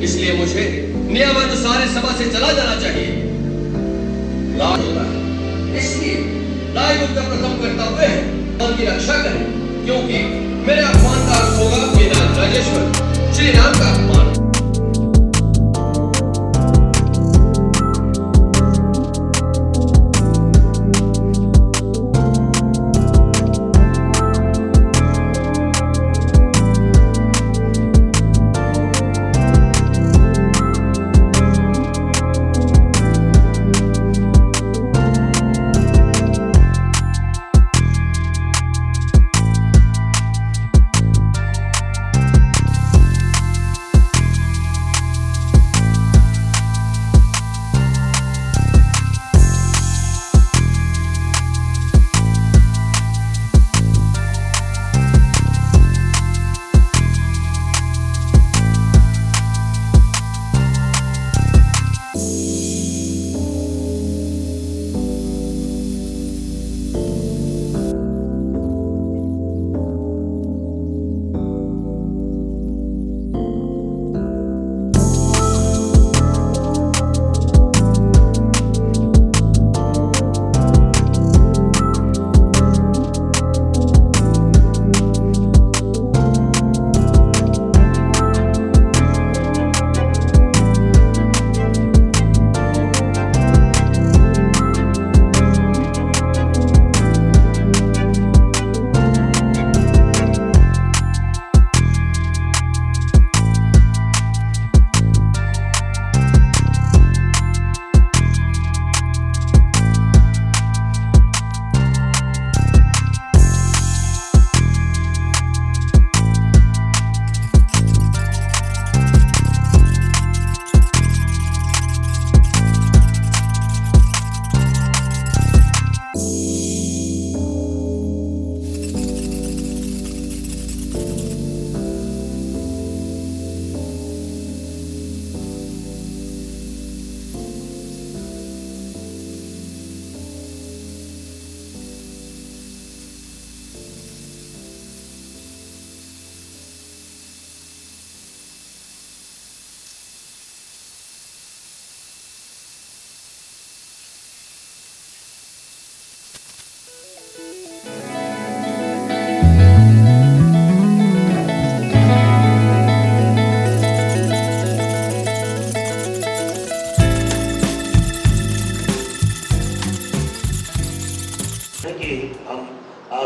इसलिए मुझे नियमानुसार इस सभा से चला जाना चाहिए। लाज होता है, इसलिए राजयोग का प्रथम कर्तव्य है और की रक्षा करें, क्योंकि मेरे अपमान का अर्थ होगा कि राजेश्वर श्री राम का अपमान।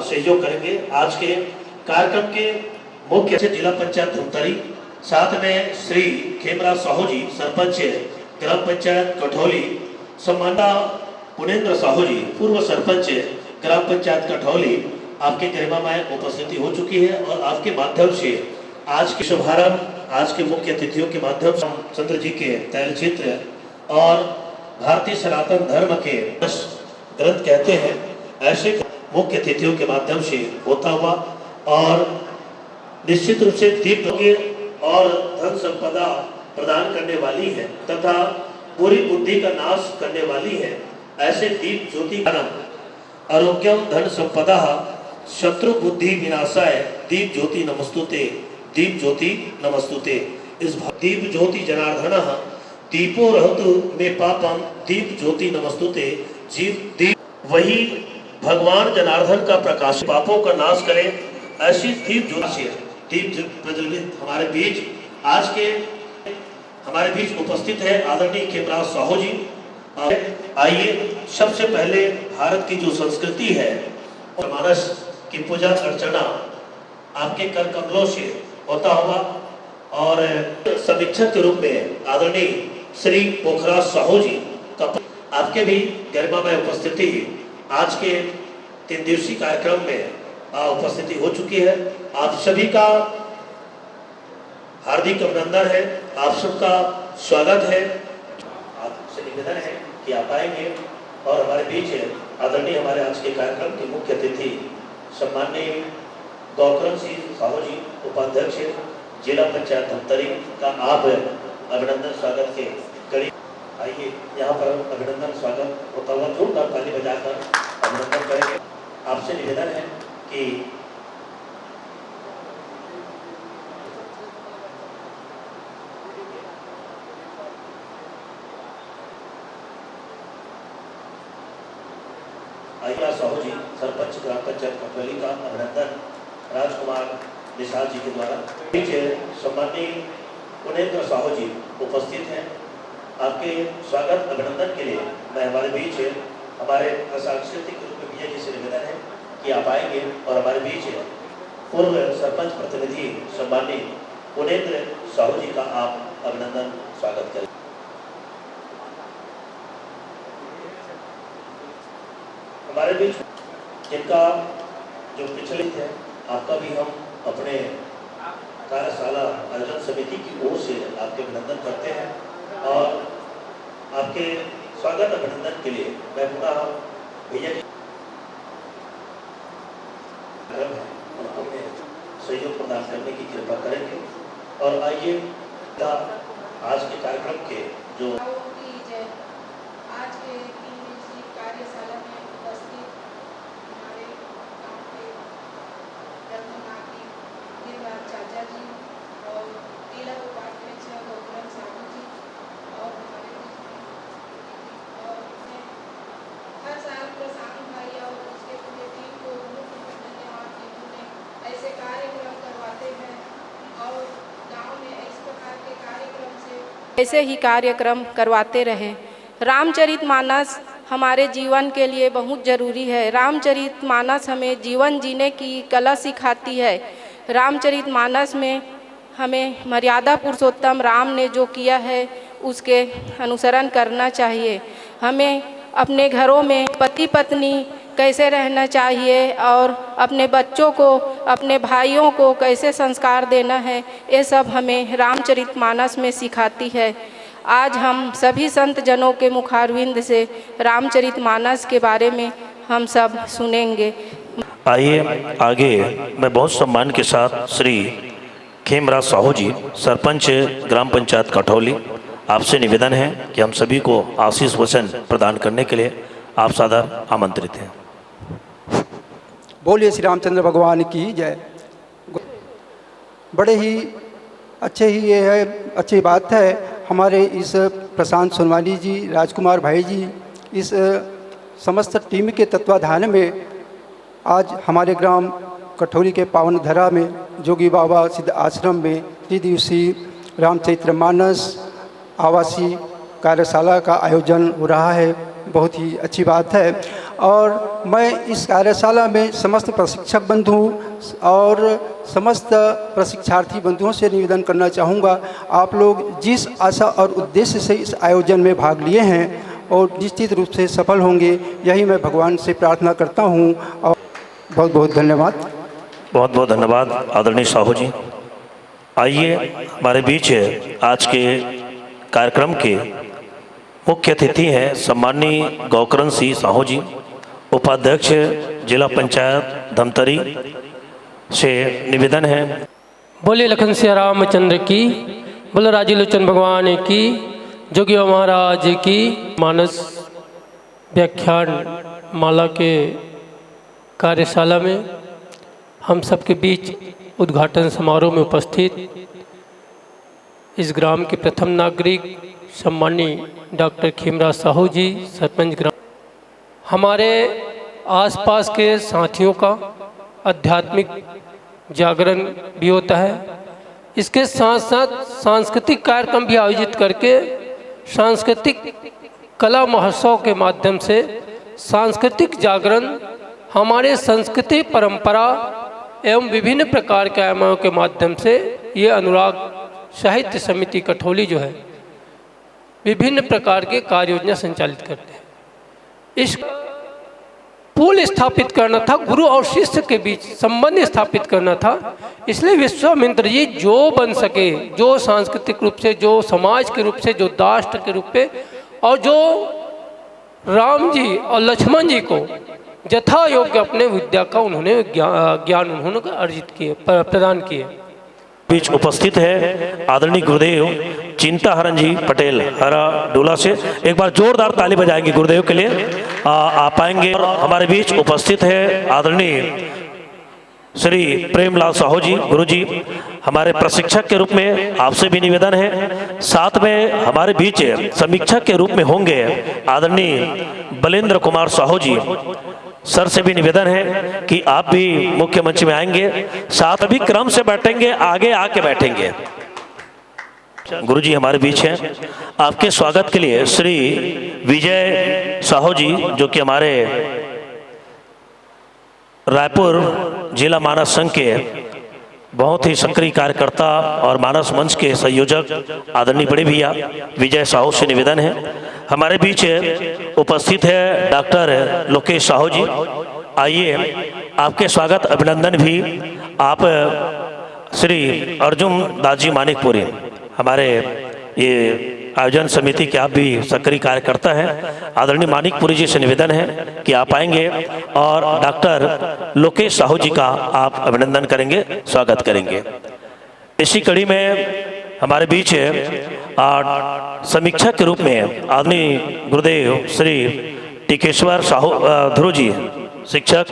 सहयोग करेंगे। आज के कार्यक्रम के मुख्य जिला पंचायत धमतरी, साथ में श्री खेमराज साहू जी सरपंच ग्राम पंचायत कठौली, सम्माननीय पुनेन्द्र साहू जी पूर्व सरपंच ग्राम पंचायत कठौली, आपके गरिमा में उपस्थिति हो चुकी है और आपके माध्यम से आज के शुभारंभ, आज के मुख्य अतिथियों के माध्यम से चंद्र जी के तैलचित्र और भारतीय सनातन धर्म के ग्रंथ कहते हैं, ऐसे मुख्य अतिथियों के माध्यम से होता हुआ और निश्चित रूप से दीप और धन संपदा प्रदान करने वाली है तथा पूरी बुद्धि का नाश करने वाली है। ऐसे दीप ज्योति आरोग्यम धन संपदा शत्रु बुद्धि विनाशाय दीप ज्योति नमस्तुते, दीप ज्योति नमस्तुते। इस दीप ज्योति जनार्दन दीपो रहतु में पापम, दीप ज्योति नमस्तुते। जीव दीप वही भगवान जनार्दन का प्रकाश पापों का नाश करे, ऐसी दीप ज्योति दीप प्रज्वलित हमारे बीच आज के हमारे बीच उपस्थित है आदरणीय खेमराज साहू जी। आइए सबसे पहले भारत की जो संस्कृति है और मानस की पूजा अर्चना आपके कर कमलों से होता हुआ और समीक्षक के रूप में आदरणीय श्री पोखराज साहू जी का आपके भी गरिमा में उपस्थिति आज के 3 दिवसीय कार्यक्रम में उपस्थिति हो चुकी है। आप सभी का हार्दिक अभिनंदन है, आप सबका स्वागत है। आपसे निवेदन है कि आप आएंगे और हमारे बीच आदरणीय हमारे आज के कार्यक्रम के मुख्य अतिथि सम्माननीय गौकरण सिंह साहू जी, उपाध्यक्ष जिला पंचायत धमतरी का आप अभिनंदन स्वागत के कड़ी आइए यहाँ पर अभिनंदन स्वागत होता हुआ जोरदार ताली बजाकर अभिनंदन करेंगे। आपसे निवेदन है कि आइया साहू जी सरपंच ग्राम पंचायत कटोली का अभिनंदन राजकुमार निषाद जी के द्वारा। पीछे सम्माननीय उनेंद्र साहू जी उपस्थित हैं। आपके स्वागत अभिनंदन के लिए मैं हमारे बीच हमारे सांस्कृतिक रूप में भैया जी से निवेदन है कि आप आएंगे और हमारे बीच पूर्व सरपंच प्रतिनिधि सम्माननीय उनेंद्र साहू जी का आप अभिनंदन स्वागत करें। हमारे बीच जिनका जो पिछले है आपका भी हम अपने कार्यशाला आयोजन समिति की ओर से आपके अभिनंदन करते हैं और आपके स्वागत अभिनंदन के लिए मैं पुनः भैया जी उनको सहयोग प्रदान करने की कृपा करेंगे। और आइए आज के कार्यक्रम के जो आज के कार्यशाला में उपस्थित हमारे गांव के रत्ननाकी देवराज चाचा जी और जिला उपाध्यक्ष गौतम साहू जी और हमारे और हर साल प्रशांत भाई और उसके पूरे टीम को धन्यवाद कि उन्होंने ऐसे कार्यक्रम करवाते हैं और गांव में इस प्रकार के कार्यक्रम से ऐसे ही कार्यक्रम करवाते रहें। रामचरितमानस हमारे जीवन के लिए बहुत ज़रूरी है। रामचरितमानस हमें जीवन जीने की कला सिखाती है। रामचरितमानस में हमें मर्यादा पुरुषोत्तम राम ने जो किया है उसके अनुसरण करना चाहिए। हमें अपने घरों में पति पत्नी कैसे रहना चाहिए और अपने बच्चों को अपने भाइयों को कैसे संस्कार देना है, ये सब हमें रामचरितमानस में सिखाती है। आज हम सभी संत जनों के मुखारविंद से रामचरितमानस के बारे में हम सब सुनेंगे। आइए आगे मैं बहुत सम्मान के साथ श्री खेमराज साहू जी सरपंच ग्राम पंचायत कटोली, आपसे निवेदन है कि हम सभी को आशीष वचन प्रदान करने के लिए आप सादर आमंत्रित हैं। बोलिए श्री रामचंद्र भगवान की जय। बड़े ही ये है, अच्छी बात है हमारे इस प्रशांत सोनवानी जी, राजकुमार भाई जी, इस समस्त टीम के तत्वाधान में आज हमारे ग्राम कटोली के पावन धरा में जोगी बाबा सिद्ध आश्रम में त्रिदिवसीय रामचरितमानस आवासीय कार्यशाला का आयोजन हो रहा है। बहुत ही अच्छी बात है और मैं इस कार्यशाला में समस्त प्रशिक्षक बंधु और समस्त प्रशिक्षार्थी बंधुओं से निवेदन करना चाहूँगा, आप लोग जिस आशा और उद्देश्य से इस आयोजन में भाग लिए हैं और निश्चित रूप से सफल होंगे, यही मैं भगवान से प्रार्थना करता हूँ। और बहुत बहुत धन्यवाद। बहुत बहुत धन्यवाद आदरणीय साहू जी। आइए हमारे बीच आज के कार्यक्रम के मुख्य अतिथि हैं सम्माननीय गौकरण सिंह साहू जी, उपाध्यक्ष जिला पंचायत धमतरी से निवेदन है। बोले लखन सिया रामचंद्र की, बोले राजीलोचन भगवान की, जोगी महाराज की। मानस व्याख्यान माला के कार्यशाला में हम सबके बीच उद्घाटन समारोह में उपस्थित इस ग्राम के प्रथम नागरिक सम्माननीय डॉक्टर खेमराज साहू जी सरपंच ग्राम, हमारे आसपास के साथियों का आध्यात्मिक जागरण भी होता है। इसके साथ साथ सांस्कृतिक कार्यक्रम भी आयोजित करके सांस्कृतिक कला महोत्सव के माध्यम से सांस्कृतिक जागरण, हमारे संस्कृति परंपरा एवं विभिन्न प्रकार के आयामों के माध्यम से ये अनुराग साहित्य समिति कटोली जो है विभिन्न प्रकार के कार्य योजना संचालित करते हैं। इस पुल स्थापित करना था, गुरु और शिष्य के बीच संबंध स्थापित करना था। इसलिए विश्वामित्र जी जो बन सके, जो सांस्कृतिक रूप से, जो समाज के रूप से, जो राष्ट्र के रूप में, और जो राम जी और लक्ष्मण जी को यथा योग्य अपने विद्या का उन्होंने ज्ञान उन्होंने अर्जित किए, प्रदान किए। बीच उपस्थित है आदरणीय गुरुदेव चिंताहरण जी पटेल हरा डोला से। एक बार जोरदार ताली बजाएंगे गुरुदेव के लिए। आप आएंगे। और हमारे बीच उपस्थित है आदरणीय श्री प्रेमलाल साहू जी, गुरु जी, हमारे प्रशिक्षक के रूप में आपसे भी निवेदन है। साथ में हमारे बीच समीक्षक के रूप में होंगे आदरणीय बलेंद्र कुमार साहू जी, सर से भी निवेदन है कि आप भी मुख्य मंच में आएंगे, साथ भी क्रम से बैठेंगे, आगे आके बैठेंगे। गुरुजी हमारे बीच हैं। आपके स्वागत के लिए श्री विजय साहू जी, जो कि हमारे रायपुर जिला मानस संघ के बहुत ही सक्रिय कार्यकर्ता और मानस मंच के संयोजक आदरणीय बड़े भैया विजय साहू से निवेदन है। हमारे बीच उपस्थित है डॉक्टर लोकेश साहू जी। आइए आपके स्वागत अभिनंदन भी आप श्री अर्जुन दास जी मानिकपुरी, हमारे ये आयोजन समिति के आप भी सक्रिय कार्यकर्ता हैं। आदरणीय मानिकपुरी जी से निवेदन है कि आप आएंगे और डॉक्टर लोकेश साहू जी का आप अभिनंदन करेंगे, स्वागत करेंगे। इसी कड़ी में हमारे बीच समीक्षा के रूप में आदरणीय गुरुदेव श्री टिकेश्वर साहू ध्रुव जी शिक्षक,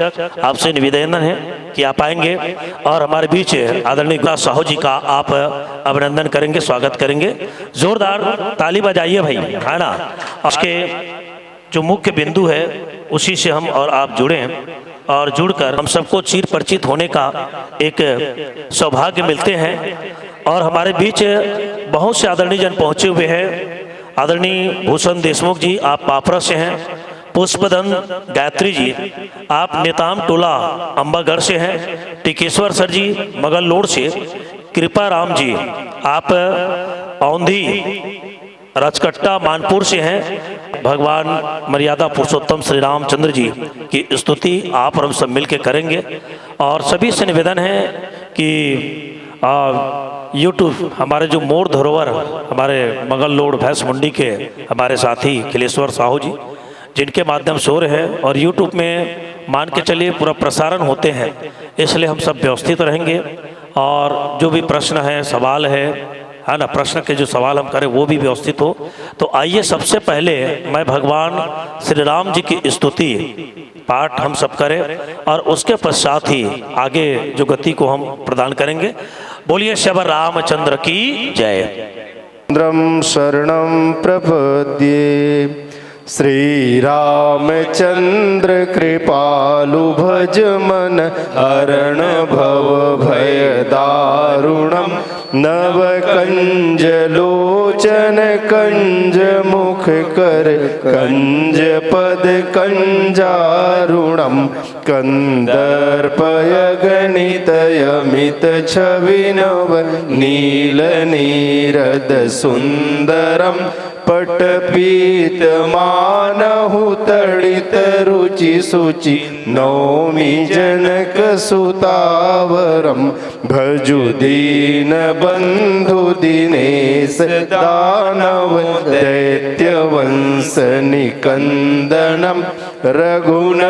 आपसे निवेदन है कि आप आएंगे और हमारे बीच आदरणीय गुलाब साहू जी का आप अभिनंदन करेंगे, स्वागत करेंगे। जोरदार ताली बजाइए भाई, है ना। उसके जो मुख्य बिंदु है उसी से हम और आप जुड़े और जुड़कर हम सबको चिर परिचित होने का एक सौभाग्य मिलते हैं। और हमारे बीच बहुत से आदरणीय जन पहुँचे हुए हैं। आदरणीय भूषण देशमुख जी, आप पापरा से हैं। पुष्पदन गायत्री जी, आप नेताम टोला अंबागढ़ से हैं। टिकेश्वर सर जी मगल लोड से। कृपा राम जी, आप औंधी रचकट्टा मानपुर से हैं। भगवान मर्यादा पुरुषोत्तम श्री रामचंद्र जी की स्तुति आप और हम सब मिल के करेंगे। और सभी से निवेदन है कि यूट्यूब हमारे जो मोर धरोहर हमारे मगल लोड भैंस मंडी के हमारे साथी खिलेश्वर साहू जी, जिनके माध्यम से हो रहे हैं और यूट्यूब में मान के चलिए पूरा प्रसारण होते हैं, इसलिए हम सब व्यवस्थित रहेंगे। और जो भी प्रश्न है, सवाल है ना, प्रश्न के जो सवाल हम करें वो भी व्यवस्थित हो। तो आइए सबसे पहले मैं भगवान श्री राम जी की स्तुति पाठ हम सब करें और उसके पश्चात ही आगे जो गति को हम प्रदान करेंगे। बोलिए श्री रामचंद्र की जय। चंद्रम शरणं प्रपद्ये श्रीरामचंद्र कृपालु भज मन हरण भव भय दारुणम नव कंज लोचन कंज मुख कर कंज पद कंजारुणम कंदर्पय गणितयमित छविनव नील नीरद सुंदरम पटपीत मानहु तड़ित रुचि सुचि नौमि जनक सुतावरम भजु दीन बंधु दिनेश दानव दैत्य वंश निकंदनम रघुनंदयानंद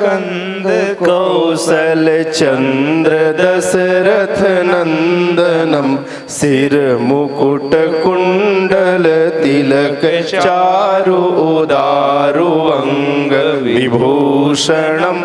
कंद कौशल चंद्र दशरथ नंदनम सिर मुकुट कुंडल तिलक चारु उदारु अंग विभूषणम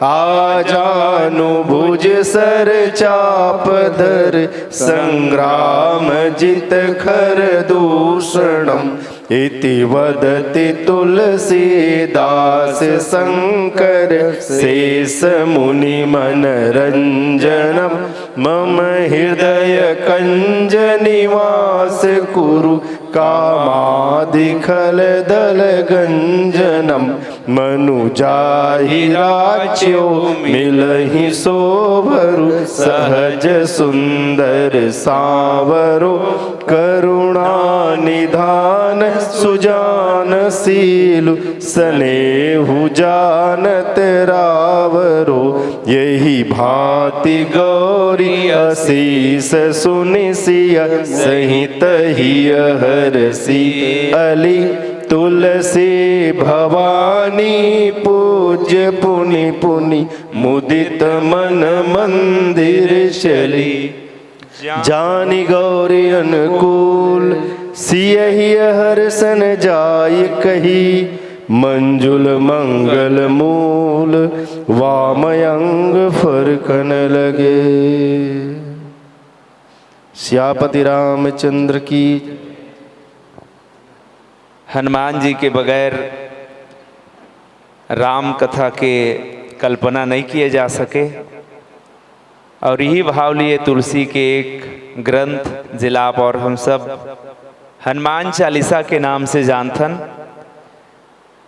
आजानुभुज सर चापधर संग्राम जित खर दूषणम इति वदति तुलसीदास शंकर शेष मुनि मनरंजनम मम हृदय कंज निवास कुरु कामादिखल दल गंजनम मनुजाहि राच्यो मिलहि शोभरु सहज सुंदर सांवरो करुणा निधान सुजान सीलु स्नेहु जानत रावरो यही भांति गौरी असीस सुनि सिय सहित हिय हरसी अली तुलसी भवानी पूज्य पुनि पुनि मुदित मन मंदिर चली जानी गौरी अनुकूल सियहि हर्षन जाय कही मंजुल मंगल मूल वामयंग फरकन लगे। श्यापति रामचंद्र की। हनुमान जी के बगैर राम कथा के कल्पना नहीं किए जा सके। और यही भाव लिए तुलसी के एक ग्रंथ जिला आप और हम सब हनुमान चालीसा के नाम से जानथन,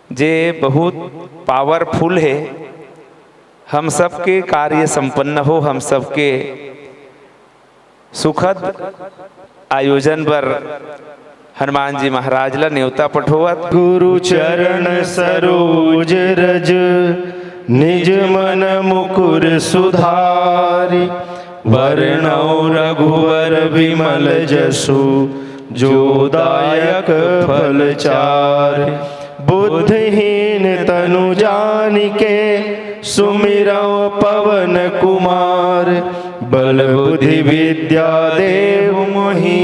जे बहुत पावरफुल है। हम सबके कार्य संपन्न हो, हम सबके सुखद आयोजन पर हनुमान जी महाराज ला न्योता पठोवत। गुरु चरण सरोज रज निज मन मुकुर सुधारि, वर्णौ रघुवर विमल जसु जो दायक फल चारि। बुद्धिहीन तनु जानिके सुमिरौ पवन कुमार, बल बुद्धि विद्या देहु मोहि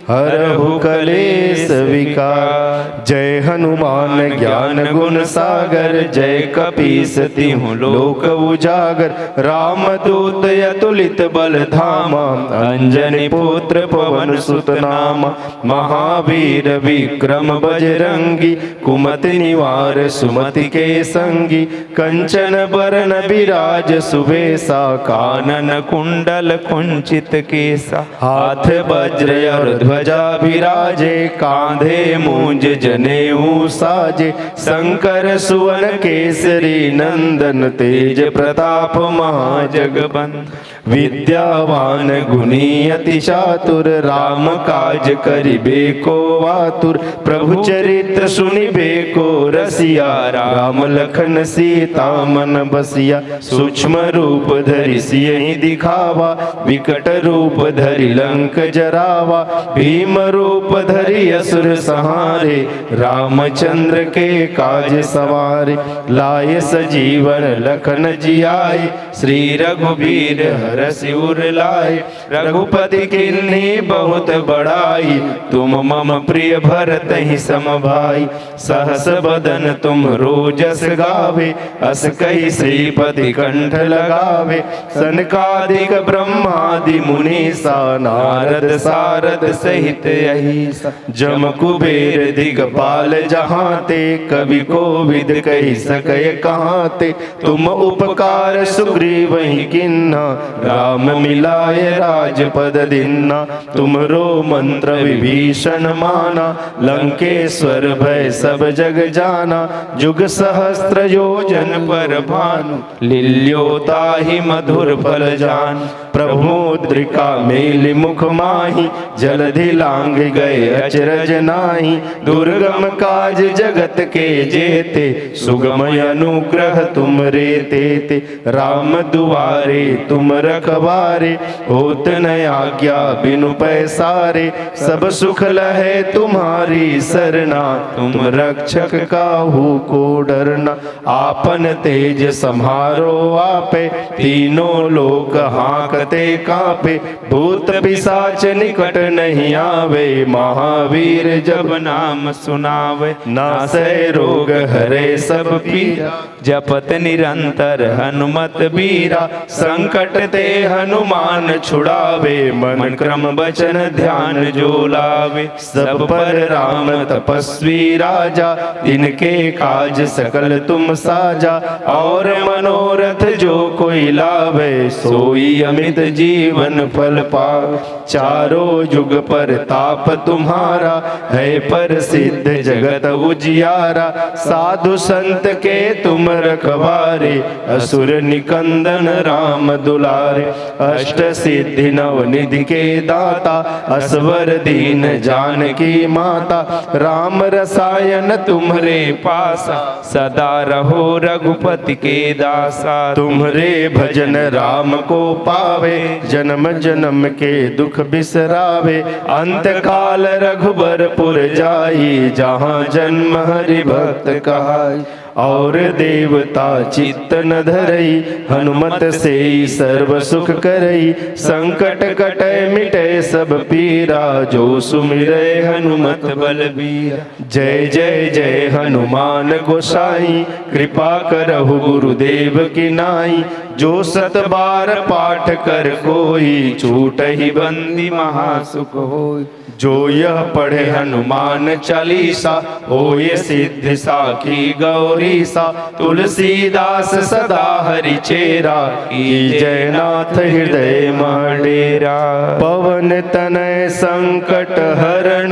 हरहु कलेश विकार। जय हनुमान ज्ञान गुण सागर, जय कपीस तिहुँ लोक उजागर। रामदूत अतुलित बल धामा, अंजनी पुत्र पवन सुत नामा। महावीर विक्रम बजरंगी, कुमति निवार सुमति के संगी। कंचन बरन विराज सुबेसा, कानन कुंडल कुंचित केसा। हाथ वज्र और ध्वजा विराजे, कांधे मूंज जनेऊ साजे। शंकर सुवन केसरी नंदन, तेज प्रताप महाजगबंदन। विद्यावान गुणी अति चातुर, राम काज करिबे को आतुर। प्रभु चरित्र सुनिबे को रसिया, राम लखन सीता मन बसिया। सूक्ष्म रूप धरि सियहि दिखावा, विकट रूप धरि लंक जरावा। भीम रूप धरि असुर संहारे, रामचंद्र के काज सवारे। लाए सजीवन लखन जियाए, श्री रघुबीर हरषि उर लाए। रघुपति किन्हीं बहुत बड़ाई, तुम मम प्रिय भरतहि सम भाई। सहस बदन तुम रोजस गावे, अस कहि श्रीपति कंठ लगावे। सनकादिक ब्रह्मादि मुनीसा, नारद सारद सहित अहिसा। जम कुबेर दिगपाल जहांते, कवि कोविद कहि सकै कहाते। तुम उपकार सुग्रीवहि किन्ना, राम मिलाय राजपद दिन्ना। तुमरो मंत्र विभीषण माना, लंकेश्वर भय सब जग जाना। जुग सहस्त्र योजन पर भानु, लील्योताहि मधुर फल जान। प्रभु मुद्रिका मेलि मुख माहि, जलधि लांघ गए अचरज नाहि। दुर्गम काज जगत के जेते, सुगम अनुग्रह तुम रे तेते। राम दुआरे तुम रखवारे, होत न आज्ञा बिनु पैसारे। सब सुख लहे तुम्हारी सरना, तुम रक्षक काहू को डरना। आपन तेज सम्हारो आपे, तीनों लोक हांकते कांपे। भूत पिशाच निकट नहीं आवे, महावीर जब नाम सुनावे। नासै रोग हरे सब पीरा, जपत निरंतर हनुमत बीरा। संकट ते हनुमान छुड़ावे, मन क्रम बचन ध्यान जो लावे। सब पर राम तपस्वी राजा, तिनके काज सकल तुम साजा। और मनोरथ जो कोई लावे, सोई अमित जीवन फल पावे। चारों जुग पर ताप तुम्हारा, है पर सिद्ध जगत उजियारा। साधु संत के तुम रखवारे, असुर निकंदन राम दुलारे। अष्ट सिद्धि नव निधि के दाता, असवर दीन जानकी माता। राम रसायन तुम्हरे पासा, सदा रहो रघुपति के दासा। तुम्हरे भजन राम को पावे, जन्म जन्म के दुख बिसरावे। अंत काल रघुबरपुर जाई, जहाँ जन्म हरि भक्त कहाई। और देवता चित्त न धरई, हनुमत से सर्व सुख करई। संकट कटै मिटै सब पीरा, जो सुमिरै हनुमत बलबीरा। जय जय जय हनुमान गोसाई, कृपा करहु गुरुदेव की नाई। जो सत बार पाठ कर कोई, छूटहि बंदी महासुख होई। जो यह पढ़े हनुमान चालीसा, होय सिद्धि साखी गौरी सा तुलसीदास सदा हरि चेरा कीजय नाथ हृदय मडेरा। पवन तनय संकट हरण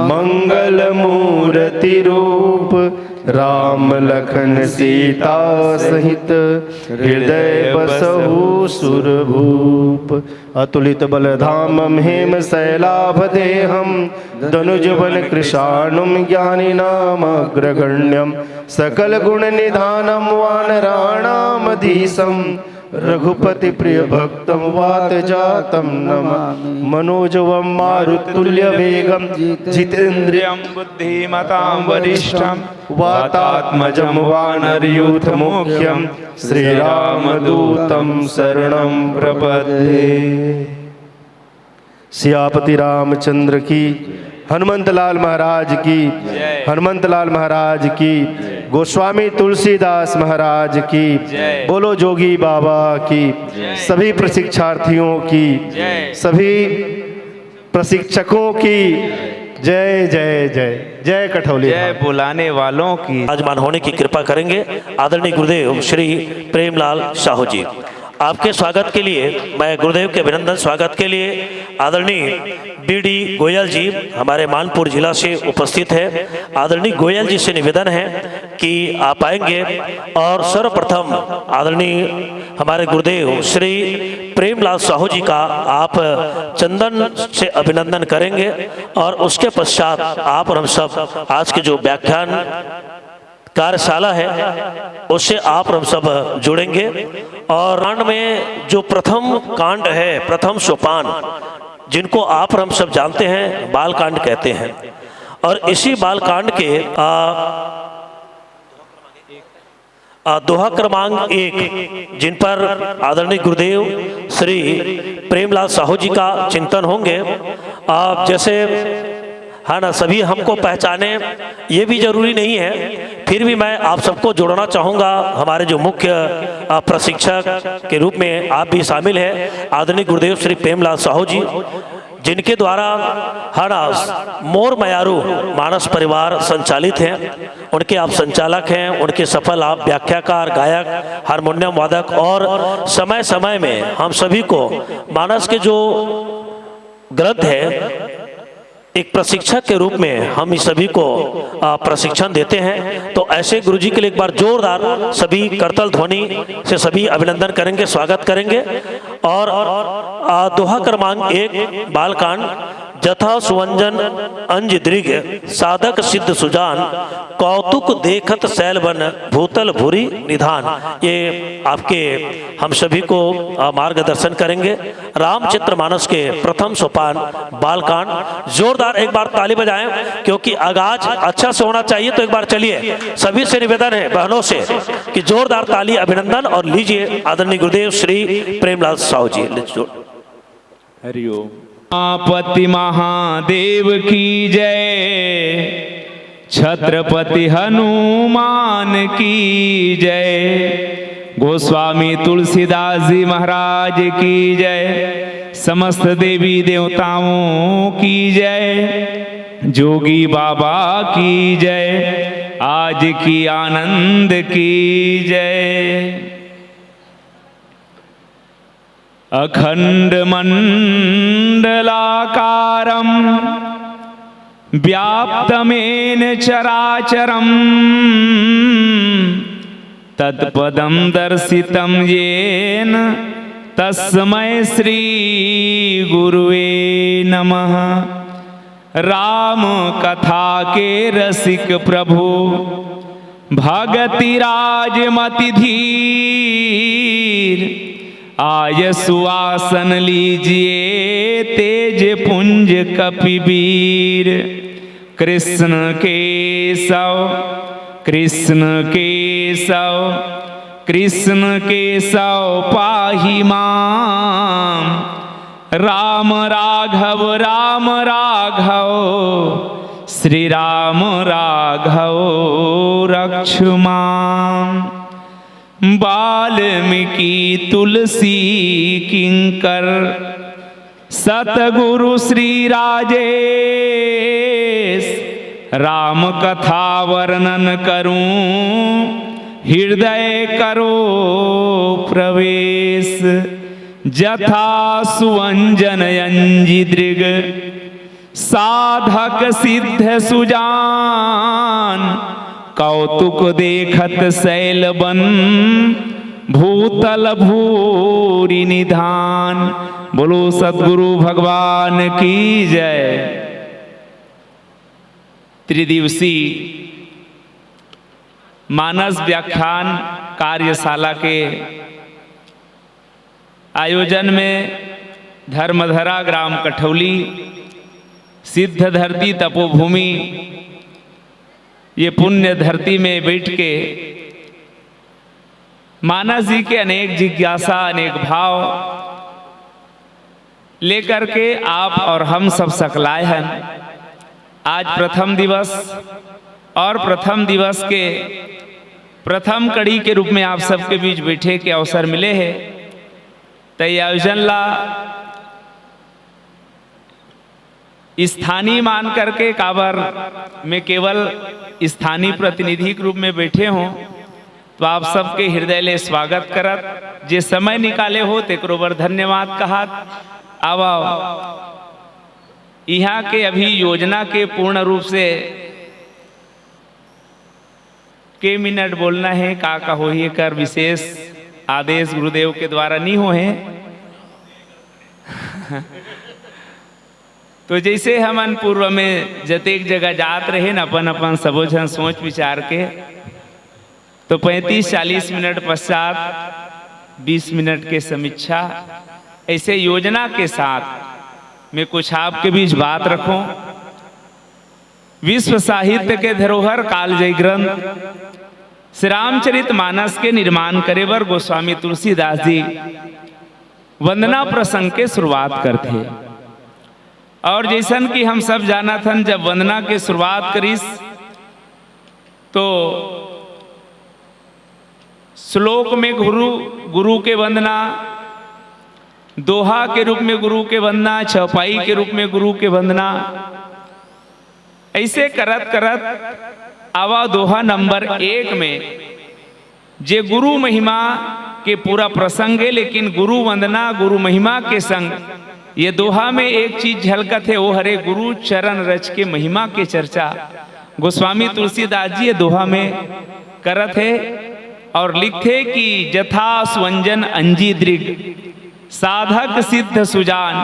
मंगल मूर्ति रूप राम लखन सीता सहित हृदय बसहु सुरभूप। अतुलित बल धामम हेम शैलाभ देहम धनुज बन कृशानुम ज्ञानी नाम अग्रगण्यम सकल गुण निधानम वानराणाम धीशम रघुपति प्रिय भक्तम वात जातम नमामि। मनोजवम मारुतुल्य वेगम जितेन्द्रियम बुद्धिमतां वरिष्ठं वातात्मजं वानरयूथ मुख्यं श्रीरामदूतं शरणं प्रपद्ये। सियापति रामचंद्र की, हनुमंत लाल महाराज की, हनुमंत लाल महाराज की, गोस्वामी तुलसीदास महाराज की, बोलो जोगी बाबा की, सभी प्रशिक्षार्थियों की, सभी प्रशिक्षकों की जय जय जय। जय कठौली। जय बुलाने वालों की। विराजमान होने की कृपा करेंगे आदरणीय गुरुदेव श्री प्रेमलाल साहू जी। आपके स्वागत के लिए मैं गुरुदेव के अभिनंदन स्वागत के लिए आदरणीय बीडी गोयल जी हमारे मानपुर जिला से उपस्थित है। आदरणीय गोयल जी से निवेदन है कि आप आएंगे और सर्वप्रथम आदरणीय हमारे गुरुदेव श्री प्रेमलाल साहू जी का आप चंदन से अभिनंदन करेंगे और उसके पश्चात आप और हम सब आज के जो व्याख्यान कार्यशाला है उससे आप हम सब जुड़ेंगे। और कांड में जो प्रथम कांड है, प्रथम सोपान, जिनको आप हम सब जानते हैं बाल कांड कहते हैं, और इसी बाल कांड के दोहा क्रमांक 1 जिन पर आदरणीय गुरुदेव श्री प्रेमलाल साहू जी का चिंतन होंगे। आप जैसे हाँ ना, सभी हमको पहचाने ये भी जरूरी नहीं है, फिर भी मैं आप सबको जोड़ना चाहूँगा। हमारे जो मुख्य प्रशिक्षक के रूप में आप भी शामिल हैं आदरणीय गुरुदेव श्री प्रेमलाल साहू जी, जिनके द्वारा हर मोर मयारू मानस परिवार संचालित हैं। उनके आप संचालक हैं, उनके सफल आप व्याख्याकार, गायक, हारमोनियम वादक, और समय समय में हम सभी को मानस के जो ग्रंथ है एक प्रशिक्षक के रूप में हम इस सभी को प्रशिक्षण देते हैं। तो ऐसे गुरुजी के लिए एक बार जोरदार सभी करतल ध्वनि से सभी अभिनंदन करेंगे, स्वागत करेंगे। और दोहा क्रमांक 1 बालकांड। जथा सुवंजन अंज दृग साधक सिद्ध सुजान कौतुक देखत शैलवन भूतल भूरी निधान। ये आपके हम सभी को मार्गदर्शन करेंगे। रामचरित्र मानस के प्रथम सोपान बालकांड। जोरदार एक बार ताली बजाएं क्योंकि आगाज अच्छा से होना चाहिए। तो एक बार चलिए, सभी से निवेदन है बहनों से कि जोरदार ताली अभिनंदन। और लीजिए आदरणीय गुरुदेव श्री प्रेमलाल साहू जी। हरिओम। पति महादेव की जय, छत्रपति हनुमान की जय, गोस्वामी तुलसीदास जी महाराज की जय, समस्त देवी देवताओं की जय, जोगी बाबा की जय, आज की आनंद की जय। अखंड मंडलाकारं व्याप्तमेन चराचरं तत्पदं दर्शितं येन तस्मै श्री गुरुवे नमः। राम कथा के रसिक प्रभु भगति राजमति धीर, आय सुआसन लीजिए तेज पुंज कपिवीर। कृष्ण केशव कृष्ण केशव कृष्ण केशव पाहि माम, राम राघव श्री राम राघव रक्षु माम। वाल्मीकि तुलसी किंकर सतगुरु श्री राजेश, राम कथा वर्णन करूं हृदय करो प्रवेश। जथा सुअंजन अंजी दृग साधक सिद्ध सुजान। कौतुक देखत शैल बन भूतल भूरि निधान। बोलो सद्गुरु भगवान की जय। त्रिदिवसीय मानस व्याख्यान कार्यशाला के आयोजन में धर्मधरा ग्राम कठौली सिद्ध धरती तपोभूमि ये पुण्य धरती में बैठ के मानस जी के अनेक जिज्ञासा अनेक भाव लेकर के आप और हम सब सकलाए हैं। आज प्रथम दिवस और प्रथम दिवस के प्रथम कड़ी के रूप में आप सबके बीच बैठे के अवसर मिले हैं। तो ये आयोजन ला स्थानीय मान करके काबर में केवल स्थानीय प्रतिनिधि के रूप में बैठे हों तो आप सबके हृदय ले स्वागत करत। जे समय निकाले हो तेकरो बर धन्यवाद कहत। अब यहाँ के अभी योजना के पूर्ण रूप से के मिनट बोलना है का हो ही कर विशेष आदेश गुरुदेव के द्वारा नहीं हो है। तो जैसे हमन पूर्व में जतेक जगह जात रहे न अपन अपन सबो जन सोच विचार के तो 35-40 मिनट पश्चात 20 मिनट के समीक्षा ऐसे योजना के साथ मैं कुछ आपके बीच बात रखूं। विश्व साहित्य के धरोहर कालजयी ग्रंथ श्री रामचरित मानस के निर्माण करे बर गोस्वामी तुलसीदास जी वंदना प्रसंग के शुरुआत करते। और जैसन कि हम सब जाना था जब वंदना के शुरुआत करीस तो श्लोक में गुरु के वंदना, दोहा के रूप में गुरु के वंदना, चौपाई के रूप में गुरु के वंदना, ऐसे करत करत आवा दोहा नंबर 1 में जे गुरु महिमा के पूरा प्रसंग है। लेकिन गुरु वंदना गुरु महिमा के संग ये दोहा में एक चीज झलकत है, वो हरे गुरु चरण रच के महिमा के चर्चा गोस्वामी तुलसीदास जी ये दोहा में करत है। और लिखते कि जथा स्वंजन अंजी दृग साधक सिद्ध सुजान।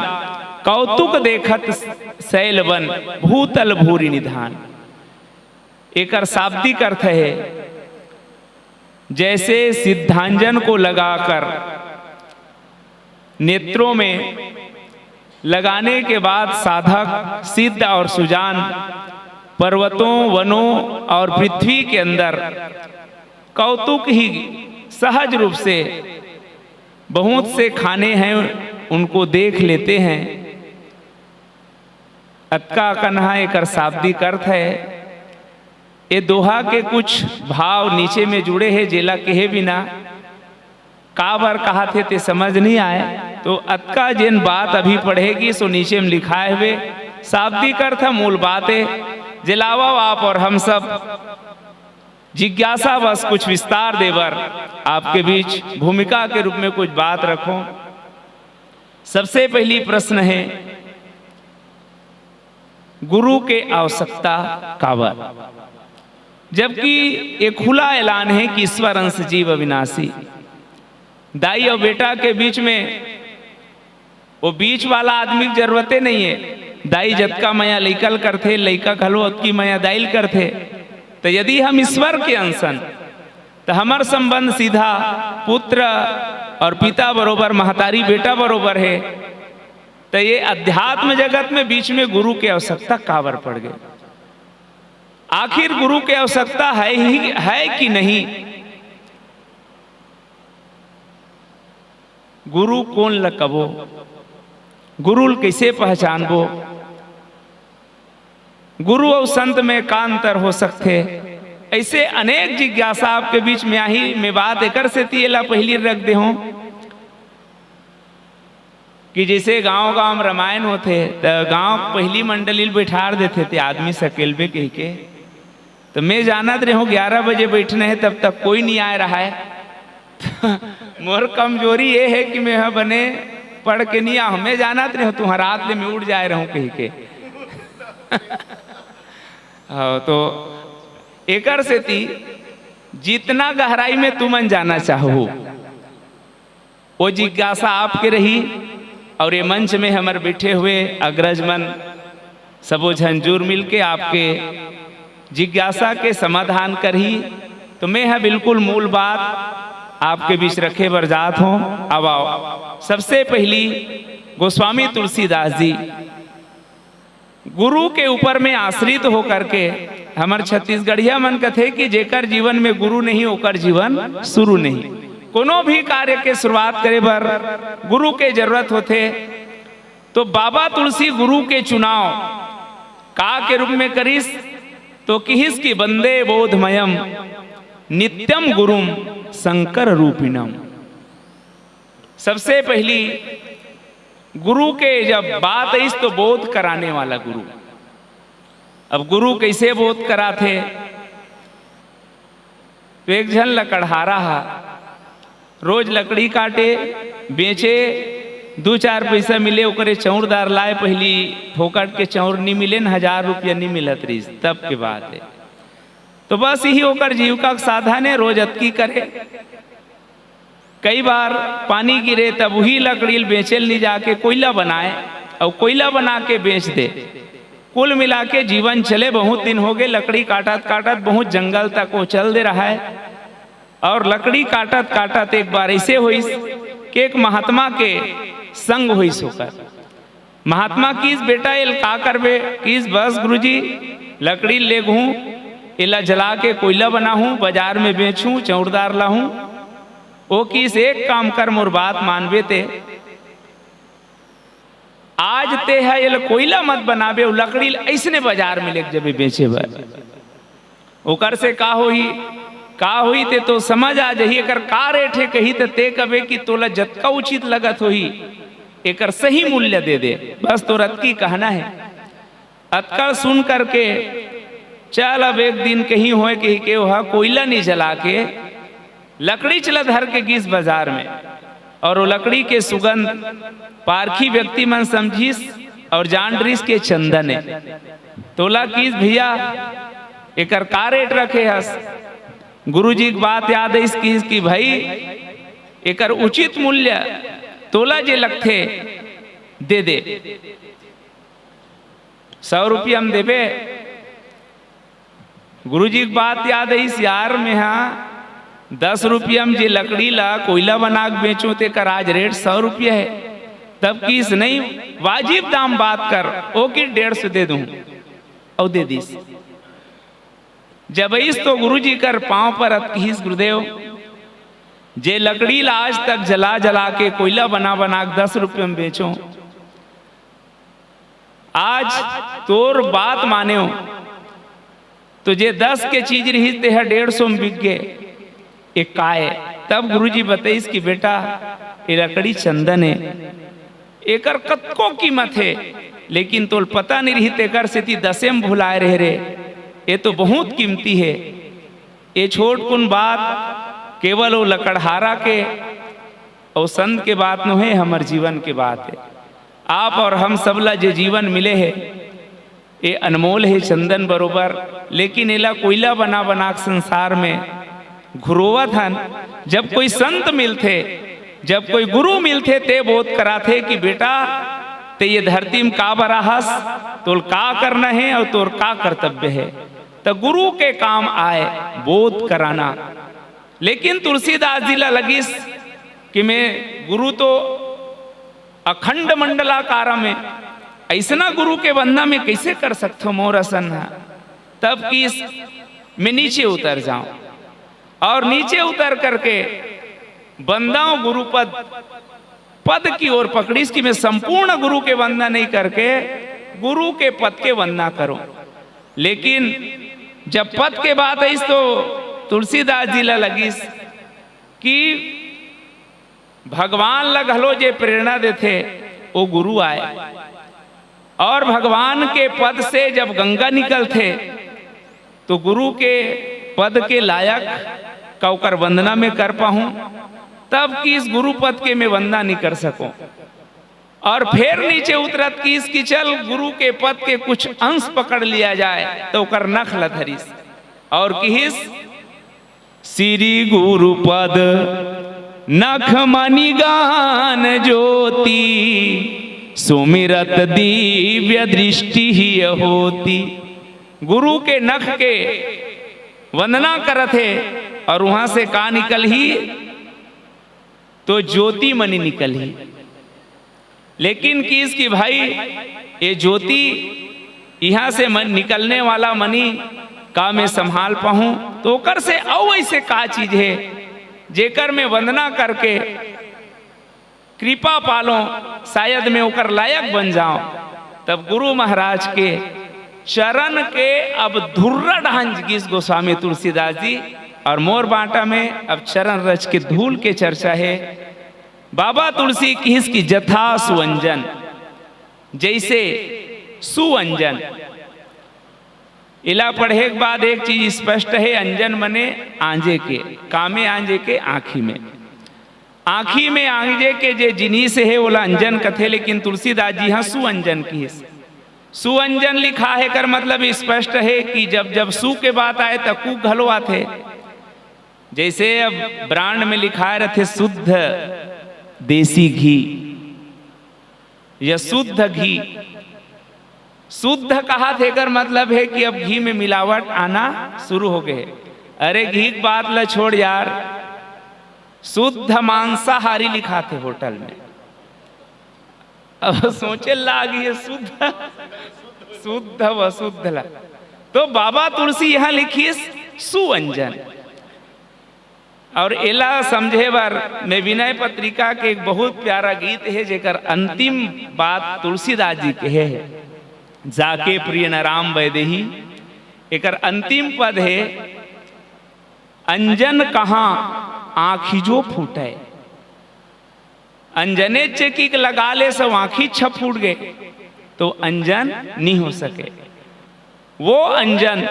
कौतुक देखत शैलवन भूतल भूरि निधान। एकर शाब्दिक अर्थ है जैसे सिद्धांजन को लगाकर नेत्रों में लगाने के बाद साधक सिद्ध और सुजान पर्वतों वनों और पृथ्वी के अंदर कौतुक ही सहज रूप से बहुत से खाने हैं उनको देख लेते हैं। अक्का कन्हा एक शाब्दिक अर्थ है। ये दोहा के कुछ भाव नीचे में जुड़े हैं जेला कहे बिना का बार कहा थे ते समझ नहीं आए। तो अक्का जिन बात अभी पढ़ेगी सो नीचे में लिखाए हुए शाब्दिक अर्थ मूल बात है। जिलावा आप और हम सब जिज्ञासा बस कुछ विस्तार देवर आपके बीच भूमिका के रूप में कुछ बात रखो। सबसे पहली प्रश्न है गुरु के आवश्यकता काबर। जबकि एक खुला ऐलान है कि ईश्वर अंश जीव अविनाशी। दाई और बेटा के बीच में वो बीच वाला आदमी की जरूरतें नहीं है। दाई जतका माया लैकल करते लैका घलो अतकी माया दाइल करते। तो यदि हम ईश्वर के अंशन तो हमार संबंध सीधा पुत्र और पिता बरोबर महतारी बेटा बरोबर है। तो ये अध्यात्म जगत में बीच में गुरु की आवश्यकता काबर पड़ गई। आखिर गुरु की आवश्यकता है कि नहीं। गुरु कौन लकबो, गुरु कैसे पहचानबो, गुरु और संत में का अंतर हो सकते। ऐसे अनेक जिज्ञासा आपके बीच में आई। मैं बात एकर से तियला पहली रख दे हूं कि जैसे गांव-गांव में रामायण होते तो गांव पहली मंडली बैठार देते थे आदमी सकेल में कह के। तो मैं जानत रही हूँ 11 बजे बैठने हैं तब तक कोई नहीं आ रहा है। मोर कमजोरी ये है कि मैं यहाँ बने पढ़ के नहीं आ, मैं जानत रही हूँ तुम्हारा रात में उड़ जा रहा हूँ कह के। तो एकर से थी जितना गहराई में तुमन जाना चाहो वो जिज्ञासा आपके रही। और ये मंच में हमारे बैठे हुए अग्रजमन सबो झंझूर मिल के आपके जिज्ञासा के समाधान करी। तो मैं है बिल्कुल मूल बात आपके बीच रखे बरजात हूँ। अब आओ, सबसे पहली गोस्वामी तुलसीदास जी गुरु के ऊपर में आश्रित होकर के हमारे छत्तीसगढ़िया मन कथे कि जेकर जीवन में गुरु नहीं होकर जीवन शुरू नहीं। कोनो भी कार्य के शुरुआत करे बर गुरु के जरूरत होते। तो बाबा तुलसी गुरु के चुनाव का के रूप में करिस तो किहिस की बंदे बोधमयम नित्यम गुरुम शंकर रूपिणम। सबसे पहली गुरु के जब बात आई तो बोध कराने वाला गुरु। अब गुरु कैसे बोध कराते? तो एक जन लकड़हारा हा रोज लकड़ी काटे बेचे, 2-4 पैसा मिले ओकरे चौरदार लाए। पहली फोकट के चौर नहीं मिले न 1000 रुपया नहीं मिलत रही तब के बात है। तो बस यही होकर जीविका का साधन है, रोज अतकी करे। कई बार पानी गिरे तब वही लकड़ी बेचे ले जाके कोयला बनाए और कोयला बना के बेच दे। कुल मिला के जीवन चले। बहुत दिन हो गए लकड़ी काटत काटत बहुत जंगल तक वो चल दे रहा है। और लकड़ी काटत काटत एक बार ऐसे हुई कि एक महात्मा के संग हुई होकर महात्मा किस बेटा एल का करबे किस बस गुरुजी लकड़ी ले घूं इला जला के कोयला बनाऊं बाजार में बेचूं चौरदार लाऊं। ओ किस एक काम कर मोर बात मानबे ते आज ते है ये कोयला मत बनाबे लकड़ी ऐसने बाजार में लेके जब बेचे बर ओकर से का हुई ते तो समझ आ जाही एकर का रेट है कही ते कबे कि तोला जतका उचित लगत होही एकर सही मूल्य दे दे। बस तो रत की कहना है। अतकड़ सुन करके चल अब एक दिन कहीं होए कहीं के वहा कोयला नहीं जला के लकड़ी चला धर के गिस बाजार में और वो लकड़ी के सुगंध पारखी व्यक्ति मन समझिस और जान डरिस के चंदन है। तोला किस भैया एकर का रेट रखे हस? गुरुजी की बात याद है इसकी भाई एकर उचित मूल्य तोला जे लगथे दे दे 100 रुपया हम देबे। गुरुजी की बात याद है इस यार में हाँ 10 रुपया में जे लकड़ी ला कोयला बना के बेचो ते कर आज रेट 100 रुपया है। तब किस नहीं वाजिब दाम बात कर ओ की 150 दे दूं और दे दीस। जब इस तो गुरुजी कर पांव पर अतकीस गुरुदेव जे लकड़ी ला आज तक जला जला के कोयला बना बना के 10 रुपये में बेचो आज तोर बात माने हो तो जे 10 के चीज रही ते 150 में बिक गए एक काय। तब गुरुजी बताइस कि बेटा ये लकड़ी चंदन है एकर कतको कीमत है लेकिन तोल पता नहीं रही तेकर से 10 में भुलाए रहे रे ये तो बहुत कीमती है। ये छोट कुन बात केवल वो लकड़हारा के और संत के बात न है हमार जीवन के बात है। आप और हम सबला जे जीवन मिले है ये अनमोल है चंदन बरोबर। लेकिन एला कोयला बना बना संसार में घुरोवत हन। जब कोई संत मिलते जब कोई गुरु मिलते ते बोध कराते कि बेटा ते ये धरती में का बराहस तोल का करना है और तोर का कर्तव्य है। तो गुरु के काम आए बोध कराना। लेकिन तुलसीदास जी ला लगिस कि मैं गुरु तो अखंड मंडलाकार में ऐसा गुरु के बंदा में कैसे कर सकते हो मोर असन है। तब किस मैं नीचे उतर जाऊं और नीचे उतर करके बंदाओं गुरु पद की ओर पकड़ीस कि मैं संपूर्ण गुरु के वंदना नहीं करके गुरु के पद के वंदना करूं। लेकिन जब पद के बात आई तो तुलसीदास जी ला लगिस कि भगवान लगलो जे प्रेरणा देते वो गुरु आए और भगवान के पद से जब गंगा निकल थे तो गुरु के पद के लायक का ओकर वंदना में कर पाऊं, तब कि इस गुरु पद के मैं वंदना नहीं कर सकूं। और फिर नीचे उतरत की इसकी चल गुरु के पद के कुछ अंश पकड़ लिया जाए तो ओकर नख लथरिस और किहिस श्री गुरु पद नख मणि गान ज्योति सुमिरत दिव्य दृष्टि ही होती। गुरु के नख के वंदना करत है और वहां से का निकल ही तो ज्योति मणि निकल ही। लेकिन किस की भाई ये ज्योति यहाँ से निकलने वाला मणि का मैं संभाल पाऊं तो ओकर से औ ऐसे का चीज है जेकर में वंदना करके कृपा पालो, शायद मैं ओकर लायक बन जाऊं। तब गुरु महाराज के चरण के अब धुर्रा ढांज गिस गोस्वामी तुलसीदास जी और मोर बांटा में अब चरण रच के धूल के चर्चा है। बाबा तुलसी किस की जथा सुअंजन, जैसे सुअंजन इला पढ़े के बाद एक चीज स्पष्ट है, अंजन मने आंजे के, कामे आंजे के आँखी में, आँखी में आंजे के जे जिनिस है ओला अंजन कथे। लेकिन तुलसीदास जी हाँ सुअंजन की सुअंजन लिखा है कर मतलब स्पष्ट है कि जब जब सु के बात आए तो कु घलो आते। जैसे अब ब्रांड में लिखा रहते शुद्ध देसी घी या शुद्ध घी, शुद्ध कहा थे कर मतलब है कि अब घी में मिलावट आना शुरू हो गए। अरे घी की बात ल छोड़ यार, शुद्ध मांसाहारी लिखा थे होटल में। अब सोचे लागी है शुद्ध शुद्ध व शुद्ध ला, तो बाबा तुलसी यहां लिखी सुअंजन। और एला समझे बार में विनय पत्रिका के एक बहुत प्यारा गीत है जेकर अंतिम बात तुलसीदास जी के है, जाके प्रिय न राम वैदेही। एकर अंतिम पद है अंजन कहाँ आँखी जो फूटे, अंजने चेकी लगा ले सब आँखी छप फूट गए तो अंजन नहीं हो सके। वो अंजन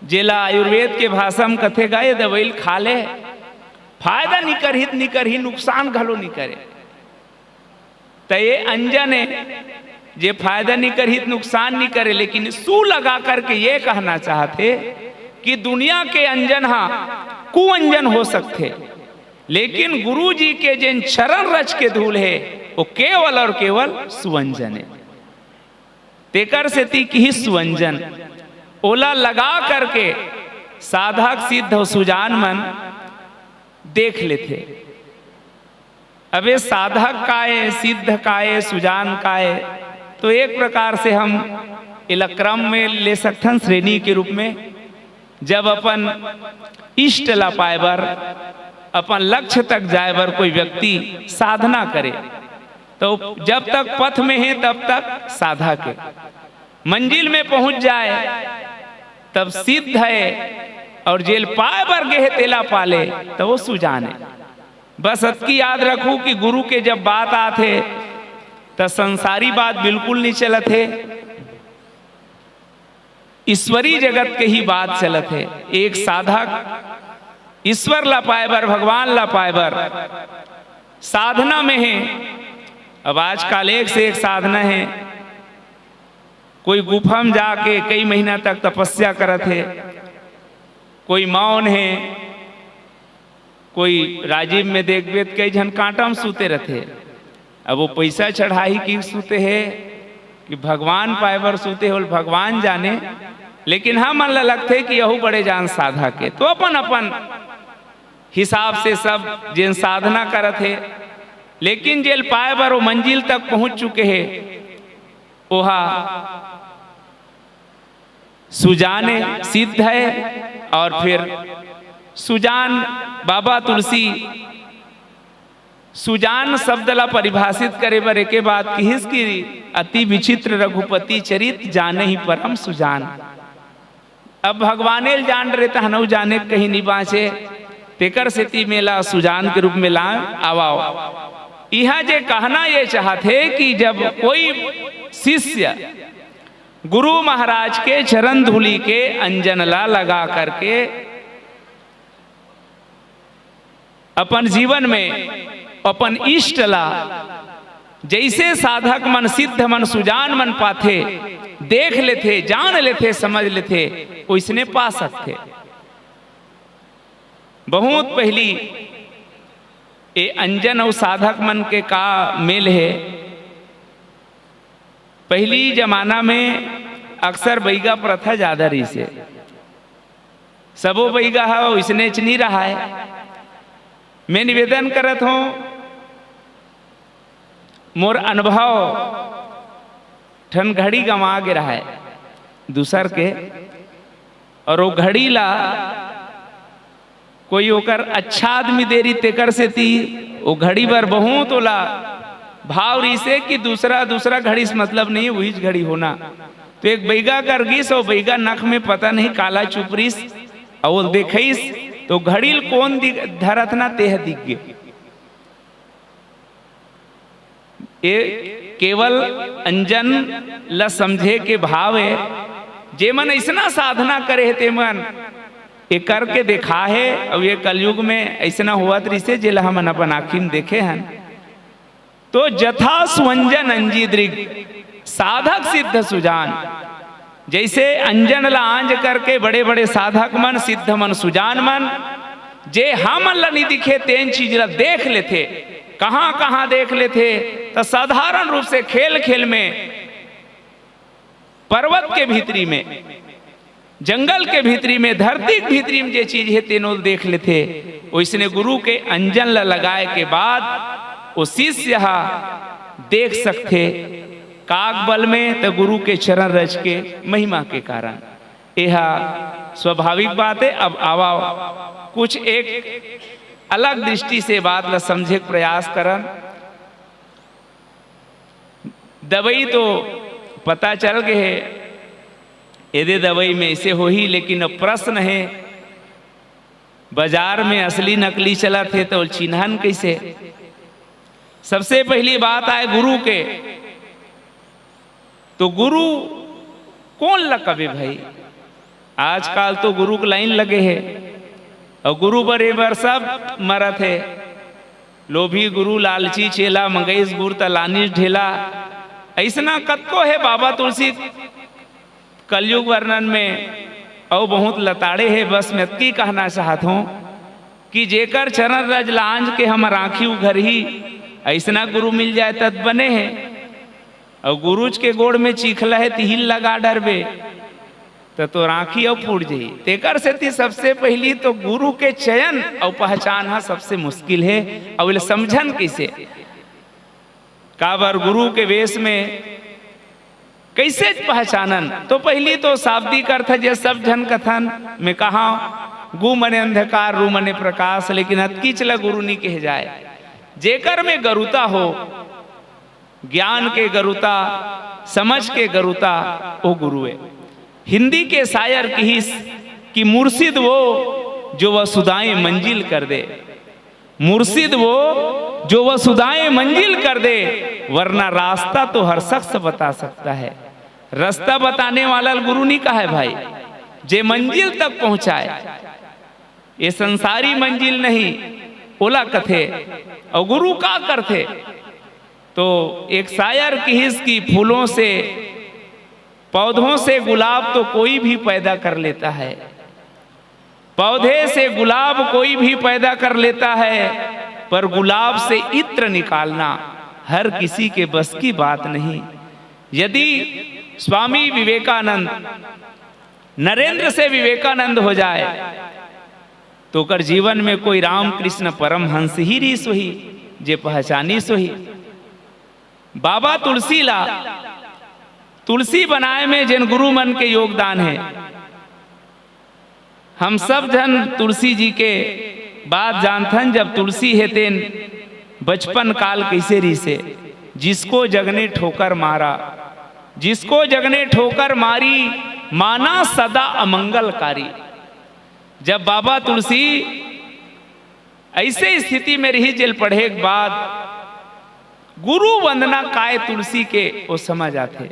जेला आयुर्वेद के भाषा में कथे गए दवाई खा ले फायदा नहीं करही नुकसान घलो नहीं करे, तो ये अंजन है जे फायदा नहीं करही नुकसान नहीं करे। लेकिन सू लगा करके ये कहना चाहते कि दुनिया के अंजन हाँ कुअंजन हो सकते, लेकिन गुरु जी के जिन चरण रच के धूल है वो केवल और केवल सुअंजन है। तेकर से ती की सुअंजन ओला लगा करके साधक सिद्ध और सुजान मन देख लेते। अब ये साधक का है, सिद्ध का है, सुजान का है, तो एक प्रकार से हम इलक्रम में ले सकते हैं श्रेणी के रूप में। जब अपन इष्ट ला पाए बर, अपन लक्ष्य तक जाए बर कोई व्यक्ति साधना करे तो जब तक पथ में है तब तक साधक है, मंजिल में पहुंच जाए तब सिद्ध है, और जेल पाए बर गए तेला पाले तो वो सुजान है। बस अतकी याद रखूं कि गुरु के जब बात आते तो संसारी बात बिल्कुल नहीं चलत है, ईश्वरी जगत के ही बात चलत है। एक साधक ईश्वर ला पाए बर, भगवान ला पाए बर साधना में है। अब आजकल एक से एक साधना है, कोई गुफा में जाके कई महीना तक तपस्या करत है, कोई मौन है, कोई राजीव में देख वेद कई जन कांटा में सूते रहते। अब वो पैसा चढ़ाई की सूते है कि भगवान पाए बर सूते हो, भगवान जाने। लेकिन हम मन लगते कि यहू बड़े जान साधक के, तो अपन अपन हिसाब से सब जिन साधना करत है। लेकिन जेल पाए बर वो मंजिल तक पहुंच चुके हैं, ओहा सुजाने सिद्ध है। और फिर सुजान बाबा तुलसी सुजान शब्द ला परिभाषित करे बर एक बात किहिस की अति विचित्र रघुपति चरित जाने ही परम सुजान। अब भगवाने जान रहे तहनऊ जाने कहीं नहीं बाँचे, तेकर से ती मेला सुजान के रूप में ला आवाओ। यह जे कहना ये चाहते कि जब कोई शिष्य गुरु महाराज के चरण धूलि के अंजनला लगा करके अपन जीवन में अपन इष्ट ला जैसे साधक मन सिद्ध मन सुजान मन पाथे, देख लेते, जान लेते, समझ लेते, वैसने पा सकते। बहुत पहली ये अंजन और साधक मन के का मेल है। पहली जमाना में अक्सर बैगा प्रथा ज्यादा रही से, सबो बैगा है वैसने नहीं रहा है। मैं निवेदन करत हूँ, मोर अनुभव ठन घड़ी गंवा गे रहा है दूसर के, और वो घड़ी ला कोई ओकर अच्छा आदमी देरी तेकर से थी, वो घड़ी बर बहुत ओला भाव रही से कि दूसरा घड़ी से मतलब नहीं, वही घड़ी होना। तो एक बैगा कर गिस और बैगा नख में पता नहीं काला चुपरिस और देखिस तो घड़ी कौन धरत ना तेह दिख गे। ये केवल अंजन ल समझे के भाव है। जे मन ऐसा साधना करे ते मन ये करके देखा है, और ये कलयुग में ऐसा हुआ तरीसे जेला हम अपन आँखी में देखे हैं। तो जथा स्वंजन अंजी दृग साधक सिद्ध सुजान, जैसे अंजन ला आंज करके बड़े बड़े साधक मन सिद्ध मन सुजान मन जे हम ला नहीं दिखे तेन चीज ला देख लेते। कहाँ कहाँ देख लेते तो साधारण रूप से खेल खेल में, पर्वत के भीतरी में, जंगल के भीतरी में, धरती के भीतरी में जे चीज है तेनों देख लेते। वैसने गुरु के अंजन ला लगाए के बाद वो शिष्य देख सकते काग बल में, तो गुरु के चरण रज के महिमा के कारण। यह स्वाभाविक बात है। अब आवा कुछ एक अलग दृष्टि से बात ला समझे के प्रयास करन। दवाई तो पता चल गए है, यदि दवाई में ऐसे हो ही, लेकिन अब प्रश्न है बाजार में असली नकली चला थे तो चिन्हन कैसे। सबसे पहली बात आए गुरु के, तो गुरु कौन लकबे भाई। आजकल तो गुरु के लाइन लगे है और गुरु बरे बर सब मरत है। लोभी गुरु, लालची चेला, मंगेश गुरु तलानिश ढेला, ऐसा कतको है। बाबा तुलसी कलयुग वर्णन में और बहुत लताड़े है। बस मैं की कहना चाहता हूँ कि जेकर चरण रज लांज के हम राखी उघर ही ऐसा गुरु मिल जाए तब बने हैं। और गुरुज के गोड़ में चीखला है तिहिल लगा डरबे तो राखी और फूट जाई। तेकर से थी सबसे पहली तो गुरु के चयन और पहचान सबसे मुश्किल है। और समझन कैसे काबर गुरु के वेश में कैसे पहचानन। तो पहली तो शाब्दिक अर्थ जे सब जन कथन में कहा गु मने अंधकार रू मने प्रकाश, लेकिन अतकी चला गुरु नहीं कह जाए। जेकर में गरुता हो, ज्ञान के गरुता, समझ के गरुता, वो गुरु है। हिंदी के शायर की मुर्शिद वो जो वसुधाएं मंजिल कर दे, मुर्शिद वो जो वसुधाएं मंजिल कर दे, वरना रास्ता तो हर शख्स बता सकता है। रास्ता बताने वाला गुरु नहीं कहा है भाई, जे मंजिल तक पहुंचाए। ये संसारी मंजिल नहीं ओला कथे। और गुरु का करते तो एक शायर की फूलों से, पौधों से गुलाब तो कोई भी पैदा कर लेता है, पौधे से गुलाब कोई भी पैदा कर लेता है, पर गुलाब से इत्र निकालना हर किसी के बस की बात नहीं। यदि स्वामी विवेकानंद नरेंद्र से विवेकानंद हो जाए तो कर जीवन में कोई रामकृष्ण परमहंस ही री सोही जे पहचानी सोही। बाबा तुलसी ला तुलसी बनाए में जिन गुरु मन के योगदान है। हम सब जन तुलसी जी के बात जानथन। जब तुलसी है तेन बचपन काल कैसे री से, जिसको जगने ठोकर मारा, जिसको जगने ठोकर मारी, माना सदा अमंगलकारी। जब बाबा तुलसी ऐसे स्थिति में रही जेल पढ़े के बाद गुरु वंदना काय तुलसी के वो समझ आते।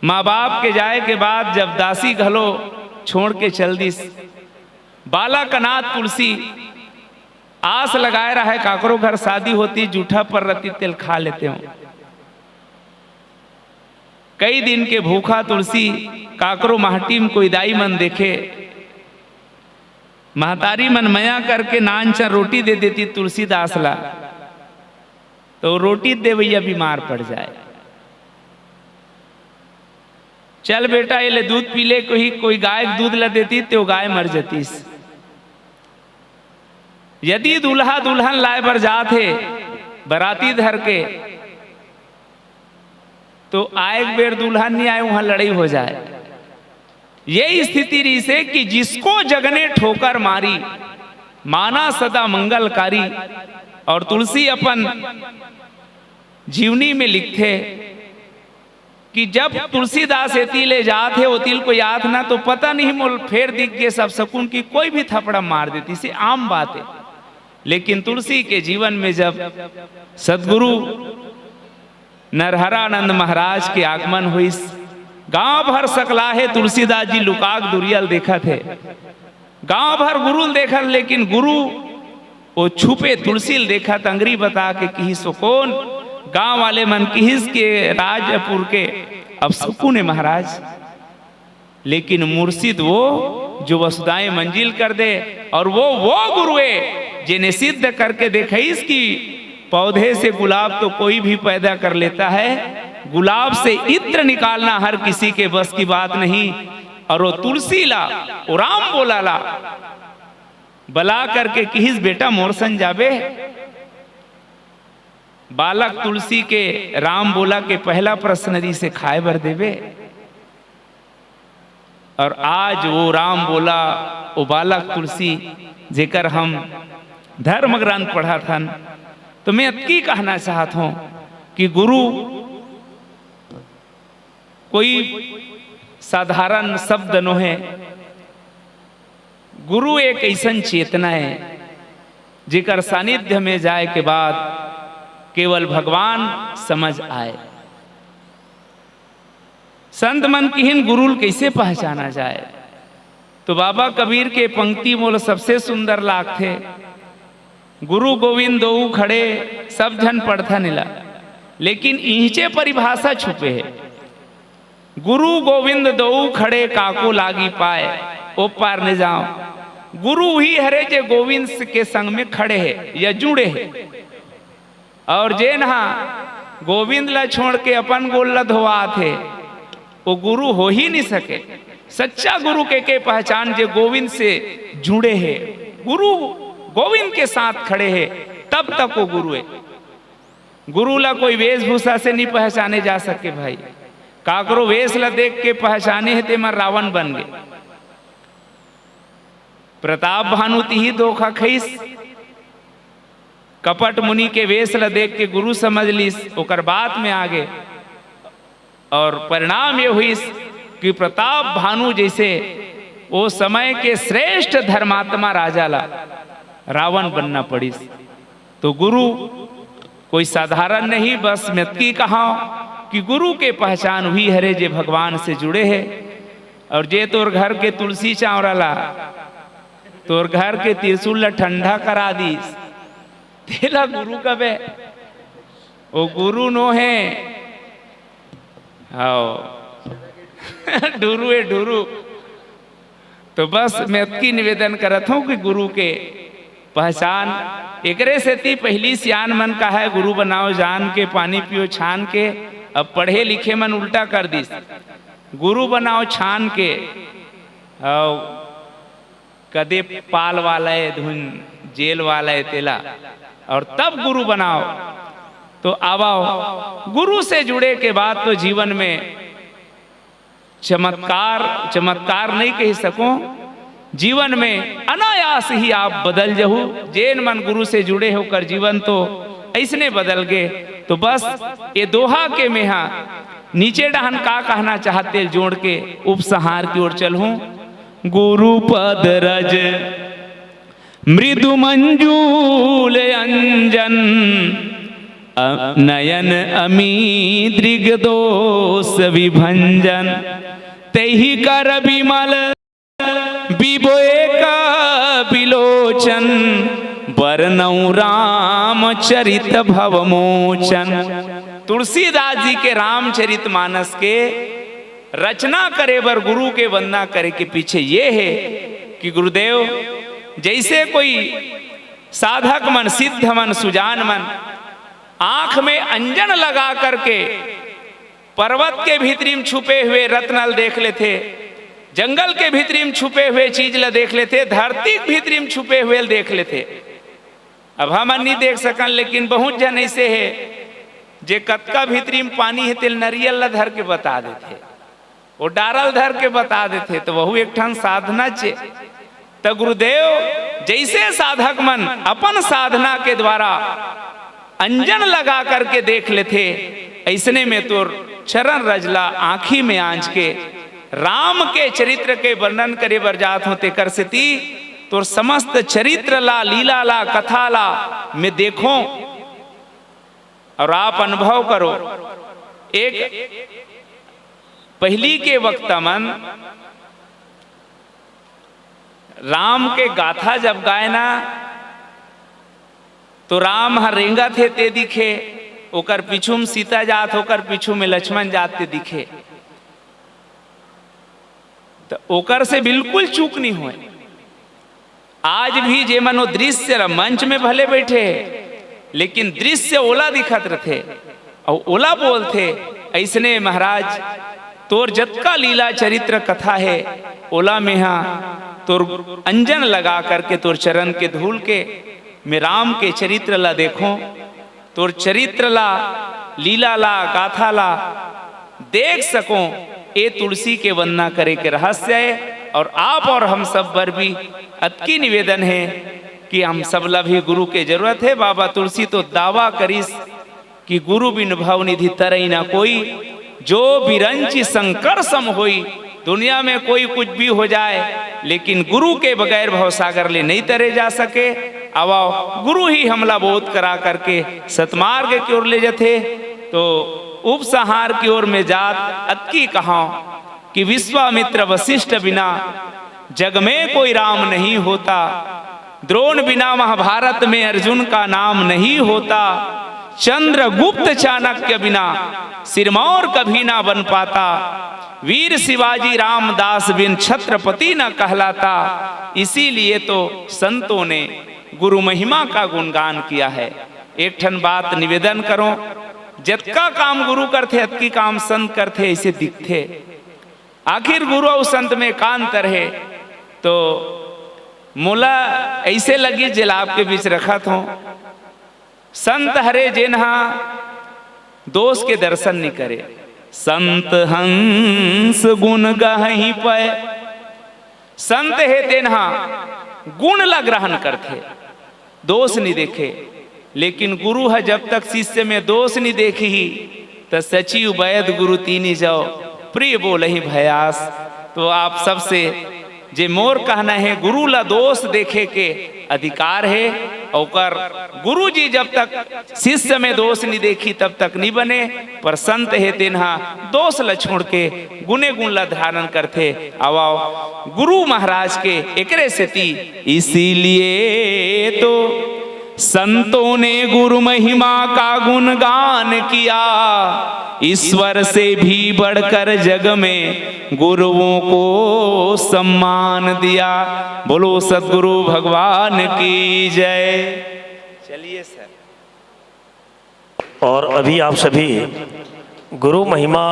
माँ बाप के जाए के बाद जब दासी घलो छोड़ के चल दी, बालक अनाथ तुलसी आस लगाए रहा है काकरो घर शादी होती, जूठा पर रति तेल खा लेते हो। कई दिन के भूखा तुलसी काकरो माहटी में कोई दाई मन देखे, महतारी मन मया करके नान चर रोटी दे देती तुलसीदास ला, तो रोटी देवैया बीमार पड़ जाए। चल बेटा ये ले दूध पी ले, कोई गाय दूध ला देती तो गाय मर जाती। यदि दूल्हा दुल्हन लाए बर जाते बराती धर के, तो आए बेर दुल्हन नहीं आए वहां लड़ाई हो जाए। यही स्थिति रही से कि जिसको जग ने ठोकर मारी माना सदा मंगलकारी। और तुलसी अपन जीवनी में लिखते कि जब तुलसीदास एती ले जाते ओतिल को याद ना, तो पता नहीं मोल फेर दिख गए सब सकून की कोई भी थपड़ा मार देती, से आम बात है। लेकिन तुलसी के जीवन में जब सदगुरु नरहरानंद महाराज के आगमन हुई, गांव भर सकला है तुलसीदास जी लुकाक दुरियल देखा थे। गांव भर गुरुल देखा, लेकिन गुरु वो छुपे तुलसी देखा, अंगरी बता के कही सो कौन। गांव वाले मन किहिस के राजपुर के अब सुकून है महाराज, लेकिन मुर्शिद वो जो वसुदाएं मंजिल कर दे, और वो गुरुए जिन्हें सिद्ध करके देखा इसकी पौधे से गुलाब तो कोई भी पैदा कर लेता है, गुलाब से इत्र निकालना हर किसी के बस की बात नहीं। और वो तुलसी ला वो राम बोला ला बला करके किहिस बेटा मोरसन जाबे। बालक तुलसी के राम बोला के पहला प्रश्न से खाए बर देवे। और आज वो राम बोला वो बालक तुलसी जेकर हम धर्म ग्रंथ पढ़ा था, तो मैं अतकी कहना चाहता हूं कि गुरु कोई साधारण शब्द नो है। गुरु एक ऐसन चेतना है जेकर सानिध्य में जाए के बाद केवल भगवान समझ आए। संत मन किहिन गुरुल कैसे पहचाना जाए, तो बाबा कबीर के पंक्ति मोल सबसे सुंदर लाग थे। गुरु गोविंद दो खड़े सब जन पढ़ता नीला, लेकिन इनचे परिभाषा छुपे है। गुरु गोविंद दो खड़े काको लागी पाए, ओ पार न जाओ। गुरु ही हरे जे गोविंद के संग में खड़े है या जुड़े है। और जे नहा गोविंद ला छोड़ के अपन गोल ला धोआ थे, वो गुरु हो ही नहीं सके। सच्चा गुरु के पहचान जे गोविंद से जुड़े है, गुरु गोविंद के साथ खड़े है, तब तक वो गुरु है। गुरु ला कोई वेशभूषा से नहीं पहचाने जा सके भाई। काकरो वेश ला देख के पहचाने है ते मन रावण बन गए। प्रताप भानु ही धोखा खईस, कपट मुनि के वेश ला देख के गुरु समझ लीस, ओकर बात में आगे। और परिणाम ये हुई कि प्रताप भानु जैसे वो समय के श्रेष्ठ धर्मात्मा राजा ला रावण बनना पड़ी। तो गुरु कोई साधारण नहीं, बस मैं की कहा कि गुरु के पहचान हुई हरे जे भगवान से जुड़े है। और जे तोर घर के तुलसी चावरा ला तोर घर के त्रिशूल ला ठंडा करा दी, तेला गुरु कबे वो गुरु नो है। आओ डुरु है डुरु। तो बस मैं की निवेदन करत हूं कि गुरु के पहचान एकरे से ती पहली सियान मन का है, गुरु बनाओ जान के, पानी पियो छान के। अब पढ़े लिखे मन उल्टा कर दी, गुरु बनाओ छान के। कदे पाल वाला है धुन जेल वाला है तेला, और तब गुरु बनाओ। तो आवाओ गुरु से जुड़े के बाद तो जीवन में चमत्कार नहीं कह सको, जीवन में अनायास ही आप बदल जाओ। जैन मन गुरु से जुड़े होकर जीवन तो ऐसने बदल गए। तो बस ये दोहा के में नीचे डहन का कहना चाहते जोड़ के उपसंहार की ओर चलूं। गुरु पद रज मृदु मंजूल अंजन नयन अमी दृग दोष विभंजन, तेहि कर विमल विबोए का विलोचन, बरनऊ राम चरित भवमोचन। तुलसीदास जी के रामचरित मानस के रचना करे बर गुरु के वंदना करे के पीछे ये है कि गुरुदेव जैसे कोई साधक मन, सिद्ध मन, सुजान मन आंख में अंजन लगा करके पर्वत के भीतरी में छुपे हुए रत्नल देख लेते, जंगल के भीतरी में छुपे हुए चीज ला देख लेते, धरती के भीतरी में छुपे हुए देख लेते। अब हम नहीं देख सकन, लेकिन बहुत जन ऐसे है जे कतका भीतरी में पानी है तेल नरियल ला धर के बता देते, वो डारल धर के बता देते, तो वह एक ठन साधना चे। तो गुरुदेव जैसे साधक मन अपन साधना के द्वारा अंजन लगा करके देख लेते, ऐसने में तोर चरण रजला आंखी में आंच के राम के चरित्र के वर्णन करे बर जात होते कर सेती तोर समस्त चरित्र ला, लीला ला, कथा ला में देखो और आप अनुभव करो। एक पहली के वक्ता मन राम के गाथा जब गाय ना तो राम हर रेंगा थे ते दिखे, ओकर पीछू में सीता जात, होकर पीछू में लक्ष्मण जाते दिखे, तो ओकर से बिल्कुल चूक नहीं हुए। आज भी जे मनो दृश्य मंच में भले बैठे लेकिन दृश्य ओला दिखत रहे और ओला बोलते, ऐसने महाराज तोर जतका लीला चरित्र कथा है ओला में हाँ तोर अंजन लगा करके तोर चरण के धूल के मैं राम के चरित्र ला देखो, तोर चरित्र ला, लीला ला, गाथा ला देख सको। ये तुलसी के वंदना करे के रहस्य है। और आप और हम सब पर भी अतकी निवेदन है कि हम सब ला भी गुरु के जरूरत है। बाबा तुलसी तो दावा करीस कि गुरु बिन भव निधि तरई ना कोई, जो बिरंची संकर सम होई। दुनिया में कोई कुछ भी हो जाए लेकिन गुरु के बगैर भवसागर ले नहीं तरे जा सके। अब गुरु ही हमला बोध करा करके सतमार्ग की ओर ले जाते। तो उपसंहार की ओर में जात अतकी कहा कि विश्वामित्र वशिष्ठ बिना जग में कोई राम नहीं होता, द्रोण बिना महाभारत में अर्जुन का नाम नहीं होता, चंद्रगुप्त चाणक्य बिना सिरमौर कभी ना बन पाता, वीर शिवाजी रामदास बिन छत्रपति न कहलाता। इसीलिए तो संतों ने गुरु महिमा का गुणगान किया है। एक ठन बात निवेदन करो, जतका काम गुरु करते अतकी काम संत करते ऐसे दिखते। आखिर गुरु और संत में का अंतर है? तो मोला ऐसे लगी जिला आपके बीच रखत हो, संत हरे जिन्हा दोष के दर्शन नहीं करे, संत हंस गुण गहि पय। संत है तेन्हा गुण ला ग्रहण करते, दोष नहीं देखे। लेकिन गुरु है जब तक शिष्य में दोष नहीं देखी तो सचिव वैद गुरु तीनी जाओ प्रिय बोलहि भयास। तो आप सबसे जे मोर कहना है, गुरु ला दोष देखे के अधिकार है। और गुरु जी जब तक शिष्य में दोष नहीं देखी तब तक नहीं बने। पर संत है तेन्हा दोष ला छोड़ के गुने गुण ला धारण करते। आओ गुरु महाराज के एकरे से ती। इसीलिए तो संतों ने गुरु महिमा का गुणगान किया, ईश्वर से भी बढ़कर जग में गुरुओं को सम्मान दिया। बोलो सद्गुरु भगवान की जय। चलिए सर। और अभी आप सभी गुरु महिमा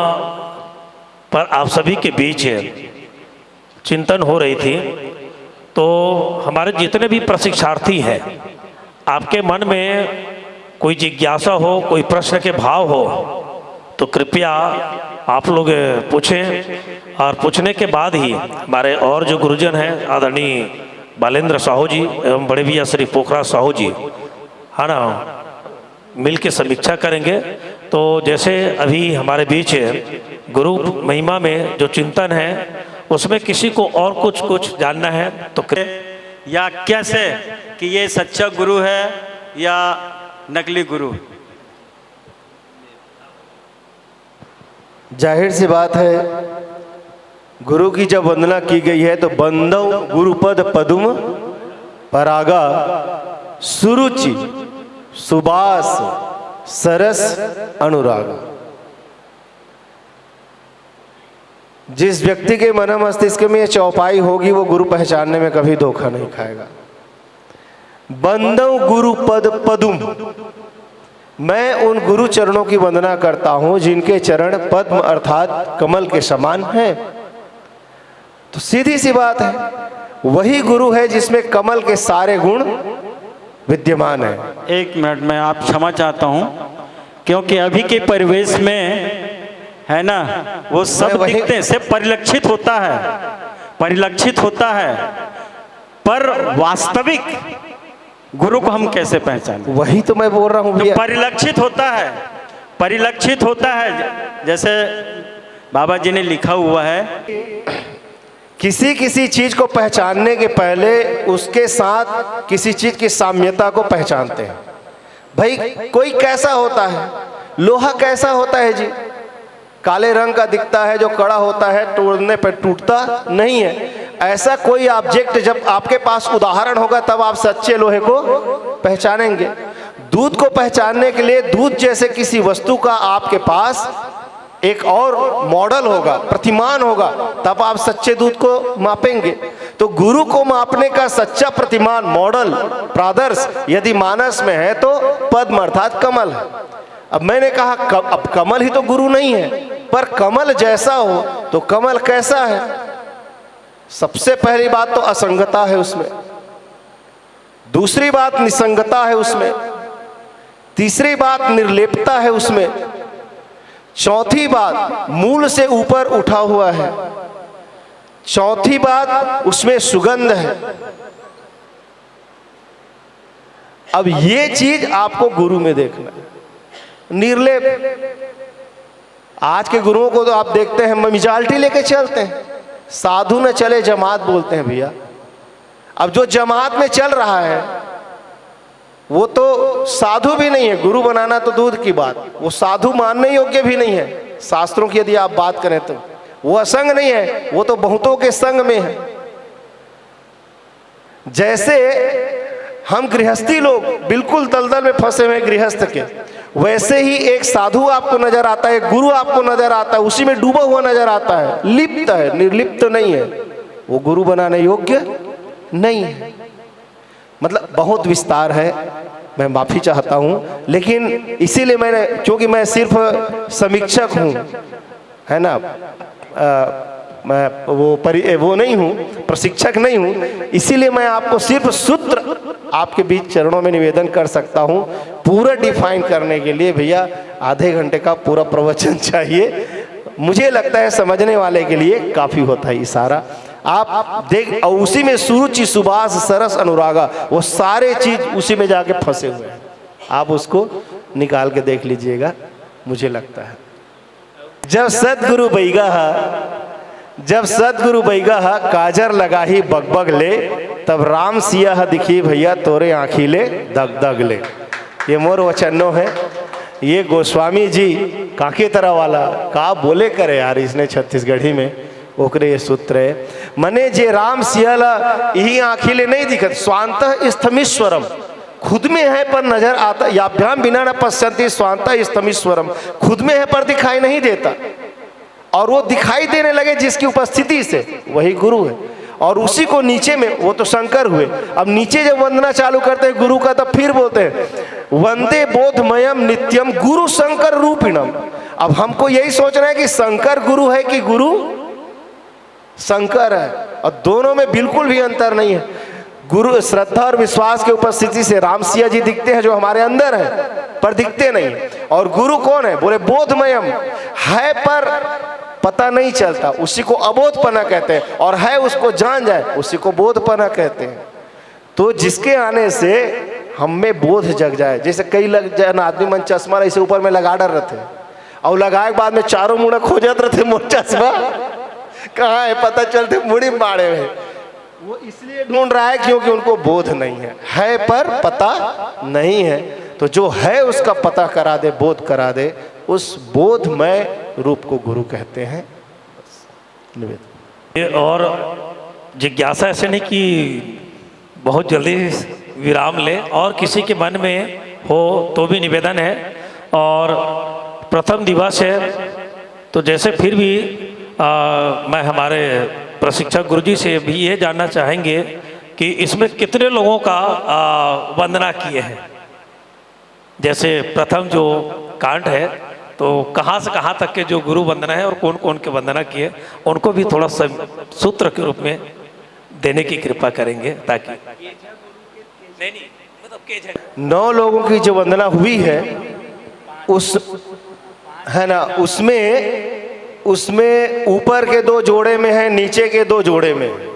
पर आप सभी के बीच चिंतन हो रही थी। तो हमारे जितने भी प्रशिक्षार्थी हैं, आपके मन में कोई जिज्ञासा हो, कोई प्रश्न के भाव हो तो कृपया आप लोग पूछें। और पूछने के बाद ही हमारे और जो गुरुजन हैं, आदरणीय बालेंद्र साहू जी एवं बड़े भैया श्री पोखरा साहू जी, है ना, मिल के समीक्षा करेंगे। तो जैसे अभी हमारे बीच गुरु महिमा में जो चिंतन है उसमें किसी को और कुछ जानना है तो या कैसे कि ये सच्चा गुरु है या नकली गुरु, जाहिर सी बात है, गुरु की जब वंदना की गई है तो बंदव गुरुपद पदुम परागा सुरुचि सुबास सरस अनुराग। जिस व्यक्ति के मन मस्तिष्क में ये चौपाई होगी वो गुरु पहचानने में कभी धोखा नहीं खाएगा। बंदव गुरु पद पदुम, मैं उन गुरु चरणों की वंदना करता हूं जिनके चरण पद्म अर्थात कमल के समान हैं। तो सीधी सी बात है, वही गुरु है जिसमें कमल के सारे गुण विद्यमान है। एक मिनट में आप क्षमा चाहता हूं, क्योंकि अभी के परिवेश में है ना, वो सब दिखते से परिलक्षित होता है, पर वास्तविक गुरु को हम कैसे पहचानें? वही तो मैं बोल रहा हूँ भैया। परिलक्षित होता है, जैसे बाबा जी ने लिखा हुआ है, किसी चीज को पहचानने के पहले उसके साथ किसी चीज की साम्यता को पहचानते हैं। भाई कोई कैसा होता है, लोहा कैसा होता है जी, काले रंग का दिखता है, जो कड़ा होता है तोड़ने पर टूटता नहीं है। ऐसा कोई ऑब्जेक्ट जब आपके पास उदाहरण होगा तब आप सच्चे लोहे को पहचानेंगे। दूध को पहचानने के लिए दूध जैसे किसी वस्तु का आपके पास एक और मॉडल होगा, प्रतिमान होगा, तब आप सच्चे दूध को मापेंगे। तो गुरु को मापने का सच्चा प्रतिमान, मॉडल, प्रादर्श यदि मानस में है तो पद्म अर्थात कमल है। अब मैंने कहा अब कमल ही तो गुरु नहीं है, पर कमल जैसा हो तो कमल कैसा है? सबसे पहली बात तो असंगता है उसमें, दूसरी बात निसंगता है उसमें, तीसरी बात निर्लेपता है उसमें, चौथी बात मूल से ऊपर उठा हुआ है, चौथी बात उसमें सुगंध है। अब ये चीज आपको गुरु में देखना है। निर्लेप, आज के गुरुओं को तो आप देखते हैं मिजाल्टी लेके चलते हैं, साधु न चले जमात बोलते हैं भैया। अब जो जमात में चल रहा है वो तो साधु भी नहीं है, गुरु बनाना तो दूर की बात, वो साधु मानने योग्य भी नहीं है। शास्त्रों की यदि आप बात करें तो वो असंग नहीं है, वो तो बहुतों के संग में है। जैसे हम गृहस्थी लोग बिल्कुल दलदल में फंसे हुए गृहस्थ के, वैसे ही एक साधु आपको नजर आता है, गुरु आपको नजर आता है, उसी में डूबा हुआ नजर आता है, लिप्त है, निर्लिप्त नहीं है, वो गुरु बनाने योग्य नहीं है। मतलब बहुत विस्तार है, मैं माफी चाहता हूँ, लेकिन इसीलिए मैंने, क्योंकि मैं सिर्फ समीक्षक हूँ, है ना, मैं वो नहीं हूँ, प्रशिक्षक नहीं हूँ, इसीलिए मैं आपको सिर्फ सूत्र आपके बीच चरणों में निवेदन कर सकता हूँ। पूरा डिफाइन करने के लिए भैया आधे घंटे का पूरा प्रवचन चाहिए, मुझे लगता है समझने वाले के लिए काफ़ी होता है इशारा। आप देख, और उसी में सुरुचि सुबास सरस अनुरागा, वो सारे चीज उसी में जाके फंसे हुए हैं, आप उसको निकाल के देख लीजिएगा। मुझे लगता है जब सदगुरु बैगा काजर लगा ही बगबग ले, तब राम सिया दिखी भैया तोरे आँखी ले दग दग ले। ये मोर वचनो है, ये गोस्वामी जी काके तरह वाला का बोले करे यार, इसने छत्तीसगढ़ी में ओकरे ये सूत्र है। मने जे राम सियाला यही आँखिले नहीं दिखत, स्वांतः स्थमीश्वरम, खुद में है पर नजर आता, याभ्याम बिना न पश्यन्ति स्वांतः स्थमीश्वरम, खुद में है पर दिखाई नहीं देता, और वो दिखाई देने लगे जिसकी उपस्थिति से, वही गुरु है। और उसी को नीचे में, वो तो शंकर हुए, अब नीचे जब वंदना चालू करते हैं गुरु का, तब फिर बोलते हैं वंदे बोधमयम नित्यम गुरु शंकर रूपिणम। अब हमको यही सोचना है कि शंकर गुरु है कि गुरु शंकर है, और दोनों में बिल्कुल भी अंतर नहीं है। गुरु श्रद्धा और विश्वास के उपस्थिति से राम सिया जी दिखते हैं जो हमारे अंदर है, पर दिखते नहीं। और गुरु कौन है? बोले बोधमयम है पर पता नहीं चलता, उसी को अबोधपना कहते हैं, और है उसको जान जाए उसी को बोधपना कहते हैं। तो जिसके आने से हम में बोध जग जाए, जैसे कई जन आदमी मन चश्मा ऐसे ऊपर में लगा डर रहते, और लगाए के बाद में चारों मुड़ा खोजत रहते, मोर चश्मा कहाँ है पता चलते मुड़ी मारे हुए, वो इसलिए ढूंढ रहा है क्योंकि उनको बोध नहीं है पर पता नहीं है। तो जो है उसका पता करा दे, बोध करा दे, उस बोधमय रूप को गुरु कहते हैं। निवेदन। और जिज्ञासा ऐसे नहीं कि बहुत जल्दी विराम ले, और किसी के मन में हो तो भी निवेदन है। और प्रथम दिवस है तो जैसे फिर भी मैं हमारे प्रशिक्षक गुरुजी से भी ये जानना चाहेंगे कि इसमें कितने लोगों का वंदना किए हैं। जैसे प्रथम जो कांड है तो कहाँ से कहाँ तक के जो गुरु वंदना है और कौन कौन के वंदना किए, उनको भी थोड़ा सा सूत्र के रूप में देने की कृपा करेंगे, ताकि 9 लोगों की जो वंदना हुई है उस है ना, उसमें ऊपर के 2 जोड़े में है, नीचे के 2 जोड़े में है,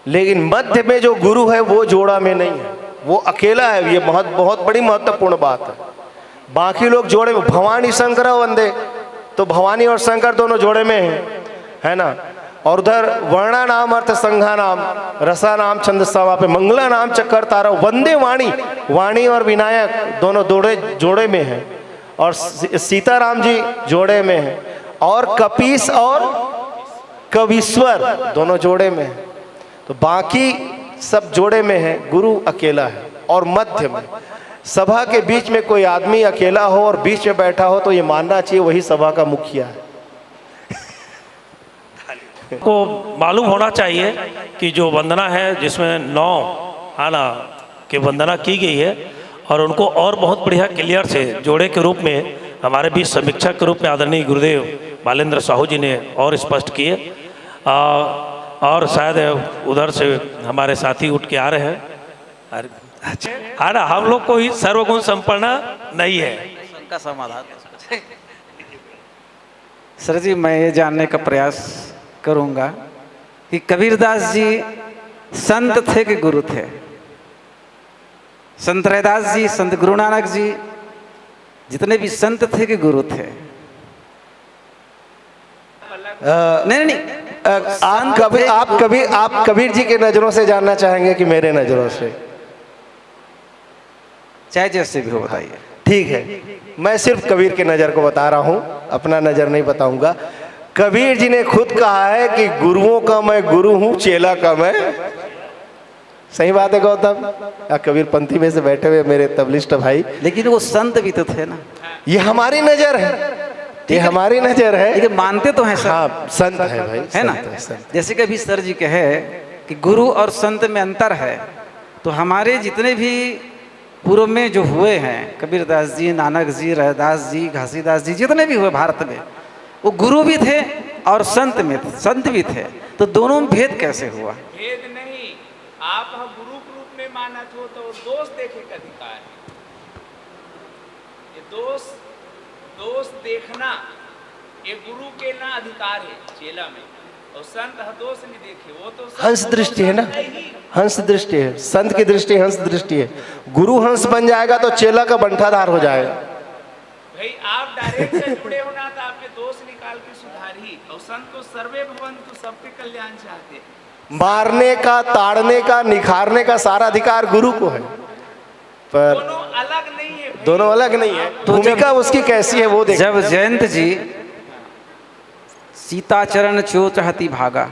लेकिन मध्य में जो गुरु है वो जोड़ा में नहीं है, वो अकेला है। ये बहुत बड़ी महत्वपूर्ण बात है। बाकी लोग जोड़े में, भवानी शंकर वंदे, तो भवानी और शंकर दोनों जोड़े में है ना। और उधर वर्णा नाम अर्थ संघा नाम रसा नाम छंद सवा पे मंगला नाम चक्कर तारा वंदे वाणी, वाणी और विनायक दोनों जोड़े में है। और सीताराम जी जोड़े में है, और कपीस और कवीश्वर दोनों जोड़े में है। तो बाकी सब जोड़े में है, गुरु अकेला है। और मध्य में सभा के बीच में कोई आदमी अकेला हो और बीच में बैठा हो तो ये मानना चाहिए वही सभा का मुखिया है। को मालूम होना चाहिए कि जो वंदना है जिसमें 9 आना की वंदना की गई है, और उनको और बहुत बढ़िया क्लियर से जोड़े के रूप में हमारे बीच समीक्षक के रूप में आदरणीय गुरुदेव बालेंद्र साहू जी ने और स्पष्ट किए। और शायद उधर से हमारे साथी उठ के आ रहे हैं। हाँ ना, हम लोग को ही सर्वगुण संपन्न नहीं है। का समाधान सर जी, मैं ये जानने का प्रयास करूंगा कि कबीरदास जी संत थे कि गुरु थे? संत रैदास जी, संत गुरु नानक जी, जितने भी संत थे कि गुरु थे? नहीं, आप कबीर जी के नजरों से जानना चाहेंगे कि मेरे नजरों से? चाहे जैसे भी हो बताइए। ठीक है, मैं सिर्फ कबीर के नजर को बता रहा हूं, अपना नजर नहीं बताऊंगा। कबीर जी ने खुद कहा है कि गुरुओं का मैं गुरु हूं, चेला का मैं। सही बात है गौतम? या कबीर पंथी में से बैठे हुए मेरे तबलिस्ट भाई, लेकिन वो संत भी तो थे ना। ये हमारी नजर है, ये हमारी नजर है, लेकिन मानते तो हैं सर। हाँ, संत है भाई, है ना। जैसे कभी सर जी कहे कि गुरु और संत में अंतर है, तो हमारे जितने भी पूर्व में जो हुए हैं, कबीरदास जी, नानक जी, रैदास जी, घासीदास जी, जितने भी हुए भारत में, वो गुरु भी थे और संत भी थे। तो दोनों में भेद कैसे हुआ? भेद नहीं, आप गुरु के रूप में मानत हो तो दोष देखे का अधिकार है। ये दोष देखना ये गुरु के ना अधिकार है चेला में, और संत दोष नहीं देखे, वो तो हंस दृष्टि है ना, हंस दृष्टि है। संत की दृष्टि हंस दृष्टि है। गुरु हंस बन जाएगा तो चेला का बंठाधार हो जाएगा। भाई आप डायरेक्ट से जुड़े होना तो आपके दोष निकाल के सुधारी, और संत तो सर्वे भवन्तु, सबके कल्याण चाहते। मारने का, ताड़ने का, निखारने का सारा अधिकार गुरु को है, पर दोनों अलग नहीं है भाई। दोनों अलग नहीं है। भूमिका उसकी कैसी है वो देखो। जब जयंत जी सीता चरण चो चाहती भागा,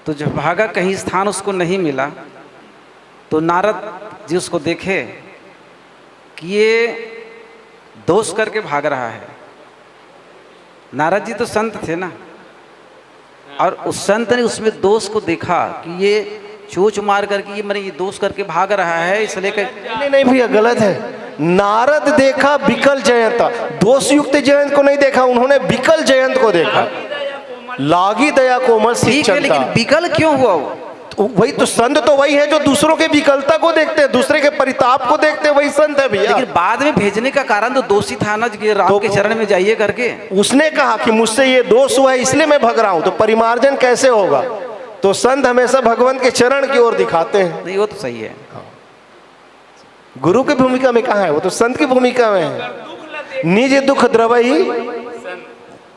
तो जब भागा कहीं स्थान उसको नहीं मिला, तो नारद जी उसको देखे कि ये दोष करके भाग रहा है। नारद जी तो संत थे ना, और उस संत ने उसमें दोष को देखा कि ये चोच मार करके ये दोष करके भाग रहा है, इसलिए नहीं भैया, गलत है। नारद देखा विकल जयंत, दोष युक्त जयंत को नहीं देखा, उन्होंने विकल जयंत को देखा। लागी दया कोमल सी चलता। लेकिन विकल क्यों हुआ वो? वही तो संत तो वही है जो दूसरों के विकलता को देखते हैं, दूसरे के परिताप को देखते हैं, वही संत है भैया। लेकिन बाद में भेजने का कारण तो दोषी था ना, राम के चरण में जाइए करके। उसने कहा कि मुझसे ये दोष हुआ है इसलिए मैं भग रहा हूं, तो परिमार्जन कैसे होगा? तो संत हमेशा भगवान के चरण की ओर दिखाते हैं। नहीं, वो तो सही है। गुरु की भूमिका में कहाँ है, वो तो संत की भूमिका में है। निज दुख द्रवई,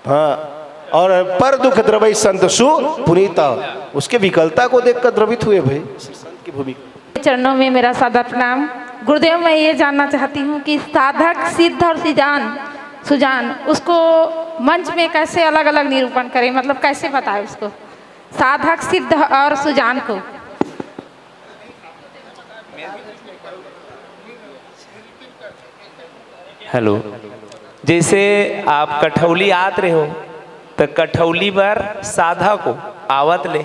हाँ, और पर दुख द्रवई संत सु पुनीता, उसके विकलता को देखकर द्रवित हुए भाई, संत की भूमिका। चरणों में मेरा सादर प्रणाम। गुरुदेव, मैं ये जानना चाहती हूँ कि साधक, सिद्ध और सिजान सुजान, उसको मंच में कैसे अलग अलग निरूपण करें, मतलब कैसे बताएं उसको, साधक, सिद्ध और सुजान को। हेलो, जैसे आप कठौली आत रहे हो तो कठौली पर साधा को आवत ले,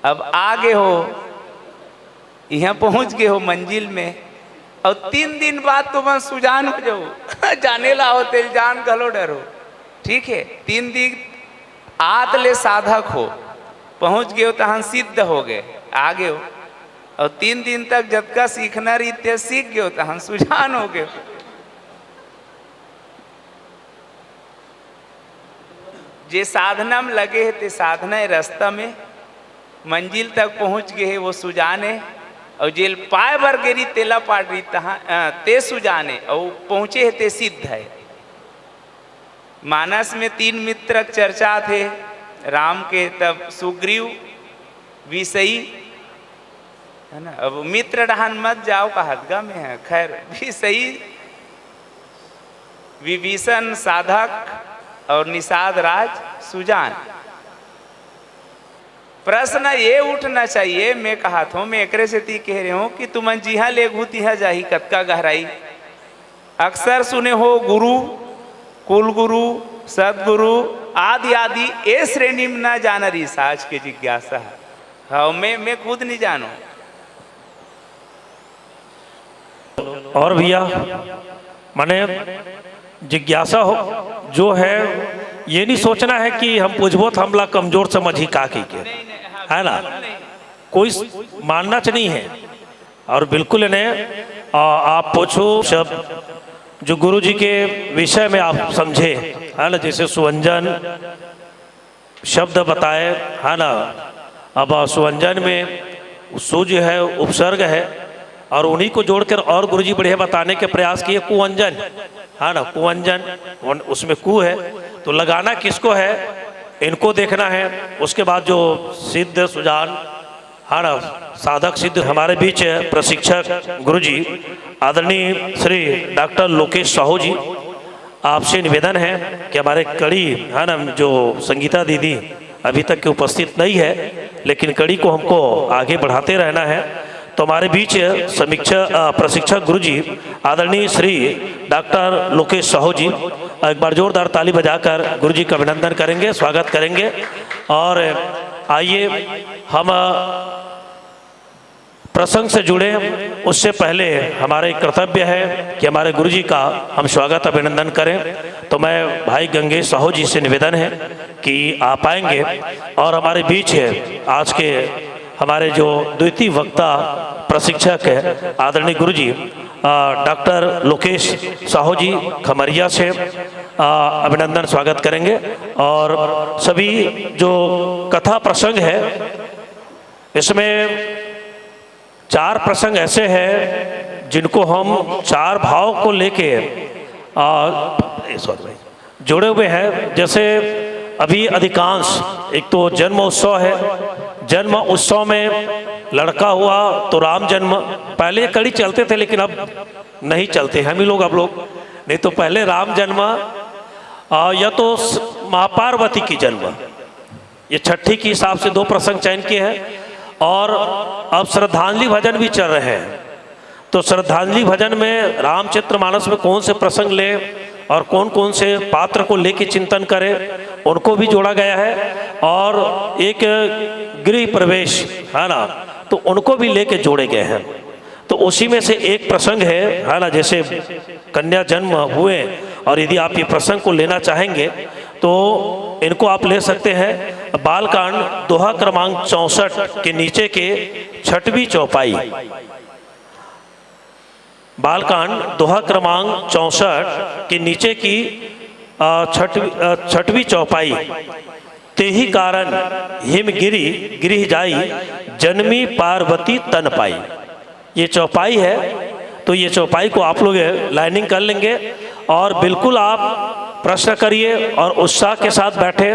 अब आगे हो यहाँ पहुँच गए हो मंजिल में, और 3 दिन बाद तुम सुजान हो जाओ जाने ला हो तेल जान गलो डरो, ठीक है। 3 दिन आत ले साधक हो, पहुँच गए हो तहाँ सिद्ध हो गए, आगे हो, और 3 दिन तक जब का सीखना रीते सीख गए हो तहाँ सुजान हो गए। जे साधना में लगे है ते साधना है, रास्ता में मंजिल तक पहुँच गए है वो सुजान है, और जेल पाए भर गिरी तेला पाट रही तहाँ ते सुजान है, और पहुँचे है ते सिद्ध है। मानस में 3 मित्र चर्चा थे राम के, तब सुग्रीव विषयी है ना, अब मित्र डहान मत जाओ का हदगा में है, खैर विषयी विभीषण साधक और निषाद राज सुजान। प्रश्न ये उठना चाहिए, मैं कहा था, मैं एकरे से ती कह रही हूँ कि तुम जिहा ले घूतिहा जाही कतका गहराई। अक्सर सुने हो गुरु, कुल गुरु, सदगुरु आदि आदि, ए श्रेणी में ना जाना रही साज के जिज्ञासा। हाँ, मैं खुद नहीं जानू। और भैया माने जिज्ञासा हो जो है, ये नहीं सोचना है कि हम पूछबो तो हमला कमजोर समझ ही का की के, है ना, कोई मानना च नहीं है। और बिल्कुल इन्हें आप पूछो शब्द जो गुरु जी के विषय में आप समझे, है ना, जैसे सुवंजन शब्द बताए, है ना। अब सुवंजन में सु जो है उपसर्ग है, और उन्हीं को जोड़कर और गुरुजी बढ़िया बताने के प्रयास किए, कुवंजन, है ना, कुवंजन, उसमें कु है तो लगाना किसको है, इनको देखना है। उसके बाद जो सिद्ध सुजान, है ना, साधक सिद्ध, हमारे बीच प्रशिक्षक गुरुजी आदरणीय श्री डॉक्टर लोकेश साहू जी, आपसे निवेदन है कि हमारे कड़ी, है ना, जो संगीता दीदी अभी तक के उपस्थित नहीं है, लेकिन कड़ी को हमको आगे बढ़ाते रहना है। तो हमारे बीच प्रशिक्षक गुरुजी आदरणीय श्री डॉक्टर लोकेश साहू जी, एक बार जोरदार ताली बजाकर गुरुजी का अभिनंदन करेंगे, स्वागत करेंगे। और आइए हम प्रसंग से जुड़े, उससे पहले हमारे कर्तव्य है कि हमारे गुरुजी का हम स्वागत अभिनंदन करें। तो मैं भाई गंगेश साहू जी से निवेदन है कि आप आएंगे, और हमारे बीच है आज के हमारे जो द्वितीय वक्ता प्रशिक्षक है आदरणीय गुरुजी डॉक्टर लोकेश साहू जी खमरिया से अभिनंदन स्वागत करेंगे। और सभी जो कथा प्रसंग है, इसमें 4 प्रसंग ऐसे हैं जिनको हम 4 भाव को लेके जुड़े हुए हैं। जैसे अभी अधिकांश, एक तो जन्म उत्सव है, जन्म उत्सव में लड़का हुआ तो राम जन्म, पहले कड़ी चलते थे लेकिन अब नहीं चलते हम ही लोग, अब लोग नहीं तो पहले राम जन्म या तो माँ पार्वती की जन्म, ये छठी के हिसाब से 2 प्रसंग चयन किए हैं। और अब श्रद्धांजलि भजन भी चल रहे हैं, तो श्रद्धांजलि भजन में रामचरितमानस में कौन से प्रसंग ले और कौन कौन से पात्र को लेके चिंतन करे, उनको भी जोड़ा गया है। और एक गृह प्रवेश, है ना, तो उनको भी लेके जोड़े गए हैं। तो उसी में से एक प्रसंग है ना, जैसे कन्या जन्म हुए, और यदि आप ये प्रसंग को लेना चाहेंगे तो इनको आप ले सकते हैं। बालकांड दोहा क्रमांक 64 के नीचे के 6वीं चौपाई, बालकांड दोहा क्रमांक 64 के नीचे की 6वीं चौपाई। ते ही कारण हिमगिरी गिरिह जाई, जन्मी पार्वती तन पाई। ये चौपाई है, तो ये चौपाई को आप लोग लाइनिंग कर लेंगे और बिल्कुल आप प्रश्न करिए और उत्साह के साथ बैठे,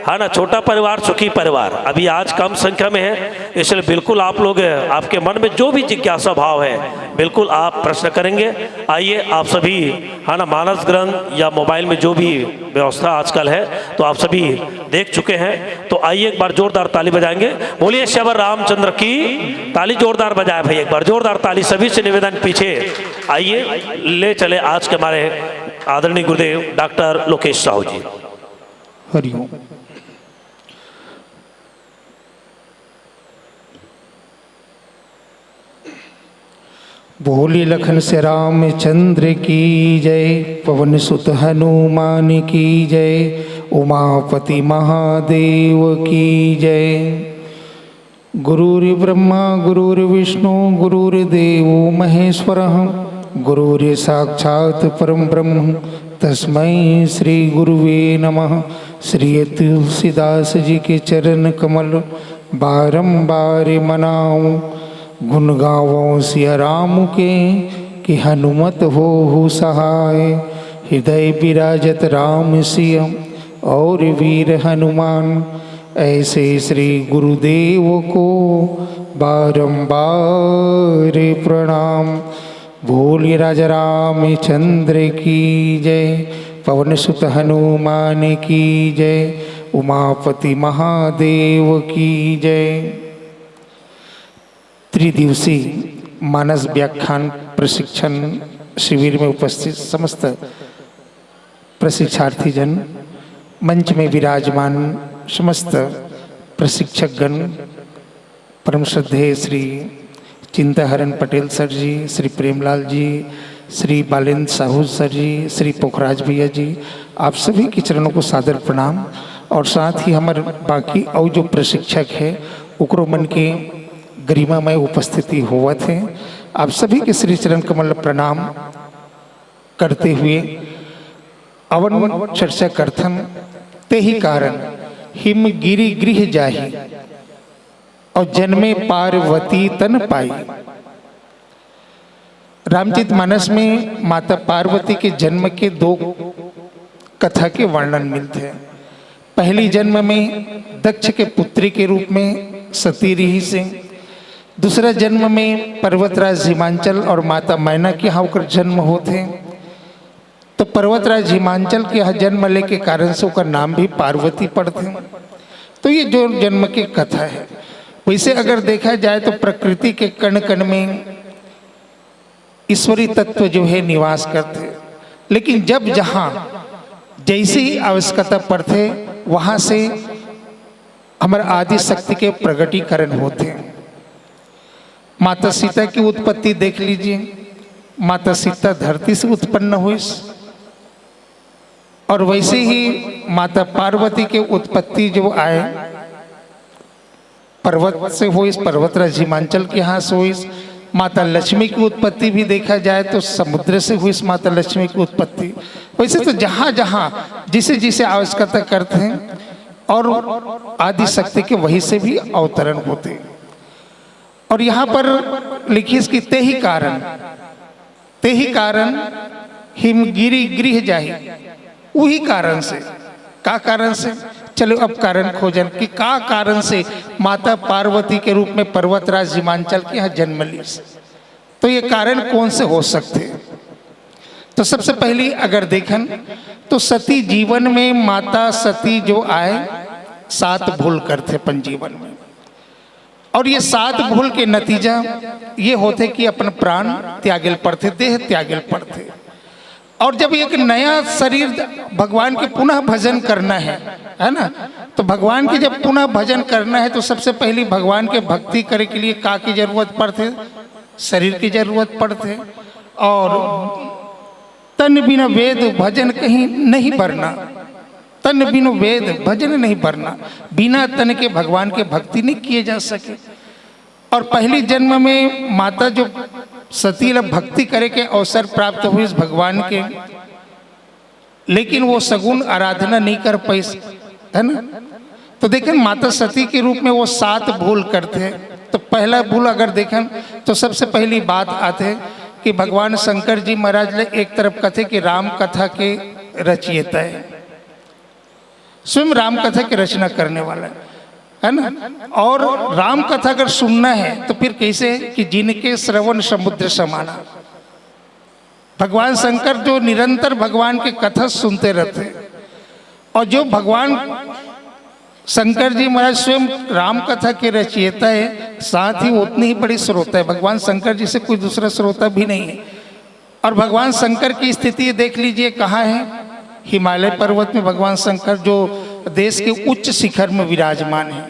है ना। छोटा परिवार सुखी परिवार, अभी आज कम संख्या में है, इसलिए बिल्कुल आप लोग आपके मन में जो भी जिज्ञासा भाव है बिल्कुल आप प्रश्न करेंगे। आइए आप सभी, है ना, मानस ग्रंथ या मोबाइल में जो भी व्यवस्था आजकल है तो आप सभी देख चुके हैं, तो आइए एक बार जोरदार ताली बजाएंगे। बोलिए श्यावर रामचंद्र की, ताली जोरदार बजाए भाई, एक बार जोरदार ताली। सभी से निवेदन, पीछे आइए, ले चले आज के हमारे आदरणीय गुरुदेव डॉक्टर लोकेश साहू जी। हरिओम। बोली लखन से रामचंद्र की जय, पवन सुत हनुमान की जय, उमापति महादेव की जय। गुरुर्ब्रह्मा गुरुर्विष्णु गुरुर्देव महेश्वरः, गुरुर् साक्षात् परम ब्रह्म तस्मै श्री गुरुवे नमः। श्री तुलसीदास जी के चरण कमल बारंबार मनाऊं, गुण गावों सिया राम के कि हनुमत हो सहाय। हृदय विराजत राम सियम और वीर हनुमान, ऐसे श्री गुरुदेव को बारंबार प्रणाम। बोलिए राजा रामचंद्र की जय, पवन सुत हनुमान की जय, उमापति महादेव की जय। त्रिदिवसीय मानस व्याख्यान प्रशिक्षण शिविर में उपस्थित समस्त प्रशिक्षार्थी जन, मंच में विराजमान समस्त प्रशिक्षकगण, परम श्रद्धेय श्री चिंताहरण पटेल सर जी, श्री प्रेमलाल जी, श्री बालेंद्र साहू सर जी, श्री पोखराज भैया जी, आप सभी के चरणों को सादर प्रणाम। और साथ ही हमारे बाकी और जो प्रशिक्षक है उकरो मन के गरिमामय उपस्थिति हुआ थे, आप सभी के श्री चरण कमल प्रणाम करते हुए अवन चर्चा करथन। ते ही कारण हिम गिरि गृह जाहि, और जन्मे पार्वती तन पाई। रामचरितमानस में माता पार्वती के जन्म के दो कथा के वर्णन मिलते हैं। पहली जन्म में दक्ष के पुत्री के रूप में सती रही से, दूसरा जन्म में पर्वतराज हिमांचल और माता मैना के यहाँ होकर जन्म होते हैं। तो पर्वतराज हिमांचल के यहाँ जन्म ले के कारण से उसका नाम भी पार्वती पड़ते हैं। तो ये जो जन्म की कथा है, वैसे अगर देखा जाए तो प्रकृति के कण कण में ईश्वरीय तत्व जो है निवास करते, लेकिन जब जहाँ जैसे ही आवश्यकता पड़ते वहाँ से हमारे आदि शक्ति के प्रगटीकरण होते हैं। माता सीता की उत्पत्ति देख लीजिए, माता सीता धरती से उत्पन्न हुई, और वैसे ही माता पार्वती के उत्पत्ति जो आए पर्वत से हुई, पर्वतराज हिमांचल के यहाँ से हुई। माता लक्ष्मी की उत्पत्ति भी देखा जाए तो समुद्र से हुई माता लक्ष्मी की उत्पत्ति। वैसे तो जहाँ जहाँ जिसे जिसे आवश्यकता करते हैं और आदि शक्ति के वहीं से भी अवतरण होते हैं। और यहाँ पर लिखी इसकी ते ही कारण हिमगिरी गृह जाहि, वही कारण से, का कारण से, चलो अब कारण खोजन कि का कारण से माता पार्वती के रूप में पर्वतराज हिमांचल के यहाँ जन्म ली। तो ये कारण कौन से हो सकते हैं? तो सबसे पहली अगर देखें तो सती जीवन में माता सती जो आए 7 भूल करते अपन जीवन में, और ये 7 भूल के नतीजा ये होते कि अपन प्राण त्यागल पड़ते, देह त्यागल पड़ते। और जब एक नया शरीर भगवान के पुनः भजन करना है ना, तो भगवान के जब पुनः भजन करना है तो सबसे पहली भगवान के भक्ति करे के लिए का की जरूरत पड़ते, शरीर की जरूरत पड़ते। और तन बिना वेद भजन कहीं नहीं भरना, तन बिना वेद भजन नहीं भरना, बिना तन के भगवान के भक्ति नहीं किए जा सके। और पहली जन्म में माता जो सती भक्ति करे के अवसर प्राप्त हुई इस भगवान के, लेकिन वो सगुण आराधना नहीं कर पाई, है ना। तो देखें माता सती के रूप में वो 7 भूल करते हैं। तो पहला भूल अगर देखें तो सबसे पहली बात आते है कि भगवान शंकर जी महाराज ने एक तरफ कथे कि राम कथा के रचयिता है, स्वयं राम कथा की रचना करने वाला है ना। और राम कथा अगर सुनना है तो फिर कैसे कि जिनके श्रवण समुद्र समाना। भगवान शंकर जो निरंतर भगवान की कथा सुनते रहते, और जो भगवान शंकर जी महाराज स्वयं राम कथा के रचयिता है, साथ ही उतनी ही बड़ी श्रोता है। भगवान शंकर जी से कोई दूसरा श्रोता भी नहीं है। और भगवान शंकर की स्थिति देख लीजिए कहाँ है, हिमालय पर्वत में भगवान शंकर जो देश के उच्च शिखर में विराजमान है।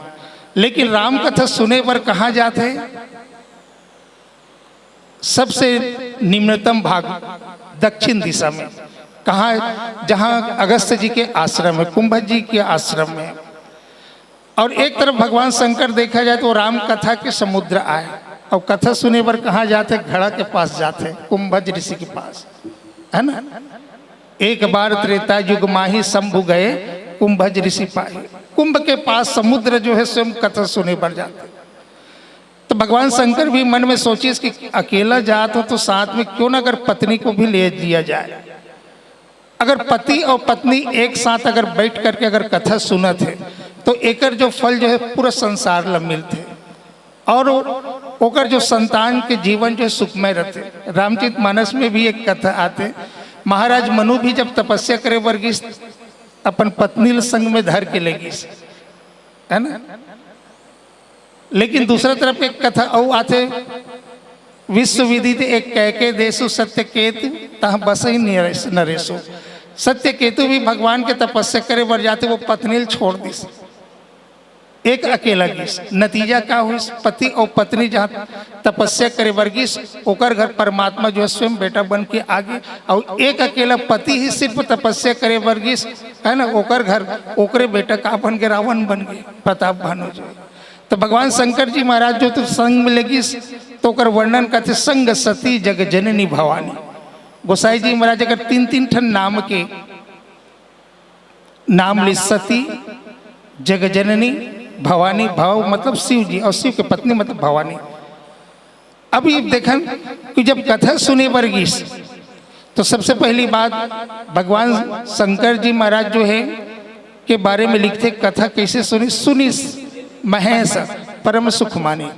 लेकिन राम कथा सुने पर कहाँ जाते हैं? सबसे निम्नतम भाग दक्षिण दिशा में, कहाँ? जहाँ अगस्त्य जी के आश्रम है, कुंभज जी के आश्रम में। और एक तरफ भगवान शंकर देखा जाए तो राम कथा के समुद्र आए, और कथा सुने पर कहाँ जाते? घड़ा के पास जाते, कुंभज ऋषि के पास, है ना। एक बार त्रेता युग माही शंभु गए, कुंभज ऋषि पाए। कुंभ के पास समुद्र जो है स्वयं कथा सुने पर जाते। तो भगवान शंकर भी मन में सोचिए कि अकेला जात हो तो साथ में क्यों ना अगर पत्नी को भी ले लिया जाए। अगर पति और पत्नी एक साथ अगर बैठ करके अगर कथा सुना थे तो एकर जो फल जो है पूरा संसार ला मिलते, और ओकर जो संतान के जीवन जो है सुखमय रहते। रामचरित मानस में भी एक कथा आते, महाराज मनु भी जब तपस्या करे वर्गीस अपन पत्नी संग में धर के लेगीस, है ना। लेकिन दूसरा तरफ एक कथा और आते, विश्व विदित एक कैके देशु सत्य केतु तह बस ही नरेशु। सत्य केतु भी भगवान के तपस्या करे बर जाते, वो पत्नी छोड़ दी, एक अकेला गिस। नतीजा क्या हुई? पति और पत्नी जहाँ तपस्या करे वर्गीस, ओकर घर परमात्मा जो है स्वयं बेटा बन के आगे, और एक अकेला पति ही सिर्फ तपस्या करे वर्गीस, है ना, ओकर घर ओकरे बेटा का बन के रावण बन गए, प्रताप भानु जो। तो भगवान शंकर जी महाराज जो तो संग में लगिस तो ओकर वर्णन करते, संग सती जग जननी भवानी। गोसाई जी महाराज अगर 3-3 ठन नाम के नाम ली, सती, जग जननी, भवानी। भव मतलब शिव जी, और शिव के पत्नी मतलब भवानी। अभी देखन कि जब कथा सुने वर्गीस तो सबसे पहली बात भगवान शंकर जी महाराज जो है के बारे में लिखते, कथा कैसे सुनी? सुनी महेश परम सुख मानी।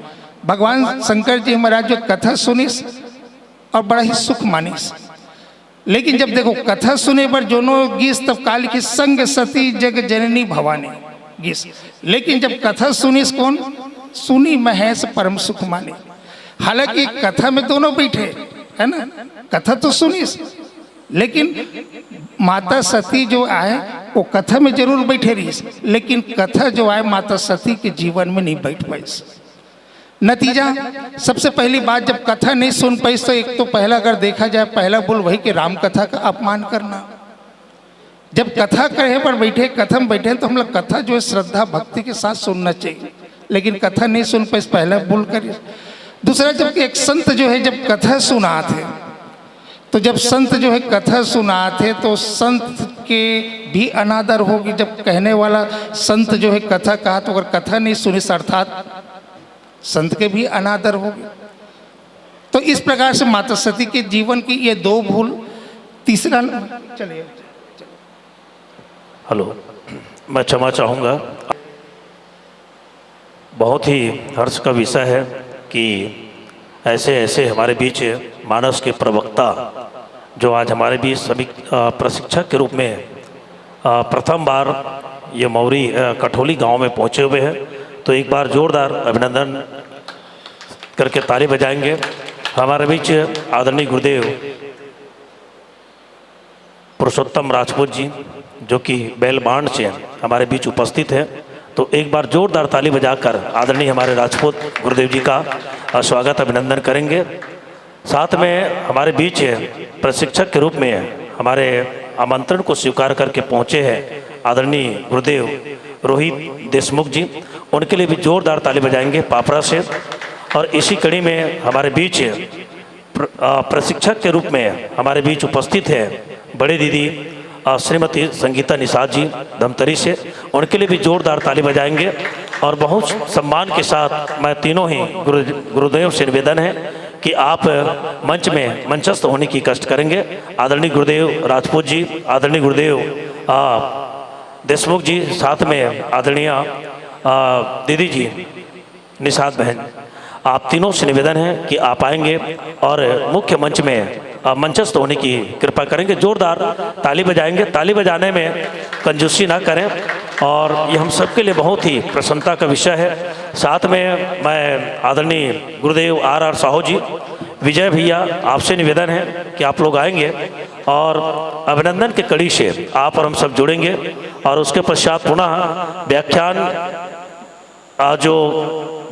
भगवान शंकर जी महाराज जो कथा सुनिस और बड़ा ही सुख मानिस। लेकिन जब देखो कथा सुने पर जोनो गीस तब काल की संग सती जग जननी भवानी गीस। लेकिन जब कथा सुनिस कौन? सुनी महेश परम सुख मानी। हालांकि कथा में दोनों बैठे, है ना, कथा तो सुनिस, लेकिन माता सती जो आए वो कथा में जरूर बैठे रही, लेकिन कथा जो आए माता सती के जीवन में नहीं बैठ पाई। नतीजा सबसे पहली बात, जब कथा नहीं सुन पाई तो एक तो पहला अगर देखा जाए पहला बोल वही कि राम कथा का अपमान करना। जब कथा कहे पर बैठे, कथा में बैठे तो हम लोग कथा जो है श्रद्धा भक्ति के साथ सुनना चाहिए, लेकिन कथा नहीं सुन पाई पहला बोल कर। दूसरा, जब एक संत जो है जब कथा सुनाते, तो जब संत जो है कथा सुनाते तो संत के भी अनादर होगी। जब कहने वाला संत जो है कथा कहा तो अगर कथा नहीं सुनी अर्थात संत के भी अनादर होगी। तो इस प्रकार से माता सती के जीवन की ये दो भूल। तीसरा, चलिए हेलो, मैं क्षमा चाहूँगा। बहुत ही हर्ष का विषय है कि ऐसे ऐसे हमारे बीच मानस के प्रवक्ता जो आज हमारे बीच सभी प्रशिक्षक के रूप में प्रथम बार ये मौरी कठौली गांव में पहुंचे हुए हैं। तो एक बार जोरदार अभिनंदन करके ताली बजाएंगे। हमारे बीच आदरणीय गुरुदेव पुरुषोत्तम राजपूत जी जो कि बेलबांड से हमारे बीच उपस्थित है, तो एक बार जोरदार ताली बजाकर आदरणीय हमारे राजपूत गुरुदेव जी का स्वागत अभिनंदन करेंगे। साथ में हमारे बीच प्रशिक्षक के रूप में हमारे आमंत्रण को स्वीकार करके पहुँचे हैं आदरणीय गुरुदेव रोहित देशमुख जी, उनके लिए भी जोरदार ताली बजाएंगे पापड़ा से। और इसी कड़ी में हमारे बीच प्रशिक्षक के रूप में हमारे बीच उपस्थित है बड़े दीदी श्रीमती संगीता निषाद जी धमतरी से, उनके लिए भी जोरदार ताली बजाएंगे। और बहुत सम्मान के साथ मैं तीनों ही गुरुदेव से निवेदन है कि आप मंच में मंचस्थ होने की कष्ट करेंगे। आदरणीय गुरुदेव राजपूत जी, आदरणीय गुरुदेव देशमुख जी, साथ में आदरणीय दीदी जी निषाद बहन, आप तीनों से निवेदन है कि आप आएंगे और मुख्य मंच में मंचस्थ होने की कृपा करेंगे। जोरदार ताली बजाएंगे। ताली बजाने में कंजूसी ना करें और ये हम सबके लिए बहुत ही प्रसन्नता का विषय है। साथ में मैं आदरणीय गुरुदेव आर साहू जी, विजय भैया, आपसे निवेदन है कि आप लोग आएंगे और अभिनंदन के कड़ी से आप और हम सब जुड़ेंगे और उसके पश्चात पुनः व्याख्यान जो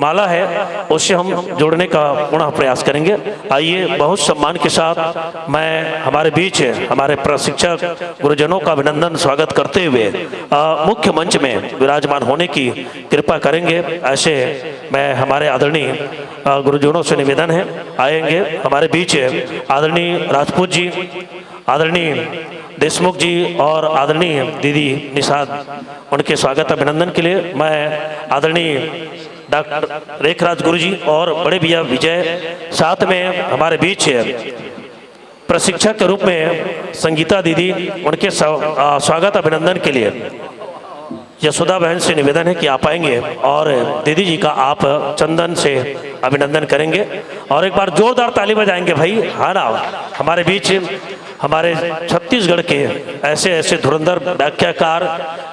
माला है उससे हम जोड़ने का पुनः प्रयास करेंगे। आइए बहुत सम्मान के साथ मैं हमारे बीच हमारे प्रशिक्षक गुरुजनों का अभिनंदन स्वागत करते हुए मुख्य मंच में विराजमान होने की कृपा करेंगे। ऐसे मैं हमारे आदरणीय गुरुजनों से निवेदन है, आएंगे हमारे बीच आदरणीय राजपूत जी, आदरणीय देशमुख जी और आदरणीय दीदी निषाद, उनके स्वागत अभिनंदन के लिए मैं आदरणीय डॉक्टर रेखराज गुरु जी और बड़े भैया विजय, साथ में हमारे बीच प्रशिक्षक के रूप में संगीता दीदी, उनके स्वागत अभिनंदन के लिए यशोदा बहन से निवेदन है कि आप आएंगे और दीदी जी का आप चंदन से अभिनंदन करेंगे और एक बार जोरदार ताली बजाएंगे भाई, हाँ ना। हमारे बीच हमारे छत्तीसगढ़ के ऐसे ऐसे धुरंधर व्याख्याकार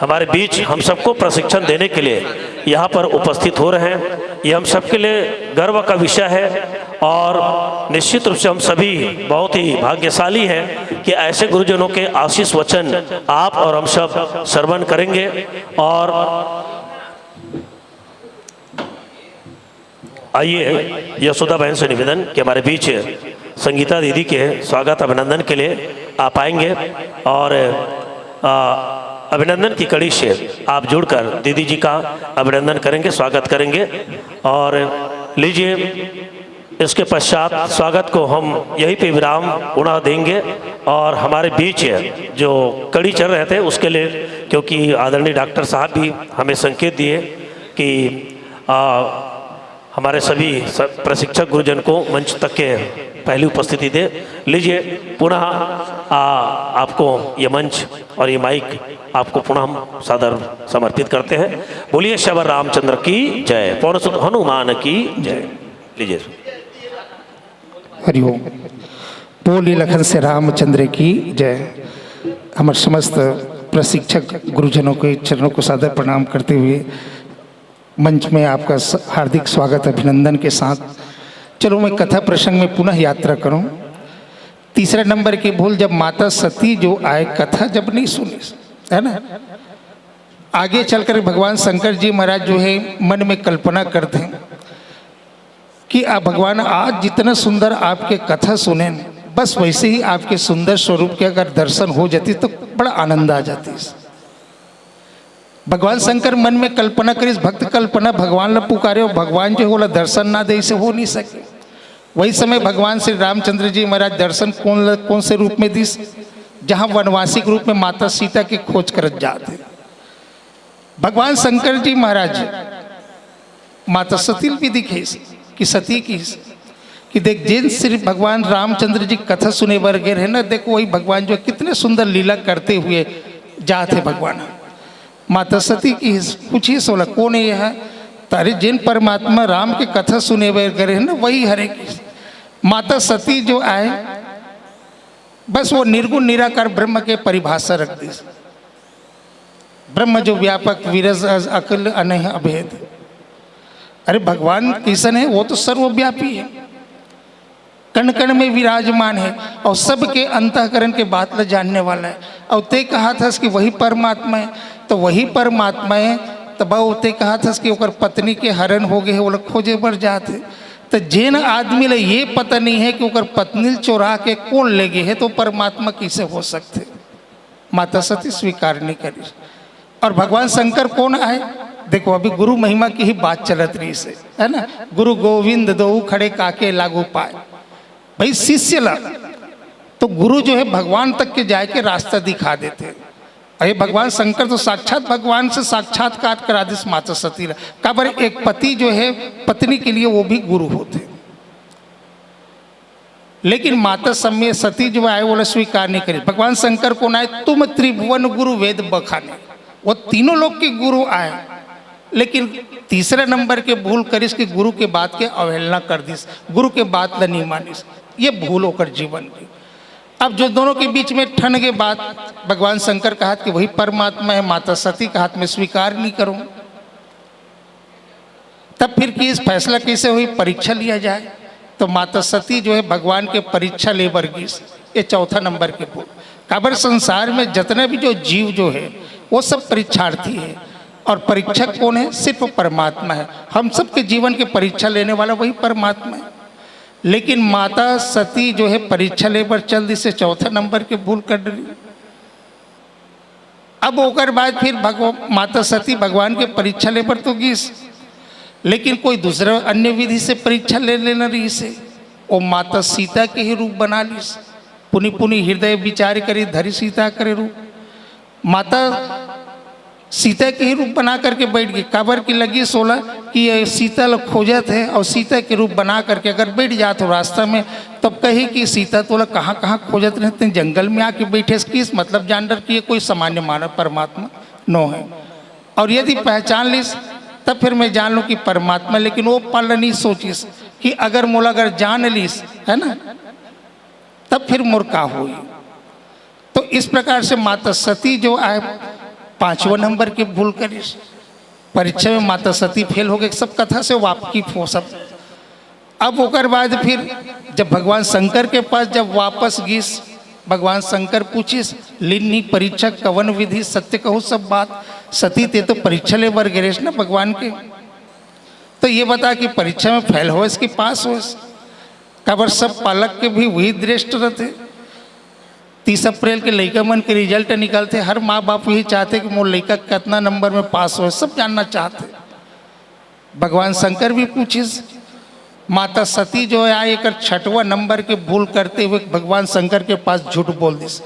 हमारे बीच हम सबको प्रशिक्षण देने के लिए यहाँ पर उपस्थित हो रहे हैं। ये हम सबके लिए गर्व का विषय है और निश्चित रूप से हम सभी बहुत ही भाग्यशाली हैं कि ऐसे गुरुजनों के आशीष वचन आप और हम सब श्रवण करेंगे। और आइए यशोदा बहन से निवेदन कि हमारे बीच संगीता दीदी के स्वागत अभिनंदन के लिए आप आएंगे और अभिनंदन की कड़ी से आप जुड़कर दीदी जी का अभिनंदन करेंगे, स्वागत करेंगे। और लीजिए इसके पश्चात स्वागत को हम यहीं पे विराम पुनः देंगे और हमारे बीच जो कड़ी चल रहे थे उसके लिए, क्योंकि आदरणीय डॉक्टर साहब भी हमें संकेत दिए कि हमारे सभी प्रशिक्षक गुरुजन को मंच तक के पहली उपस्थिति दे। लीजिए पुनः आपको ये मंच और ये माइक आपको पुनः हम सादर समर्पित करते हैं। बोलिए श्यावर रामचंद्र की जय, पवन सुत हनुमान की जय। लीजिए। हरिओम। बोली लखन से रामचंद्र की जय। हमारे समस्त प्रशिक्षक गुरुजनों के चरणों को सादर प्रणाम करते हुए मंच में आपका हार्दिक स्वागत अभिनंदन के साथ। चलो मैं कथा प्रसंग में पुनः यात्रा करूं। तीसरे नंबर की भूल, जब माता सती जो आए कथा जब नहीं सुनी, है ना, आगे चलकर भगवान शंकर जी महाराज जो है मन में कल्पना करते हैं कि आप भगवान आज जितना सुंदर आपके कथा सुने, बस वैसे ही आपके सुंदर स्वरूप के अगर दर्शन हो जाती तो बड़ा आनंद आ जाती। भगवान शंकर मन में कल्पना करी, भक्त कल्पना भगवान ने पुकारे और भगवान जो बोला दर्शन ना दे, इसे हो नहीं सके। वही समय भगवान श्री रामचंद्र जी महाराज दर्शन कौन से रूप में दिस, जहाँ वनवासी रूप में माता सीता की खोज कर जाते। भगवान शंकर जी महाराज माता सती भी दिखे कि सती की कि देख जिन श्री भगवान रामचंद्र जी कथा सुने वर्गे है ना, देखो वही भगवान जो कितने सुंदर लीला करते हुए जाते भगवान। माता सती की पूछिए सोला कौन है यह, तारे जिन परमात्मा राम के कथा सुने वर्गे है ना, वही हरे की। माता सती जो आए बस वो निर्गुण निराकार ब्रह्म के परिभाषा रख दी। ब्रह्म जो व्यापक विरज अकल अनह अभेद। अरे भगवान किशन है, वो तो सर्वव्यापी है, कण कण में विराजमान है और सबके अंतःकरण के बात ल जानने वाला है। और ते कहा था कि वही परमात्मा है, तो वही परमात्मा है तब ते कहा था कि ओकर पत्नी के हरण हो गए, वो लोग खोजे बढ़ जाते। तो जिन आदमी ले ये पता नहीं है कि ओकर पत्नी चोरा के कौन ले गए है, तो परमात्मा कैसे हो सकते। माता सती स्वीकार नहीं करी। और भगवान शंकर कौन आए, देखो अभी गुरु महिमा की ही बात चलत रही से, है ना। गुरु गोविंद दो खड़े काके लागू पाए। भाई शिष्य ला तो गुरु जो है भगवान तक के जाए के रास्ता दिखा देते। अरे भगवान शंकर तो साक्षात भगवान से साक्षात्कार करा दे माता सती का। पर एक पति जो है पत्नी के लिए वो भी गुरु होते। लेकिन माता समय सती जो आए वो स्वीकार नहीं करी। भगवान शंकर को आए तुम त्रिभुवन गुरु वेद बखाने, वो तीनों लोग के गुरु आए, लेकिन तीसरे नंबर के भूल करिस कि गुरु के बात के अवहेलना कर दिस, गुरु के बात ला नहीं मानिस, ये भूल होकर जीवन की। अब जो दोनों के बीच में ठन के बात भगवान शंकर का हाथ कि वही परमात्मा है, माता सती का हाथ में स्वीकार नहीं करूं। तब फिर कि इस फैसला कैसे हुई, परीक्षा लिया जाए। तो माता सती जो है भगवान के परीक्षा ले वर्गीस, ये चौथा नंबर के भूल। काबर संसार में जितने भी जो जीव जो है वो सब परीक्षार्थी है, और परीक्षक कौन है, सिर्फ परमात्मा है। हम सबके जीवन के परीक्षा लेने वाला वही परमात्मा है। लेकिन माता सती जो है परीक्षा ले पर चल दी से चौथा नंबर के भूल कर दी। अब होकर बाद फिर माता सती भगवान के परीक्षा ले पर तो गीस, लेकिन कोई दूसरा अन्य विधि से परीक्षा ले लेना रही से वो माता सीता के ही रूप बना लीस। पुनि पुनि हृदय विचार करी धरी सीता करे रूप। माता सीता के ही रूप बना करके बैठ गई। काबर की लगी 16 कि ये सीता लोग खोजत है, और सीता के रूप बना करके अगर बैठ जाते हो रास्ता में तब कही कि सीता तो लोग कहाँ कहाँ खोजत रहते हैं, जंगल में आके बैठे, किस मतलब जान डर कि ये कोई सामान्य मानव परमात्मा नो है। और यदि पहचान लीस तब फिर मैं जान लूँ कि परमात्मा। लेकिन वो पल नहीं सोचिस कि अगर मोला अगर जान लीस है ना तब फिर मोर का हुई। तो इस प्रकार से माता सती जो आए पांचवा नंबर के भूल करिस। परीक्षा में माता सती फेल हो गए, सब कथा से वाकिफ हो सब। अब होकर बाद फिर जब भगवान शंकर के पास जब वापस गीस, भगवान शंकर पूछिस लिन्नी परीक्षा कवन विधि सत्य कहूँ सब बात। सती ते तो परीक्षा ले बर गिरेश ना भगवान के, तो ये बता कि परीक्षा में फेल हो इसके पास हो। काबर सब पालक के भी वही दृष्ट रहते। 30 अप्रैल के लड़का मन के रिजल्ट निकलते, हर माँ बाप यही चाहते कि मोर लड़का कितना नंबर में पास हो, सब जानना चाहते। भगवान शंकर भी पूछिस, माता सती जो है आए एक 6वां नंबर के भूल करते हुए भगवान शंकर के पास झूठ बोल दिस।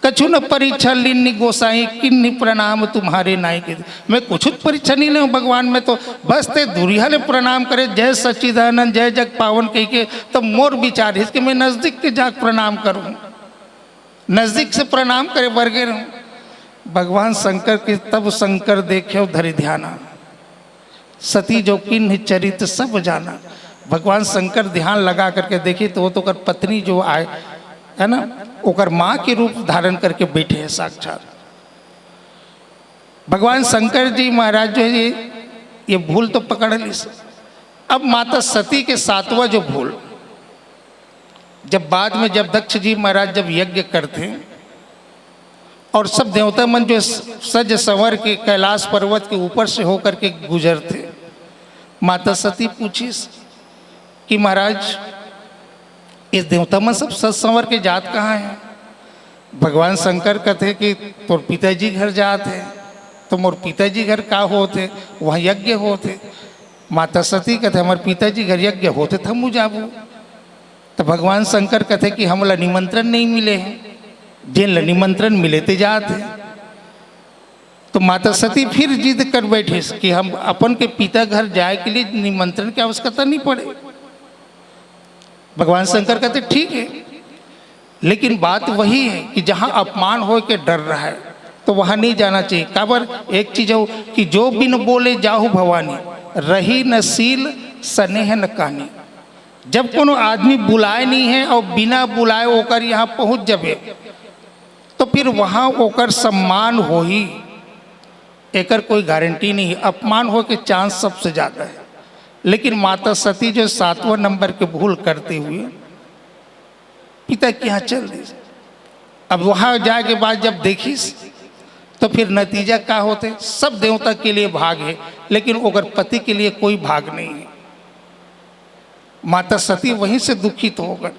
कछु न परीक्षा लिन्नी गोसाई किन्नी प्रणाम तुम्हारे नाई के। मैं कुछ परीक्षा नहीं ले भगवान में, तो बस ते दुरिया ले प्रणाम करे जय सच्चिदानंद जय जग पावन कह के, तो मोर विचार है कि मैं नजदीक के जाकर प्रणाम करूं, नजदीक से प्रणाम करे वर्गे रहूं। भगवान शंकर के तब शंकर देखे धरि ध्याना, सती जो किन्ह चरित सब जाना। भगवान शंकर ध्यान लगा करके देखी तो वो तो कर पत्नी जो आए है ना ओकर माँ के रूप धारण करके बैठे हैं साक्षात। भगवान शंकर जी महाराज जो है ये भूल तो पकड़ ली। अब माता सती के 7वां जो भूल, जब बाद में जब दक्ष जी महाराज जब यज्ञ करते और सब देवता मन जो सज संवर के कैलाश पर्वत के ऊपर से होकर के गुजरते, माता सती पूछी कि महाराज इस देवता मन सब सज संवर के जात कहाँ हैं। भगवान शंकर कहते कि तोर पिताजी घर जात है, तो मोर पिताजी घर का होते, वहाँ यज्ञ होते। माता सती कहते हमारे पिताजी घर यज्ञ होते तो हम जाबू। तो भगवान शंकर कहते कि हमला निमंत्रण नहीं मिले हैं, जिन निमंत्रण मिले थे जाते। तो माता सती फिर जिद कर बैठे कि हम अपन के पिता घर जाए के लिए निमंत्रण की आवश्यकता नहीं पड़े। भगवान शंकर कहते ठीक है, लेकिन बात वही है कि जहाँ अपमान हो के डर रहा है तो वहाँ नहीं जाना चाहिए। काबर एक चीज हो कि जो बिन बोले जाहु भवानी, रही न सील स्नेह न कहानी। जब कोनो आदमी बुलाए नहीं है और बिना बुलाए होकर यहाँ पहुँच जबे तो फिर वहाँ होकर सम्मान हो ही, एकर कोई गारंटी नहीं है, अपमान हो के चांस सबसे ज़्यादा है। लेकिन माता सती जो 7वां नंबर के भूल करते हुए पिता के यहाँ चल दी। अब वहाँ जाए के बाद जब देखिस तो फिर नतीजा क्या होते, सब देवता के लिए भाग है लेकिन ओकर पति के लिए कोई भाग नहीं है। माता सती वहीं से दुखित होकर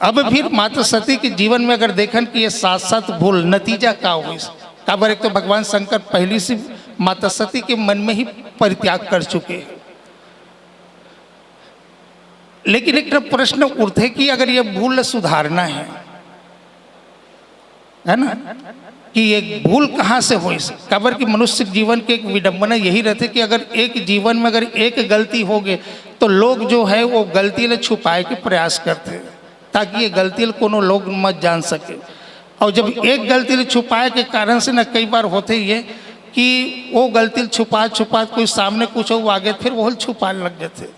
अब फिर माता सती के जीवन में अगर देखन कि ये 7 भूल नतीजा क्या हुई। काबर एक तो भगवान शंकर पहली से माता सती के मन में ही परित्याग कर चुके हैं। लेकिन एक प्रश्न उठते कि अगर ये भूल सुधारना है ना, कि ये भूल कहाँ से हुई। काबर कि मनुष्य जीवन के एक विडंबना यही रहते कि अगर एक जीवन में अगर एक गलती हो गई तो लोग जो है वो गलती ले छुपाए के प्रयास करते हैं। ताकि ये गलती कोनो लोग मत जान सके। और जब एक गलती छुपाए के कारण से ना कई बार होते ये कि वो गलती छुपा छुपा कोई सामने कुछ हो आगे फिर वो छुपाने लग जाते।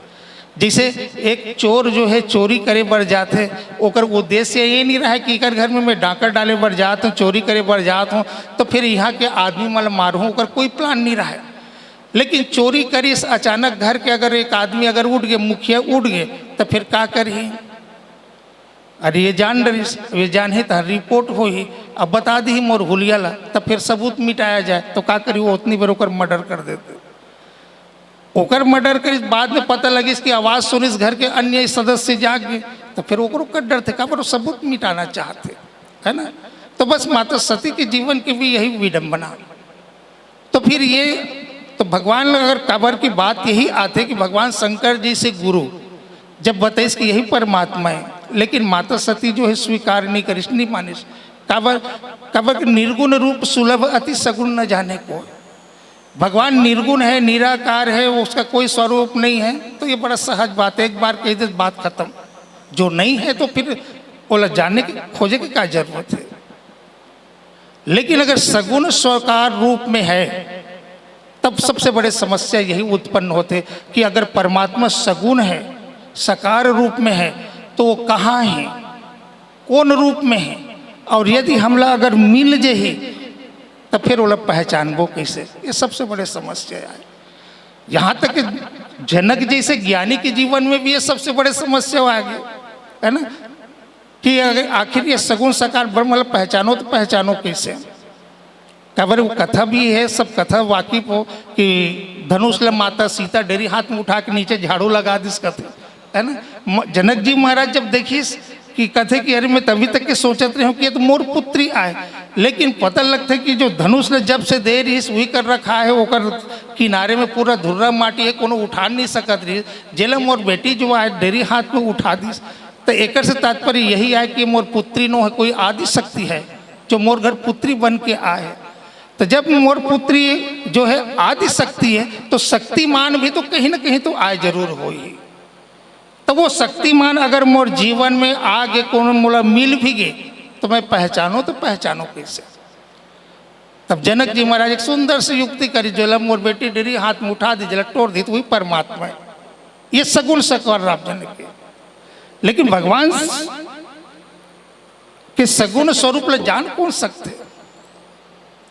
जैसे एक चोर जो है चोरी करे बढ़ जाते, ओकर उद्देश्य ये नहीं रहा कि इकर घर में मैं डाकर डाले बढ़ जाता हूँ, चोरी करे बढ़ जाता हूँ तो फिर यहाँ के आदमी मतलब मारूँ, ओकर कोई प्लान नहीं रहा। लेकिन चोरी करी अचानक घर के अगर एक आदमी अगर उठ गए, मुखिया उठ गए तो फिर क्या करी? अरे ये जान डरी, ये जान है तो रिपोर्ट हो ही, अब बता दी मोर हुलिया ला, तब फिर सबूत मिटाया जाए तो क्या करी? वो उतनी बार ओकर मर्डर कर देते। ओकर मर्डर कर बाद में पता लगी इसकी आवाज़ सुनी, इस घर के अन्य सदस्य जाग गए तो फिर ओकरो कर डर थे का पर सबूत मिटाना चाहते, है ना। तो बस माता सती के जीवन की भी यही विडंबना। तो फिर ये तो भगवान अगर काबर की बात यही आते कि भगवान शंकर जी से गुरु जब बताइए कि यही परमात्मा है, लेकिन माता सती जो है स्वीकार नहीं करिस, नहीं मानिस। काबर निर्गुण रूप सुलभ अति सगुण न जाने को। भगवान निर्गुण है, निराकार है, उसका कोई स्वरूप नहीं है, तो ये बड़ा सहज बात है, एक बार कह दे बात खत्म। जो नहीं है तो फिर बोला जानने की खोजे की क्या जरूरत है। लेकिन अगर सगुण स्वीकार रूप में है तब सबसे बड़े समस्या यही उत्पन्न होते कि अगर परमात्मा सगुण है, साकार रूप में है तो वो कहाँ है, कौन रूप में है, और यदि हमला अगर मिल जाए तो फिर वो लोग पहचानबो कैसे? ये सबसे बड़े समस्या है। यहाँ तक कि जनक जैसे ज्ञानी के जीवन में भी ये सबसे बड़े समस्या आ गए, है ना, कि अगर आखिर ये सगुण साकार ब्रह्म मतलब पहचानो तो पहचानो कैसे? काबर वो कथा भी है, सब कथा वाकिफ हो कि धनुष ल माता सीता डेरी हाथ में उठा के नीचे झाड़ू लगा दिस कथे, है ना। जनक जी महाराज जब देखिस कि कथे कि अरे मैं तभी तक के सोचते रहे कि ये तो मोर पुत्री आए, लेकिन पता लगता है कि जो धनुष ने जब से दे रही वही कर रखा है, वो कर किनारे में पूरा धुर्रा माटी है, कोनो उठा नहीं सकत रही, जेला मोर बेटी जो है डेरी हाथ में उठा दी। तो एक से तात्पर्य यही है कि मोर पुत्री नो है, कोई आदि शक्ति है जो मोर घर पुत्री बन के आए। तो जब मोर पुत्री जो है आदि शक्ति है तो शक्तिमान भी तो कहीं ना कहीं तो आए जरूर हो ही। तो वो शक्तिमान अगर मोर जीवन में आगे कौन मोला मिल भी गए तो मैं पहचानो तो पहचानो कैसे? तब जनक जी महाराज एक सुंदर से युक्ति करी, जो मोर बेटी डेरी हाथ में उठा दी, जला तोड़ दी, तो वही परमात्मा है। ये सगुण सकार राम जनक के। लेकिन भगवान के सगुण स्वरूप ले जान कौन सकते?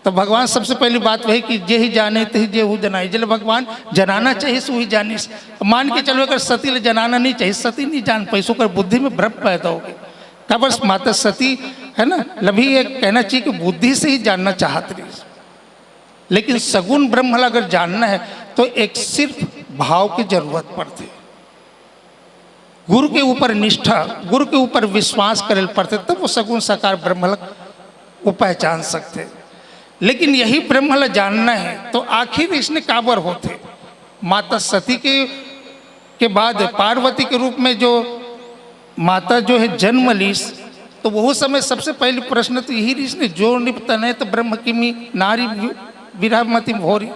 तो भगवान सबसे पहली बात वही कि जे ही जाने ते ही जे हु जनाई। जब भगवान जनाना चाहिए सो ही जानी। मान के चलो अगर सती ले जनाना नहीं चाहिए, सती नहीं जान पैसों कर बुद्धि में भ्रम पैदा हो गया। खबर माता सती है ना, लभी ये कहना चाहिए कि बुद्धि से ही जानना चाहती रही। लेकिन सगुण ब्रह्म अगर जानना है तो एक सिर्फ भाव की जरूरत पड़ती, गुरु के ऊपर निष्ठा, गुरु के ऊपर विश्वास करे पड़ते, तब वो सगुण साकार ब्रह्म वो पहचान सकते। लेकिन यही ब्रह्म जानना है तो आखिर इसने काबर होते? माता सती के बाद पार्वती के रूप में जो माता जो है जन्म लीस, तो वो समय सबसे पहले प्रश्न तो यही इसने जो निपतन है तो ब्रह्म की नारी विरामती भोरी।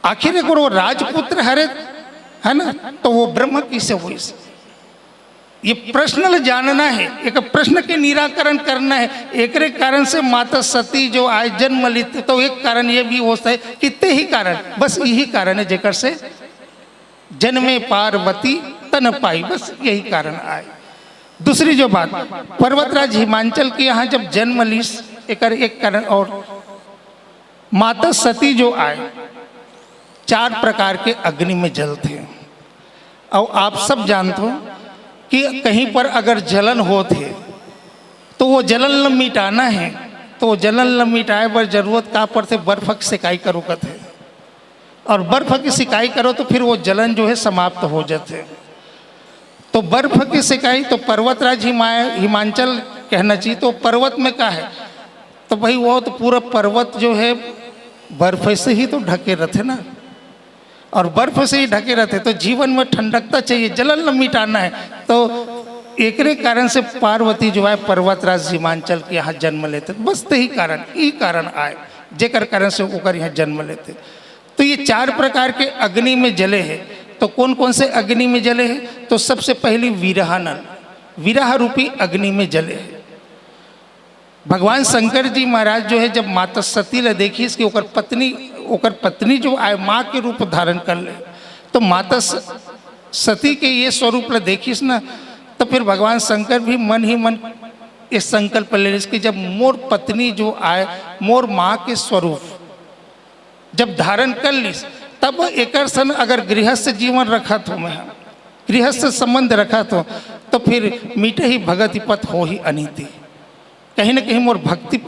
आखिर एक वो राजपुत्र हरे है ना, तो वो ब्रह्म किसे हुई? ये प्रश्न जानना है, एक प्रश्न के निराकरण करना है। एक कारण से माता सती जो आए जन्म ली, तो एक कारण ये भी होता है, कितने ही कारण, बस यही कारण है जेकर से जन्मे पार्वती तन पाई, बस यही कारण आए। दूसरी जो बात, पर्वतराज हिमांचल के यहाँ जब जन्म ली, एक कारण और माता सती जो आए 4 प्रकार के अग्नि में जलते हैं। और आप सब जानते हो कि कहीं पर अगर जलन होते तो वो जलन न मिटाना है, तो वो जलन न मिटाए पर जरूरत का पड़ते बर्फ की सिकाई करो कहते, और बर्फ की सिकाई करो तो फिर वो जलन जो है समाप्त हो जाते। तो बर्फ की सिकाई तो पर्वतराज हिमांचल कहना चाहिए। तो पर्वत में क्या है? तो भाई वो तो पूरा पर्वत जो है बर्फ से ही तो ढके रहते ना, और बर्फ से ही ढके रहते, तो जीवन में ठंडकता चाहिए, जलन न मिटाना है। तो एक कारण से पार्वती जो है पर्वतराज हिमांचल के यहाँ जन्म लेते, बस यही कारण आए जेकर कारण से ओकर यहाँ जन्म लेते। तो ये 4 प्रकार के अग्नि में जले हैं। तो कौन कौन से अग्नि में जले हैं? तो सबसे पहली वीरहानन, विरह रूपी अग्नि में जले। भगवान शंकर जी महाराज जो है जब माता सती ले देखी इसकी ओकर पत्नी जो आए माँ के रूप धारण कर ले, तो माता सती के ये स्वरूप ले देखीस ना, तो फिर भगवान शंकर भी मन ही मन इस संकल्प ले इसकी जब मोर पत्नी जो आए मोर माँ के स्वरूप जब धारण कर लीस, तब एक सन अगर गृहस्थ जीवन रखा तो मैं गृहस्थ संबंध रखा तो फिर मीठे ही भगति पथ हो ही अनीति, कहीं ना कहीं मोर भक्ति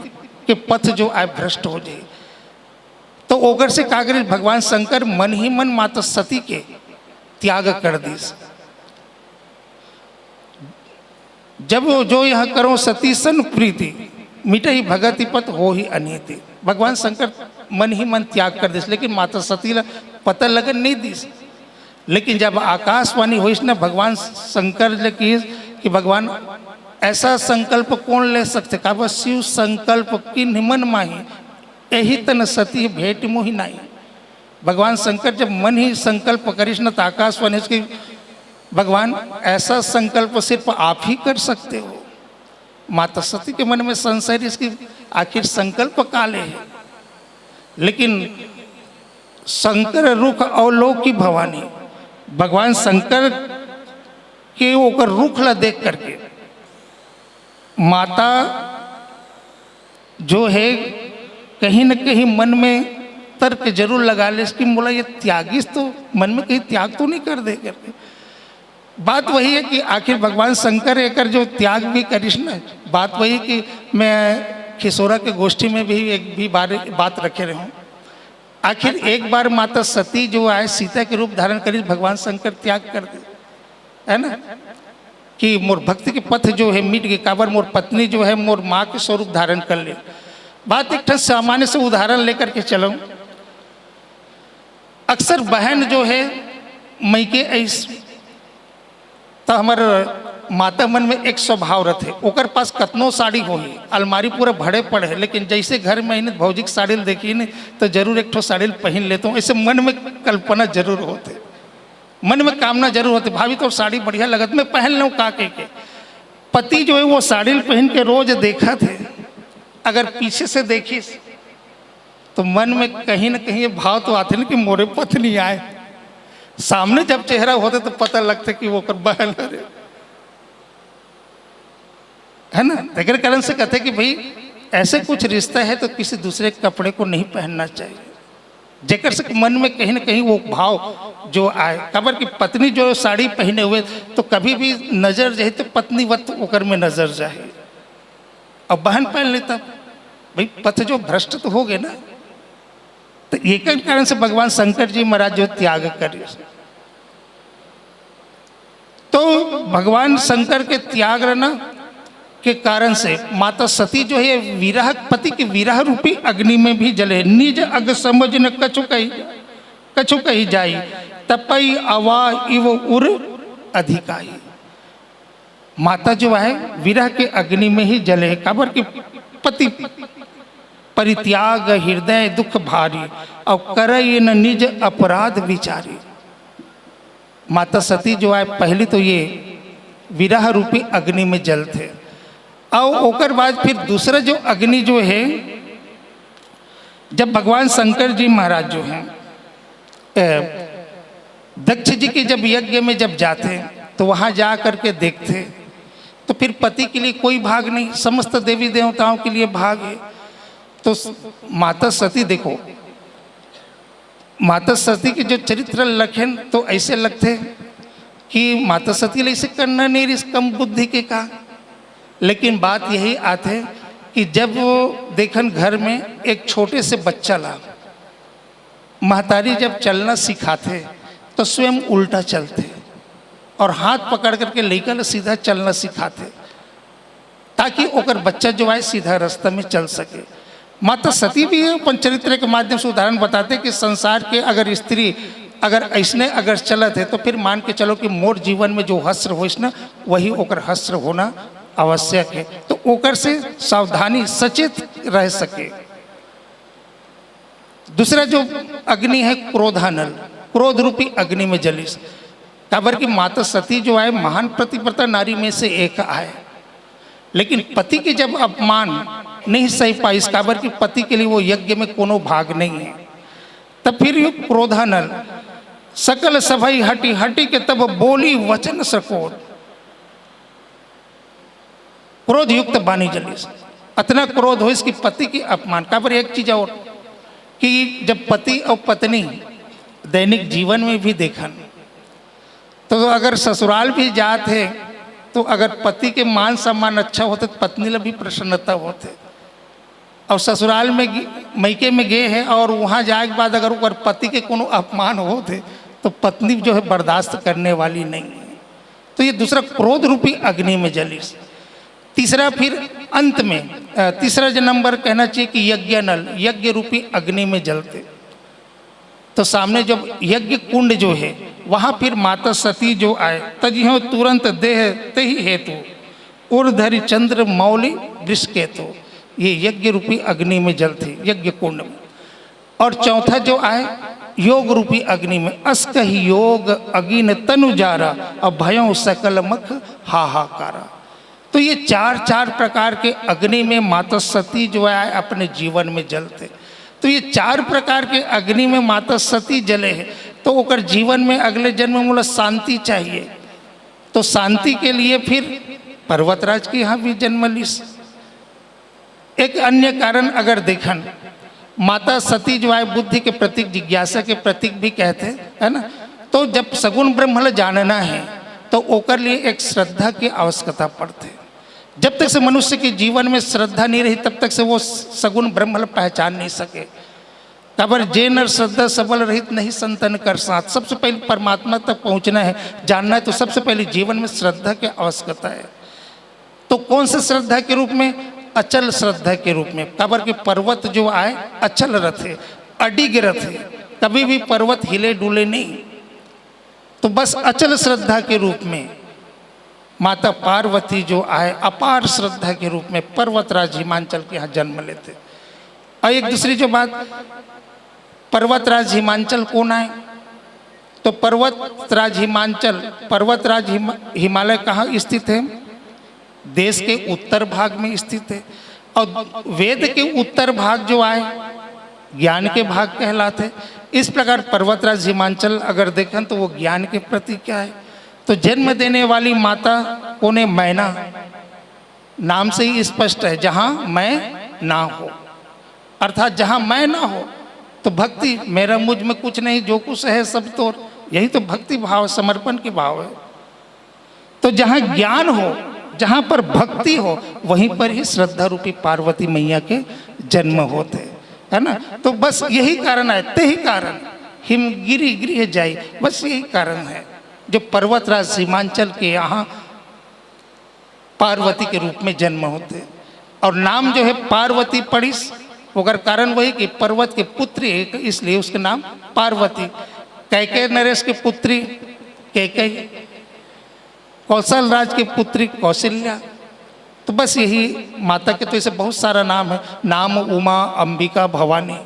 के पथ जो आए भ्रष्ट हो जाए। तो ओकर से कागज भगवान शंकर मन ही मन माता सती के त्याग कर दीस। जब जो यह करो सती सन प्रीति मिटे ही भगति पथ हो ही अनीति। भगवान शंकर मन ही मन त्याग कर दिस, लेकिन माता सती पता लगन नहीं दिस। लेकिन जब आकाशवाणी हुई ना भगवान शंकर कि भगवान ऐसा संकल्प कौन ले सकते, कहा शिव संकल्प किन मन माही यही तन सती भेंट मोहि नाही। भगवान शंकर जब मन ही संकल्प करिश न तो आकाशवाणी की भगवान ऐसा संकल्प सिर्फ आप ही कर सकते हो। माता सती के मन में संशय इसकी आखिर संकल्प काले है, लेकिन शंकर रुख अवलोक की भवानी भगवान शंकर के ओकर रुख ला देख करके माता जो है कहीं न कहीं मन में तर्क जरूर लगा ले इसकी बोला ये त्यागीस तो मन में कहीं त्याग तो नहीं कर दे करके। बात वही है कि आखिर भगवान शंकर एक जो त्याग भी करिश ना, बात वही कि मैं खिसोरा के गोष्ठी में भी एक भी बात रखे रहा हूँ। आखिर एक बार माता सती जो आए सीता के रूप धारण करी भगवान शंकर त्याग कर दे, है ना, कि मोर भक्ति के पथ जो है मिट गए, काबर मोर पत्नी जो है मोर माँ के स्वरूप धारण कर ले। बात एक सामान्य से उदाहरण लेकर के चलो। अक्सर बहन जो है मई के ऐस तो हमारे माता मन में एक स्वभाव रहते, ओकर पास कतनो साड़ी होगी अलमारी पूरा भरे पड़े है, लेकिन जैसे घर में इन्हें भौजिक साड़ी देखी नहीं तो जरूर एक ठो साड़ी पहन लेता हूँ। ऐसे मन में कल्पना जरूर होते, मन में कामना जरूर होती, भाभी तो साड़ी बढ़िया लगत मैं पहन लूँ का के। पति जो है वो साड़ी पहन के रोज देखा थे, अगर पीछे से देखी तो मन में कहीं ना कहीं ये भाव तो आते ना कि मोरे पत्नी आए। सामने जब चेहरा होते तो पता लगता कि वो कर बहन है ना। तेरे कारण से कहते कि भाई ऐसे कुछ रिश्ता है तो किसी दूसरे कपड़े को नहीं पहनना चाहिए, जेकर से मन में कहीं ना कहीं वो भाव जो आए। खबर की पत्नी जो साड़ी पहने हुए तो कभी भी नजर जाए तो पत्नी वत ओकर में नजर जाए, और बहन पहन लेता भाई पथ जो भ्रष्ट तो हो गए ना। तो एक कारण से भगवान शंकर जी महाराज जो त्याग करे, तो भगवान शंकर के त्याग रहना के कारण से माता सती जो है विरह पति के विरह रूपी अग्नि में भी जले। निज अग समझ न कछु कही जाई तपई अवा इव उर अधिकाई। माता जो है विरह के अग्नि में ही जले, काबर के पति परित्याग हृदय दुख भारी और करई न निज अपराध विचारी। माता सती जो है पहली तो ये विरह रूपी अग्नि में जल थे, और ओकर बाद फिर दूसरा जो अग्नि जो है जब भगवान शंकर जी महाराज जो हैं दक्ष जी के जब यज्ञ में जब जाते तो वहाँ जा करके देखते तो फिर पति के लिए कोई भाग नहीं, समस्त देवी देवताओं के लिए भाग है। तो माता सती देखो, माता सती के जो चरित्र लखन तो ऐसे लगते कि माता सती ऐसे करना नहीं इस कम बुद्धि के का। लेकिन बात यही आते कि जब वो देखन घर में एक छोटे से बच्चा ला, महतारी जब चलना सिखाते तो स्वयं उल्टा चलते और हाथ पकड़ करके लेकर सीधा चलना सिखाते, ताकि ओकर बच्चा जो है सीधा रास्ता में चल सके। माता सती भी अपन चरित्र के माध्यम से उदाहरण बताते कि संसार के अगर स्त्री अगर ऐसने अगर चलत है तो फिर मान के चलो कि मोर जीवन में जो हस्त्र हो ना वही ओकर हस्त्र होना आवश्यक है, तो ओकर से सावधानी सचेत रह सके। दूसरा जो अग्नि है क्रोधानल, क्रोध रूपी अग्नि में जलिस। काबर की माता सती जो है महान प्रतिव्रता नारी में से एक है, लेकिन पति के जब अपमान नहीं सही पाई, इस काबर की पति के लिए वो यज्ञ में कोनो भाग नहीं है, तब फिर ये क्रोधानल सकल सभई हटी हटी के तब बोली वचन सकोर, क्रोध युक्त बानी जली, इतना क्रोध हो इसकी पति की अपमान। काबर एक चीज और कि जब पति और पत्नी दैनिक जीवन में भी देखन तो अगर ससुराल भी जाते तो अगर पति के मान सम्मान अच्छा होते तो पत्नी ला भी प्रसन्नता होते, और ससुराल में मैके में गए हैं और वहाँ जाए के बाद अगर ऊपर पति के कोनो अपमान होते तो पत्नी जो है बर्दाश्त करने वाली नहीं है। तो ये दूसरा क्रोध रूपी अग्नि में जली। तीसरा फिर अंत में तीसरा जो नंबर कहना चाहिए कि यज्ञ नल, यज्ञ रूपी अग्नि में जलते। तो सामने जब यज्ञ कुंड जो है वहाँ फिर माता सती जो आए तजिहो तुरंत देह तही हेतु उर्धरि चंद्र मौली वृषकेतु, ये यज्ञ रूपी अग्नि में जलते यज्ञ कुंड में। और चौथा जो आए योग रूपी अग्नि में, अस्क ही योग अगिन तनु जारा और भयों सकल मख हाहाकारा। तो ये चार प्रकार के अग्नि में माता सती जो है अपने जीवन में जलते। तो ये 4 प्रकार के अग्नि में माता सती जले हैं, तो ओकर जीवन में अगले जन्म में मतलब शांति चाहिए। तो शांति के लिए फिर पर्वतराज के यहाँ भी जन्म लीस। एक अन्य कारण अगर देखन, माता सती जो है बुद्धि के प्रतीक, जिज्ञासा के प्रतीक भी कहते है ना। तो जब सगुण ब्रह्म जानना है तो ओकर लिए एक श्रद्धा की आवश्यकता पड़ती है। जब तक से मनुष्य के जीवन में श्रद्धा नहीं रही तब तक से वो सगुण ब्रह्म पहचान नहीं सके। काबर जे नर श्रद्धा सबल रहित नहीं संतन कर साथ। सबसे पहले परमात्मा तक पहुंचना है, जानना है, तो सबसे पहले जीवन में श्रद्धा की आवश्यकता है। तो कौन से श्रद्धा के रूप में? अचल श्रद्धा के रूप में। काबर के पर्वत जो आए अचल रथे, अडिग रथे, कभी भी पर्वत हिले डुले नहीं। तो बस अचल श्रद्धा के रूप में माता पार्वती जो आए अपार श्रद्धा के रूप में पर्वतराज हिमांचल के यहाँ जन्म लेते। और एक दूसरी जो बात, पर्वतराज हिमांचल कौन आए? तो पर्वतराज हिमांचल, पर्वतराज हिमालय कहाँ स्थित है? देश के उत्तर भाग में स्थित है। और वेद के उत्तर भाग जो आए ज्ञान के भाग कहलाते। इस प्रकार पर्वतराज हिमांचल अगर देखें तो वो ज्ञान के प्रतीक क्या है? तो जन्म देने वाली माता कौन है? मैना। नाम से ही स्पष्ट है, जहाँ मैं ना हो, अर्थात जहाँ मैं ना हो तो भक्ति, मेरा मुझ में कुछ नहीं, जो कुछ है सब तो, यही तो भक्ति भाव, समर्पण के भाव है। तो जहाँ ज्ञान हो, जहाँ पर भक्ति हो, वहीं पर ही श्रद्धा रूपी पार्वती मैया के जन्म होते है ना। तो बस यही कारण है, यही कारण हिमगिरी गृह जाई, बस यही कारण है जो पर्वतराज हिमांचल के यहाँ पार्वती के रूप में जन्म होते। और नाम जो है पार्वती पड़िस, अगर कारण वही कि पर्वत के पुत्री है, इसलिए उसका नाम पार्वती। कैकेय नरेश की पुत्री कैकेयी, कौशल राज की पुत्री कौशल्या। तो बस यही माता के तो ऐसे बहुत सारा नाम है, नाम उमा, अंबिका, भवानी।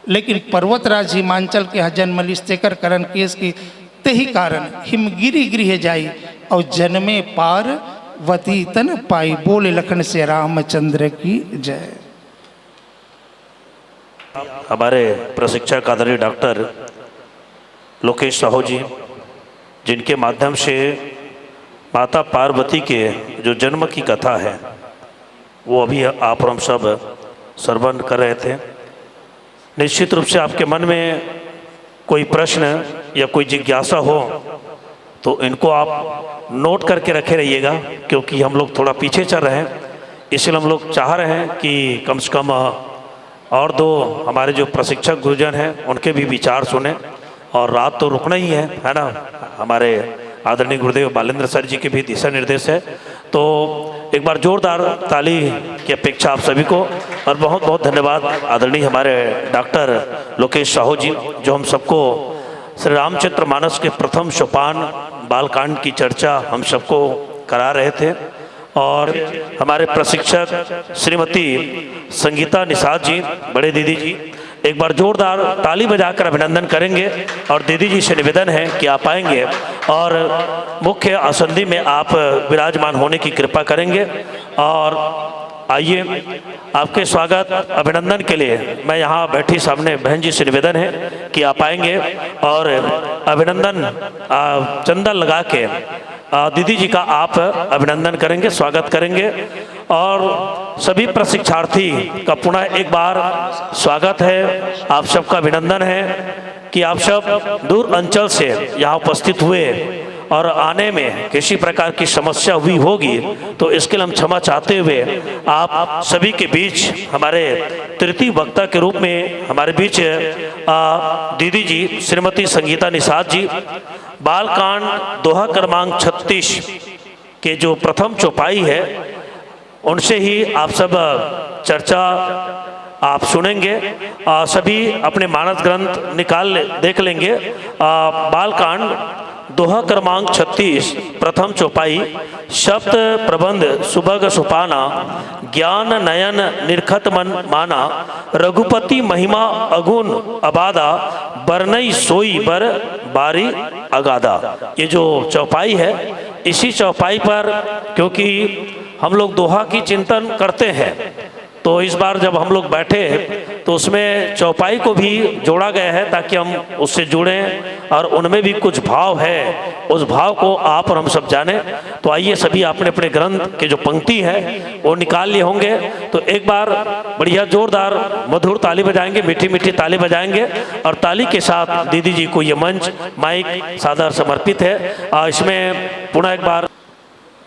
लेकिन पर्वतराज हिमांचल के यहाँ जन्म लिस्तेकर करण केस की तेही कारण हिमगिरी गृह जाई और जन्मे पार्वती तन पाई। बोले लखन से रामचंद्र की जय। हमारे प्रशिक्षक आदरणीय डॉक्टर लोकेश साहू जी, जिनके माध्यम से माता पार्वती के जो जन्म की कथा है वो अभी आप और हम सब श्रवण कर रहे थे। निश्चित रूप से आपके मन में कोई प्रश्न या कोई जिज्ञासा हो तो इनको आप नोट करके रखे रहिएगा, क्योंकि हम लोग थोड़ा पीछे चल रहे हैं। इसलिए हम लोग चाह रहे हैं कि कम से कम और 2 हमारे जो प्रशिक्षक गुरुजन हैं उनके भी विचार सुने। और रात तो रुकना ही है ना। हमारे आदरणीय गुरुदेव बालेंद्र सर जी के भी दिशा निर्देश है। तो एक बार जोरदार ताली की अपेक्षा आप सभी को, और बहुत बहुत धन्यवाद आदरणीय हमारे डॉक्टर लोकेश साहू जी, जो हम सबको श्री रामचरित्र मानस के प्रथम सोपान बालकांड की चर्चा हम सबको करा रहे थे। और हमारे प्रशिक्षक श्रीमती संगीता निषाद जी, बड़े दीदी जी, एक बार जोरदार ताली बजाकर अभिनंदन करेंगे और दीदी जी से निवेदन है कि आप आएंगे और मुख्य आसंदी में आप विराजमान होने की कृपा करेंगे। और आइए, आपके स्वागत अभिनंदन के लिए मैं यहाँ बैठी सामने बहन जी से निवेदन है कि आप आएंगे और अभिनंदन चंदन लगा के दीदी जी का आप अभिनंदन करेंगे, स्वागत करेंगे। और सभी प्रशिक्षार्थी का पुनः एक बार स्वागत है, आप सबका अभिनंदन है कि आप सब दूर अंचल से यहाँ उपस्थित हुए और आने में किसी प्रकार की समस्या हुई होगी तो इसके लिए हम क्षमा चाहते हुए आप सभी के बीच हमारे तृतीय वक्ता के रूप में हमारे बीच दीदी जी श्रीमती संगीता निषाद जी बालकांड दोहा क्रमांक 36 के जो प्रथम चौपाई है उनसे ही आप सब चर्चा आप सुनेंगे। सभी अपने मानस ग्रंथ निकाल देख लेंगे। बालकांड दोहा क्रमांक 36 प्रथम चौपाई शब्द प्रबंध सुभग सुपाना ज्ञान नयन निर्खत मन माना रघुपति महिमा अगुण अबादा बरनई सोई बर बारी अगाधा। ये जो चौपाई है इसी चौपाई पर क्योंकि हम लोग दोहा की चिंतन करते हैं तो इस बार जब हम लोग बैठे तो उसमें चौपाई को भी जोड़ा गया है ताकि हम उससे जुड़ें और उनमें भी कुछ भाव है, उस भाव को आप और हम सब जानें। तो आइए सभी अपने अपने ग्रंथ के जो पंक्ति है वो निकाल लिए होंगे तो एक बार बढ़िया जोरदार मधुर ताली बजाएंगे, मीठी मीठी ताली बजाएंगे और ताली के साथ दीदी जी को ये मंच माइक सादर समर्पित है। इसमें पुनः एक बार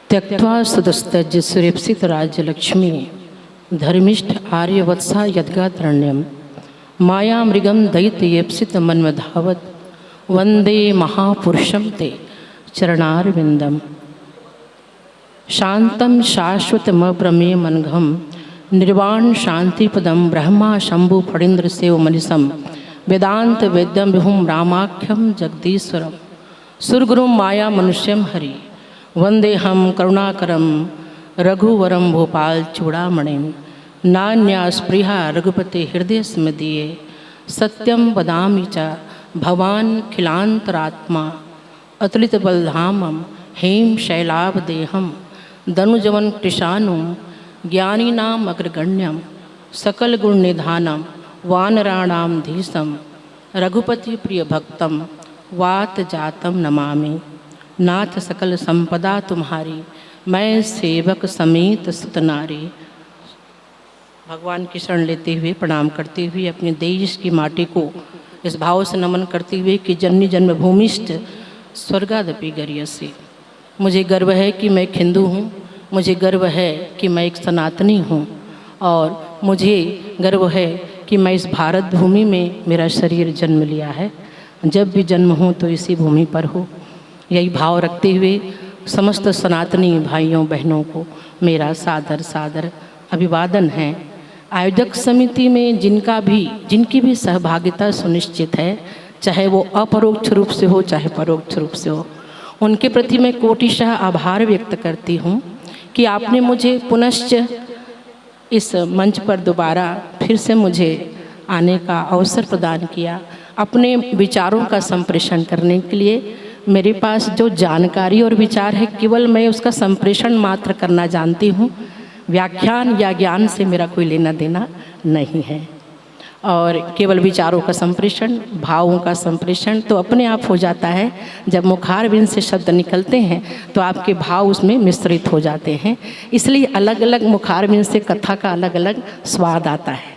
त्यक्त्वा सुदस्तज सुरेप्सित राज्य लक्ष्मी धर्मिष्ठ आर्यवत्सा यद्गात्रण्यम माया मृगम दैत्येप्सित मन्मधावत वंदे महापुरुषम ते चरणारविंदम शांतम शाश्वतमप्रमेय मनघम निर्वाण शांतिपदम ब्रह्मा शंभु फणीन्द्र सेव मनिसम वेदांत वेद्यम विहुम रामाख्यम जगदीश्वरम सुरगुरुम माया मनुष्यम हरि वंदे हम करुणाकरम रघुवरम भोपाल चूड़ामणिम नान्या स्पृहा रघुपति हृदय स्मदीये सत्यम वदामि च भवान खिलांतरात्मा अतुलित बलधामम हेम शैलावदेहम दनुजवन कृशानुम ज्ञानीनाम अग्रगण्यम सकल गुण निधानम वानराणाम धीसम रघुपति प्रिय भक्तम वात जातम नमामि नाथ सकल संपदा तुम्हारी मैं सेवक समेत सुतनारी। भगवान की शरण लेते हुए प्रणाम करते हुए अपने देश की माटी को इस भाव से नमन करते हुए कि जननी जन्मभूमिष्ठ स्वर्गादपि गर्यसे। मुझे गर्व है कि मैं एक हिंदू हूँ, मुझे गर्व है कि मैं एक सनातनी हूँ और मुझे गर्व है कि मैं इस भारत भूमि में मेरा शरीर जन्म लिया है। जब भी जन्म हो तो इसी भूमि पर हो, यही भाव रखते हुए समस्त सनातनी भाइयों बहनों को मेरा सादर सादर अभिवादन है। आयोजक समिति में जिनकी भी सहभागिता सुनिश्चित है, चाहे वो अपरोक्ष रूप से हो चाहे परोक्ष रूप से हो, उनके प्रति मैं कोटिशः आभार व्यक्त करती हूँ कि आपने मुझे पुनश्च इस मंच पर दोबारा फिर से मुझे आने का अवसर प्रदान किया अपने विचारों का संप्रेषण करने के लिए। मेरे पास जो जानकारी और विचार है केवल मैं उसका संप्रेषण मात्र करना जानती हूँ, व्याख्यान या ज्ञान से मेरा कोई लेना देना नहीं है। और केवल विचारों का संप्रेषण, भावों का संप्रेषण तो अपने आप हो जाता है। जब मुखारबिंद से शब्द निकलते हैं तो आपके भाव उसमें मिश्रित हो जाते हैं, इसलिए अलग अलग मुखारबिंद से कथा का अलग अलग स्वाद आता है।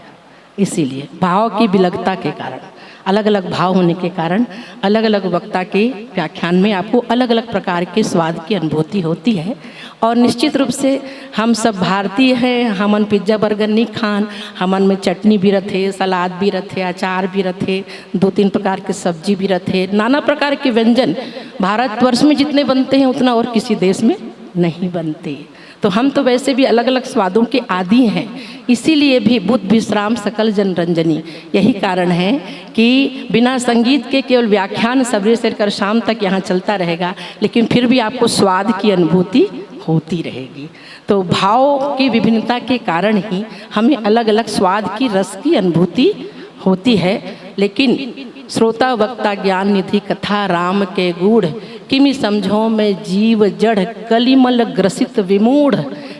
इसीलिए भाव की विलगता के कारण, अलग अलग भाव होने के कारण अलग अलग वक्ता के व्याख्यान में आपको अलग अलग प्रकार के स्वाद की अनुभूति होती है। और निश्चित रूप से हम सब भारतीय हैं, हमन पिज्ज़ा बर्गर नहीं खान, हमन में चटनी भी रथे, सलाद भी रथे, अचार भी रथे, 2-3 प्रकार के सब्जी भी रथे, नाना प्रकार के व्यंजन भारतवर्ष में जितने बनते हैं उतना और किसी देश में नहीं बनते। तो हम तो वैसे भी अलग अलग स्वादों के आदी हैं, इसीलिए भी बुद्ध विश्राम सकल जन रंजनी। यही कारण है कि बिना संगीत के केवल व्याख्यान सवेरे से लेकर शाम तक यहाँ चलता रहेगा, लेकिन फिर भी आपको स्वाद की अनुभूति होती रहेगी। तो भाव की विभिन्नता के कारण ही हमें अलग अलग स्वाद की रस की अनुभूति होती है, लेकिन श्रोता वक्ता ज्ञान निधि कथा राम के गूढ़ किमि समझो में जीव जड़ कलिमल ग्रसित विमूढ़,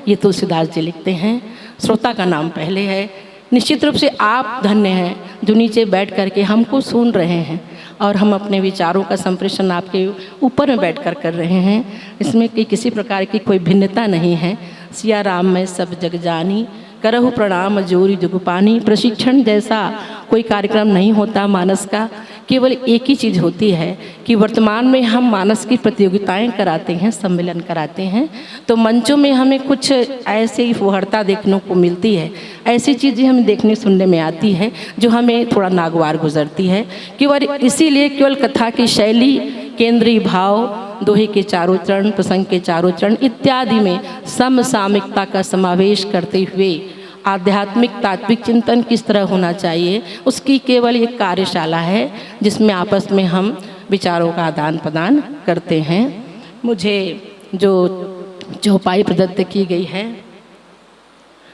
ये तुलसीदास जी लिखते हैं। श्रोता का नाम पहले है। निश्चित रूप से आप धन्य हैं जो नीचे बैठ कर के हमको सुन रहे हैं और हम अपने विचारों का संप्रेषण आपके ऊपर में बैठकर कर रहे हैं। इसमें किसी प्रकार की कोई भिन्नता नहीं है। सिया राम में सब जग जानी, करहु प्रणाम जोरी जुगपानी। प्रशिक्षण जैसा कोई कार्यक्रम नहीं होता मानस का। केवल एक ही चीज़ होती है कि वर्तमान में हम मानस की प्रतियोगिताएं कराते हैं, सम्मेलन कराते हैं, तो मंचों में हमें कुछ ऐसे ही फुहरता देखने को मिलती है, ऐसी चीज़ें हमें देखने सुनने में आती है जो हमें थोड़ा नागवार गुजरती है। केवल इसीलिए केवल कथा की शैली, केंद्रीय भाव, दोहे के चारों चरण, प्रसंग के चारों चरण इत्यादि में समसामयिकता का समावेश करते हुए आध्यात्मिक तात्विक चिंतन किस तरह होना चाहिए, उसकी केवल एक कार्यशाला है जिसमें आपस में हम विचारों का आदान प्रदान करते हैं। मुझे जो चौपाई प्रदत्त की गई है,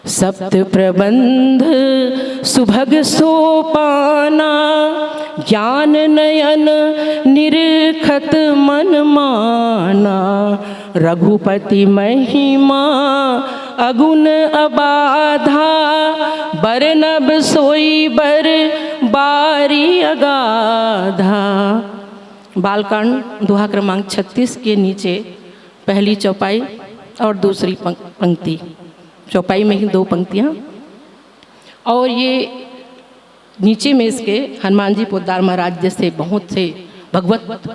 सप्त प्रबंध सुभग सोपाना, ज्ञान नयन निरखत मन माना, रघुपति महिमा अगुण अबाधा, बरनब सोई बर बारी अगाधा। बालकांड दोहा क्रमांक 36 के नीचे पहली चौपाई और दूसरी पंक्ति, चौपाई में ही 2 पंक्तियाँ, और ये नीचे में इसके हनुमान जी पोद्दार महाराज जैसे बहुत से भगवत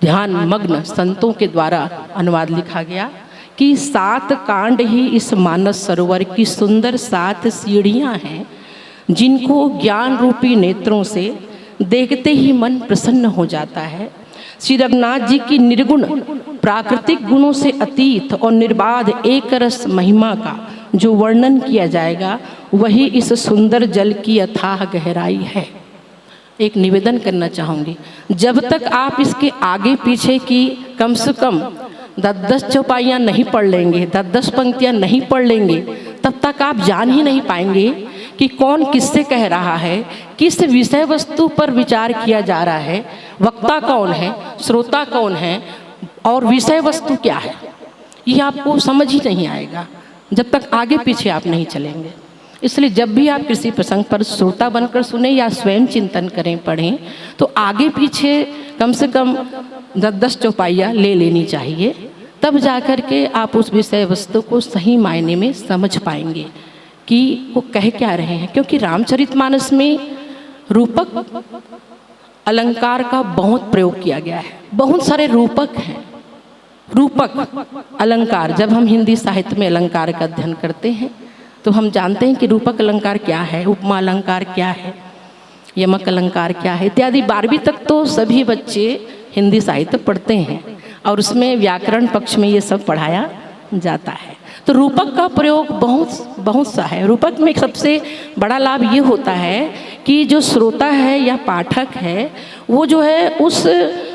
ध्यान मग्न संतों के द्वारा अनुवाद लिखा गया कि 7 कांड ही इस मानस सरोवर की सुंदर 7 सीढ़ियाँ हैं जिनको ज्ञान रूपी नेत्रों से देखते ही मन प्रसन्न हो जाता है। श्री रघुनाथ जी की निर्गुण प्राकृतिक गुणों से अतीत और निर्बाध एक रस महिमा का जो वर्णन किया जाएगा वही इस सुंदर जल की अथाह गहराई है। एक निवेदन करना चाहूँगी, जब तक आप इसके आगे पीछे की कम से कम 10 चौपाइयाँ नहीं पढ़ लेंगे, 10 पंक्तियाँ नहीं पढ़ लेंगे, तब तक आप जान ही नहीं पाएंगे कि कौन किससे कह रहा है, किस विषय वस्तु पर विचार किया जा रहा है, वक्ता कौन है, श्रोता कौन है और विषय वस्तु क्या है। ये आपको समझ ही नहीं आएगा जब तक आगे पीछे आप नहीं चलेंगे। इसलिए जब भी आप किसी प्रसंग पर श्रोता बनकर सुने या स्वयं चिंतन करें, पढ़ें, तो आगे पीछे कम से कम 10 चौपाइयाँ ले लेनी चाहिए, तब जाकर के आप उस विषय वस्तु को सही मायने में समझ पाएंगे कि वो कह क्या रहे हैं। क्योंकि रामचरितमानस में रूपक अलंकार का बहुत प्रयोग किया गया है। बहुत सारे रूपक हैं, रूपक अलंकार। जब हम हिंदी साहित्य में अलंकार का अध्ययन करते हैं तो हम जानते हैं कि रूपक अलंकार क्या है, उपमा अलंकार क्या है, यमक अलंकार क्या है इत्यादि। 12वीं तक तो सभी बच्चे हिंदी साहित्य पढ़ते हैं और उसमें व्याकरण पक्ष में ये सब पढ़ाया जाता है। तो रूपक का प्रयोग बहुत सा है। रूपक में सबसे बड़ा लाभ ये होता है कि जो श्रोता है या पाठक है वो जो है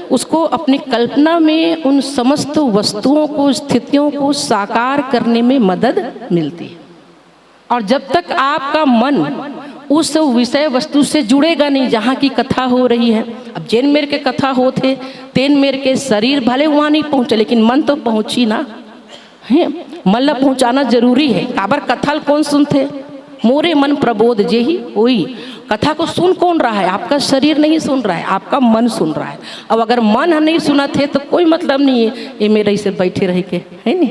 उसको अपनी कल्पना में उन समस्त वस्तुओं को, स्थितियों को साकार करने में मदद मिलती है। और जब तक आपका मन उस विषय वस्तु से जुड़ेगा नहीं जहाँ की कथा हो रही है, अब जैन मेर के कथा होते तेन मेर के शरीर भले वहाँ नहीं पहुँचे लेकिन मन तो पहुँची ना है। मन ला पहुँचाना जरूरी है। काबर कथल कौन सुनते, मोरे मन प्रबोध जे ही होई। कथा को सुन कौन रहा है, आपका शरीर नहीं सुन रहा है, आपका मन सुन रहा है। अब अगर मन नहीं सुना थे तो कोई मतलब नहीं है ये मेरे से बैठे रह के, है नहीं।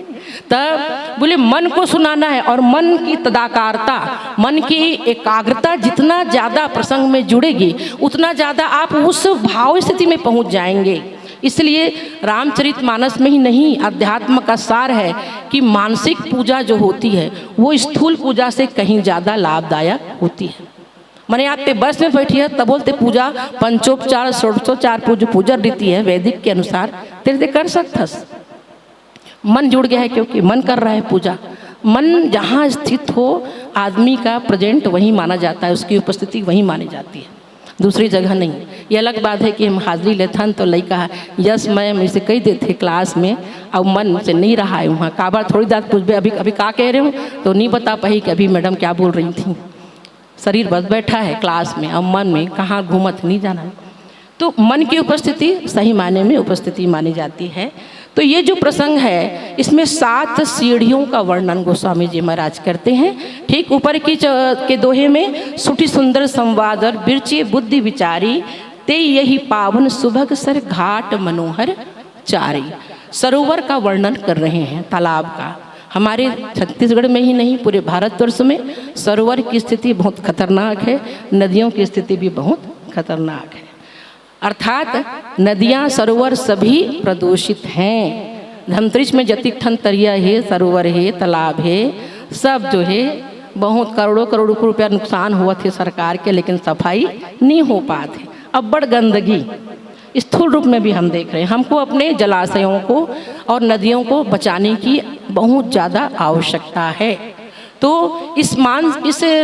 तब बोले मन को सुनाना है और मन की तदाकारता, मन की एकाग्रता जितना ज़्यादा प्रसंग में जुड़ेगी उतना ज़्यादा आप उस भाव स्थिति में पहुँच जाएंगे। इसलिए रामचरितमानस में ही नहीं, अध्यात्म का सार है कि मानसिक पूजा जो होती है वो स्थूल पूजा से कहीं ज़्यादा लाभदायक होती है। मैंने आप पे बस में बैठी है तब बोलते पूजा पंचोपचार षोडशोपचार पूजा रीति है वैदिक के अनुसार तेरे कर सकथस। मन जुड़ गया है क्योंकि मन कर रहा है पूजा। मन जहाँ स्थित हो आदमी का प्रेजेंट वहीं माना जाता है, उसकी उपस्थिति वहीं मानी जाती है, दूसरी जगह नहीं। ये अलग बात है कि हम हाजिरी लेथन तो लड़का यस मैम इसे कही देते क्लास में अब मन से नहीं रहा है वहाँ काबर थोड़ी देर पूछ अभी का कह रहे हो तो नहीं बता पाई कि अभी मैडम क्या बोल रही थी। शरीर बस बैठा है क्लास में, अब मन में कहाँ घूमत नहीं जाना है। तो मन की उपस्थिति सही मायने में उपस्थिति मानी जाती है। तो ये जो प्रसंग है इसमें 7 सीढ़ियों का वर्णन गोस्वामी जी महाराज करते हैं। ठीक ऊपर की के दोहे में सुठी सुंदर संवाद और बिरचे बुद्धि विचारी ते यही पावन सुभग सर घाट मनोहर चारी। सरोवर का वर्णन कर रहे हैं, तालाब का। हमारे छत्तीसगढ़ में ही नहीं पूरे भारतवर्ष में सरोवर की स्थिति बहुत खतरनाक है, नदियों की स्थिति भी बहुत खतरनाक है। अर्थात नदियाँ सरोवर सभी प्रदूषित हैं। धमतरिच में जतिक ठन तरिया है, सरोवर है, तालाब है, सब जो है बहुत करोड़ों करोड़ों रुपया नुकसान हुआ थे सरकार के, लेकिन सफाई नहीं हो पाते। अब बड़ गंदगी स्थूल रूप में भी हम देख रहे हैं। हमको अपने जलाशयों को और नदियों को बचाने की बहुत ज़्यादा आवश्यकता है। तो इस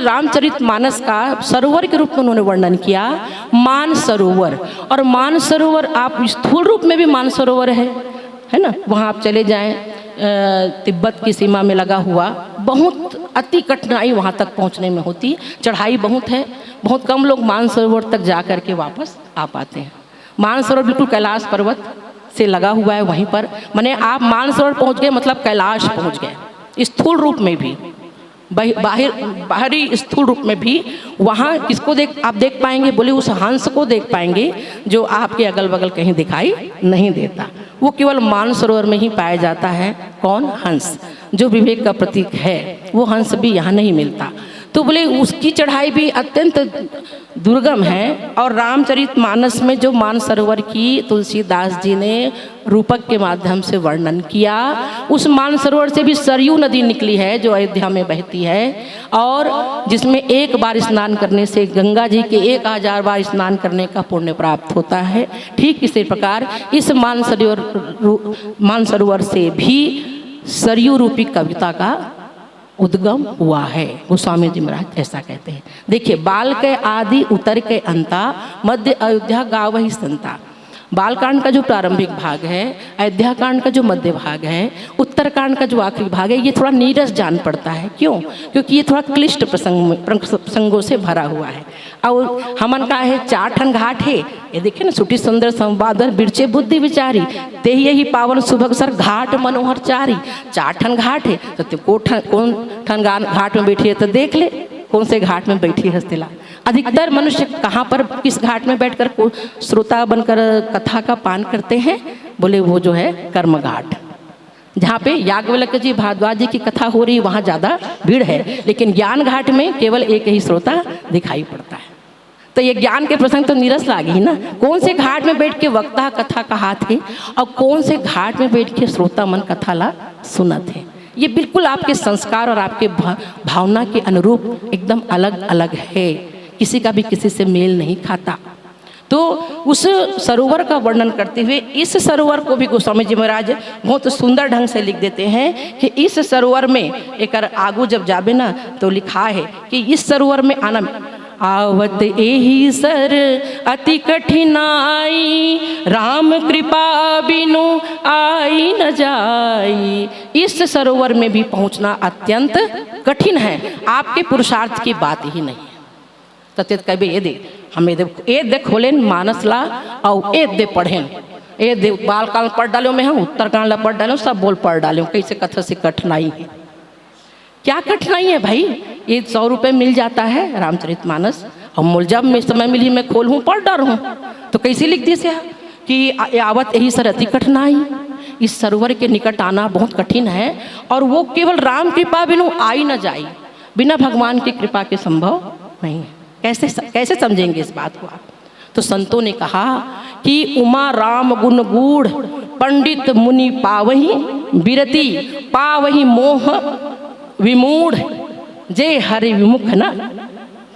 रामचरितमानस का सरोवर के रूप में उन्होंने वर्णन किया, मान सरोवर। और मान सरोवर आप स्थूल रूप में भी मान सरोवर है ना। वहाँ आप चले जाएं, तिब्बत की सीमा में लगा हुआ, बहुत अति कठिनाई वहाँ तक पहुँचने में होती, चढ़ाई बहुत है, बहुत कम लोग मानसरोवर तक जा कर के वापस आ पाते हैं। मानसरोवर बिल्कुल कैलाश पर्वत से लगा हुआ है, वहीं पर माने आप मानसरोवर पहुँच गए मतलब कैलाश पहुँच गए। स्थूल रूप में भी बाहरी स्थूल रूप में भी वहाँ किसको आप देख पाएंगे, बोले उस हंस को देख पाएंगे जो आपके अगल बगल कहीं दिखाई नहीं देता। वो केवल मानसरोवर में ही पाया जाता है। कौन? हंस, जो विवेक का प्रतीक है। वो हंस भी यहाँ नहीं मिलता। तो बोले उसकी चढ़ाई भी अत्यंत दुर्गम है। और रामचरितमानस में जो मानसरोवर की तुलसीदास जी ने रूपक के माध्यम से वर्णन किया, उस मानसरोवर से भी सरयू नदी निकली है जो अयोध्या में बहती है, और जिसमें एक बार स्नान करने से गंगा जी के 1000 बार स्नान करने का पुण्य प्राप्त होता है। ठीक इसी प्रकार इस मानसरोवर से भी सरयू रूपी कविता का उद्गम हुआ है। गोस्वामी जी महाराज ऐसा कहते हैं। देखिए, बाल के आदि उतर के अंता, मध्य अयोध्या गावहि संता। बालकांड का जो प्रारंभिक भाग है, अयोध्या कांड का जो मध्य भाग है, उत्तरकांड का जो आखिरी भाग है, ये थोड़ा नीरस जान पड़ता है। क्यों? क्योंकि ये थोड़ा क्लिष्ट प्रसंगों से भरा हुआ है। और हमन का है 4 ठन घाट है, ये देखिए ना, सुठी सुंदर संवाद बिरचे बुद्धि विचारी ते यही पावन सुभग सर घाट मनोहर चारी। 4 ठन घाट है, तो कौन ठन घाट में बैठी है तो देख ले कौन से घाट में बैठी है हस्तिला। अधिकतर मनुष्य कहाँ पर किस घाट में बैठकर श्रोता बनकर कथा का पान करते हैं? बोले वो जो है कर्म घाट, जहाँ पे याज्ञवल्क्य जी भारद्वाज जी की कथा हो रही, वहाँ ज़्यादा भीड़ है। लेकिन ज्ञान घाट में केवल एक ही श्रोता दिखाई पड़ता है। तो ये ज्ञान के प्रसंग तो नीरस लागे ही ना। कौन से घाट में बैठ के वक्ता कथा कहा थे और कौन से घाट में बैठ के श्रोता मन कथा ला सुना थे। ये बिल्कुल आपके संस्कार और आपके भावना के अनुरूप एकदम अलग अलग है, किसी का भी किसी से मेल नहीं खाता। तो उस सरोवर का वर्णन करते हुए इस सरोवर को भी गोस्वामी जी महाराज बहुत सुंदर ढंग से लिख देते हैं कि इस सरोवर में एक आगू जब जाबे ना तो लिखा है कि इस सरोवर में आना आवत एही सर अति कठिनाई, राम कृपा बिनु आई न जाई। इस सरोवर में भी पहुंचना अत्यंत कठिन है, आपके पुरुषार्थ की बात ही नहीं है। तत्यत कभी ये दे हमें दे खोलेन मानस ला और ए दे पढ़ेन, ए दे बाल काल पढ़ डालो में, हम उत्तरकांड ला पढ़ डालो, सब बोल पढ़ डालो। कैसे कथा से कठिनाई है? क्या कठिनाई है भाई? ये 100 रुपये मिल जाता है रामचरितमानस, और जब मैं समय मिली मैं खोलूँ पढ़ डाल हूँ, तो कैसे लिख दी से कि आवत यही सर अति कठिनाई। इस सरोवर के निकट आना बहुत कठिन है, और वो केवल राम कृपा बिनु आई न जाई, बिना भगवान की कृपा के संभव नहीं है। कैसे समझेंगे इस बात को आप? तो संतों ने कहा कि उमा राम गुण गूढ़, पंडित मुनि पावही बिरती, पावही मोह विमूढ़, जे हरि विमुख न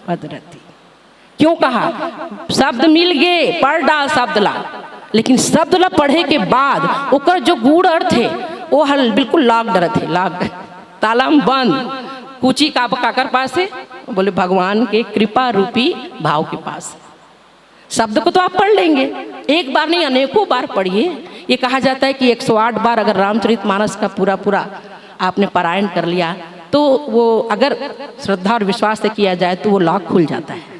पदरती। क्यों कहा? शब्द मिल गए, पढ़ डाल शब्द ला, लेकिन शब्द ला पढ़े के बाद ओकर जो गूढ़ अर्थ है वो हल बिल्कुल लाग डरत है, लाग तालम बंद। कुची का काकर पास है? बोले भगवान के कृपा रूपी भाव के पास। शब्द को तो आप पढ़ लेंगे, एक बार नहीं अनेकों बार पढ़िए। ये कहा जाता है कि 108 बार अगर रामचरितमानस का पूरा आपने पारायण कर लिया तो तो वो अगर श्रद्धा और विश्वास से किया जाए तो वो लॉक खुल जाता है।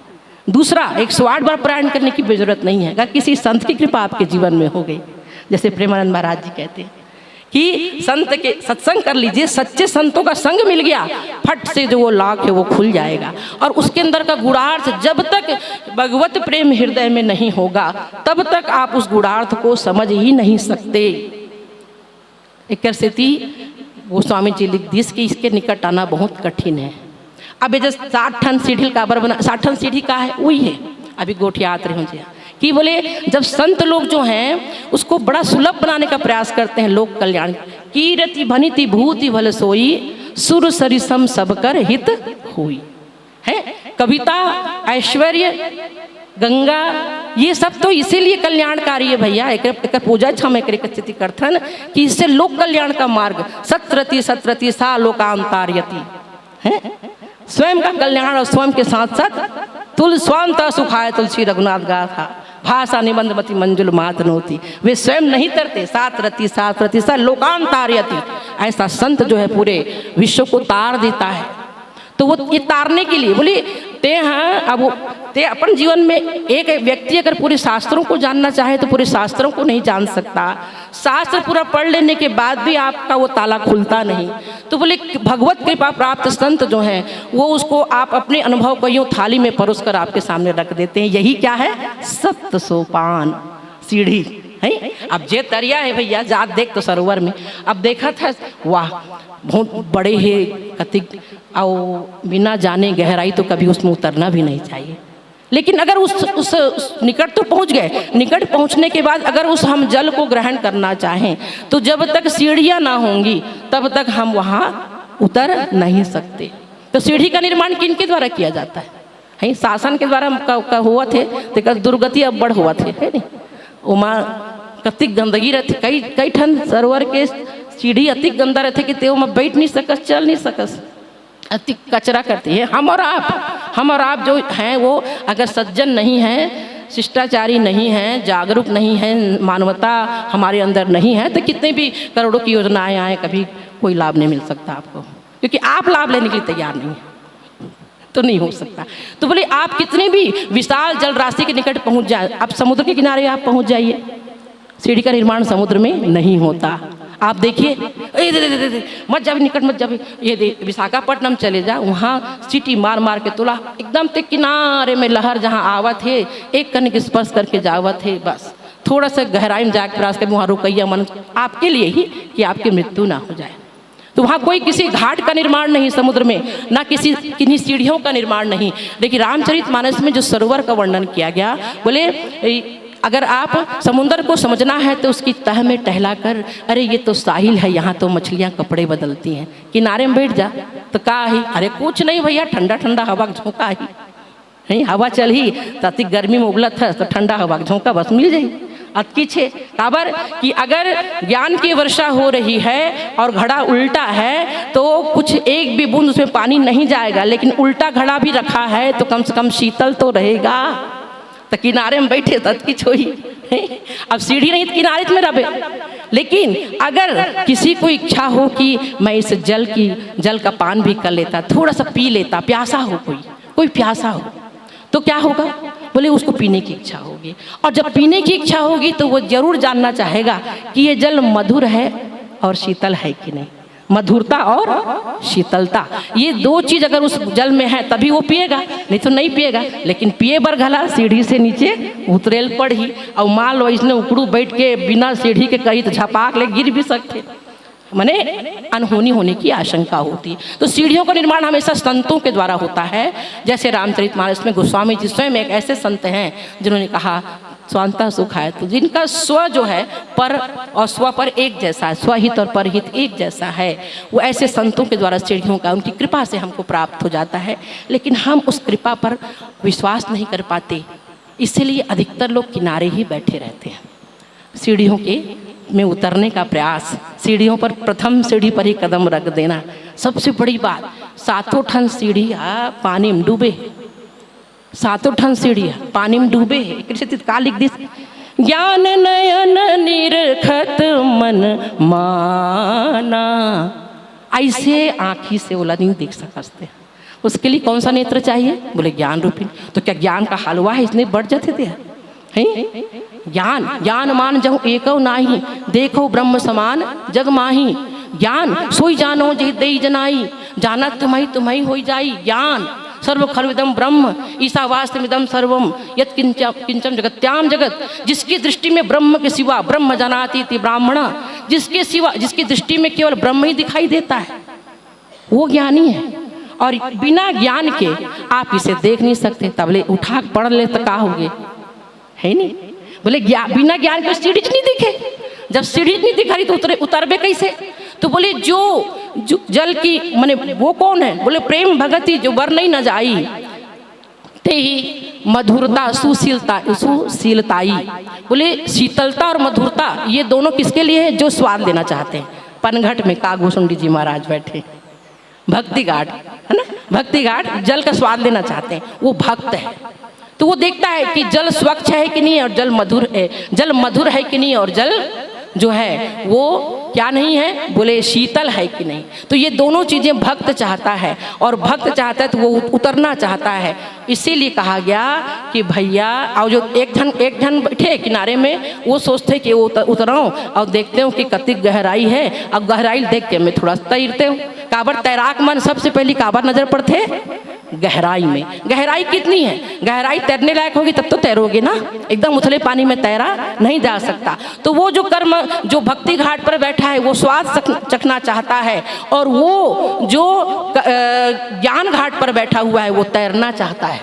दूसरा, 108 बार पारायण करने की भी जरूरत नहीं है। अगर किसी संत की कृपा आपके जीवन में हो गई, जैसे प्रेमानंद महाराज जी कहते हैं कि संत के सत्संग कर लीजिए, सच्चे संतों का संग मिल गया, फट से जो वो लॉक है वो खुल जाएगा। और उसके अंदर का गुणार्थ जब तक भगवत प्रेम हृदय में नहीं होगा तब तक आप उस गुणार्थ को समझ ही नहीं सकते। एक स्थिति गोस्वामी जी लिख दी कि इसके निकट आना बहुत कठिन है। अब ये जो 60 ठन सीढ़ी काबर बना, 60 ठन सीढ़ी का है वही है। अभी गोठियात रहे मुझे कि बोले जब संत लोग जो हैं उसको बड़ा सुलभ बनाने का प्रयास करते हैं, लोक कल्याण कीरति भनिति भूति भल सोई सुर सरिसम सब कर हित हुई है। कविता, ऐश्वर्य, गंगा, ये सब तो इसीलिए कल्याणकारी है भैया। एक पूजा छम एक स्थिति करथन कि इससे लोक कल्याण का मार्ग सत्रति सत्रति सा लोकांतार्यति है। स्वयं का कल्याण और स्वयं के साथ साथ तुल स्वांता सुखाय तुलसी रघुनाथ गाथा भाषा निबंधमति मंजुल मात नोती, वे स्वयं नहीं तरते, सात रति सा लोकांतार्यति। ऐसा संत जो है पूरे विश्व को तार देता है। तो वो ये तारने के लिए बोले ते हैं। अब ते अपन जीवन में एक व्यक्ति अगर पूरे शास्त्रों को जानना चाहे तो पूरे शास्त्रों को नहीं जान सकता। शास्त्र पूरा पढ़ लेने के बाद भी आपका वो ताला खुलता नहीं। तो बोले भगवत कृपा प्राप्त संत जो हैं वो उसको आप अपने अनुभव को यूँ थाली में परोस कर आपके सामने रख देते हैं। यही क्या है? सप्त सोपान सीढ़ी है। अब जे तरिया है भैया, जात देख तो सरोवर में। अब देखा था, वाह बहुत बड़े है कतिक, और बिना जाने गहराई तो कभी उसमें उतरना भी नहीं चाहिए। लेकिन अगर उस निकट तो पहुंच गए, निकट पहुंचने के बाद अगर उस हम जल को ग्रहण करना चाहें तो जब तक सीढ़ियां ना होंगी तब तक हम वहाँ उतर नहीं सकते। तो सीढ़ी का निर्माण किनके द्वारा किया जाता है? शासन के द्वारा का हुआ थे तो दुर्गति अब बढ़ हुआ थे, है नहीं? उमा कतिक गंदगी रहती, कई ठन सरोवर के सीढ़ी अति गंदा रहते कि ते में बैठ नहीं सकस, चल नहीं सकस, अति कचरा करती है। हम और आप जो हैं वो अगर सज्जन नहीं हैं, शिष्टाचारी नहीं हैं, जागरूक नहीं हैं, मानवता हमारे अंदर नहीं है तो कितने भी करोड़ों की योजनाएं आए कभी कोई लाभ नहीं मिल सकता आपको, क्योंकि आप लाभ लेने के लिए तैयार नहीं हैं तो नहीं हो सकता। तो बोले आप कितने भी विशाल जल राशि के निकट पहुंच जाए, आप समुद्र के किनारे आप पहुंच जाइए, सीढ़ी का निर्माण समुद्र में नहीं होता। आप देखिए, मत जावे निकट मत जावे, ये विशाखापट्टनम चले जा, वहाँ सीटी मार मार के तुला एकदम ते किनारे में लहर जहाँ आवत है, एक कण के स्पर्श करके जावत है, बस थोड़ा सा गहराई में जाकर प्रयास कर वहाँ रुकैया मन आपके लिए ही कि आपकी मृत्यु ना हो जाए। तो वहाँ कोई किसी घाट का निर्माण नहीं समुद्र में, ना किन्हीं सीढ़ियों का निर्माण नहीं। देखिए रामचरितमानस में जो सरोवर का वर्णन किया गया, बोले अगर आप समुद्र को समझना है तो उसकी तह में टहला कर, अरे ये तो साहिल है, यहाँ तो मछलियाँ कपड़े बदलती हैं, किनारे में बैठ जा तो का ही, अरे कुछ नहीं भैया, ठंडा ठंडा हवा झोंका ही नहीं, हवा चल ही ताकि गर्मी में उबलत है तो ठंडा हवा झोंका बस मिल जाए। अतकी छे काबर कि अगर ज्ञान की वर्षा हो रही है और घड़ा उल्टा है तो कुछ एक भी बूंद उसमें पानी नहीं जाएगा, लेकिन उल्टा घड़ा भी रखा है तो कम से कम शीतल तो रहेगा। तो किनारे में बैठे तो की छोई, अब सीढ़ी नहीं तो किनारे में रहे। लेकिन अगर किसी को इच्छा हो कि मैं इस जल का पान भी कर लेता, थोड़ा सा पी लेता, प्यासा हो कोई प्यासा हो तो क्या होगा? बोले उसको पीने की इच्छा होगी, और जब पीने की इच्छा होगी तो वो जरूर जानना चाहेगा कि ये जल मधुर है और शीतल है कि नहीं। मधुरता और शीतलता, ये दो चीज अगर उस जल में है तभी वो पिएगा, नहीं तो नहीं पिएगा। लेकिन पिए बर घला सीढ़ी से नीचे उतरेल पड़ ही, और मान लो इसने उकड़ू बैठ के बिना सीढ़ी के कहीं तो झपाक ले गिर भी सकते, माने अनहोनी होने की आशंका होती है। तो सीढ़ियों का निर्माण हमेशा संतों के द्वारा होता है। जैसे रामचरितमानस में गोस्वामी जी स्वयं एक ऐसे संत हैं जिन्होंने कहा स्वांता सुखाय, तो जिनका स्व जो है पर और स्व पर एक जैसा है, स्वहित और परहित एक जैसा है, वो ऐसे संतों के द्वारा सीढ़ियों का उनकी कृपा से हमको प्राप्त हो जाता है। लेकिन हम उस कृपा पर विश्वास नहीं कर पाते, इसीलिए अधिकतर लोग किनारे ही बैठे रहते हैं। सीढ़ियों के में उतरने का प्रयास, सीढ़ियों पर प्रथम सीढ़ी पर ही कदम रख देना सबसे बड़ी बात। 7 ठन सीढ़ी पानी में डूबे, 7 ठन सीढ़ी पानी में डूबे है। का लिख दी, ज्ञान नयन निरखत मन माना। ऐसे आँखी से ओला नहीं देख सकते। उसके लिए कौन सा नेत्र चाहिए? बोले ज्ञान रूपी। तो क्या ज्ञान का हलवा है इसने बढ़ जाते थे हैं? ज्ञान ज्ञान मान जहु एको नाही, देखो ब्रह्म समान जग माही। ज्ञान सोई जानो जे देई जनाई, जाना तुम्हारी तुम्हारी हो जाई। ज्ञान सर्व खलविदम ब्रह्म ईशावास्यमिदम सर्वम यत् किंचन जगत्याम जगत। जिसकी दृष्टि में ब्रह्म के सिवा ब्रह्म जनाति इति ब्राह्मण, जिसके सिवा जिसकी दृष्टि में केवल ब्रह्म ही दिखाई देता है वो ज्ञानी है। और बिना ज्ञान के आप इसे देख नहीं सकते। तबले उठा पढ़ ले तो का होगे, है नहीं? बोले बिना ज्ञान के सीढ़ी नहीं दिखे। जब सीढ़ी नहीं दिखा रही तो उतरबे कैसे? तो बोले जो जल की माने वो कौन है? बोले प्रेम भगति जो वर नहीं न जाई, ते ही मधुरता सुशीलताई। बोले शीतलता और मधुरता ये दोनों किसके लिए है? जो स्वाद लेना चाहते हैं। पनघट में कागभूषण जी महाराज बैठे, भक्ति घाट है ना, भक्ति घाट जल का स्वाद लेना चाहते हैं। वो भक्त है तो वो देखता है कि जल स्वच्छ है कि नहीं और जल मधुर है, जल मधुर है कि नहीं और जल जो है वो क्या नहीं है? बोले शीतल है कि नहीं। तो ये दोनों चीज़ें भक्त चाहता है, और भक्त चाहता है तो वो उतरना चाहता है। इसीलिए कहा गया कि भैया और जो एक जन बैठे किनारे में, वो सोचते कि वो उतराऊँ और देखते हूँ कि कितनी गहराई है। अब गहराई देख के मैं थोड़ा तैरते हूँ। काबर तैराक मन सबसे पहले काबर नजर पड़ते? गहराई में। गहराई कितनी है? गहराई तैरने लायक होगी तब तो तैरोगे ना, एकदम उथले पानी में तैरा नहीं जा सकता। तो वो जो कर्म जो भक्ति घाट पर बैठा है वो स्वाद चखना चाहता है, और वो जो ज्ञान घाट पर बैठा हुआ है वो तैरना चाहता है।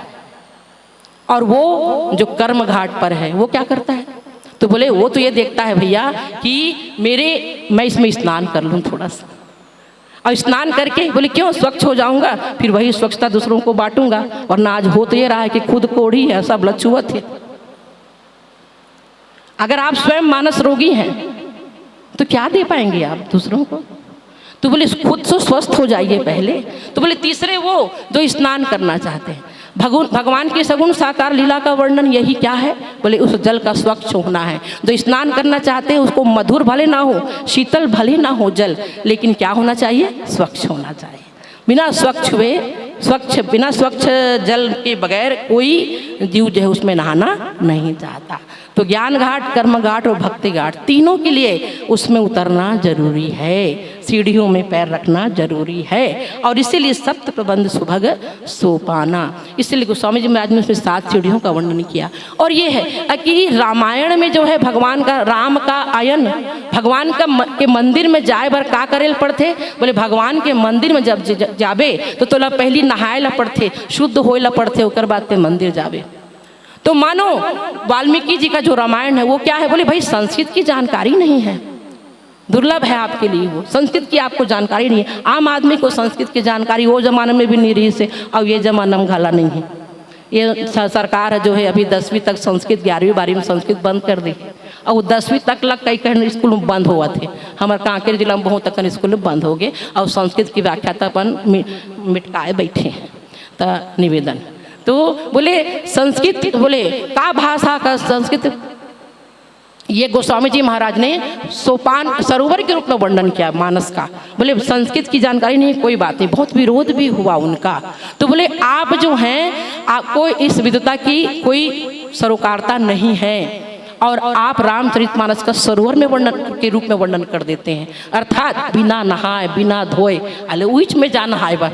और वो जो कर्म घाट पर है वो क्या करता है? तो बोले वो तो ये देखता है भैया कि मैं इसमें स्नान कर लूँ थोड़ा सा, और स्नान करके बोले क्यों स्वच्छ हो जाऊंगा, फिर वही स्वच्छता दूसरों को बांटूंगा। और ना आज हो तो ये रहा है कि खुद कोढ़ी है, सब लच्छुवत है। अगर आप स्वयं मानस रोगी हैं तो क्या दे पाएंगे आप दूसरों को? तो बोले खुद से स्वस्थ हो जाइए पहले। तो बोले तीसरे वो जो स्नान करना चाहते हैं। भगवान की सगुण साकार लीला का वर्णन यही क्या है? बोले उस जल का स्वच्छ होना है। जो स्नान करना चाहते हैं उसको मधुर भले ना हो, शीतल भले ना हो जल, लेकिन क्या होना चाहिए? स्वच्छ होना चाहिए। बिना स्वच्छ जल के बगैर कोई जीव जो है उसमें नहाना नहीं चाहता। तो ज्ञान घाट, कर्म घाट और भक्ति घाट तीनों के लिए उसमें उतरना जरूरी है, सीढ़ियों में पैर रखना जरूरी है। और इसीलिए सप्त प्रबंध सुभग सोपाना, इसीलिए गोस्वामी जी महाराज ने उसमें 7 सीढ़ियों का वर्णन किया। और ये है कि रामायण में जो है भगवान का राम का आयन, भगवान के मंदिर में जाए बर का करेल पड़ते? बोले भगवान के मंदिर में जब जाबे तो तोला पहली नहाए ला पड़ते, शुद्ध होए ला पड़ते, ओकर बाद ते मंदिर जाबे। तो मानो वाल्मीकि जी का जो रामायण है वो क्या है? बोले भाई संस्कृत की जानकारी नहीं है, दुर्लभ है आपके लिए वो, संस्कृत की आपको जानकारी नहीं है। आम आदमी को संस्कृत की जानकारी वो जमाने में भी नहीं रही से, और ये जमाना में घाला नहीं है। ये सरकार जो है अभी 10वीं तक संस्कृत, 11वीं 12वीं में संस्कृत बंद कर दी, और 10वीं तक लग कई स्कूल में बंद हुआ थे। हमारे कांकेर जिला में बहुत तक स्कूल में बंद हो गए, और संस्कृत की व्याख्या तक अपन मिटकाए बैठे हैं। तो निवेदन तो बोले संस्कृत, बोले का भाषा का संस्कृत, ये गोस्वामी जी महाराज ने सोपान सरोवर के रूप में वर्णन किया मानस का। बोले संस्कृत की जानकारी नहीं, कोई बात नहीं, बहुत विरोध भी हुआ उनका। तो बोले आप जो हैं आपको इस विद्वता की कोई सरोकारता नहीं है, और आप रामचरितमानस का सरोवर में वर्णन के रूप में वर्णन कर देते हैं। अर्थात बिना नहाए बिना धोए अले उच में जा नहाए बा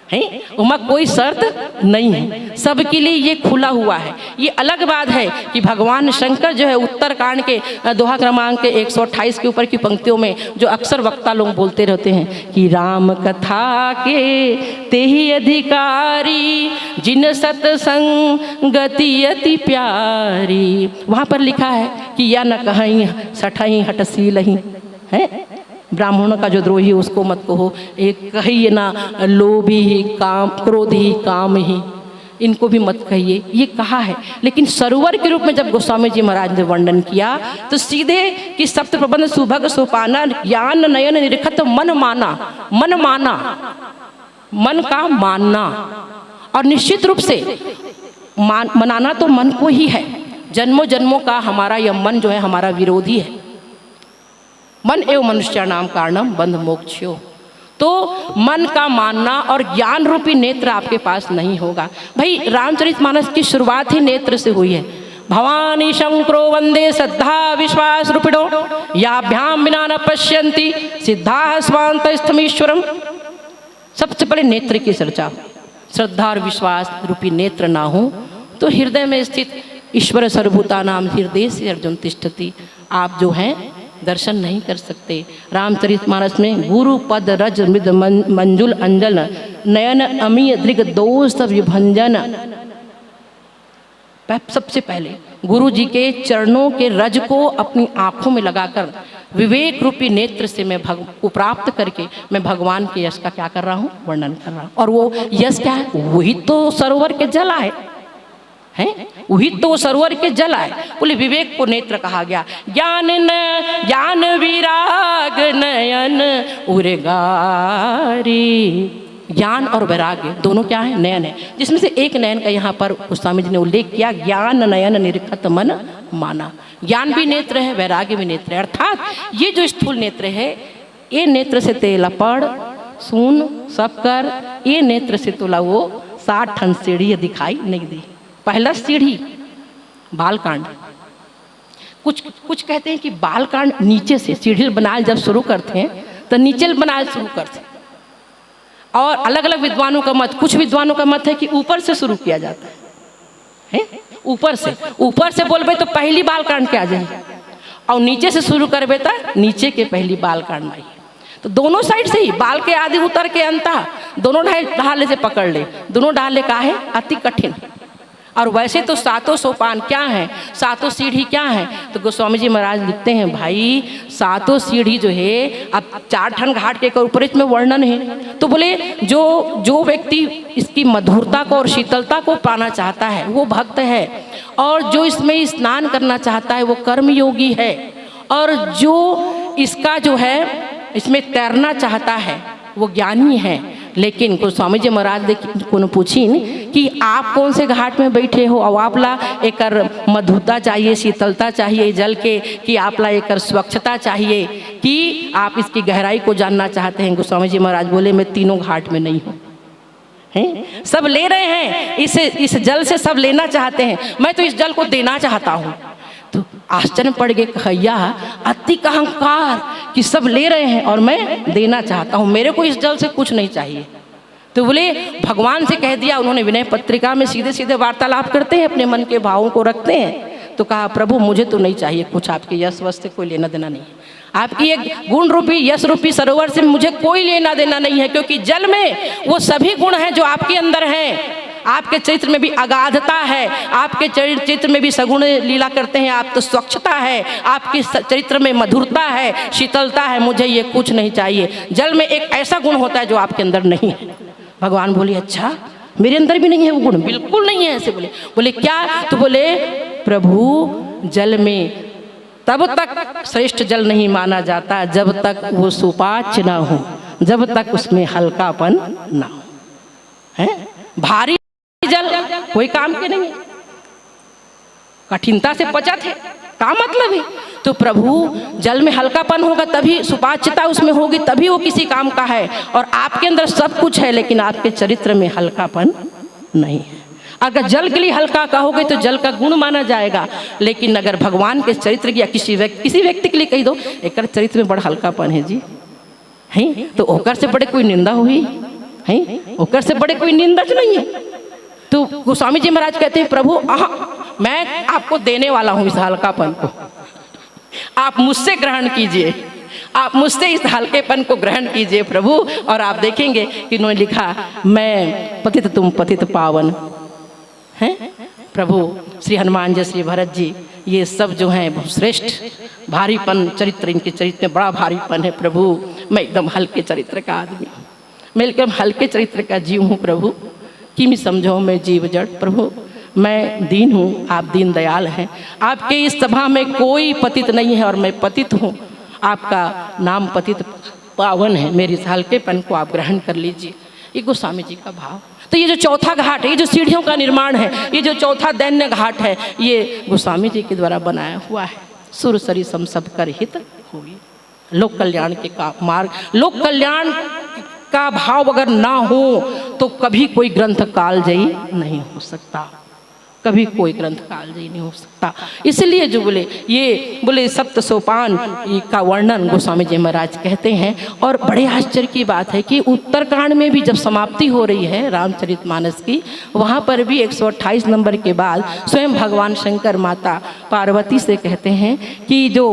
है, उमा कोई शर्त नहीं है, सबके लिए ये खुला हुआ है। ये अलग बात है कि भगवान शंकर जो है उत्तरकांड के दोहा क्रमांक के 128 के ऊपर की पंक्तियों में जो अक्सर वक्ता लोग बोलते रहते हैं कि राम कथा के तेहि अधिकारी, जिन सतसंगति अति प्यारी। वहाँ पर लिखा है कि या न कहीं सठही हटसीलही है, ब्राह्मणों का जो द्रोही उसको मत कहो, एक कहिए ना लोभी ही काम, क्रोधी ही काम ही, इनको भी मत कहिए, ये कहा है। लेकिन सरोवर के रूप में जब गोस्वामी जी महाराज ने वर्णन किया तो सीधे कि सप्त प्रबंध सुभग सोपाना, ज्ञान नयन निरखत मन माना, मन माना, मन का मानना। और निश्चित रूप से मनाना तो मन को ही है। जन्मों जन्मों का हमारा यह मन जो है हमारा विरोधी है। मन एवं मनुष्य नाम कारणम बंध मोक्षो। तो मन का मानना और ज्ञान रूपी नेत्र आपके पास नहीं होगा। भाई रामचरितमानस की शुरुआत ही नेत्र से हुई है। भवानी शंकरो वंदे श्रद्धा विश्वास रूपिणो याभ्याम बिना न पश्यन्ति सिद्धा स्वांतस्थमीश्वरम। सबसे पहले नेत्र की चर्चा। श्रद्धा और विश्वास रूपी नेत्र ना हो तो हृदय में स्थित ईश्वर सर्वभूता नाम हृदय से अर्जुन तिष्ठति, आप जो हैं दर्शन नहीं कर सकते। रामचरितमानस में गुरु पद रज मृद मंजुल अंजन नयन अमीय दृग दोष विभंजन। सबसे पहले गुरु जी के चरणों के रज को अपनी आंखों में लगाकर विवेक रूपी नेत्र से मैं को प्राप्त करके मैं भगवान के यश का क्या कर रहा हूँ, वर्णन कर रहा हूँ। और वो यश क्या है? वही तो सरोवर के जल आए हैं, वही तो सरोवर के जल आए। बोले विवेक को नेत्र कहा गया। ज्ञान विराग नयन उर्गारी। ज्ञान और वैराग्य दोनों क्या है? नयन है, जिसमें से एक नयन का यहाँ पर गोस्वामी जी ने उल्लेख किया, ज्ञान नयन निरखत मन माना। ज्ञान भी नेत्र है, वैराग्य भी नेत्र है। अर्थात ये जो स्थूल नेत्र है, ये नेत्र से तेला पड़ सुन सब कर, ये नेत्र से तोला वो 60 ठन सीढ़ी दिखाई नहीं दी। पहला सीढ़ी बालकांड। कुछ कहते हैं कि बालकांड नीचे से सीढ़ी बनाल जब शुरू करते हैं तो नीचे बनाल शुरू करते हैं, और अलग अलग विद्वानों का मत, कुछ विद्वानों का मत है कि ऊपर से शुरू किया जाता है। ऊपर से बोलबे तो पहली बालकांड के आ जाए, और नीचे से शुरू करबे तो नीचे के पहली बालकांड आई। तो दोनों साइड से ही बाल के आदि उतर के अंता दोनों ढाले से पकड़ ले। दोनों ढाले का है अति कठिन। और वैसे तो 7 सोपान क्या है, 7 सीढ़ी क्या है? तो गोस्वामी जी महाराज लिखते हैं भाई 7 सीढ़ी जो है, अब 4 ठन घाट के ऊपर इसमें वर्णन है। तो बोले जो व्यक्ति इसकी मधुरता को और शीतलता को पाना चाहता है वो भक्त है, और जो इसमें स्नान करना चाहता है वो कर्मयोगी है, और जो इसका जो है इसमें तैरना चाहता है वो ज्ञानी है। लेकिन गोस्वामी जी महाराज को पूछीन कि आप कौन से घाट में बैठे हो, और आपला एक मधुरता चाहिए, शीतलता चाहिए जल के, कि आपला एक स्वच्छता चाहिए, कि आप इसकी गहराई को जानना चाहते हैं? गोस्वामी जी महाराज बोले मैं तीनों घाट में नहीं हूँ। हैं सब ले रहे हैं, इस जल से सब लेना चाहते हैं, मैं तो इस जल को देना चाहता हूँ। तो आश्चर्य पड़ गए, भैया अति अहंकार कि सब ले रहे हैं और मैं देना चाहता हूँ, मेरे को इस जल से कुछ नहीं चाहिए। तो बोले भगवान से कह दिया। उन्होंने विनय पत्रिका में सीधे सीधे वार्तालाप करते हैं, अपने मन के भावों को रखते हैं। तो कहा प्रभु मुझे तो नहीं चाहिए कुछ, आपके यश वश से कोई लेना देना नहीं है, आपकी एक गुण रूपी यश रूपी सरोवर से मुझे कोई लेना देना नहीं है, क्योंकि जल में वो सभी गुण हैं जो आपके अंदर हैं। आपके चरित्र में भी अगाधता है, आपके चरित्र में भी सगुण लीला करते हैं आप, तो स्वच्छता है, आपके चरित्र में मधुरता है, शीतलता है, मुझे ये कुछ नहीं चाहिए। जल में एक ऐसा गुण होता है जो आपके अंदर नहीं है। भगवान बोले अच्छा मेरे अंदर भी नहीं है वो गुण? बिल्कुल नहीं है। ऐसे बोले क्या? तो बोले प्रभु जल में तब तक श्रेष्ठ जल नहीं माना जाता जब तक वो सुपाच्य ना हो, जब तक उसमें हल्कापन ना हो। है भारी जल कोई काम के नहीं है, कठिनता से पचत है, का मतलब है? तो प्रभु जल में हल्कापन होगा तभी, सुपाच्यता उसमें होगी तभी वो किसी काम का है। और आपके अंदर सब कुछ है लेकिन आपके चरित्र में हल्कापन नहीं है। अगर जल के लिए हल्का कहोगे तो जल का गुण माना जाएगा, लेकिन अगर भगवान के चरित्र या किसी व्यक्ति के लिए कह दो एक चरित्र में बड़ा हल्कापन है जी, है तो ओकर से बड़े कोई निंदा हुई है, ओकर से बड़े कोई निंदक नहीं है। तो गोस्वामी जी महाराज कहते हैं प्रभु मैं आपको देने वाला हूँ इस हल्कापन को, आप मुझसे ग्रहण कीजिए, आप मुझसे इस हल्केपन को ग्रहण कीजिए प्रभु। और आप देखेंगे कि उन्होंने लिखा मैं पतित तुम पतित पावन हैं। प्रभु श्री हनुमान जी, श्री भरत जी, ये सब जो हैं श्रेष्ठ भारीपन चरित्र, इनके चरित्र में बड़ा भारीपन है प्रभु। मैं एकदम हल्के चरित्र का आदमी हूँ, मैं एकदम हल्के चरित्र का जीव हूँ प्रभु। कि मैं समझो मैं जीव जड़ प्रभु, मैं दीन हूँ, आप दीन दयाल हैं। आपके इस सभा में कोई पतित नहीं है और मैं पतित हूँ, आपका नाम पतित पावन है, मेरे इस हल्केपन को आप ग्रहण कर लीजिए। ये गोस्वामी जी का भाव। तो ये जो चौथा घाट है, ये जो सीढ़ियों का निर्माण है, ये जो चौथा दैन्य घाट है, ये गोस्वामी जी के द्वारा बनाया हुआ है। सुर सरी सम सब कर हित हुई, लोक कल्याण के का मार्ग, लोक कल्याण का भाव अगर ना हो तो कभी कोई ग्रंथ कालजयी नहीं हो सकता, कभी कोई ग्रंथ कालजयी नहीं हो सकता। इसलिए जो बोले सप्त सोपान का वर्णन गोस्वामी जी महाराज कहते हैं। और बड़े आश्चर्य की बात है कि उत्तरकांड में भी जब समाप्ति हो रही है रामचरितमानस की, वहाँ पर भी 128 नंबर के बाद स्वयं भगवान शंकर माता पार्वती से कहते हैं कि जो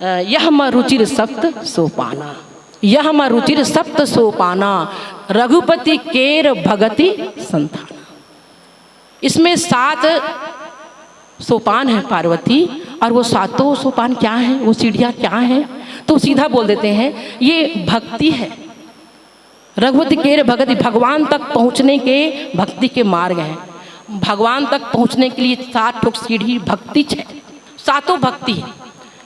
यह मरुचिर सप्त सोपाना, यह मरुचिर सप्त सोपाना, रघुपति केर भगति संतान। इसमें 7 सोपान है पार्वती, और वो 7 सोपान क्या हैं, वो सीढ़ियाँ क्या हैं, तो सीधा बोल देते हैं ये भक्ति है। रघुपति केर भगति, भगवान तक पहुँचने के भक्ति के मार्ग हैं। भगवान तक पहुँचने के लिए 7 ठोक सीढ़ी भक्ति है, 7 भक्ति है।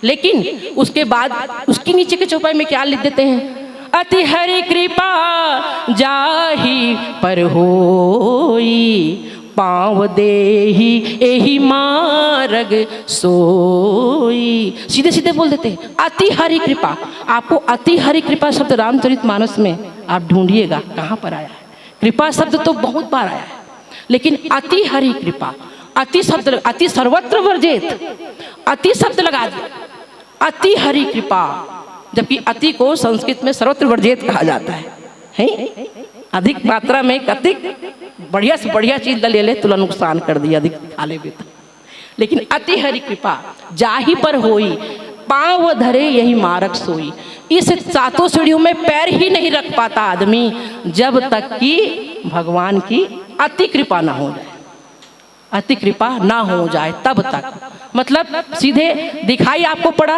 लेकिन उसके बाद उसके नीचे के चौपाई में क्या लिख देते हैं, अति हरि कृपा जाहि पर होई, पाँव देहि एहि मार्ग सोई। सीधे सीधे बोल देते हैं अति हरि कृपा। आपको अति हरि कृपा शब्द रामचरितमानस में आप ढूंढिएगा कहाँ पर आया है। कृपा शब्द तो बहुत बार आया है, लेकिन अति हरि कृपा, अति शब्द, अति सर्वत्र वर्जित, अति शब्द लगा दिया, अति हरि कृपा, जबकि अति को संस्कृत में सर्वत्र वर्जित कहा जाता है? अधिक मात्रा में अधिक बढ़िया से बढ़िया चीज ले ले तुला नुकसान कर दिया, अधिक खा ले तो। लेकिन अति हरि कृपा जाहि पर होई, पाँव धरे यही मार्ग सोई। इस 7 सीढ़ियों में पैर ही नहीं रख पाता आदमी जब तक कि भगवान की अति कृपा ना हो जाए, अति कृपा ना हो जाए तब तक। मतलब सीधे दिखाई आपको पड़ा,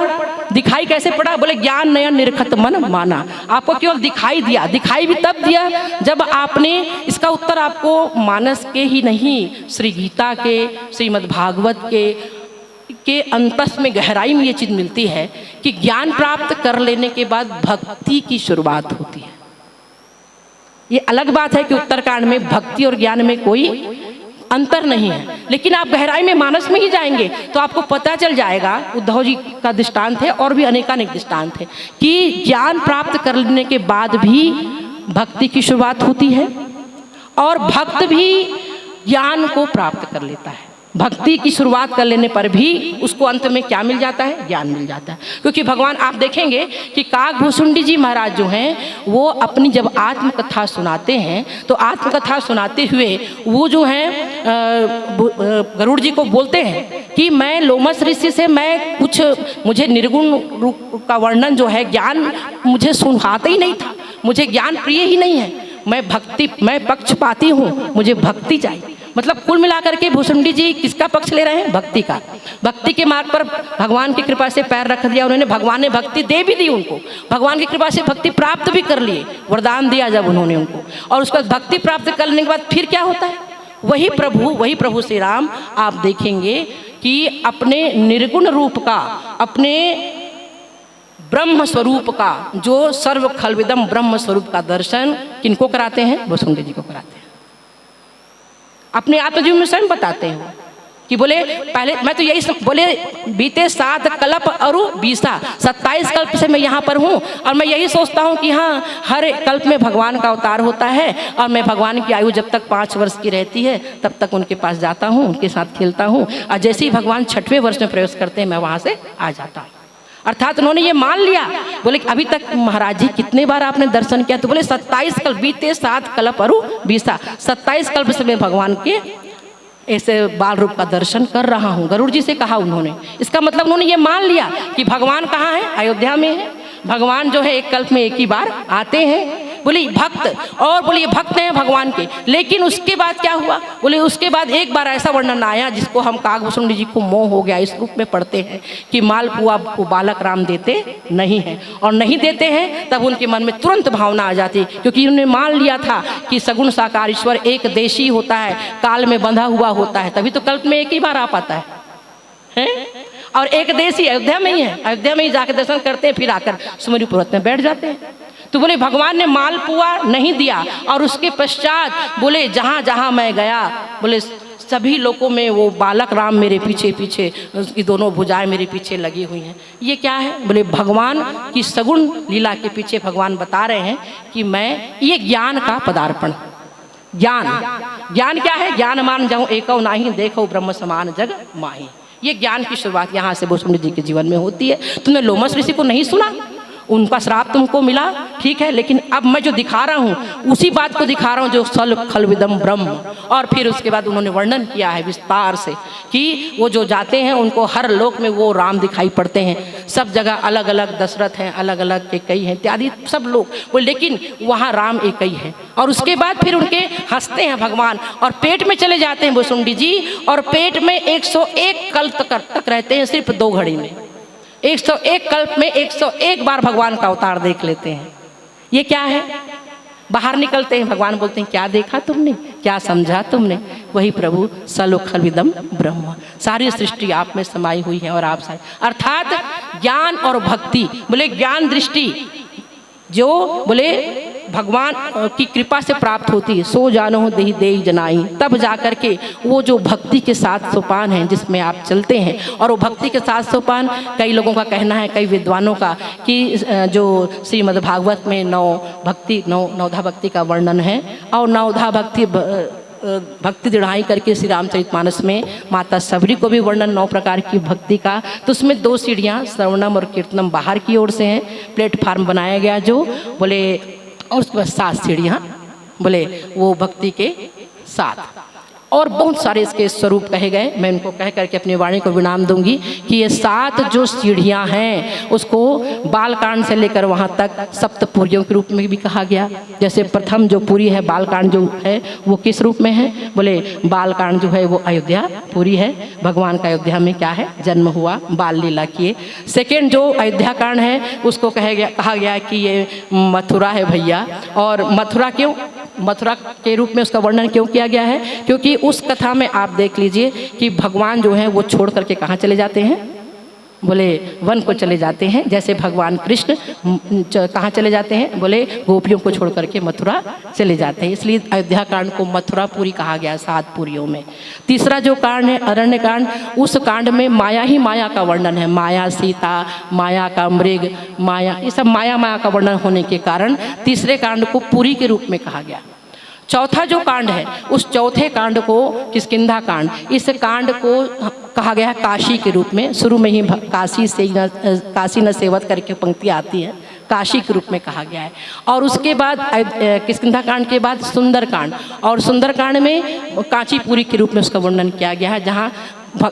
दिखाई कैसे पड़ा, बोले ज्ञान नयन निरखत मन माना। आपको केवल दिखाई दिया, दिखाई भी तब दिया जब आपने इसका उत्तर आपको मानस के ही नहीं, श्री गीता के, श्रीमद् भागवत के अंतस में गहराई में ये चीज़ मिलती है कि ज्ञान प्राप्त कर लेने के बाद भक्ति की शुरुआत होती है। ये अलग बात है कि उत्तरकांड में भक्ति और ज्ञान में कोई अंतर नहीं है, लेकिन आप गहराई में मानस में ही जाएंगे तो आपको पता चल जाएगा। उद्धव जी का दृष्टांत है और भी अनेकानेक दृष्टांत है कि ज्ञान प्राप्त कर लेने के बाद भी भक्ति की शुरुआत होती है, और भक्त भी ज्ञान को प्राप्त कर लेता है। भक्ति की शुरुआत कर लेने पर भी उसको अंत में क्या मिल जाता है, ज्ञान मिल जाता है। क्योंकि भगवान, आप देखेंगे कि काकभूषुंडी जी महाराज जो हैं वो अपनी जब आत्मकथा सुनाते हैं तो आत्मकथा सुनाते हुए वो जो हैं गरुड़ जी को बोलते हैं कि मैं लोमस ऋषि से मैं कुछ, मुझे निर्गुण रूप का वर्णन जो है ज्ञान मुझे सुनाता ही नहीं था, मुझे ज्ञान प्रिय ही नहीं है, मैं पक्षपाती हूँ, मुझे भक्ति चाहिए। मतलब कुल मिलाकर के भूषुंडी जी किसका पक्ष ले रहे हैं, भक्ति का। भक्ति के मार्ग पर भगवान की कृपा से पैर रख दिया उन्होंने, भगवान ने भक्ति दे भी दी उनको, भगवान की कृपा से भक्ति प्राप्त भी कर लिए, वरदान दिया जब उन्होंने उनको, और उसका भक्ति प्राप्त करने के बाद फिर क्या होता है, वही प्रभु श्री राम आप देखेंगे कि अपने निर्गुण रूप का, अपने ब्रह्म स्वरूप का, जो सर्व खलविदम ब्रह्म स्वरूप का दर्शन किनको कराते हैं, भूषुंडी जी को कराते हैं। अपने आत्मजीवन में स्वयं बताते हैं कि बोले पहले मैं तो यही बोले बीते 7 कल्प और 27 कल्प से मैं यहाँ पर हूँ, और मैं यही सोचता हूँ कि हाँ हर कल्प में भगवान का अवतार होता है, और मैं भगवान की आयु जब तक 5 वर्ष की रहती है तब तक उनके पास जाता हूँ, उनके साथ खेलता हूँ, और जैसे ही भगवान 6वें वर्ष में प्रवेश करते हैं मैं वहाँ से आ जाता हूँ। अर्थात उन्होंने ये मान लिया, बोले अभी तक महाराज जी कितने बार आपने दर्शन किया, तो बोले 27 कल्प, बीते 7 कल्प और 27 कल्प से मैं भगवान के ऐसे बाल रूप का दर्शन कर रहा हूँ। गरुड़ जी से कहा उन्होंने, इसका मतलब उन्होंने ये मान लिया कि भगवान कहाँ है, अयोध्या में है। भगवान जो है एक कल्प में एक ही बार आते हैं, बोले भक्त, और बोले ये भक्त हैं भगवान के। लेकिन उसके बाद क्या हुआ, बोले उसके बाद एक बार ऐसा वर्णन आया जिसको हम काकभूषुंडी जी को मोह हो गया, इस रूप में पढ़ते हैं कि मालपुआ को बालक राम देते नहीं हैं, और नहीं देते हैं तब उनके मन में तुरंत भावना आ जाती, क्योंकि उन्होंने मान लिया था कि सगुण साकार ईश्वर एक देशी होता है, काल में बंधा हुआ होता है, तभी तो कल्प में एक ही बार आ पाता है? और एक देशी अयोध्या में ही है, अयोध्या में ही जाकर दर्शन करते हैं, फिर आकर सुमेरु पर्वत में बैठ जाते हैं। तो बोले भगवान ने मालपुआ नहीं दिया, और उसके पश्चात बोले जहाँ जहाँ मैं गया, बोले सभी लोगों में वो बालक राम मेरे पीछे पीछे, उसकी दोनों भुजाएं मेरे पीछे लगी हुई हैं। ये क्या है? बोले भगवान की सगुण लीला के पीछे भगवान बता रहे हैं कि मैं, ये ज्ञान का पदार्पण। ज्ञान क्या है? ज्ञान मान जाऊँ एको नाही, देखो ब्रह्म समान जग माही। ये ज्ञान की शुरुआत यहाँ से गोस्वामी जी के जीवन में होती है। तुमने लोमस ऋषि को नहीं सुना? उनका श्राप तुमको मिला, ठीक है, लेकिन अब मैं जो दिखा रहा हूँ उसी बात को दिखा रहा हूँ जो सल खल विदम ब्रह्म। और फिर उसके बाद उन्होंने वर्णन किया है विस्तार से कि वो जो जाते हैं उनको हर लोक में वो राम दिखाई पड़ते हैं, सब जगह अलग अलग दशरथ हैं, अलग अलग कई हैं इत्यादि सब लोग वो, लेकिन वहाँ राम एक ही है। और उसके बाद फिर उनके हंसते हैं भगवान और पेट में चले जाते हैं भुसुंडी जी, और पेट में 101 कल्प तक रहते हैं, सिर्फ 2 घड़ी में 101 कल्प में 101 बार भगवान का अवतार देख लेते हैं। ये क्या है? बाहर निकलते हैं, भगवान बोलते हैं क्या देखा तुमने, क्या समझा तुमने? वही प्रभु सलो खलविदम ब्रह्म, सारी सृष्टि आप में समाई हुई है और आप सारे, अर्थात ज्ञान और भक्ति। बोले ज्ञान दृष्टि जो बोले भगवान की कृपा से प्राप्त होती है, सो जानो देहि देहि जनाई, तब जाकर के वो जो भक्ति के 7 सोपान हैं जिसमें आप चलते हैं। और वो भक्ति के 7 सोपान, कई लोगों का कहना है, कई विद्वानों का, कि जो श्रीमद् भागवत में नवधा भक्ति का वर्णन है, और नवधा भक्ति दृढ़ाई करके श्री रामचरितमानस में माता सबरी को भी वर्णन 9 प्रकार की भक्ति का। तो उसमें 2 सीढ़ियाँ श्रवणम और कीर्तनम बाहर की ओर से हैं, प्लेटफार्म बनाया गया जो बोले, और उसके बाद 7 सीढ़ियाँ बोले वो भक्ति के 7, और बहुत सारे इसके स्वरूप कहे गए। मैं उनको कह करके अपनी वाणी को विराम दूंगी कि ये 7 जो सीढ़ियाँ हैं उसको बालकांड से लेकर वहाँ तक सप्तपुरियों के रूप में भी कहा गया। जैसे प्रथम जो पुरी है, बालकांड जो है वो किस रूप में है? बोले बालकांड जो है वो अयोध्या पुरी है, भगवान का अयोध्या में क्या है? जन्म हुआ, बाल लीला किए। सेकेंड जो अयोध्या कांड है उसको कहा गया कि ये मथुरा है भैया। और मथुरा क्यों? मथुरा के रूप में उसका वर्णन क्यों किया गया है? क्योंकि उस कथा में आप देख लीजिए कि भगवान जो है वो छोड़ करके कहाँ चले जाते हैं? बोले वन को चले जाते हैं। जैसे भगवान कृष्ण कहाँ चले जाते हैं? बोले गोपियों को छोड़ करके मथुरा चले जाते हैं, इसलिए अयोध्या कांड को मथुरापुरी कहा गया 7 पुरियों में। तीसरा जो कांड है अरण्य कांड, उस कांड में माया ही माया का वर्णन है, माया सीता, माया का मृग, माया, ये सब माया का वर्णन होने के कारण तीसरे कांड को पुरी के रूप में कहा गया। चौथा जो कांड है उस चौथे कांड को किष्किंधा कांड, इस कांड को कहा गया है काशी के रूप में। शुरू में ही काशी न सेवत करके पंक्ति आती है, काशी के रूप में कहा गया है। और उसके बाद किष्किंधा कांड के बाद सुंदर कांड, और सुंदर कांड में कांचीपुरी के रूप में उसका वर्णन किया गया है, जहाँ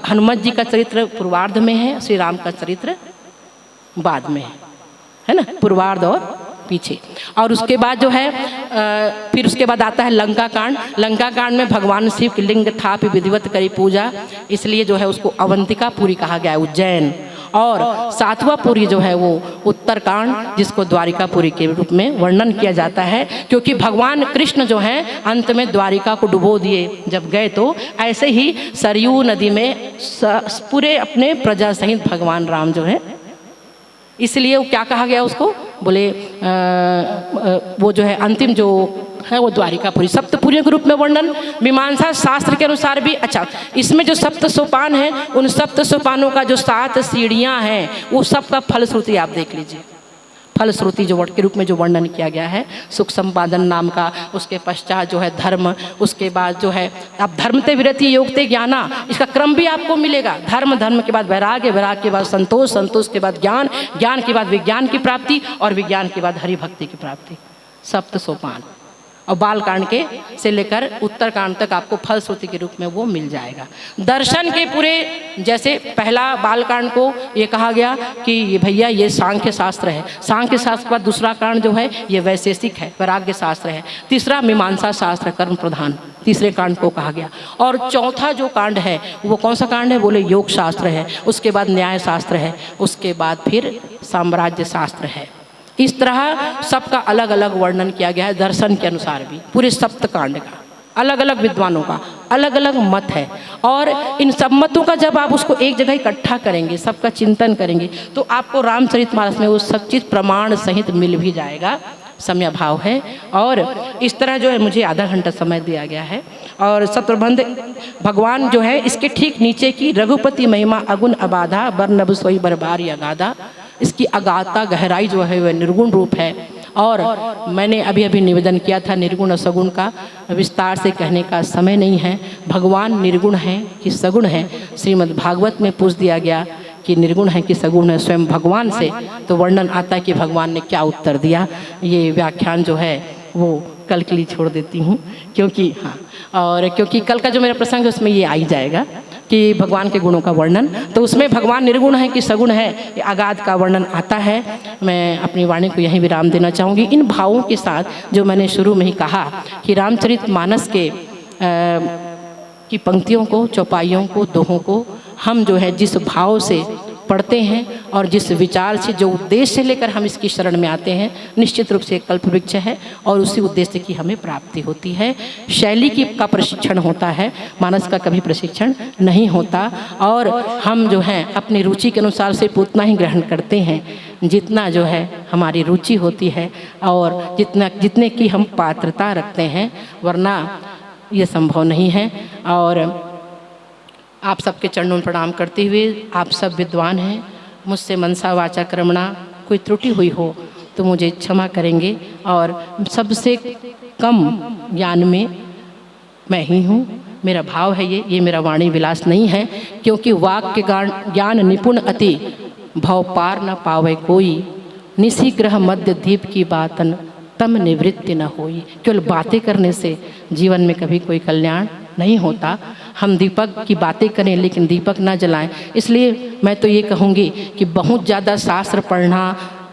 हनुमत जी का चरित्र पूर्वार्ध में है, श्री राम का चरित्र बाद में है ना, पूर्वार्ध और पीछे। और उसके बाद जो है फिर उसके बाद आता है लंका कांड। लंका कांड में भगवान शिव की लिंग थापि विधिवत करी पूजा, इसलिए जो है उसको अवंतिका पुरी कहा गया है, उज्जैन। और 7वां पुरी जो है वो उत्तरकांड, जिसको द्वारिकापुरी के रूप में वर्णन किया जाता है, क्योंकि भगवान कृष्ण जो हैं अंत में द्वारिका को डुबो दिए जब गए, तो ऐसे ही सरयू नदी में पूरे अपने प्रजा सहित भगवान राम जो है, इसलिए वो क्या कहा गया उसको? बोले वो जो है अंतिम जो है वो द्वारिकापुरी। सप्तपुरियों के रूप में वर्णन मीमांसा शास्त्र के अनुसार भी। अच्छा, इसमें जो सप्त सोपान है, उन सप्त सोपानों का जो 7 सीढ़ियाँ हैं वो सबका फलश्रुति आप देख लीजिए। फलश्रुति जो वर्ड के रूप में जो वर्णन किया गया है, सुख संपादन नाम का, उसके पश्चात जो है धर्म, उसके बाद जो है आप धर्मते विरति योगते ज्ञाना, इसका क्रम भी आपको मिलेगा। धर्म, धर्म के बाद वैराग्य, वैराग्य के बाद संतोष, संतोष के बाद ज्ञान, ज्ञान के बाद विज्ञान की प्राप्ति, और विज्ञान के बाद हरि भक्ति की प्राप्ति। सप्त सोपान। और बालकांड के से लेकर उत्तरकांड तक आपको फलश्रुति के रूप में वो मिल जाएगा। दर्शन के पूरे, जैसे पहला बालकांड को ये कहा गया कि ये भैया ये सांख्य शास्त्र है, सांख्य शास्त्र के बाद दूसरा कांड जो है ये वैशेषिक है, वैराग्य शास्त्र है। तीसरा मीमांसा शास्त्र, कर्म प्रधान, तीसरे कांड को कहा गया। और चौथा जो कांड है वो कौन सा कांड है? बोले योग शास्त्र है, उसके बाद न्याय शास्त्र है, उसके बाद फिर साम्राज्य शास्त्र है। इस तरह सबका अलग अलग वर्णन किया गया है दर्शन के अनुसार भी। पूरे सप्तकांड का अलग अलग विद्वानों का अलग अलग मत है, और इन सब मतों का जब आप उसको एक जगह इकट्ठा करेंगे, सबका चिंतन करेंगे, तो आपको रामचरितमानस में वो सब चीज़ प्रमाण सहित मिल भी जाएगा, समय भाव है। और इस तरह जो है मुझे आधा घंटा समय दिया गया है। और सतप्रबंध भगवान जो है इसके ठीक नीचे की रघुपति महिमा अगुण अबाधा बरनब सोई बरबार अगाधा, इसकी अगाधता गहराई जो है वह निर्गुण रूप है। और मैंने अभी अभी निवेदन किया था निर्गुण और सगुण का विस्तार से कहने का समय नहीं है। भगवान निर्गुण हैं कि सगुण हैं, श्रीमद् भागवत में पूछ दिया गया कि निर्गुण है कि सगुण है स्वयं भगवान से, तो वर्णन आता है कि भगवान ने क्या उत्तर दिया। ये व्याख्यान जो है वो कल के लिए छोड़ देती हूँ, क्योंकि हाँ, और क्योंकि कल का जो मेरा प्रसंग है उसमें ये आ ही जाएगा कि भगवान के गुणों का वर्णन, तो उसमें भगवान निर्गुण है कि सगुण है ये अगाध का वर्णन आता है। मैं अपनी वाणी को यहीं विराम देना चाहूँगी इन भावों के साथ जो मैंने शुरू में ही कहा कि रामचरितमानस के की पंक्तियों को, चौपाइयों को, दोहों को हम जो है जिस भाव से पढ़ते हैं और जिस विचार से, जो उद्देश्य से लेकर हम इसकी शरण में आते हैं, निश्चित रूप से एक कल्प वृक्ष है और उसी उद्देश्य की हमें प्राप्ति होती है। शैली की का प्रशिक्षण होता है, मानस का कभी प्रशिक्षण नहीं होता। और हम जो है अपनी रुचि के अनुसार सिर्फ उतना ही ग्रहण करते हैं जितना जो है हमारी रुचि होती है और जितने की हम पात्रता रखते हैं, वरना ये संभव नहीं है। और आप सबके चरणों में प्रणाम करते हुए, आप सब विद्वान हैं, मुझसे मनसा वाचा कर्मणा कोई त्रुटि हुई हो तो मुझे क्षमा करेंगे। और सबसे कम ज्ञान में मैं ही हूँ, मेरा भाव है ये मेरा वाणी विलास नहीं है, क्योंकि वाक्य ज्ञान निपुण अति भव पार न पावे कोई, निशिग्रह मध्य दीप की बातन तम निवृत्ति न होई। केवल बातें करने से जीवन में कभी कोई कल्याण नहीं होता। हम दीपक की बातें करें लेकिन दीपक ना जलाएं। इसलिए मैं तो ये कहूँगी कि बहुत ज़्यादा शास्त्र पढ़ना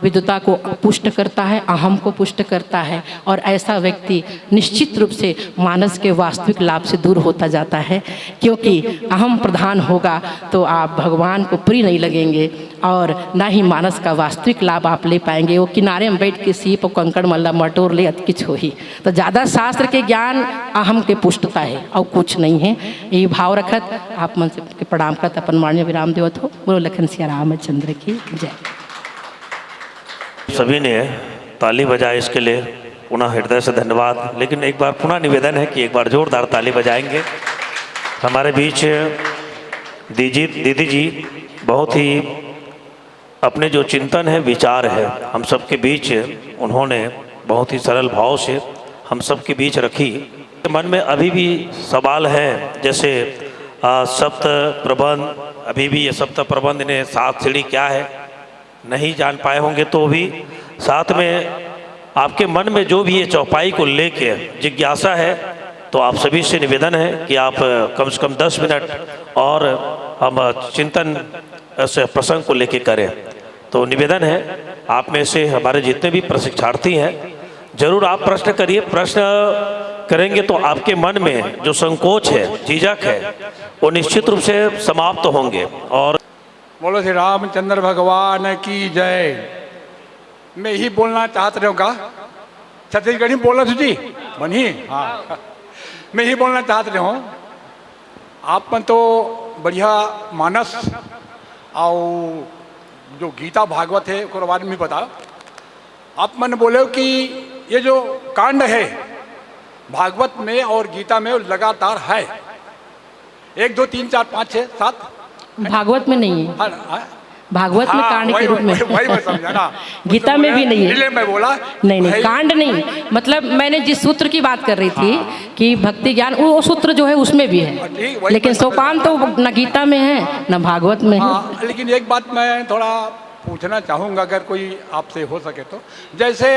विद्वता को पुष्ट करता है, अहम को पुष्ट करता है, और ऐसा व्यक्ति निश्चित रूप से मानस के वास्तविक लाभ से दूर होता जाता है। क्योंकि अहम प्रधान होगा तो आप भगवान को प्रिय नहीं लगेंगे और ना ही मानस का वास्तविक लाभ आप ले पाएंगे। वो किनारे में बैठ के सीप और कंकड़ मल्ला मटोर ले अतकिच हो ही। तो ज़्यादा शास्त्र के ज्ञान अहम के पुष्टता है और कुछ नहीं है। ये भाव रखत आप मन से प्रणाम करत अपन वाणी विराम देवत हो। बोलो लखन सिया रामचंद्र की जय। सभी ने ताली बजाए, इसके लिए पुनः हृदय से धन्यवाद। लेकिन एक बार पुनः निवेदन है कि एक बार जोरदार ताली बजाएंगे। हमारे बीच दीदी जी बहुत ही अपने जो चिंतन है, विचार है, हम सबके बीच उन्होंने बहुत ही सरल भाव से हम सबके बीच रखी। मन में अभी भी सवाल हैं, जैसे सप्त प्रबंध, अभी भी ये सप्त प्रबंध ने 7 सीढ़ी क्या है नहीं जान पाए होंगे, तो भी साथ में आपके मन में जो भी ये चौपाई को लेके जिज्ञासा है, तो आप सभी से निवेदन है कि आप कम से कम 10 मिनट और हम चिंतन से प्रसंग को लेके करें। तो निवेदन है आप में से हमारे जितने भी प्रशिक्षार्थी हैं, जरूर आप प्रश्न करिए। प्रश्न करेंगे तो आपके मन में जो संकोच है, झिझक है, वो निश्चित रूप से समाप्त होंगे। और बोलो श्री रामचंद्र भगवान की जय। मैं ही बोलना चाहता रहूँगा, छत्तीसगढ़ी बोला तुझी बनी। हाँ, मैं ही बोलना चाहते रहो। आप मन तो बढ़िया मानस और जो गीता भागवत है उसके बारे में बताओ। आप मन बोले कि ये जो कांड है भागवत में और गीता में लगातार है, 1 2 3 4 5 6 7 भागवत में नहीं है। भागवत में कांड के रूप में वही मैं समझा ना। गीता में भी नहीं है। मैं बोला नहीं कांड नहीं, मतलब मैंने जिस सूत्र की बात कर रही थी कि भक्ति ज्ञान, वो सूत्र जो है उसमें भी है, लेकिन सोपान तो न गीता में है न भागवत में है। लेकिन एक बात मैं थोड़ा पूछना चाहूँगा, अगर कोई आपसे हो सके तो। जैसे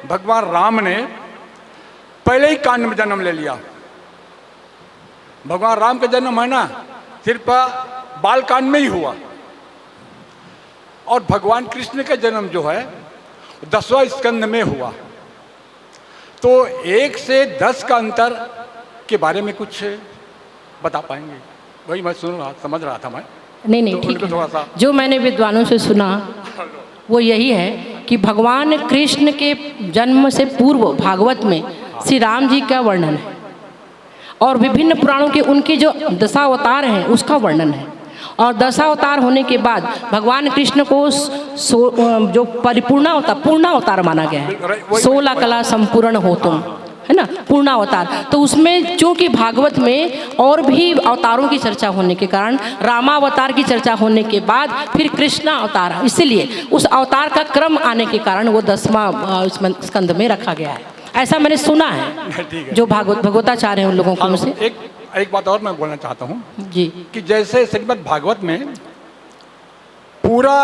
भगवान राम ने पहले ही कांड में जन्म ले लिया। भगवान राम का जन्म है ना सिर्फ बाल कांड में ही हुआ, और भगवान कृष्ण का जन्म जो है 10वां स्कंद में हुआ। तो 1 से 10 का अंतर के बारे में कुछ बता पाएंगे? वही मैं समझ रहा था मैं। नहीं तो ठीक थोड़ा है। सा जो मैंने विद्वानों से सुना वो यही है कि भगवान कृष्ण के जन्म से पूर्व भागवत में श्री राम जी का वर्णन है और विभिन्न पुराणों के उनके जो दशावतार हैं उसका वर्णन है। और दशावतार होने के बाद भगवान कृष्ण को जो पूर्ण अवतार माना गया है। 16 कला संपूर्ण हो तुम, है ना, पूर्ण अवतार। तो उसमें चूंकि भागवत में और भी अवतारों की चर्चा होने के कारण रामावतार की चर्चा होने के बाद फिर कृष्णा अवतार, इसीलिए उस अवतार का क्रम आने के कारण वो 10वां स्कंद में रखा गया है, ऐसा मैंने सुना है। जो भगवताचार्य हैं उन लोगों को से। एक बात और मैं बोलना चाहता हूँ जी, कि जैसे श्रीमद् भागवत में पूरा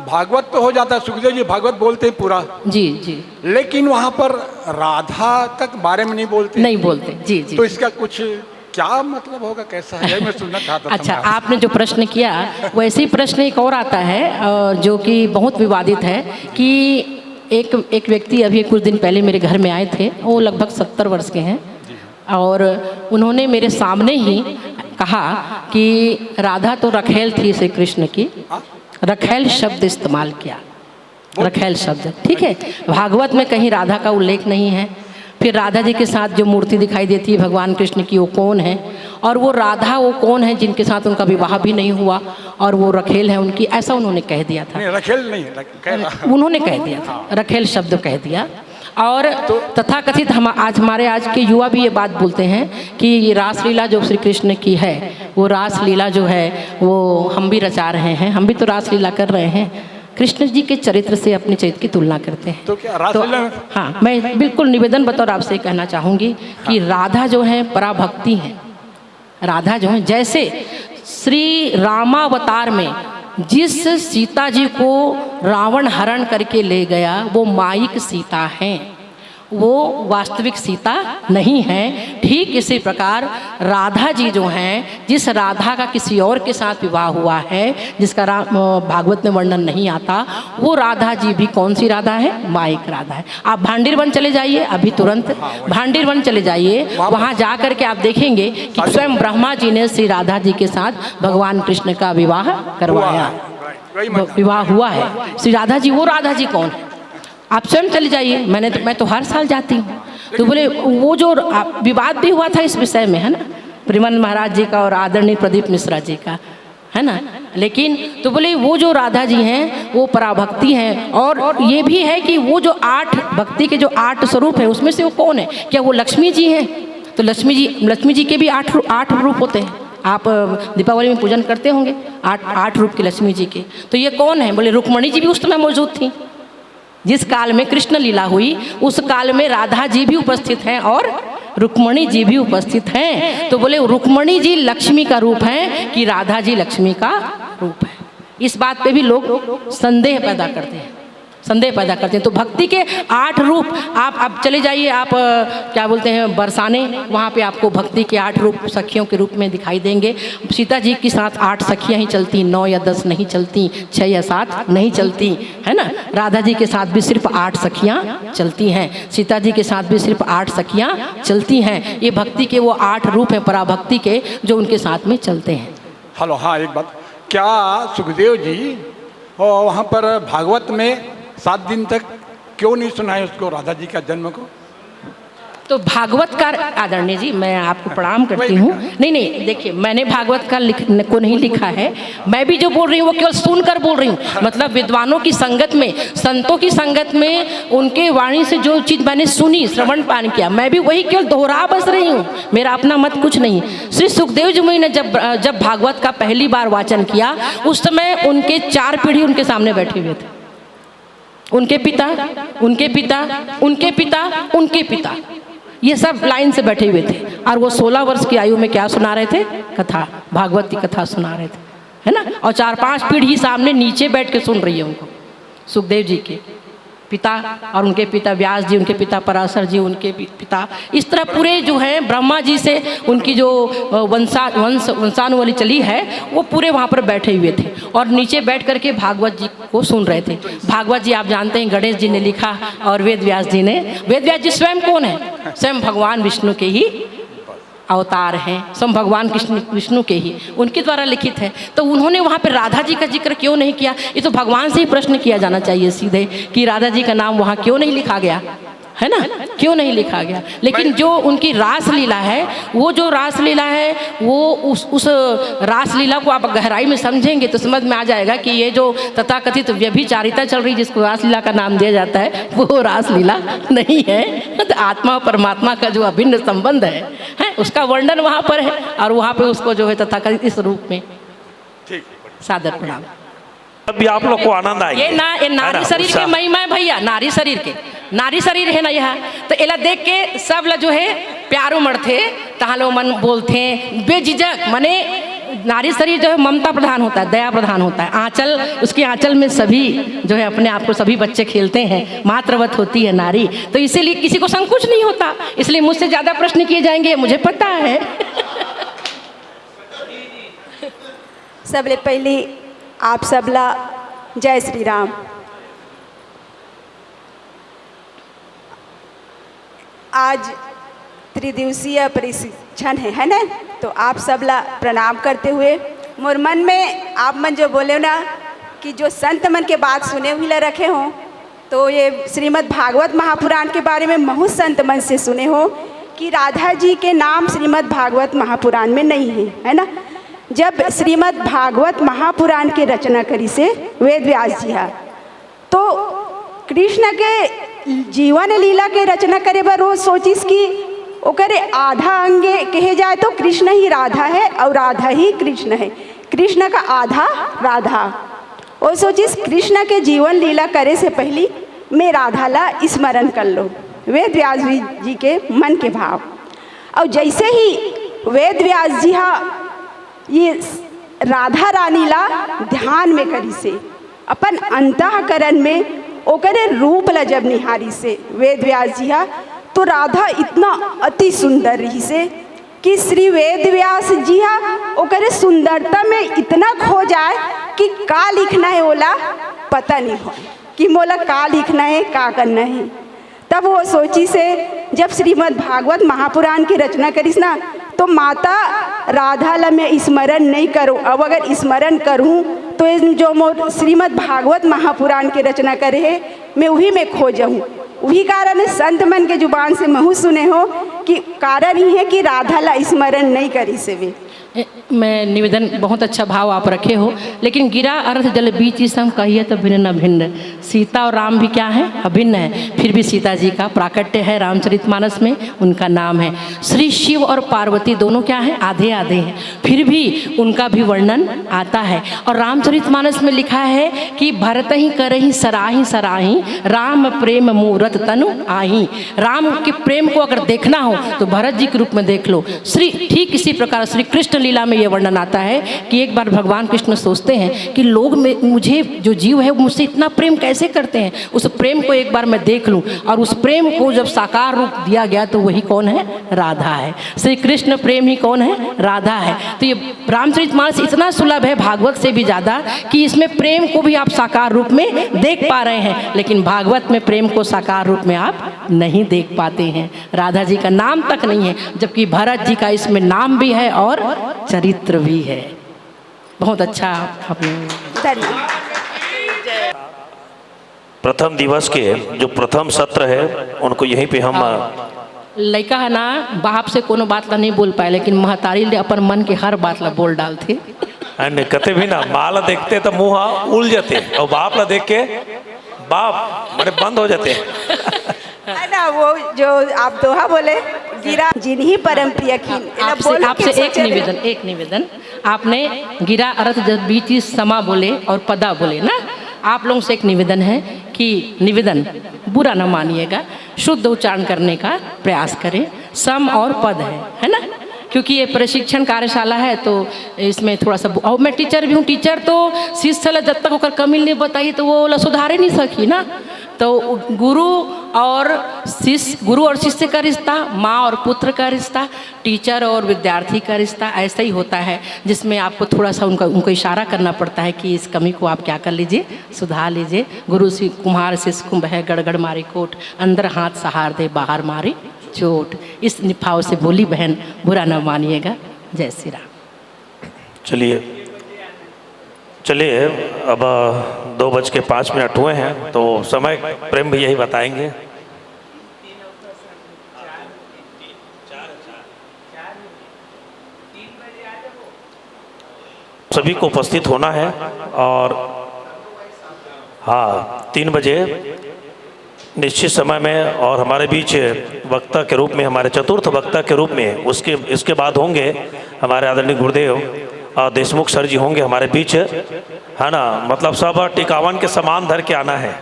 भागवत तो हो जाता है, सुखदेव जी भागवत बोलते हैं पूरा, जी जी, लेकिन वहाँ पर राधा तक बारे में नहीं बोलते जी जी। तो इसका कुछ क्या मतलब होगा, कैसा है, मैं सुनना चाहता था। अच्छा, आपने जो प्रश्न किया वैसे ही प्रश्न एक और आता है जो कि बहुत विवादित है कि एक व्यक्ति अभी कुछ दिन पहले मेरे घर में आए थे, वो लगभग 70 वर्ष के हैं, और उन्होंने मेरे सामने ही कहा कि राधा तो रखेल थी श्री कृष्ण की, रखेल शब्द इस्तेमाल किया, रखेल शब्द, ठीक है। भागवत में कहीं राधा का उल्लेख नहीं है। फिर राधा जी के साथ जो मूर्ति दिखाई देती है भगवान कृष्ण की, वो कौन है, और वो राधा वो कौन है जिनके साथ उनका विवाह भी नहीं हुआ, और वो रखेल है उनकी, ऐसा उन्होंने कह दिया था। रखेल नहीं, उन्होंने कह दिया था, रखेल शब्द कह दिया। और तथाकथित हमारे आज के युवा भी ये बात बोलते हैं कि रासलीला जो श्री कृष्ण की है, वो रासलीला जो है वो हम भी रचा रहे हैं, हम भी तो रासलीला कर रहे हैं। कृष्ण जी के चरित्र से अपने चरित्र की तुलना करते हैं। तो क्या रासलीला में? हाँ, मैं बिल्कुल निवेदन बतौर आपसे कहना चाहूँगी कि राधा जो है पराभक्ति है। राधा जो है, जैसे श्री रामावतार में जिस सीता जी को रावण हरण करके ले गया वो मायिक सीता हैं, वो वास्तविक सीता नहीं है। ठीक इसी प्रकार राधा जी जो हैं, जिस राधा का किसी और के साथ विवाह हुआ है, जिसका भागवत में वर्णन नहीं आता, वो राधा जी भी कौन सी राधा है? मायिक राधा है। आप भांडीर वन चले जाइए, अभी तुरंत भांडीर वन चले जाइए, वहाँ जा कर के आप देखेंगे कि स्वयं ब्रह्मा जी ने श्री राधा जी के साथ भगवान कृष्ण का विवाह करवाया, विवाह हुआ है। श्री राधा जी, वो राधा जी कौन है? आप स्वयं चले जाइए, मैं तो हर साल जाती हूँ। तो बोले वो जो विवाद भी हुआ था इस विषय में, है ना, प्रेमानंद महाराज जी का और आदरणीय प्रदीप मिश्रा जी का, है ना, लेकिन तो बोले वो जो राधा जी हैं वो पराभक्ति हैं। और ये भी है कि वो जो 8 भक्ति के जो 8 स्वरूप हैं उसमें से वो कौन है? क्या वो लक्ष्मी जी हैं? तो लक्ष्मी जी के भी 8 रूप होते हैं। आप दीपावली में पूजन करते होंगे 8 रूप की लक्ष्मी जी के। तो ये कौन है? बोले रुक्मणी जी भी उस समय मौजूद थी। जिस काल में कृष्ण लीला हुई उस काल में राधा जी भी उपस्थित हैं और रुक्मणी जी भी उपस्थित हैं। तो बोले रुक्मणी जी लक्ष्मी का रूप है कि राधा जी लक्ष्मी का रूप है? इस बात पे भी लोग संदेह पैदा करते हैं, तो भक्ति के 8 रूप आप चले जाइए, आप क्या बोलते हैं बरसाने, वहाँ पे आपको भक्ति के 8 रूप सखियों के रूप में दिखाई देंगे। सीता जी के साथ 8 सखियाँ ही चलती, 9 या 10 नहीं चलती, 6 या 7 नहीं चलती, है ना। राधा जी के साथ भी सिर्फ 8 सखियाँ चलती हैं, सीता जी के साथ भी सिर्फ 8 सखियाँ चलती हैं। ये भक्ति के वो 8 रूप हैं पराभक्ति के, जो उनके साथ में चलते हैं। हेलो, हाँ, एक बात, क्या सुखदेव जी वहाँ पर भागवत में 7 दिन तक क्यों नहीं सुनाए उसको, राधा जी का जन्म को? तो भागवतकार आदरणीय जी, मैं आपको प्रणाम करती हूँ। नहीं, देखिए, मैंने भागवतकार को नहीं लिखा है, मैं भी जो बोल रही हूँ वो केवल सुनकर बोल रही हूँ। मतलब विद्वानों की संगत में, संतों की संगत में उनके वाणी से जो चीज़ मैंने सुनी, श्रवण पान किया, मैं भी वही केवल दोहरा बस रही हूँ, मेरा अपना मत कुछ नहीं। श्री सुखदेव जी ने जब भागवत का पहली बार वाचन किया उस समय उनके 4 पीढ़ी उनके सामने बैठे हुए थे। उनके पिता, उनके पिता, उनके पिता, उनके पिता, ये सब लाइन से बैठे हुए थे, और वो 16 वर्ष की आयु में क्या सुना रहे थे? कथा, भागवत की कथा सुना रहे थे, है ना। और 4-5 पीढ़ी सामने नीचे बैठ के सुन रही है उनको, सुखदेव जी के पिता और उनके पिता व्यास जी, उनके पिता पराशर जी, उनके पिता, इस तरह पूरे जो है ब्रह्मा जी से उनकी जो वंशानुवली चली है वो पूरे वहाँ पर बैठे हुए थे और नीचे बैठ करके भागवत जी को सुन रहे थे। भागवत जी आप जानते हैं गणेश जी ने लिखा और वेद व्यास जी ने। वेद व्यास जी स्वयं कौन है? स्वयं भगवान विष्णु के ही अवतार हैं, स्वयं भगवान विष्णु के ही उनके द्वारा लिखित है। तो उन्होंने वहाँ पर राधा जी का जिक्र क्यों नहीं किया? ये तो भगवान से ही प्रश्न किया जाना चाहिए सीधे कि राधा जी का नाम वहाँ क्यों नहीं लिखा गया, है ना। क्यों नहीं लिखा गया? लेकिन जो उनकी रासलीला है, वो जो रासलीला है, वो उस रासलीला को आप गहराई में समझेंगे तो समझ में आ जाएगा कि ये जो तथाकथित व्यभिचारिता चल रही, जिसको रासलीला का नाम दिया जाता है, वो रासलीला नहीं है। तो आत्मा और परमात्मा का जो अभिन्न संबंध है उसका वर्णन वहाँ पर है, और वहाँ पे उसको जो है तथाकथित इस रूप में सादर प्रणाम। अभी आप लोग को आनंद आएगा। ये नारी शरीर के महिमा है भैया, नारी शरीर है ना यहाँ। तो एला देख के सब ला जो है प्यारो मरथे, तहालो मन बोलते बेझिझक, माने नारी शरीर जो है ममता प्रधान होता है, दया प्रधान होता है। आंचल, उसके आंचल में सभी जो है अपने आप को सभी बच्चे खेलते हैं, मातृवत होती है नारी। तो इसीलिए किसी को संकोच नहीं होता, इसलिए मुझसे ज़्यादा प्रश्न किए जाएंगे, मुझे पता है। सबले पहले आप सबला जय श्री राम। आज त्रिदिवसीय प्रशिक्षण है ना, तो आप सबला प्रणाम करते हुए मोर मन में आप मन जो बोले ना कि जो संत मन के बात सुने हुए रखे हों, तो ये श्रीमद् भागवत महापुराण के बारे में महु संत मन से सुने हो कि राधा जी के नाम श्रीमद् भागवत महापुराण में नहीं है ना। जब श्रीमद् भागवत महापुराण के रचना करी से वेद व्यास जी, तो कृष्ण के जीवन लीला के रचना करे बार वो सोचिस कि ओकरे आधा अंगे कहे जाए तो कृष्ण ही राधा है और राधा ही कृष्ण है, कृष्ण का आधा राधा। वो सोचिस कृष्ण के जीवन लीला करे से पहले मैं राधा ला स्मरण कर लो, वेद व्यास जी के मन के भाव। और जैसे ही वेद व्यास जी ये राधा रानी ला ध्यान में करी से अपन अंतःकरण में ओकरे रूप ला जब निहारी से वेद व्यास जी, तो राधा इतना अति सुंदर रही से कि श्री वेद व्यास जी ओकरे सुंदरता में इतना खो जाए कि का लिखना है ओला पता नहीं हो कि मोला का लिखना है, का करना है। तब वो सोची से जब श्रीमद् भागवत महापुराण की रचना करीस ना, तो माता राधा ला मैं स्मरण नहीं करूँ, अब अगर स्मरण करूँ तो जो मोर श्रीमद् भागवत महापुराण की रचना करे है मैं वही में खो जाऊँ। वही कारण संत मन के जुबान से महु सुने हो कि कारण ही है कि राधा ला स्मरण नहीं करी से वे। मैं निवेदन, बहुत अच्छा भाव आप रखे हो, लेकिन गिरा अर्थ जल बीच सम कहिए तो भिन्न भिन्न। सीता और राम भी क्या है? अभिन्न है। फिर भी सीता जी का प्राकट्य है रामचरितमानस में, उनका नाम है। श्री शिव और पार्वती दोनों क्या है? आधे आधे हैं, फिर भी उनका भी वर्णन आता है। और रामचरितमानस में लिखा है कि भरत ही करही सराही सराही, राम प्रेम मूरत तनु आही। राम के प्रेम को अगर देखना हो तो भरत जी के रूप में देख लो। ठीक इसी प्रकार श्री कृष्ण लीला में यह वर्णन आता है कि एक बार भगवान कृष्ण सोचते हैं कि लोग में मुझे जो जीव है मुझसे इतना प्रेम कैसे करते हैं, उस प्रेम को एक बार मैं देख लूं। और उस प्रेम को जब साकार रूप दिया गया तो वही कौन है? राधा है। श्री कृष्ण प्रेम ही कौन है? राधा है। तो ये रामचरितमानस इतना सुलभ है भागवत से भी ज़्यादा कि इसमें प्रेम को भी आप साकार रूप में देख पा रहे हैं, लेकिन भागवत में प्रेम को साकार रूप में आप नहीं देख पाते हैं। राधा जी का नाम तक नहीं है, जबकि भरत जी का इसमें नाम भी है और चरित्र भी है। बहुत अच्छा आपने। प्रथम दिवस के जो प्रथम सत्र है उनको यहीं पे हम लड़का है ना, बाप से कोनो बात ला नहीं बोल पाए, लेकिन महतारी ले अपन मन के हर बात ला बोल डालते। कते भी ना माँ ला देखते तो मुँह उल जाते और बाप ला देख के बाप बड़े बंद हो जाते है ना। वो जो आप दोहा बोले गिरा जिन्हीं परम प्रिय खीन। आपसे एक निवेदन, आपने गिरा अर्थ जब बीच समा बोले और पदा बोले ना, आप लोगों से एक निवेदन है कि निवेदन बुरा न मानिएगा, शुद्ध उच्चारण करने का प्रयास करें। सम और पद है ना, क्योंकि ये प्रशिक्षण कार्यशाला है तो इसमें थोड़ा सा, और मैं टीचर भी हूँ। टीचर तो शिष्य जब तक होकर कमी नहीं बताई तो वो सुधारे नहीं सकी ना। तो गुरु और शिष्य का रिश्ता, माँ और पुत्र का रिश्ता, टीचर और विद्यार्थी का रिश्ता ऐसा ही होता है, जिसमें आपको थोड़ा सा उनको इशारा करना पड़ता है कि इस कमी को आप क्या कर लीजिए, सुधार लीजिए। गुरु से कुम्हार शिष्य कुंभ है, गड़गड़ मारे कोट, अंदर हाथ सहार दे बाहर मारे चोट। इस निभाव से बोली बहन, बुरा न मानिएगा। जय श्री राम। चलिए अब 2:05 हुए हैं, तो समय प्रेम भी यही बताएंगे। सभी को उपस्थित होना है और हाँ 3 बजे निश्चित समय में, और हमारे बीच वक्ता के रूप में, हमारे चतुर्थ वक्ता के रूप में इसके बाद होंगे हमारे आदरणीय गुरुदेव और देशमुख सर जी होंगे हमारे बीच, है ना। मतलब सब टिकावन के सामान धर के आना है।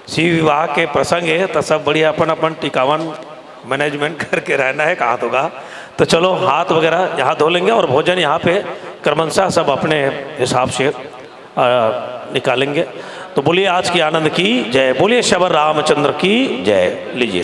शिव विवाह के प्रसंग है तो सब बढ़िया अपन अपन टिकावन मैनेजमेंट करके रहना है, कहा होगा। तो चलो हाथ वगैरह यहाँ धो लेंगे और भोजन यहाँ पे क्रमशः सब अपने हिसाब से निकालेंगे। तो बोलिए आज की आनंद की जय, बोलिए शबर रामचंद्र की जय। लीजिए।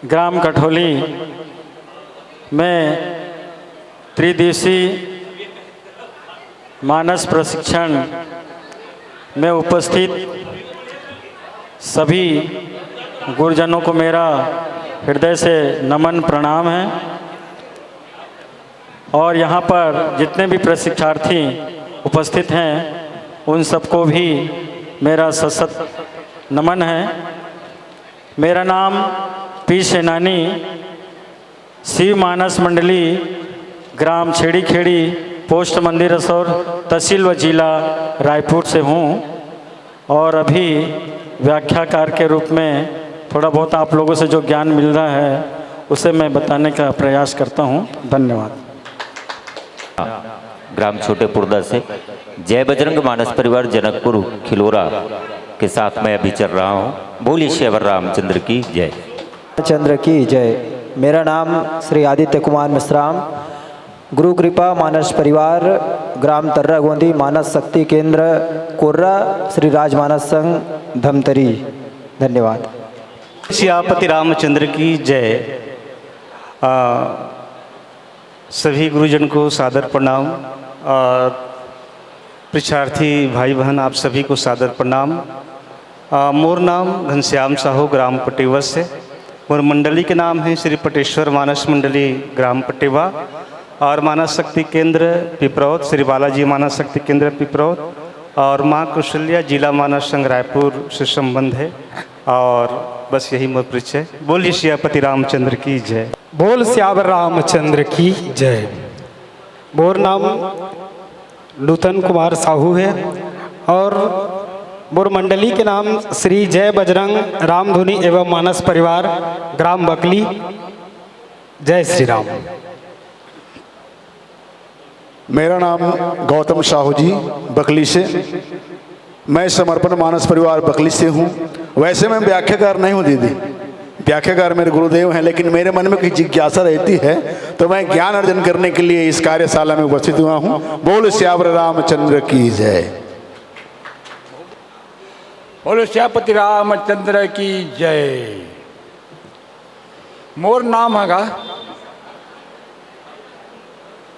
ग्राम कठौली में त्रिदिवसीय मानस प्रशिक्षण में उपस्थित सभी गुरुजनों को मेरा हृदय से नमन प्रणाम है और यहाँ पर जितने भी प्रशिक्षार्थी उपस्थित हैं उन सबको भी मेरा सशक्त नमन है। मेरा नाम पी सेनानी शिव मानस मंडली ग्राम छेड़ी खेड़ी पोस्ट मंदिर असौर तहसील व जिला रायपुर से हूँ और अभी व्याख्याकार के रूप में थोड़ा बहुत आप लोगों से जो ज्ञान मिल रहा है उसे मैं बताने का प्रयास करता हूँ। धन्यवाद। ग्राम छोटे पुरदा से जय बजरंग मानस परिवार जनकपुर खिलोरा के साथ मैं अभी चल रहा हूँ। बोलिए श्यावर रामचंद्र की जय। चंद्र की जय। मेरा नाम श्री आदित्य कुमार मिश्राम, गुरु कृपा मानस परिवार ग्राम तर्रा गोंदी मानस शक्ति केंद्र कोर्रा श्री राज मानस संघ धमतरी। धन्यवाद। सियापति रामचंद्र की जय। सभी गुरुजन को सादर प्रणाम और परीक्षार्थी भाई बहन आप सभी को सादर प्रणाम। मोर नाम घनश्याम साहू ग्राम पटेवा से। मोर मंडली के नाम है श्री पटेश्वर मानस मंडली ग्राम पटेवा और मानस शक्ति केंद्र पिपरौत श्री बालाजी मानस शक्ति केंद्र पिपरौत और माँ कौशल्या जिला मानस संघ रायपुर से संबंध है और बस यही मोर परिचय। बोलिए सियापति रामचंद्र की जय। बोल श्यावर रामचंद्र की जय। मोर नाम नूतन कुमार साहू है और मोर मंडली के नाम श्री जय बजरंग रामधुनी एवं मानस परिवार ग्राम बकली। जय श्री राम। मेरा नाम गौतम साहू जी बकली से। मैं समर्पण मानस परिवार बकली से हूँ। वैसे मैं व्याख्याकार नहीं हूँ दीदी, व्याख्याकार मेरे गुरुदेव हैं, लेकिन मेरे मन में कोई जिज्ञासा रहती है तो मैं ज्ञान अर्जन करने के लिए इस कार्यशाला में उपस्थित हुआ हूँ। बोल श्यावर रामचंद्र की जय। बोलो श्यापति रामचंद्र की जय। मोर नाम हैगा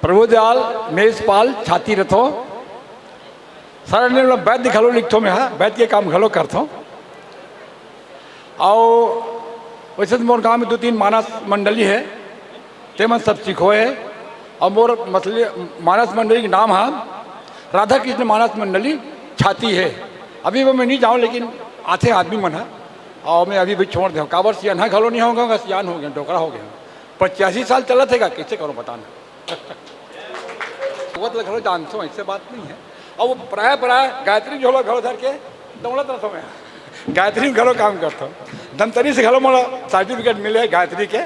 प्रभुदयाल मेषपाल छाती रथो। सारा ने वैद्य घलो लिखतो में है, वैद्य के काम घलो करतो। और वैसे तो मोर गाँव में 2-3 मानस मंडली है, तेमन सब सीखो है। और मोर मानस मंडली का नाम है राधा कृष्ण मानस मंडली छाती है। अभी वो मैं नहीं जाऊँ लेकिन आते आदमी मन है और मैं अभी भी छोड़ दूँ। काबर सियान है घलो नहीं होगा, सियान हो गया, डोकरा हो गया। 85 साल चला थे कैसे करो बताना। बहुत घलो जानते हो, ऐसे बात नहीं है। और वो प्राय गायत्री जो घलो धर के दौड़त रहता हूँ मैं, गायत्री में घलो काम करता हूँ। धमतरी से घलो मोला सर्टिफिकेट मिले गायत्री के,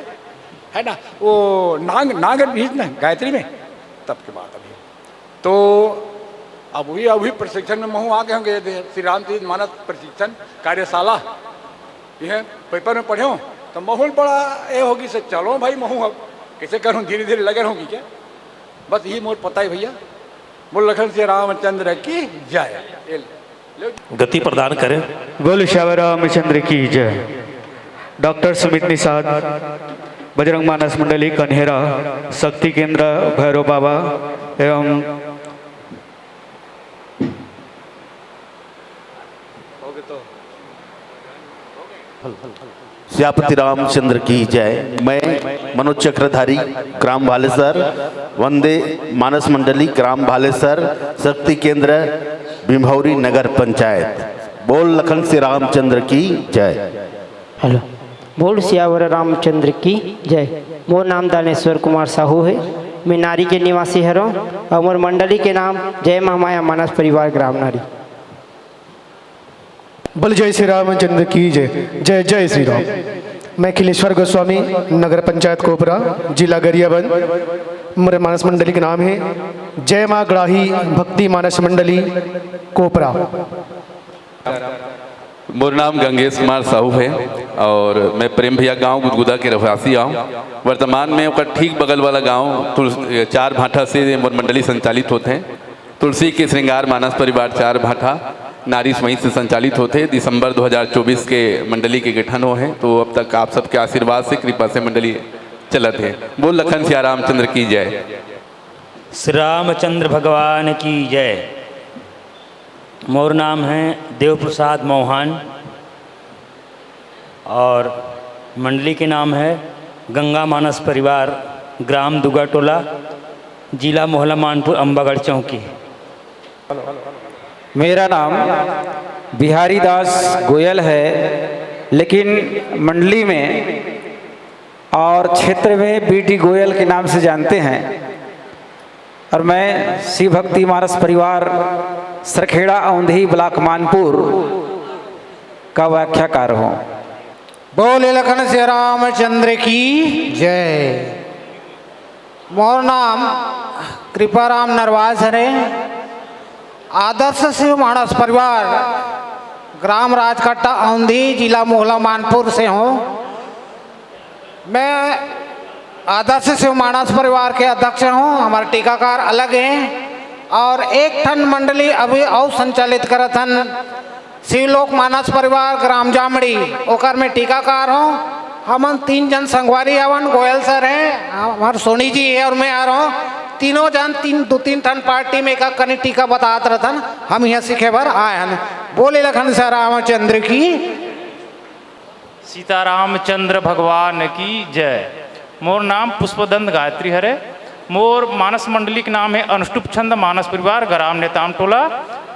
है ना। वो नाग बीज ना गायत्री में, तब के बाद अभी तो अभी प्रशिक्षण में महू आ गए होंगे। श्री रामचंद्र मानस प्रशिक्षण कार्यशाला यह पेपर में पढ़े हो तो माहौल बड़ा ये होगी से चलो भाई महू अब कैसे करूँ, धीरे धीरे लगे होगी क्या। बस यही मोर पता है भैया। बोल लखन श्री रामचंद्र की जय। गति प्रदान करें। बोल श्यावर रामचंद्र की जय। डॉक्टर सुमित निषाद बजरंग मानस मंडली कन्हेरा शक्ति केंद्र भैरव बाबा एवं श्यापति रामचंद्र की जय। मैं मनोज चक्रधारी ग्राम भालेसर वंदे मानस मंडली ग्राम भालेसर शक्ति केंद्र बिम्भौरी नगर पंचायत। बोल लखन श्री रामचंद्र की जय। हेलो। बोल श्यावर रामचंद्र की जय। मोर नाम दानेश्वर कुमार साहू है। मैं नारी के निवासी हरों और मोर मंडली के नाम जय महामाया मानस परिवार ग्राम नारी। बोल जय श्री रामचंद्र की जय। जय जय श्री राम। मैं खिलेश्वर गोस्वामी नगर पंचायत कोपरा जिला गरियाबंद। मेरे मानस मंडली का नाम है जय माँ ग्राही भक्ति मानस मंडली कोपरा। मोर नाम गंगेश कुमार साहू है और मैं प्रेम भैया गांव गुदगुदा के रहवासी हूँ। वर्तमान में ओकर ठीक बगल वाला गांव 4 भाटा से मोर मंडली संचालित होते हैं तुलसी के श्रृंगार मानस परिवार 4 भाठा नारी स्वयं से संचालित होते। दिसंबर 2024 के मंडली के गठन हो हैं, तो अब तक आप सबके आशीर्वाद से कृपा से मंडली चलत है। बोल लखन सिया रामचंद्र की जय। श्री रामचंद्र भगवान की जय। मोर नाम है देव प्रसाद मोहन और मंडली के नाम है गंगा मानस परिवार, ग्राम दुगा टोला, जिला मोहला मानपुर, अम्बागढ़ चौकी। मेरा नाम बिहारी दास गोयल है, लेकिन मंडली में और क्षेत्र में बीटी गोयल के नाम से जानते हैं। और मैं शिव भक्ति मानस परिवार सरखेड़ा औंधी ब्लॉक मानपुर का व्याख्याकार हूँ। बोले लखन से रामचंद्र की जय। मोर नाम कृपाराम नरवाज है, आदर्श शिव मानस परिवार, ग्राम राजकट्टा औंधी, जिला मोहला मानपुर से हूँ। मैं आदर्श शिव मानस परिवार के अध्यक्ष हूँ। हमारे टीकाकार अलग हैं और एक ठन मंडली अभी और संचालित करत हन शिवलोक मानस परिवार ग्राम जामड़ी, ओकर में टीकाकार हूँ। हमन 3 जन संगवारी हवन, गोयल सर हैं, हमारे सोनी जी है और मैं आ रहा हूँ। तीनों जन 2-3 ठन पार्टी में एक कनी टीका बतात रहन। हम यहाँ सीखे भर आए हैं। बोले लखन से रामचंद्र की, सीतारामचंद्र भगवान की जय। मोर नाम पुष्पदंत गायत्री हरे। मोर मानस मंडली के नाम है अनुष्टुप छंद मानस परिवार, ग्राम नेताम टोला,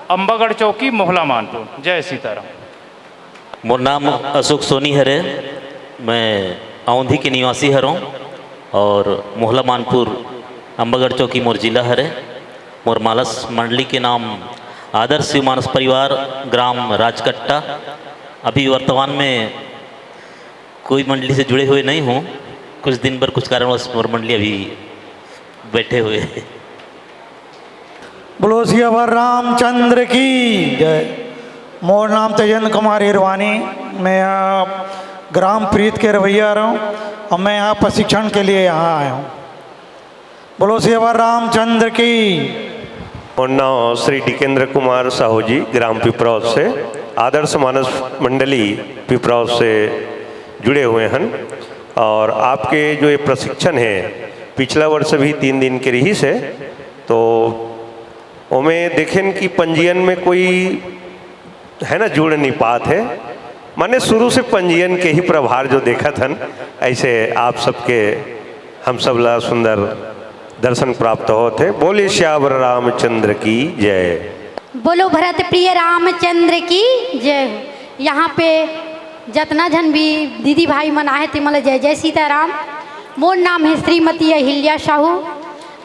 अम्बागढ़ चौकी, मोहला मानपुर। जय सीताराम। मोर नाम अशोक सोनी हरे। मैं औंधी के निवासी हरों और मोहला मानपुर अम्बागढ़ चौकी मोर जिला हरे। मोर मानस मंडली के नाम आदर्श शिव मानस परिवार, ग्राम राजकट्टा। अभी वर्तमान में कोई मंडली से जुड़े हुए नहीं हूँ, कुछ दिन पर कुछ कारणवश मोर मंडली अभी बैठे हुए हैं। बोलो सियावर रामचंद्र की जय। मोर नाम तेजेंद्र कुमार हिरवानी। मैं यहाँ ग्राम प्रीत के रवैया रहा हूँ और मैं यहाँ प्रशिक्षण के लिए यहाँ आया हूँ। बोलो सियावर रामचंद्र की। और नाम श्री टिकेंद्र कुमार साहू जी, ग्राम पिपरौद से, आदर्श मानस मंडली पिपरौद से जुड़े हुए हैं। और आपके जो ये प्रशिक्षण है पिछला वर्ष भी 3 दिन के रही से, तो उमें देखें कि पंजीयन में कोई है ना जुड़ नहीं पात है। माने शुरू से पंजीयन के ही प्रभार जो देखा था, ऐसे आप सबके हम सब ला सुंदर दर्शन प्राप्त होते। बोले श्यावर रामचंद्र की जय। बोलो भरत प्रिय रामचंद्र की जय। यहाँ पे जतना जन भी दीदी भाई मन आए थे, मतलब जय जय सीताराम। मोर नाम है श्रीमती अहिल्या साहू।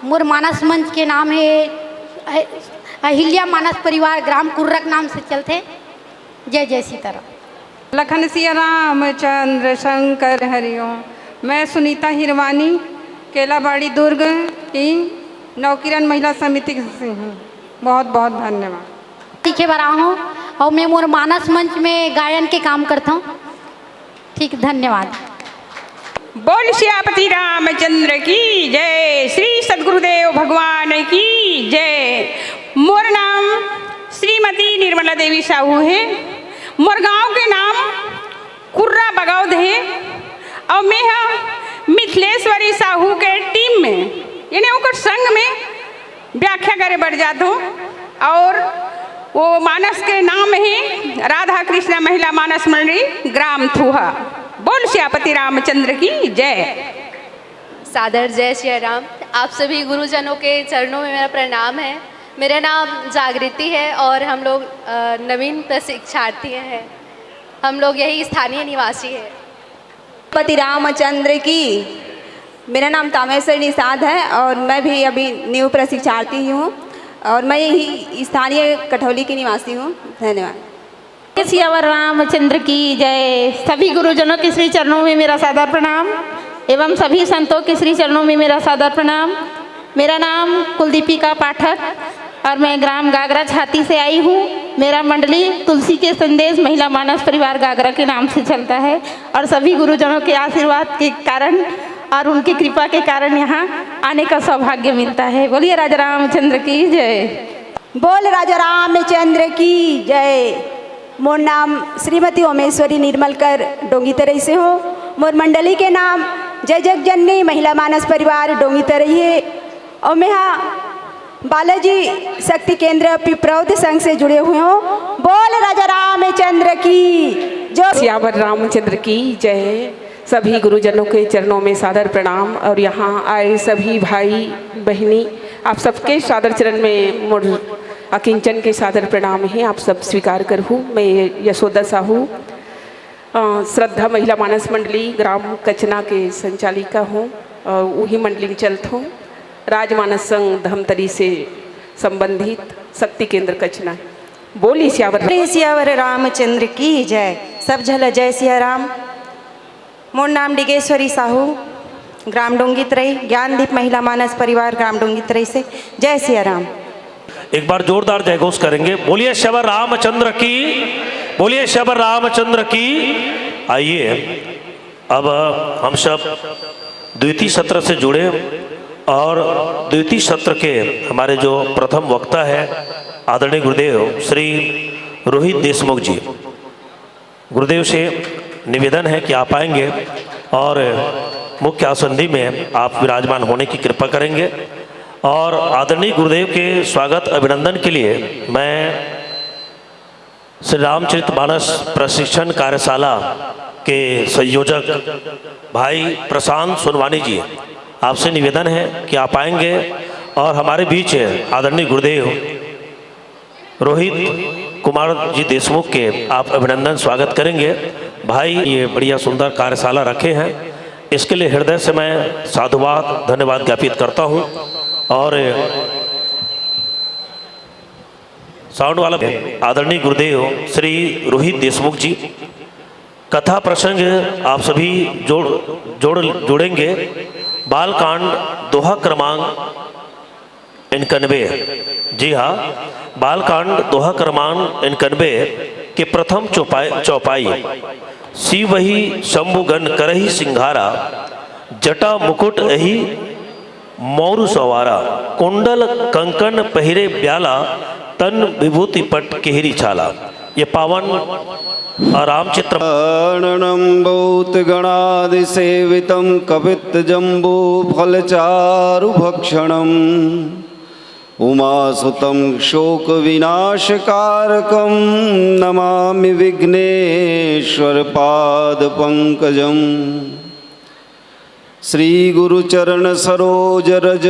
मोर मानस मंच के नाम है अहिल्या मानस परिवार, ग्राम कुर्रक नाम से चलते। जय जय सीताराम। लखन सिया रामचंद्र शंकर हरिओम। मैं सुनीता हिरवानी, केलाबाड़ी दुर्ग की नौकिरन महिला समिति से हूँ। बहुत बहुत धन्यवाद। सीखे बरा हूँ और मैं मोर मानस मंच में गायन के काम करता हूँ। ठीक, धन्यवाद। बोल श्यापति रामचंद्र की जय। श्री सद्गुरुदेव भगवान की जय। मोर नाम श्रीमती निर्मला देवी साहू है। मोर गाँव के नाम कुर्रा बगौद है और मैं मिथिलेश्वरी साहू के टीम में यानी उनके संग में व्याख्या करे बढ़ जाता हूँ। और वो मानस के नाम है राधा कृष्णा महिला मानस मंडली, ग्राम थूहा। बोल श्यापति रामचंद्र की जय। सादर जय श्री राम। आप सभी गुरुजनों के चरणों में मेरा प्रणाम है। मेरा नाम जागृति है और हम लोग नवीन प्रशिक्षार्थी हैं। हम लोग यही स्थानीय निवासी हैं। पति रामचंद्र की। मेरा नाम तामेश्वर निषाद है और मैं भी अभी न्यू प्रशिक्षार्थी हूँ और मैं यही स्थानीय कठौली की निवासी हूँ। धन्यवाद। सियावर रामचंद्र की जय। सभी गुरुजनों के श्री चरणों में मेरा सादर प्रणाम एवं सभी संतों के श्री चरणों में मेरा सादर प्रणाम। मेरा नाम कुलदीपिका पाठक और मैं ग्राम गागरा छाती से आई हूँ। मेरा मंडली तुलसी के संदेश महिला मानस परिवार गागरा के नाम से चलता है और सभी गुरुजनों के आशीर्वाद के कारण और उनकी कृपा के कारण यहाँ आने का सौभाग्य मिलता है। बोलिए राजा रामचंद्र की जय। बोल राजा रामचंद्र की जय। मोर नाम श्रीमती ओमेश्वरी निर्मलकर डोंगी तरई से हो। मोर मंडली के नाम जय जग जननी महिला मानस परिवार डोंगी तरई है और मैं यहाँ बालाजी शक्ति केंद्र पिपरौद संघ से जुड़े हुए हो। बोल राजा रामचंद्र की जो सियावर रामचंद्र की जय। सभी गुरुजनों के चरणों में सादर प्रणाम और यहाँ आए सभी भाई बहनी आप सबके सादर चरण में मोर अकिंचन के सादर प्रणाम है। आप सब स्वीकार कर हूँ। मैं यशोदा साहू श्रद्धा महिला मानस मंडली ग्राम कचना के संचालिका हूँ और वही मंडली में चलत हूँ। राजमानस संघ धमतरी से संबंधित शक्ति केंद्र कचना। बोली सियावर रामचंद्र की जय। सब झल जय सिया राम। मोर नाम डिगेश्वरी साहू ग्राम डोंगी तरई ज्ञानदीप महिला मानस परिवार ग्राम डोंगी तरई से। जय सिया राम। एक बार जोरदार जयघोष करेंगे। बोलिए श्यावर रामचंद्र की, बोलिए श्यावर रामचंद्र की। आइए अब हम सब द्वितीय सत्र से जुड़े और द्वितीय सत्र के हमारे जो प्रथम वक्ता है आदरणीय गुरुदेव श्री रोहित देशमुख जी। गुरुदेव से निवेदन है कि आप आएंगे और मुख्य आसंदी में आप विराजमान होने की कृपा करेंगे। और आदरणीय गुरुदेव के स्वागत अभिनंदन के लिए मैं श्री रामचरितमानस प्रशिक्षण कार्यशाला के संयोजक भाई प्रशांत सोनवानी जी आपसे निवेदन है कि आप आएंगे और हमारे बीच आदरणीय गुरुदेव रोहित कुमार जी देशमुख के आप अभिनंदन स्वागत करेंगे। भाई ये बढ़िया सुंदर कार्यशाला रखे हैं, इसके लिए हृदय से मैं साधुवाद धन्यवाद ज्ञापित करता हूँ। और साउंड वाला आदरणीय गुरुदेव श्री रोहित देशमुख जी कथा प्रसंग आप सभी जोड़ेंगे। बालकांड दोहा क्रमांक 91। जी हाँ, बालकांड दोहा क्रमांक 91 के प्रथम चौपाई शिव वही शंभुगन करही सिंघारा जटा मुकुट अही मोरु सवारा कुंडल कंकन पहिरे ब्याला तन विभूति पट केहरी छाला। ये पावन रामचित्र बहुत गणादि सेवितं कवित जम्बू फलचारु भक्षणम उमासुतं शोक विनाशकारकं नमामि विघ्नेश्वर पाद पंकजम। श्री गुरुचरण सरोज रज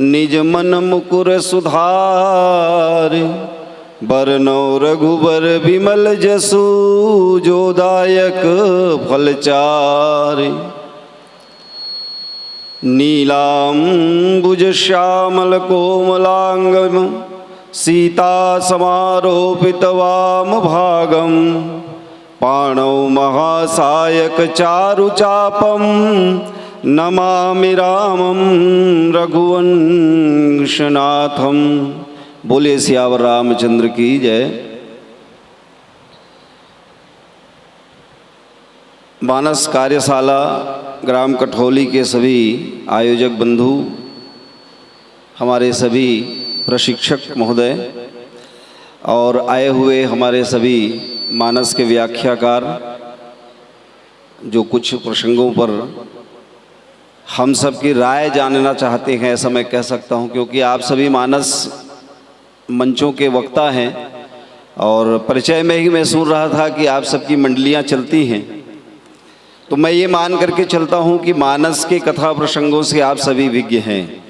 निज मन मुकुर सुधार बरनौ रघुबर विमल जसु जोदायक फलचार। नीलाम्बुज श्यामल कोमलांगम सीता समारोपित वाम भागम पाणौ महासायक चारु चापम नमामि रामं रघुवंशनाथम। बोले सियावर रामचंद्र की जय। मानस कार्यशाला ग्राम कठौली के सभी आयोजक बंधु, हमारे सभी प्रशिक्षक महोदय और आए हुए हमारे सभी मानस के व्याख्याकार जो कुछ प्रसंगों पर हम सब की राय जानना चाहते हैं, ऐसा मैं कह सकता हूं, क्योंकि आप सभी मानस मंचों के वक्ता हैं और परिचय में ही मैं सुन रहा था कि आप सबकी मंडलियां चलती हैं, तो मैं ये मान करके चलता हूं कि मानस के कथा प्रसंगों से आप सभी विज्ञ हैं।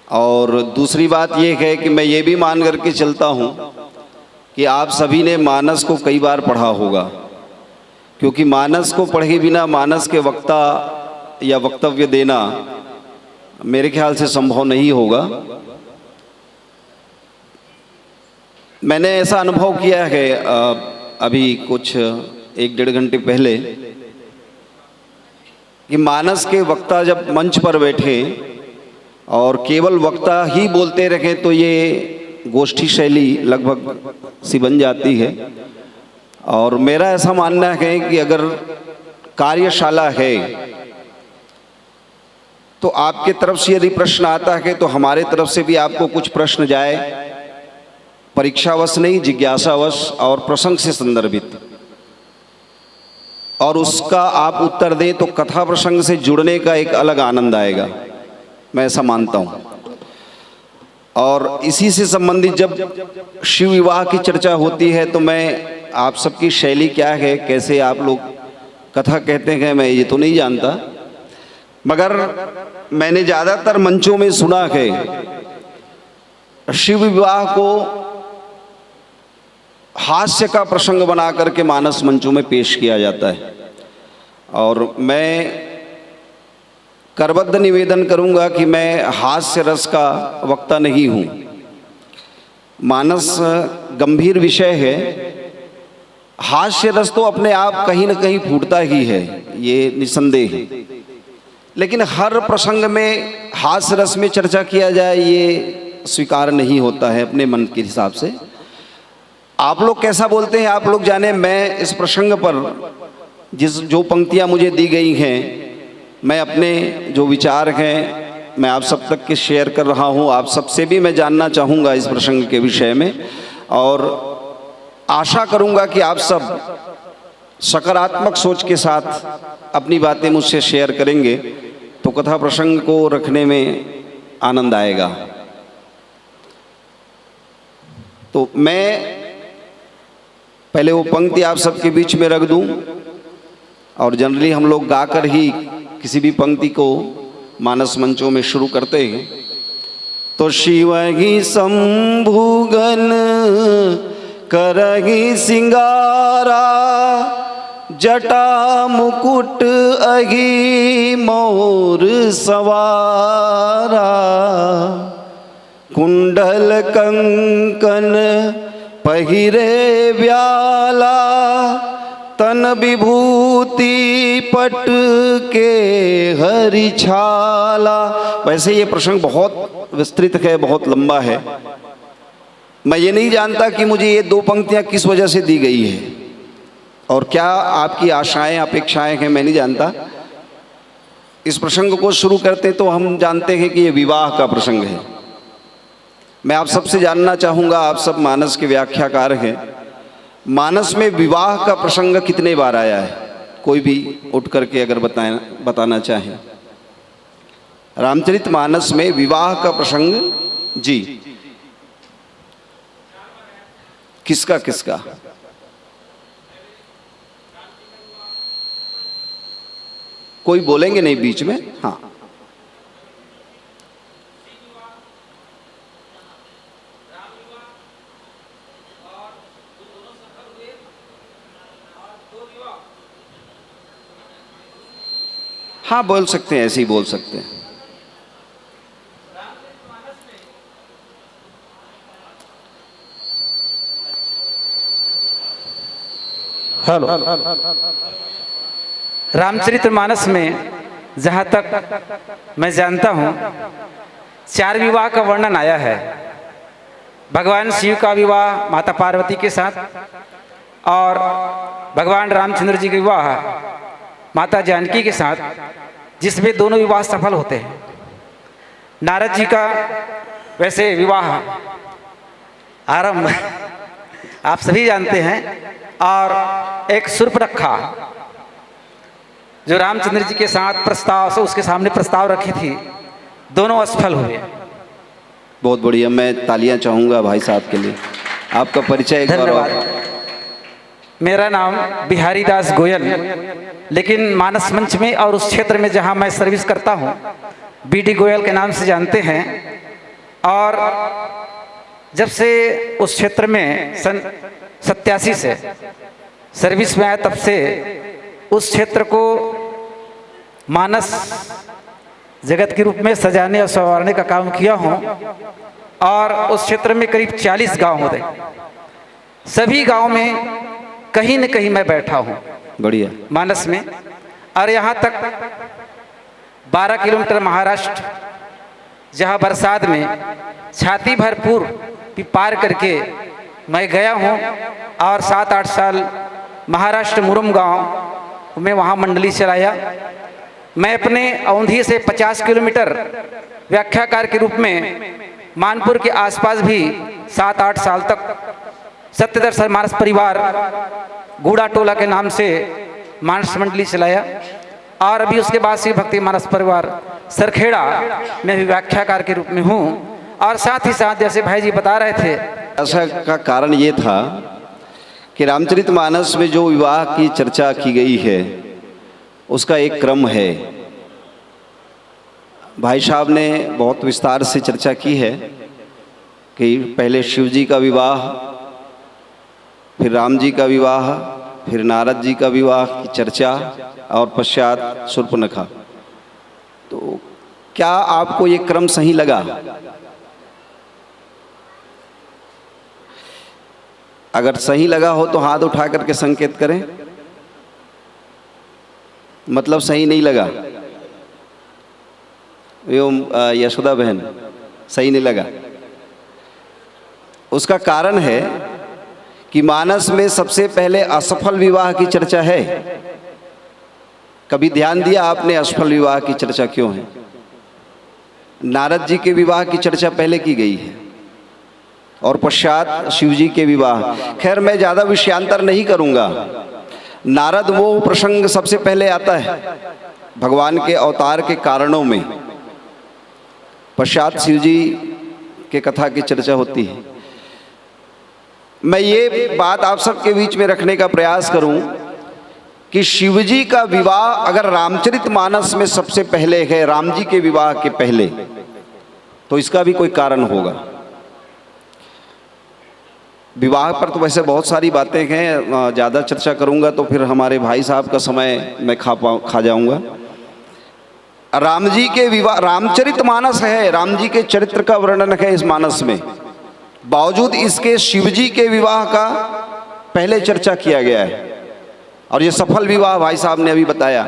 और दूसरी बात ये है कि मैं ये भी मान करके चलता हूं कि आप सभी ने मानस को कई बार पढ़ा होगा, क्योंकि मानस को पढ़े बिना मानस के वक्ता या वक्तव्य देना मेरे ख्याल से संभव नहीं होगा। मैंने ऐसा अनुभव किया है अभी कुछ 1-1.5 घंटे पहले कि मानस के वक्ता जब मंच पर बैठे और केवल वक्ता ही बोलते रहे तो ये गोष्ठी शैली लगभग सी बन जाती है। और मेरा ऐसा मानना है कि अगर कार्यशाला है तो आपके तरफ से यदि प्रश्न आता है तो हमारे तरफ से भी आपको कुछ प्रश्न जाए, परीक्षावश नहीं, जिज्ञासावश और प्रसंग से संदर्भित, और उसका आप उत्तर दें तो कथा प्रसंग से जुड़ने का एक अलग आनंद आएगा, मैं ऐसा मानता हूँ। और इसी से संबंधित जब शिव विवाह की चर्चा होती है तो मैं आप सबकी शैली क्या है, कैसे आप लोग कथा कहते हैं, मैं ये तो नहीं जानता, मगर मैंने ज़्यादातर मंचों में सुना है शिव विवाह को हास्य का प्रसंग बना करके मानस मंचों में पेश किया जाता है। और मैं करबद्ध निवेदन करूंगा कि मैं हास्य रस का वक्ता नहीं हूँ। मानस गंभीर विषय है, हास्य रस तो अपने आप कहीं न कहीं फूटता ही है, ये निसंदेह है, लेकिन हर प्रसंग में हास्य रस में चर्चा किया जाए ये स्वीकार नहीं होता है अपने मन के हिसाब से। आप लोग कैसा बोलते हैं आप लोग जाने। मैं इस प्रसंग पर जो पंक्तियां मुझे दी गई हैं, मैं अपने जो विचार हैं मैं आप सब तक के शेयर कर रहा हूं। आप सबसे भी मैं जानना चाहूँगा इस प्रसंग के विषय में, और आशा करूँगा कि आप सब सकारात्मक सोच के साथ अपनी बातें मुझसे शेयर करेंगे तो कथा प्रसंग को रखने में आनंद आएगा। तो मैं पहले वो पंक्ति आप सबके बीच में रख दूं, और जनरली हम लोग गाकर ही किसी भी पंक्ति को मानस मंचों में शुरू करते हैं। तो शिवहि शंभुगन करहि सिंगारा, जटा मुकुट अहि मोर सवारा, कुंडल कंकन पहिरे व्याला, तन विभूति पट के हरि छाला। वैसे ये प्रसंग बहुत विस्तृत है, बहुत लंबा है। मैं ये नहीं जानता कि मुझे ये दो पंक्तियां किस वजह से दी गई है और क्या आपकी आशाएं अपेक्षाएं हैं, मैं नहीं जानता। इस प्रसंग को शुरू करते तो हम जानते हैं कि ये विवाह का प्रसंग है। मैं आप सबसे जानना चाहूँगा, आप सब मानस के व्याख्याकार हैं, मानस में विवाह का प्रसंग कितने बार आया है? कोई भी उठ करके अगर बताना चाहें। रामचरित मानस में विवाह का प्रसंग जी किसका किसका? कोई बोलेंगे नहीं बीच में? हाँ, हाँ बोल सकते हैं, ऐसे ही बोल सकते हैं। हेलो। रामचरितमानस में जहाँ तक मैं जानता हूँ 4 विवाह का वर्णन आया है। भगवान शिव का विवाह माता पार्वती के साथ, और भगवान रामचंद्र जी का विवाह माता जानकी के साथ, जिसमें दोनों विवाह सफल होते हैं। नारद जी का वैसे विवाह आरंभ आप सभी जानते हैं, और एक शूर्पणखा जो रामचंद्र जी के साथ प्रस्ताव से उसके सामने प्रस्ताव रखी थी, दोनों असफल हुए। बहुत बढ़िया, मैं तालियां चाहूँगा भाई साहब के लिए। आपका परिचय एक बार और। मेरा नाम बिहारी दास गोयल, लेकिन मानस मंच में और उस क्षेत्र में जहां मैं सर्विस करता हूं बीडी गोयल के नाम से जानते हैं। और जब से उस क्षेत्र में सन 87 से सर्विस में आया, तब से उस क्षेत्र को मानस जगत के रूप में सजाने और संवारने का काम किया हूं। और उस क्षेत्र में करीब 40 गांव होते, सभी गांव में कहीं न कहीं मैं बैठा हूँ बढ़िया मानस में। और यहाँ तक 12 किलोमीटर महाराष्ट्र, जहाँ बरसात में छाती भरपूर पार करके मैं गया हूँ। और 7-8 साल महाराष्ट्र मुरुम गांव में वहाँ मंडली चलाया। मैं अपने औंधी से 50 किलोमीटर व्याख्याकार के रूप में मानपुर के आसपास भी 7-8 साल तक सत्यदर्शन मानस परिवार गूढ़ा टोला के नाम से मानस मंडली चलाया, और अभी उसके बाद से भक्ति मानस परिवार सरखेड़ा में भी व्याख्याकार के रूप में हूँ। और साथ ही साथ जैसे भाई जी बता रहे थे, ऐसा का कारण ये था कि रामचरितमानस में जो विवाह की चर्चा की गई है उसका एक क्रम है। भाई साहब ने बहुत विस्तार से चर्चा की है कि पहले शिव जी का विवाह, फिर राम जी का विवाह, फिर नारद जी का विवाह की चर्चा, और पश्चात शूर्पणखा। तो क्या आपको ये क्रम सही लगा? अगर सही लगा हो तो हाथ उठा करके संकेत करें, मतलब सही नहीं लगा। एवं यशोदा बहन सही नहीं लगा। उसका कारण है कि मानस में सबसे पहले असफल विवाह की चर्चा है। कभी ध्यान दिया आपने असफल विवाह की चर्चा क्यों है? नारद जी के विवाह की चर्चा पहले की गई है और पश्चात शिव जी के विवाह। खैर मैं ज़्यादा विषयांतर नहीं करूँगा। नारद वो प्रसंग सबसे पहले आता है भगवान के अवतार के कारणों में, पश्चात शिव जी के कथा की चर्चा होती है। मैं ये बात आप सबके बीच में रखने का प्रयास करूं कि शिव जी का विवाह अगर रामचरितमानस में सबसे पहले है, राम जी के विवाह के पहले, तो इसका भी कोई कारण होगा। विवाह पर तो वैसे बहुत सारी बातें हैं, ज़्यादा चर्चा करूंगा तो फिर हमारे भाई साहब का समय मैं खा जाऊंगा। राम जी के विवाह, रामचरितमानस है, राम जी के चरित्र का वर्णन है इस मानस में, बावजूद इसके शिव जी के विवाह का पहले चर्चा किया गया है। और ये सफल विवाह भाई साहब ने अभी बताया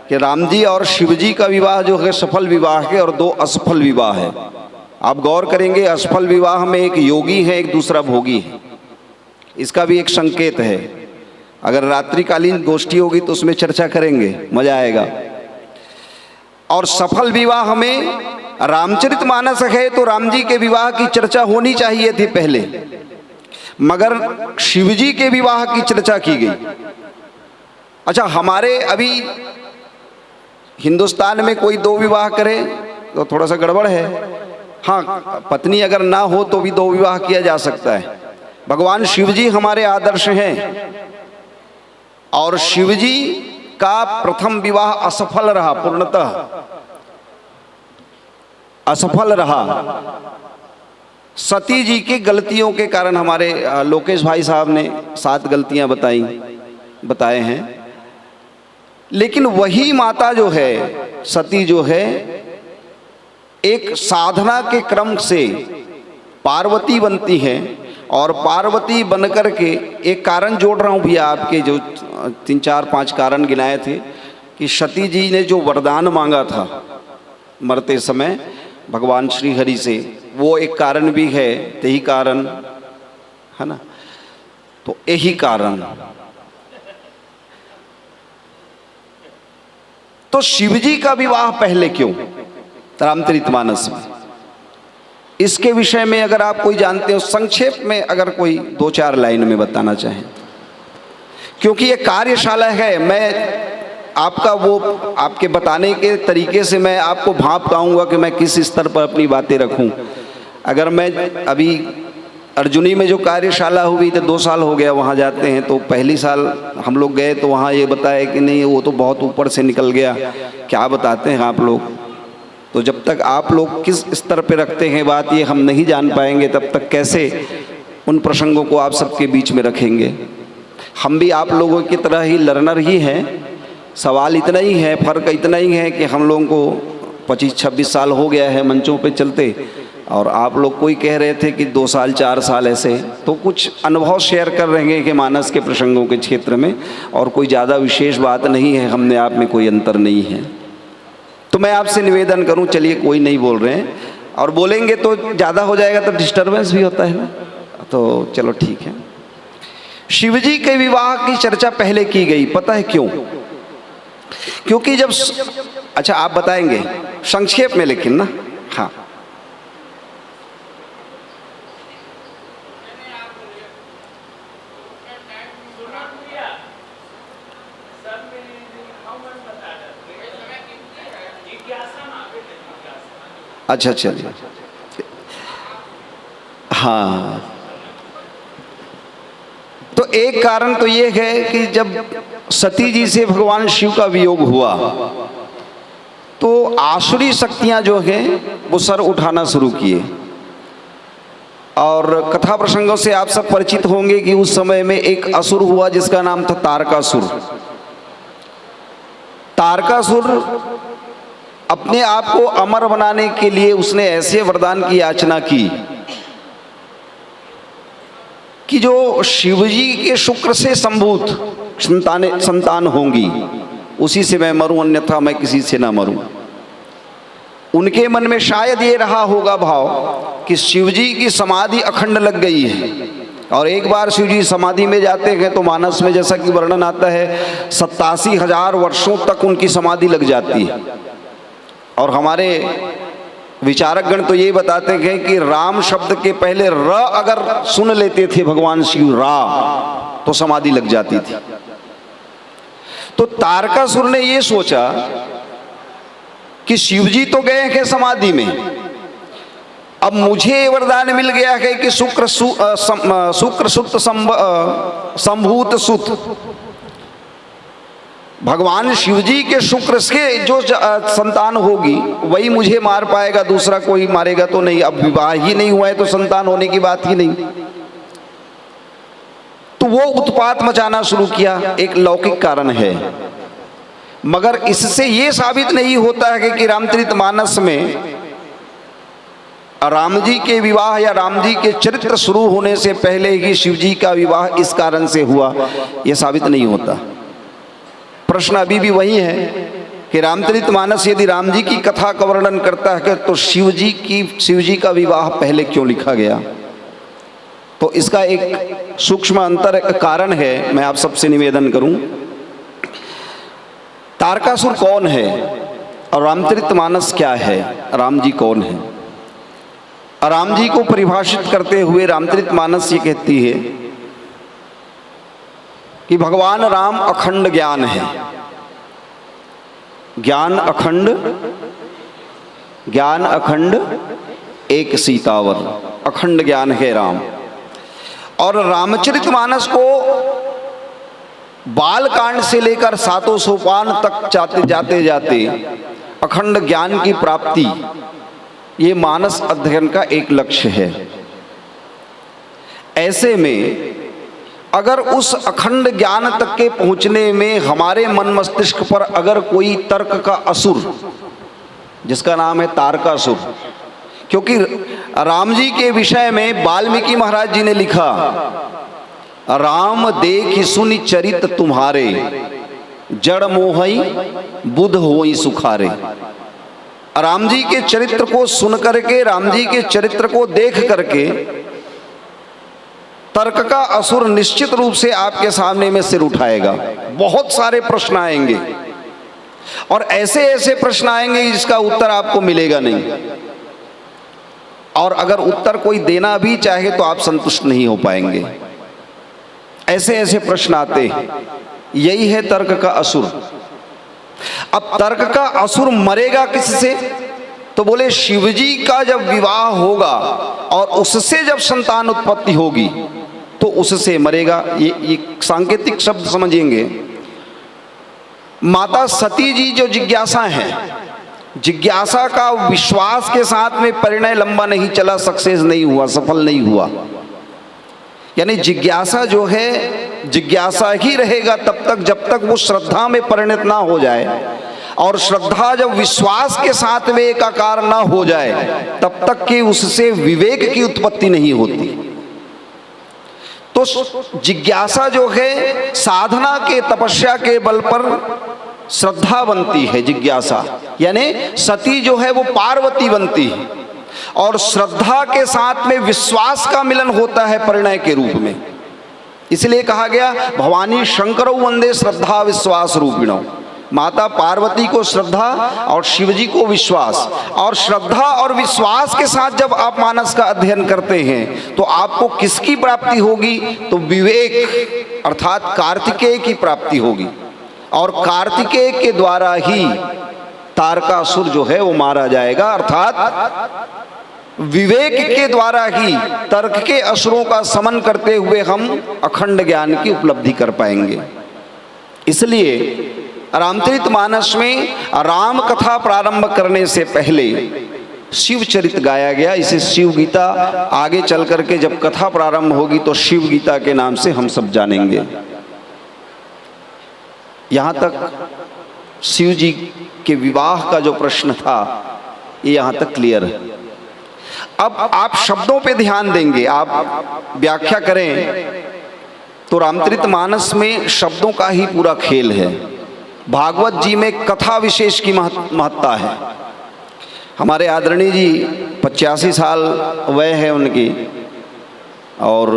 कि राम जी और शिव जी का विवाह जो है सफल विवाह है और दो असफल विवाह है। आप गौर करेंगे असफल विवाह में एक योगी है, एक दूसरा भोगी है। इसका भी एक संकेत है। अगर रात्रिकालीन गोष्ठी होगी तो उसमें चर्चा करेंगे, मजा आएगा। और सफल विवाह में रामचरितमानस है तो राम जी के विवाह की चर्चा होनी चाहिए थी पहले, मगर शिव जी के विवाह की चर्चा की गई। अच्छा, हमारे अभी हिंदुस्तान में कोई दो विवाह करे तो थोड़ा सा गड़बड़ है। हाँ, पत्नी अगर ना हो तो भी दो विवाह किया जा सकता है। भगवान शिव जी हमारे आदर्श हैं और शिव जी का प्रथम विवाह असफल रहा, पूर्णतः असफल रहा। सती जी की गलतियों के कारण, हमारे लोकेश भाई साहब ने 7 गलतियां बताए हैं, लेकिन वही माता जो है, सती जो है, एक साधना के क्रम से पार्वती बनती है और पार्वती बनकर के, एक कारण जोड़ रहा हूँ भैया, आपके जो 3, 4, 5 कारण गिनाए थे कि सती जी ने जो वरदान मांगा था मरते समय भगवान श्री हरि से, वो एक कारण भी है। यही कारण है ना, तो यही कारण। तो शिव जी का विवाह पहले क्यों रामचरितमानस में? इसके विषय में अगर आप कोई जानते हो, संक्षेप में अगर कोई 2-4 लाइन में बताना चाहें, क्योंकि ये कार्यशाला है। मैं आपका वो आपके बताने के तरीके से मैं आपको भाप पाऊंगा कि मैं किस स्तर पर अपनी बातें रखूं। अगर मैं अभी अर्जुनी में जो कार्यशाला हुई तो 2 साल हो गया वहाँ जाते हैं, तो पहली साल हम लोग गए तो वहाँ ये बताया कि नहीं वो तो बहुत ऊपर से निकल गया, क्या बताते हैं आप लोग। तो जब तक आप लोग किस स्तर पे रखते हैं बात, ये हम नहीं जान पाएंगे, तब तक कैसे उन प्रसंगों को आप सबके बीच में रखेंगे। हम भी आप लोगों की तरह ही लर्नर ही हैं। सवाल इतना ही है, फ़र्क इतना ही है कि हम लोगों को 25-26 साल हो गया है मंचों पे चलते, और आप लोग कोई कह रहे थे कि 2 साल 4 साल ऐसे, तो कुछ अनुभव शेयर कर रहे हैं कि मानस के प्रसंगों के क्षेत्र में, और कोई ज़्यादा विशेष बात नहीं है, हमने आप में कोई अंतर नहीं है। तो मैं आपसे निवेदन करूं, चलिए कोई नहीं बोल रहे हैं, और बोलेंगे तो ज़्यादा हो जाएगा तो डिस्टर्बेंस भी होता है ना, तो चलो ठीक है। शिवजी के विवाह की चर्चा पहले की गई, पता है क्यों? क्योंकि जब, अच्छा आप बताएंगे संक्षेप में लेकिन ना। हाँ, अच्छा चलिए। हाँ, तो एक कारण तो ये है कि जब सती जी से भगवान शिव का वियोग हुआ तो आसुरी शक्तियां जो हैं वो सर उठाना शुरू किए। और कथा प्रसंगों से आप सब परिचित होंगे कि उस समय में एक असुर हुआ जिसका नाम था तारकासुर। तारकासुर अपने आप को अमर बनाने के लिए उसने ऐसे वरदान की याचना की कि जो शिवजी के शुक्र से संभूत संतान होंगी उसी से मैं मरूं, अन्यथा मैं किसी से ना मरूं। उनके मन में शायद ये रहा होगा भाव कि शिवजी की समाधि अखंड लग गई है, और एक बार शिवजी समाधि में जाते हैं तो मानस में जैसा कि वर्णन आता है 87,000 वर्षों तक उनकी समाधि लग जाती है। और हमारे विचारकगण तो ये बताते हैं कि राम शब्द के पहले र अगर सुन लेते थे भगवान शिव रा तो समाधि लग जाती थी। तो तारकासुर ने ये सोचा कि शिवजी तो गए हैं समाधि में, अब मुझे वरदान मिल गया है कि शुक्र सुत संभूत सुत, भगवान शिवजी के शुक्र से जो संतान होगी वही मुझे मार पाएगा, दूसरा कोई मारेगा तो नहीं। अब विवाह ही नहीं हुआ है तो संतान होने की बात ही नहीं। तो वो उत्पात मचाना शुरू किया, एक लौकिक कारण है। मगर इससे ये साबित नहीं होता है कि रामचरितमानस में राम जी के विवाह या राम जी के चरित्र शुरू होने से पहले ही शिवजी का विवाह इस कारण से हुआ, यह साबित नहीं होता। प्रश्न अभी भी वही है कि रामचरितमानस यदि राम जी की कथा का वर्णन करता है तो शिवजी का विवाह पहले क्यों लिखा गया? तो इसका एक सूक्ष्म अंतर कारण है, मैं आप सबसे निवेदन करूं। तारकासुर कौन है और रामचरितमानस क्या है? राम जी कौन है? राम जी को परिभाषित करते हुए रामचरितमानस ये कहती है कि भगवान राम अखंड ज्ञान है। ज्ञान अखंड एक सीतावर, अखंड ज्ञान है राम। और रामचरितमानस को बाल कांड से लेकर 7 सोपान तक जाते जाते अखंड ज्ञान की प्राप्ति, ये मानस अध्ययन का एक लक्ष्य है। ऐसे में अगर उस अखंड ज्ञान तक के पहुंचने में हमारे मन मस्तिष्क पर अगर कोई तर्क का असुर, जिसका नाम है तारकासुर, क्योंकि राम जी के विषय में वाल्मीकि महाराज जी ने लिखा, राम देख सुनि चरित तुम्हारे, जड़ मोहई बुध होई सुखारे। राम जी के चरित्र को सुन करके, राम जी के चरित्र को देख करके तर्क का असुर निश्चित रूप से आपके सामने में सिर उठाएगा। बहुत सारे प्रश्न आएंगे और ऐसे ऐसे प्रश्न आएंगे जिसका उत्तर आपको मिलेगा नहीं, और अगर उत्तर कोई देना भी चाहे तो आप संतुष्ट नहीं हो पाएंगे। ऐसे ऐसे प्रश्न आते हैं, यही है तर्क का असुर। अब तर्क का असुर मरेगा किससे? तो बोले शिवजी का जब विवाह होगा और उससे जब संतान उत्पत्ति होगी तो उससे मरेगा। ये सांकेतिक शब्द समझेंगे। माता सती जी जो जिज्ञासा है, जिज्ञासा का विश्वास के साथ में परिणय लंबा नहीं चला, सक्सेस नहीं हुआ, सफल नहीं हुआ। यानी जिज्ञासा जो है जिज्ञासा ही रहेगा तब तक जब तक वो श्रद्धा में परिणत ना हो जाए, और श्रद्धा जब विश्वास के साथ में एकाकार ना हो जाए तब तक कि उससे विवेक की उत्पत्ति नहीं होती। तो जिज्ञासा जो है साधना के, तपस्या के बल पर श्रद्धा बनती है जिज्ञासा, यानी सती जो है वो पार्वती बनती है, और श्रद्धा के साथ में विश्वास का मिलन होता है परिणय के रूप में। इसलिए कहा गया भवानी शंकरौ वंदे श्रद्धा विश्वास रूपिणौ। माता पार्वती को श्रद्धा और शिव जी को विश्वास। और श्रद्धा और विश्वास के साथ जब आप मानस का अध्ययन करते हैं तो आपको किसकी प्राप्ति होगी? तो विवेक अर्थात कार्तिकेय की प्राप्ति होगी। और कार्तिकेय के द्वारा ही तारकासुर जो है वो मारा जाएगा, अर्थात विवेक के द्वारा ही तर्क के असुरों का समन करते हुए हम अखंड ज्ञान की उपलब्धि कर पाएंगे। इसलिए रामचरितमानस में राम कथा प्रारंभ करने से पहले शिव चरित गाया गया। इसे शिव गीता आगे चल करके जब कथा प्रारंभ होगी तो शिव गीता के नाम से हम सब जानेंगे। यहाँ तक शिव जी के विवाह का जो प्रश्न था ये यहाँ तक क्लियर है। अब आप शब्दों पे ध्यान देंगे, आप व्याख्या करें तो रामचरितमानस में शब्दों का ही पूरा खेल है। भागवत जी में कथा विशेष की महत्ता है। हमारे आदरणीय जी 85 साल वय है उनकी, और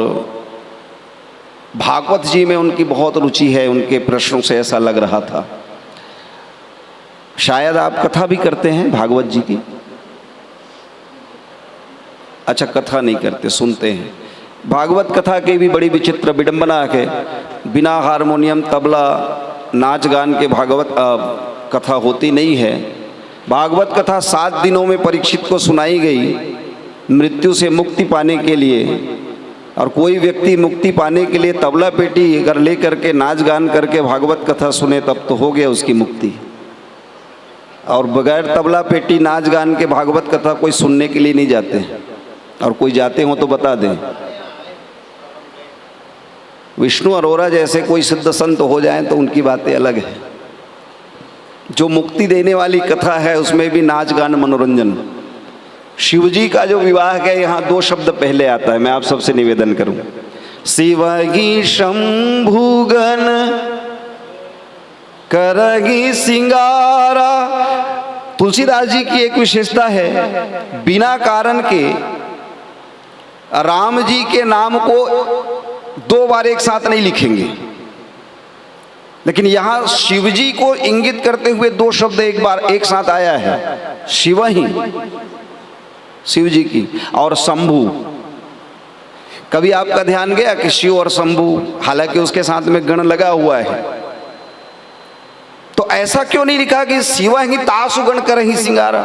भागवत जी में उनकी बहुत रुचि है। उनके प्रश्नों से ऐसा लग रहा था। शायद आप कथा भी करते हैं भागवत जी की? अच्छा, कथा नहीं करते, सुनते हैं। भागवत कथा की भी बड़ी विचित्र विडंबना है। बिना हारमोनियम तबला नाच गान के भागवत कथा होती नहीं है। भागवत कथा 7 दिनों में परीक्षित को सुनाई गई मृत्यु से मुक्ति पाने के लिए। और कोई व्यक्ति मुक्ति पाने के लिए तबला पेटी अगर ले करके नाच गान करके भागवत कथा सुने तब तो हो गया उसकी मुक्ति। और बगैर तबला पेटी नाच गान के भागवत कथा कोई सुनने के लिए नहीं जाते, और कोई जाते हो तो बता दें। विष्णु अरोरा जैसे कोई सिद्ध संत हो जाएं तो उनकी बातें अलग है। जो मुक्ति देने वाली कथा है उसमें भी नाच गान मनोरंजन। शिव जी का जो विवाह है यहाँ 2 शब्द पहले आता है। मैं आप सबसे निवेदन करूं, शिवगी शंभुगन करगी सिंगारा। तुलसीदास जी की एक विशेषता है, बिना कारण के राम जी के नाम को 2 बार एक साथ नहीं लिखेंगे, लेकिन यहाँ शिव जी को इंगित करते हुए 2 शब्द एक बार एक साथ आया है। शिव ही, शिव जी की, और शंभु। कभी आपका ध्यान गया कि शिव और शंभु, हालांकि उसके साथ में गण लगा हुआ है, तो ऐसा क्यों नहीं लिखा कि शिव ही तासु गण कर ही सिंगारा?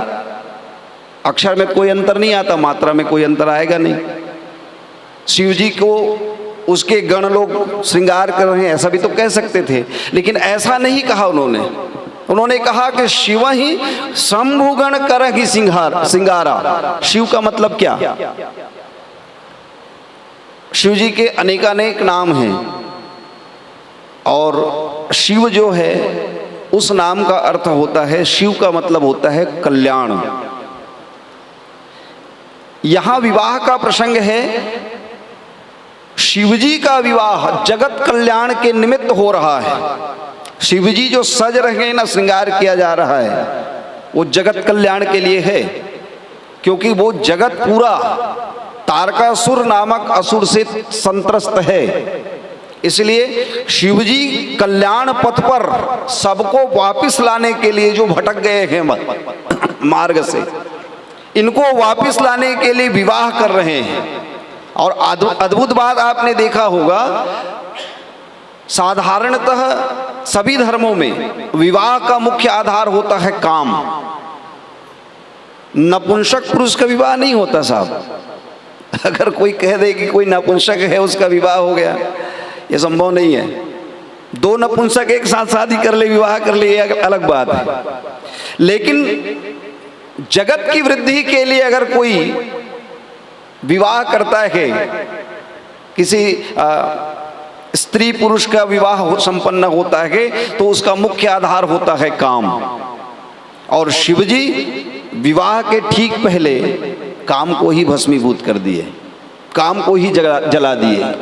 अक्षर में कोई अंतर नहीं आता, मात्रा में कोई अंतर आएगा नहीं। शिव जी को उसके गण लोग श्रृंगार कर रहे हैं ऐसा भी तो कह सकते थे, लेकिन ऐसा नहीं कहा उन्होंने। उन्होंने कहा कि शिव ही शंभुगण करहि सिंगारा। शिव का मतलब क्या? शिव जी के अनेकानेक नाम हैं, और शिव जो है उस नाम का अर्थ होता है, शिव का मतलब होता है कल्याण। यहां विवाह का प्रसंग है। शिवजी का विवाह जगत कल्याण के निमित्त हो रहा है। शिवजी जो सज रहे हैं ना, श्रृंगार किया जा रहा है, वो जगत कल्याण के लिए है, क्योंकि वो जगत पूरा तारकासुर नामक असुर से संत्रस्त है। इसलिए शिवजी कल्याण पथ पर सबको वापस लाने के लिए जो भटक गए हैं मार्ग से, इनको वापस लाने के लिए विवाह कर रहे हैं। और अद्भुत बात आपने देखा होगा, साधारणतः सभी धर्मों में विवाह का मुख्य आधार होता है काम। नपुंसक पुरुष का विवाह नहीं होता साहब। अगर कोई कह दे कि कोई नपुंसक है उसका विवाह हो गया, ये संभव नहीं है। 2 नपुंसक एक साथ शादी कर ले, विवाह कर ले, ये अलग बात है। लेकिन जगत की वृद्धि के लिए अगर कोई विवाह करता है, किसी स्त्री पुरुष का विवाह संपन्न होता है, तो उसका मुख्य आधार होता है काम। और शिवजी विवाह के ठीक पहले काम को ही भस्मीभूत कर दिए, काम को ही जला दिए।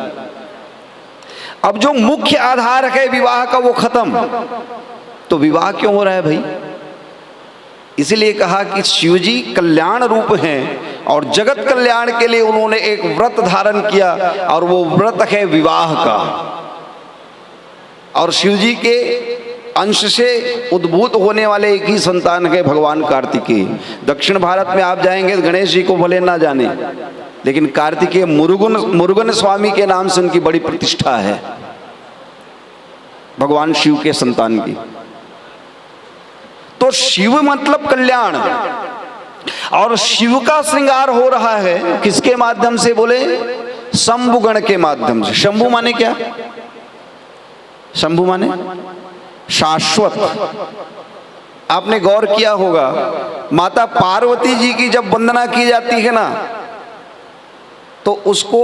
अब जो मुख्य आधार है विवाह का वो खत्म, तो विवाह क्यों हो रहा है भाई? इसलिए कहा कि शिवजी कल्याण रूप हैं, और जगत कल्याण के लिए उन्होंने एक व्रत धारण किया, और वो व्रत है विवाह का। और शिवजी के अंश से उद्भूत होने वाले एक ही संतान है भगवान कार्तिकेय। दक्षिण भारत में आप जाएंगे तो गणेश जी को भले ना जाने, लेकिन कार्तिकेय मुरुगन स्वामी के नाम से उनकी बड़ी प्रतिष्ठा है, भगवान शिव के संतान की। तो शिव मतलब कल्याण, और शिव का श्रृंगार हो रहा है किसके माध्यम से बोले? शंभु गण के माध्यम से। शंभु माने क्या? शंभु माने शाश्वत। आपने गौर किया होगा, माता पार्वती जी की जब वंदना की जाती है ना, तो उसको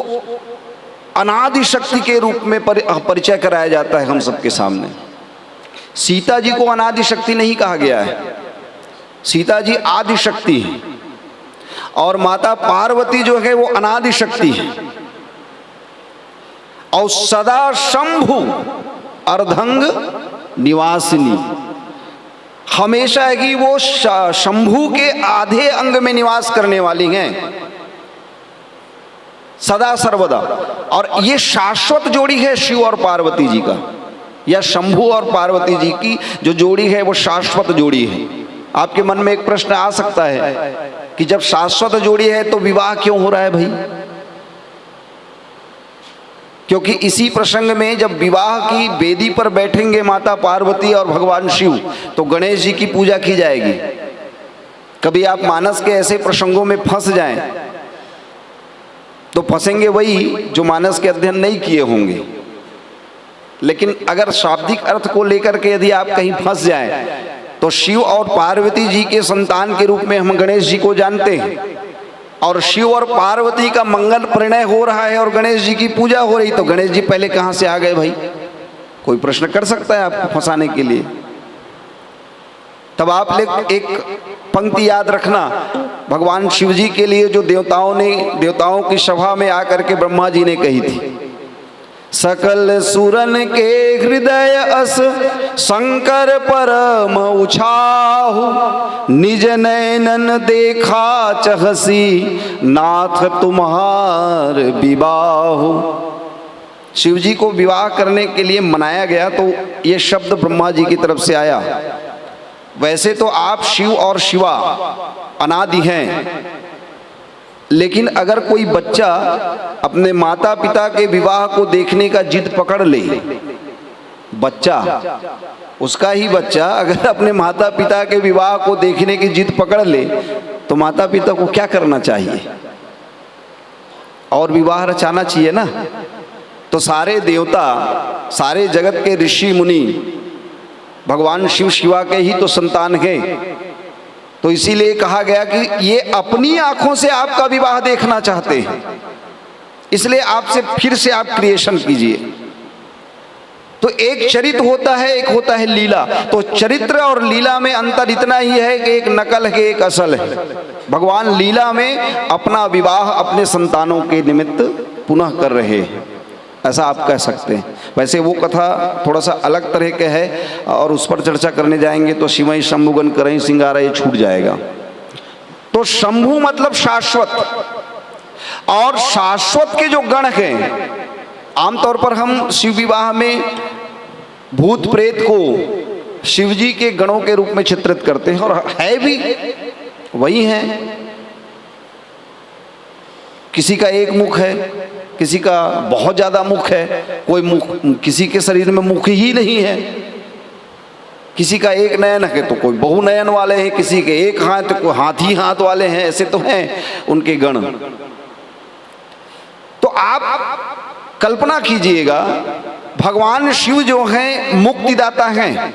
अनादि शक्ति के रूप में परिचय कराया जाता है हम सबके सामने। सीता जी को अनादि शक्ति नहीं कहा गया है, सीता जी आदि शक्ति है, और माता पार्वती जो है वो अनादि शक्ति है। और सदा शंभु अर्धंग निवासिनी, हमेशा ही वो शंभु के आधे अंग में निवास करने वाली हैं, सदा सर्वदा। और ये शाश्वत जोड़ी है शिव और पार्वती जी का, या शंभु और पार्वती जी की जो जोड़ी है वो शाश्वत जोड़ी है। आपके मन में एक प्रश्न आ सकता है कि जब शाश्वत जोड़ी है तो विवाह क्यों हो रहा है भाई? क्योंकि इसी प्रसंग में जब विवाह की वेदी पर बैठेंगे माता पार्वती और भगवान शिव, तो गणेश जी की पूजा की जाएगी। कभी आप मानस के ऐसे प्रसंगों में फंस जाएं तो फंसेंगे वही जो मानस के अध्ययन नहीं किए होंगे। लेकिन अगर शाब्दिक अर्थ को लेकर के यदि आप कहीं फंस जाएं, तो शिव और पार्वती जी के संतान के रूप में हम गणेश जी को जानते हैं, और शिव और पार्वती का मंगल परिणय हो रहा है और गणेश जी की पूजा हो रही, तो गणेश जी पहले कहाँ से आ गए भाई? कोई प्रश्न कर सकता है आपको फंसाने के लिए? तब आप एक पंक्ति याद रखना, भगवान शिव जी के लिए जो देवताओं की सभा में आकर के ब्रह्मा जी ने कही थी, सकल सुरन के हृदय अस शंकर परम उछाहु, निज नैनन देखा चहसी नाथ तुम्हार विवाहु। शिव जी को विवाह करने के लिए मनाया गया, तो ये शब्द ब्रह्मा जी की तरफ से आया। वैसे तो आप शिव और शिवा अनादि हैं, लेकिन अगर कोई बच्चा अपने माता पिता के विवाह को देखने का जिद पकड़ ले, बच्चा उसका ही बच्चा अगर अपने माता पिता के विवाह को देखने की जिद पकड़ ले, तो माता पिता को क्या करना चाहिए? और विवाह रचाना चाहिए ना। तो सारे देवता, सारे जगत के ऋषि मुनि भगवान शिव शिवा के ही तो संतान हैं। तो इसीलिए कहा गया कि ये अपनी आंखों से आपका विवाह देखना चाहते हैं, इसलिए आपसे फिर से आप क्रिएशन कीजिए। तो एक चरित्र होता है, एक होता है लीला। तो चरित्र और लीला में अंतर इतना ही है कि एक नकल है, एक असल है। भगवान लीला में अपना विवाह अपने संतानों के निमित्त पुनः कर रहे हैं, ऐसा आप कह सकते हैं। वैसे वो कथा थोड़ा सा अलग तरह के है, और उस पर चर्चा करने जाएंगे तो शिवई शंभुगन करई सिंगारा ये छूट जाएगा। तो शंभु मतलब शाश्वत, और शाश्वत के जो गण हैं, आमतौर पर हम शिव विवाह में भूत प्रेत को शिव जी के गणों के रूप में चित्रित करते हैं, और है भी वही है। किसी का एक मुख है, किसी का बहुत ज़्यादा मुख है, कोई मुख, किसी के शरीर में मुख ही नहीं है, किसी का एक नयन है तो कोई बहु नयन वाले हैं, किसी के एक हाथ तो कोई हाथी हाथ वाले हैं, ऐसे तो हैं उनके गण। तो आप कल्पना कीजिएगा, भगवान शिव जो हैं मुक्तिदाता हैं।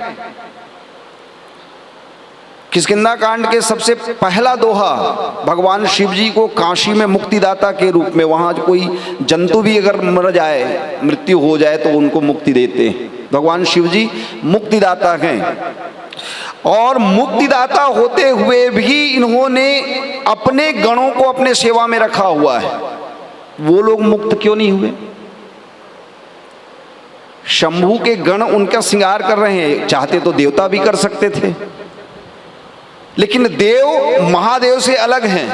किष्किंधा कांड के सबसे पहला दोहा भगवान शिव जी को काशी में मुक्तिदाता के रूप में, वहाँ कोई जंतु भी अगर मर जाए, मृत्यु हो जाए, तो उनको मुक्ति देते हैं। भगवान शिव जी मुक्तिदाता हैं, और मुक्तिदाता होते हुए भी इन्होंने अपने गणों को अपने सेवा में रखा हुआ है। वो लोग मुक्त क्यों नहीं हुए? शंभू के गण उनका श्रृंगार कर रहे हैं, चाहते तो देवता भी कर सकते थे, लेकिन देव महादेव से अलग हैं।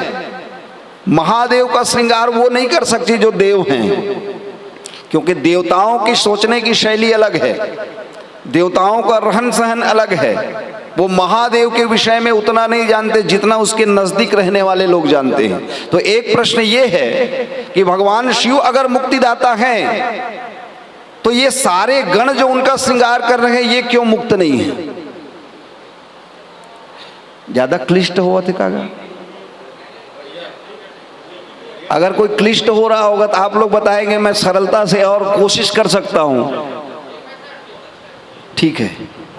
महादेव का श्रृंगार वो नहीं कर सकते जो देव हैं, क्योंकि देवताओं की सोचने की शैली अलग है। देवताओं का रहन सहन अलग है, वो महादेव के विषय में उतना नहीं जानते जितना उसके नजदीक रहने वाले लोग जानते हैं। तो एक प्रश्न ये है कि भगवान शिव अगर मुक्तिदाता हैं तो ये सारे गण जो उनका श्रृंगार कर रहे हैं ये क्यों मुक्त नहीं है? ज्यादा क्लिष्ट हुआ थे कागा? अगर कोई क्लिष्ट हो रहा होगा तो आप लोग बताएंगे, मैं सरलता से और कोशिश कर सकता हूं। ठीक है,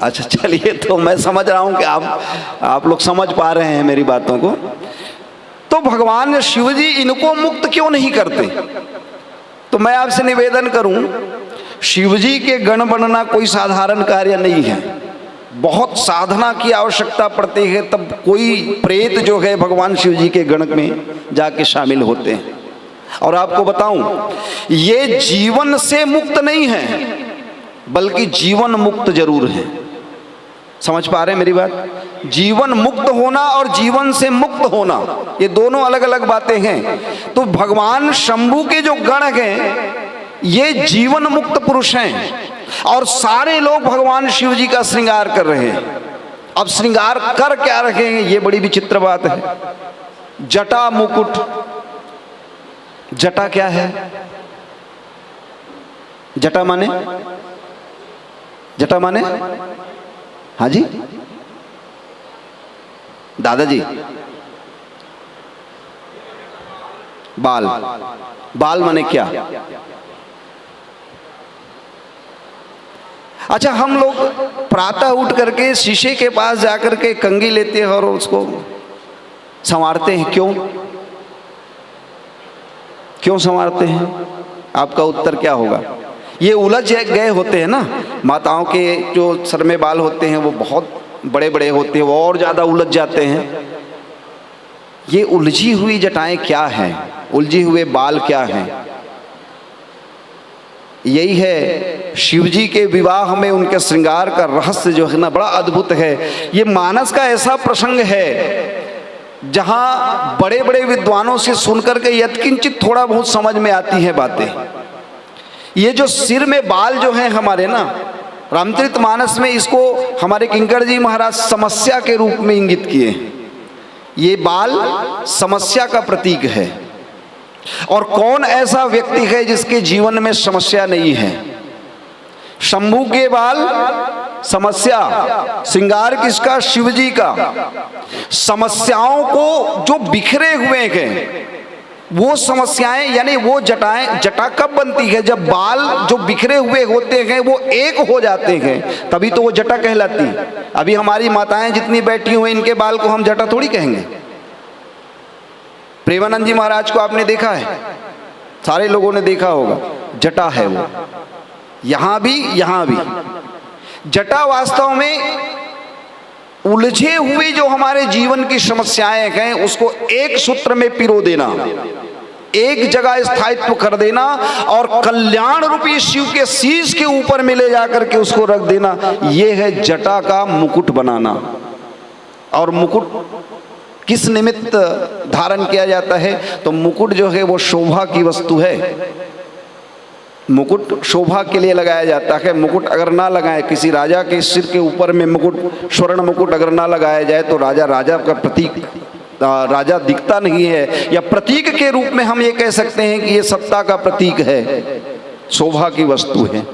अच्छा चलिए, तो मैं समझ रहा हूं कि आप लोग समझ पा रहे हैं मेरी बातों को। तो भगवान शिव जी इनको मुक्त क्यों नहीं करते? तो मैं आपसे निवेदन करूं, शिव जी के गण बनना कोई साधारण कार्य नहीं है, बहुत साधना की आवश्यकता पड़ती है, तब कोई प्रेत जो है भगवान शिव जी के गण में जाके शामिल होते हैं। और आपको बताऊं, ये जीवन से मुक्त नहीं है बल्कि जीवन मुक्त जरूर है। समझ पा रहे हैं मेरी बात? जीवन मुक्त होना और जीवन से मुक्त होना ये दोनों अलग अलग बातें हैं। तो भगवान शंभू के जो गण हैं ये जीवन मुक्त पुरुष हैं और सारे लोग भगवान शिव जी का श्रृंगार कर रहे हैं। अब श्रृंगार कर क्या रहे हैं ये बड़ी विचित्र बात है। जटा मुकुट, जटा क्या है? जटा माने, जटा माने, हाँ जी दादाजी, बाल, बाल माने क्या? अच्छा, हम लोग प्रातः उठ करके शीशे के पास जाकर के कंघी लेते हैं और उसको संवारते हैं, क्यों? क्यों संवारते हैं? आपका उत्तर क्या होगा? ये उलझ गए होते हैं ना, माताओं के जो सर में बाल होते हैं वो बहुत बड़े बड़े होते हैं, वो और ज़्यादा उलझ जाते हैं। ये उलझी हुई जटाएं क्या हैं? उलझे हुए बाल क्या हैं? यही है शिव जी के विवाह में उनके श्रृंगार का रहस्य जो है ना, बड़ा अद्भुत है। ये मानस का ऐसा प्रसंग है जहाँ बड़े बड़े विद्वानों से सुनकर के यत्किंचित थोड़ा बहुत समझ में आती है बातें। ये जो सिर में बाल जो हैं हमारे ना, रामचरितमानस में इसको हमारे किंकर जी महाराज समस्या के रूप में इंगित किए। ये बाल समस्या का प्रतीक है। और कौन ऐसा व्यक्ति है जिसके जीवन में समस्या नहीं है? शंभू के बाल समस्या, श्रृंगार किसका? शिव जी का। समस्याओं को जो बिखरे हुए हैं वो समस्याएं, यानी वो जटाएं, जटा कब बनती है? जब बाल जो बिखरे हुए होते हैं वो एक हो जाते हैं, तभी तो वो जटा कहलाती है। अभी हमारी माताएं जितनी बैठी हुई इनके बाल को हम जटा थोड़ी कहेंगे। प्रेमानंद जी महाराज को आपने देखा है, सारे लोगों ने देखा होगा, जटा है वो, यहां भी यहां भी। जटा वास्तव में उलझे हुए जो हमारे जीवन की समस्याएं हैं उसको एक सूत्र में पिरो देना, एक जगह स्थायित्व कर देना और कल्याण रूपी शिव के शीश के ऊपर में ले जाकर के उसको रख देना, ये है जटा का मुकुट बनाना। और मुकुट किस निमित्त धारण किया जाता है? तो मुकुट जो है वो शोभा की वस्तु है। मुकुट शोभा के लिए लगाया जाता है। मुकुट अगर ना लगाए, किसी राजा के सिर के ऊपर में मुकुट, स्वर्ण मुकुट अगर ना लगाया जाए तो राजा का प्रतीक, राजा दिखता नहीं है। या प्रतीक के रूप में हम ये कह सकते हैं कि ये सत्ता का प्रतीक है, शोभा की वस्तु है।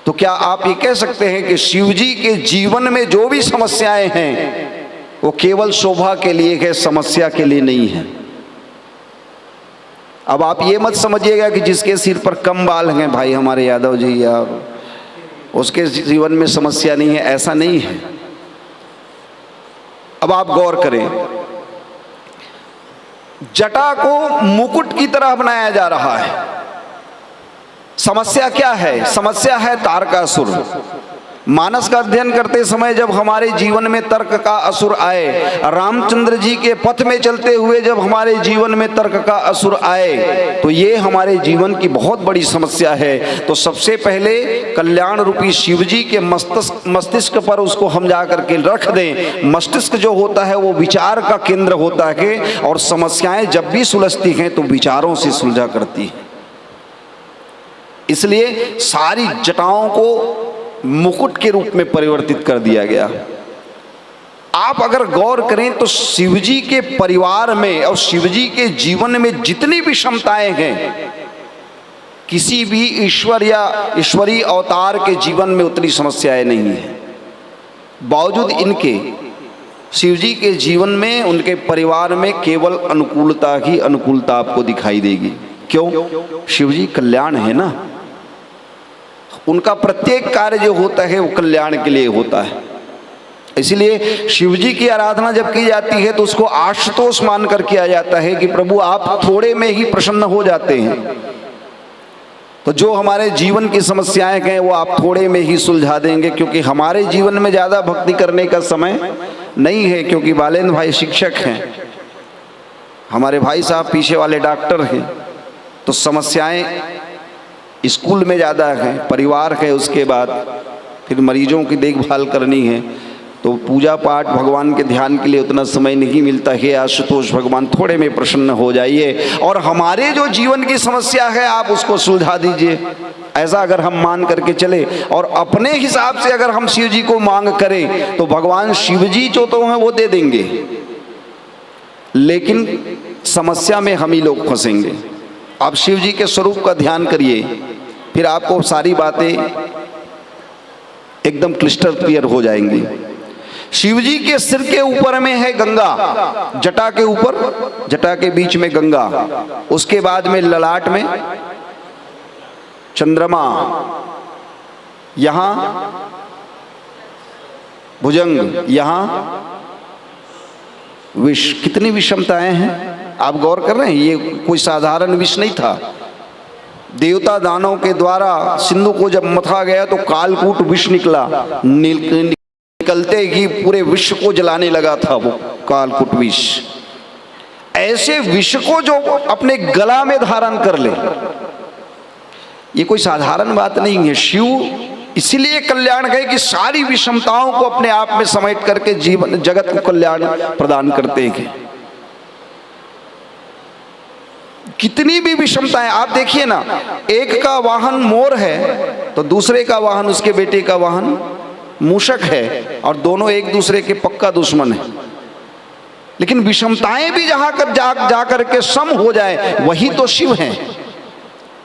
तो क्या आप ये कह सकते हैं कि शिव जी के जीवन में जो भी समस्याएं हैं वो केवल शोभा के लिए है, समस्या के लिए नहीं है? अब आप ये मत समझिएगा कि जिसके सिर पर कम बाल हैं भाई हमारे यादव जी, या उसके जीवन में समस्या नहीं है, ऐसा नहीं है। अब आप गौर करें, जटा को मुकुट की तरह बनाया जा रहा है। समस्या क्या है? समस्या है तारकासुर। मानस का अध्ययन करते समय जब हमारे जीवन में तर्क का असुर आए, रामचंद्र जी के पथ में चलते हुए जब हमारे जीवन में तर्क का असुर आए, तो ये हमारे जीवन की बहुत बड़ी समस्या है। तो सबसे पहले कल्याण रूपी शिव जी के मस्तिष्क पर उसको हम जा करके रख दें। मस्तिष्क जो होता है वो विचार का केंद्र होता है और समस्याएं जब भी सुलझती हैं तो विचारों से सुलझा करती है। इसलिए सारी जटाओं को मुकुट के रूप में परिवर्तित कर दिया गया। आप अगर गौर करें तो शिवजी के परिवार में और शिवजी के जीवन में जितनी भी क्षमताएं हैं, किसी भी ईश्वर या ईश्वरीय अवतार के जीवन में उतनी समस्याएं नहीं है। बावजूद इनके शिवजी के जीवन में, उनके परिवार में केवल अनुकूलता ही अनुकूलता आपको दिखाई देगी। क्यों? शिवजी कल्याण है ना, उनका प्रत्येक कार्य जो होता है वो कल्याण के लिए होता है। इसलिए शिवजी की आराधना जब की जाती है तो उसको आशुतोष मानकर किया जाता है कि प्रभु आप थोड़े में ही प्रसन्न हो जाते हैं, तो जो हमारे जीवन की समस्याएं हैं वो आप थोड़े में ही सुलझा देंगे, क्योंकि हमारे जीवन में ज़्यादा भक्ति करने का समय नहीं है। क्योंकि बालेंद्र भाई शिक्षक हैं, हमारे भाई साहब पीछे वाले डॉक्टर हैं, तो समस्याएं स्कूल में ज़्यादा हैं, परिवार है, उसके बाद फिर मरीजों की देखभाल करनी है, तो पूजा पाठ भगवान के ध्यान के लिए उतना समय नहीं मिलता है। आशुतोष भगवान थोड़े में प्रसन्न हो जाइए और हमारे जो जीवन की समस्या है आप उसको सुलझा दीजिए। ऐसा अगर हम मान करके चले और अपने हिसाब से अगर हम शिव जी को मांग करें तो भगवान शिव जी जो तो हैं वो दे देंगे, लेकिन समस्या में हम ही लोग फंसेंगे। आप शिव जी के स्वरूप का ध्यान करिए, फिर आपको सारी बातें एकदम क्लिस्टर क्लियर हो जाएंगी। शिवजी के सिर के ऊपर में है गंगा, जटा के ऊपर, जटा के बीच में गंगा, उसके बाद में ललाट में चंद्रमा, यहां भुजंग, यहां विष। कितनी विषमताएं हैं आप गौर कर रहे हैं? ये कोई साधारण विष नहीं था। देवता दानव के द्वारा सिंधु को जब मथा गया तो कालकूट विष निकला, निकलते ही पूरे विश्व को जलाने लगा था वो कालकूट विष। ऐसे विष को जो अपने गला में धारण कर ले, ये कोई साधारण बात नहीं है। शिव इसलिए कल्याण गए कि सारी विषमताओं को अपने आप में समेट करके जीवन जगत को कल्याण प्रदान करते हैं। कितनी भी विषमताएं आप देखिए ना, एक का वाहन मोर है तो दूसरे का वाहन, उसके बेटे का वाहन मूषक है, और दोनों एक दूसरे के पक्का दुश्मन है। लेकिन विषमताएं भी जहां कर जा करके सम हो जाए वही तो शिव हैं।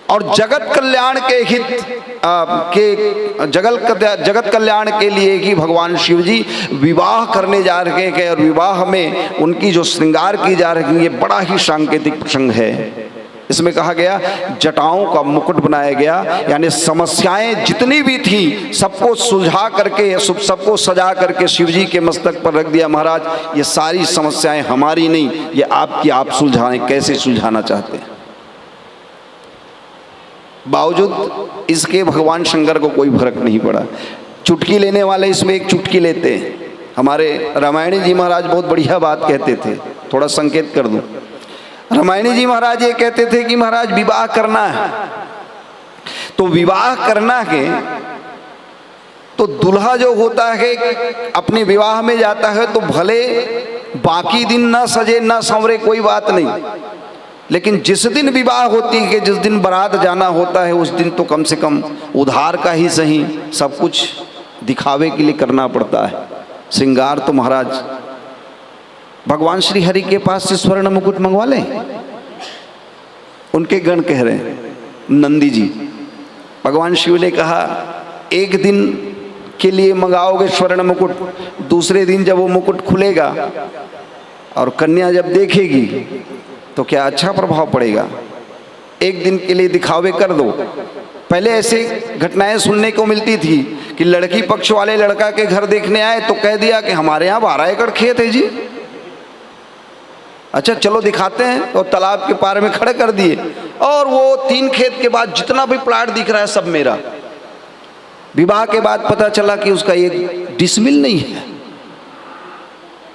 और जगत कल्याण के हित जगत कल्याण के लिए ही भगवान शिव जी विवाह करने जा रहे हैं, और विवाह में उनकी जो श्रृंगार की जा रही है ये बड़ा ही सांकेतिक प्रसंग है। इसमें कहा गया जटाओं का मुकुट बनाया गया, यानी समस्याएं जितनी भी थी सबको सुलझा करके, सबको सजा करके शिव जी के मस्तक पर रख दिया। महाराज ये सारी समस्याएं हमारी नहीं, ये आपकी, आप सुलझाएं, कैसे सुलझाना चाहते हैं। बावजूद इसके भगवान शंकर को कोई फर्क नहीं पड़ा। चुटकी लेने वाले इसमें एक चुटकी लेते हैं। हमारे रामायणी जी महाराज बहुत बढ़िया बात कहते थे, थोड़ा संकेत कर दूं। रामायणी जी महाराज ये कहते थे कि महाराज विवाह करना है तो विवाह करना है तो दूल्हा जो होता है अपने विवाह में जाता है तो भले बाकी दिन ना सजे ना संवरे कोई बात नहीं, लेकिन जिस दिन विवाह होती है, जिस दिन बारात जाना होता है, उस दिन तो कम से कम उधार का ही सही सब कुछ दिखावे के लिए करना पड़ता है। श्रृंगार तो महाराज भगवान श्री हरि के पास से स्वर्ण मुकुट मंगवा लें। उनके गण कह रहे हैं, नंदी जी, भगवान शिव ने कहा एक दिन के लिए मंगाओगे स्वर्ण मुकुट, दूसरे दिन जब वो मुकुट खुलेगा और कन्या जब देखेगी तो क्या अच्छा प्रभाव पड़ेगा। एक दिन के लिए दिखावे कर दो। पहले ऐसे घटनाएं सुनने को मिलती थी कि लड़की पक्ष वाले लड़का के घर देखने आए तो कह दिया कि हमारे यहाँ 12 एकड़ खेत है जी, अच्छा चलो दिखाते हैं, तो तालाब के पार में खड़े कर दिए और वो 3 खेत के बाद जितना भी प्लाट दिख रहा है सब मेरा। विवाह के बाद पता चला कि उसका एक डिसमिल नहीं है।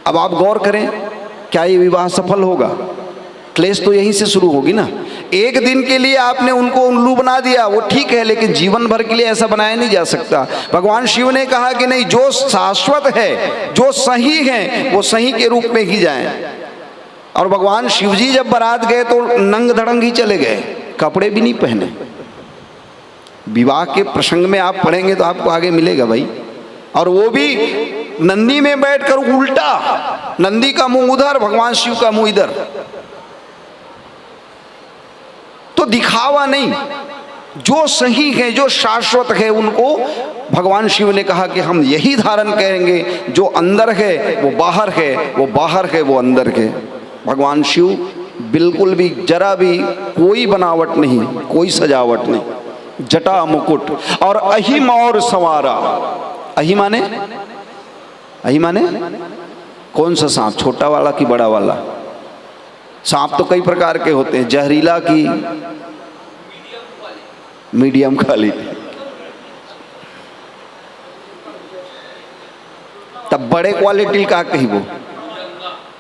अब आप गौर करें, क्या ये विवाह सफल होगा? क्लेश तो यहीं से शुरू होगी ना। एक दिन के लिए आपने उनको उल्लू बना दिया, वो ठीक है, लेकिन जीवन भर के लिए ऐसा बनाया नहीं जा सकता। भगवान शिव ने कहा कि नहीं, जो शाश्वत है, जो सही है, वो सही के रूप में ही जाएं। और भगवान शिव जी जब बारात गए तो नंग धड़ंग ही चले गए, कपड़े भी नहीं पहने। विवाह के प्रसंग में आप पढ़ेंगे तो आपको आगे मिलेगा भाई। और वो भी नंदी में बैठकर उल्टा, नंदी का मुंह उधर, भगवान शिव का मुंह इधर। तो दिखावा नहीं, जो सही है, जो शाश्वत है, उनको भगवान शिव ने कहा कि हम यही धारण करेंगे। जो अंदर है वो बाहर है, वो बाहर है वो अंदर है। भगवान शिव बिल्कुल भी जरा भी कोई बनावट नहीं, कोई सजावट नहीं, जटा मुकुट और अहिम और संवारा। अहि माने, अहि माने कौन सा सांप, छोटा वाला कि बड़ा वाला? सांप तो कई प्रकार के होते हैं, जहरीला की मीडियम क्वालिटी। तब बड़े क्वालिटी का कही वो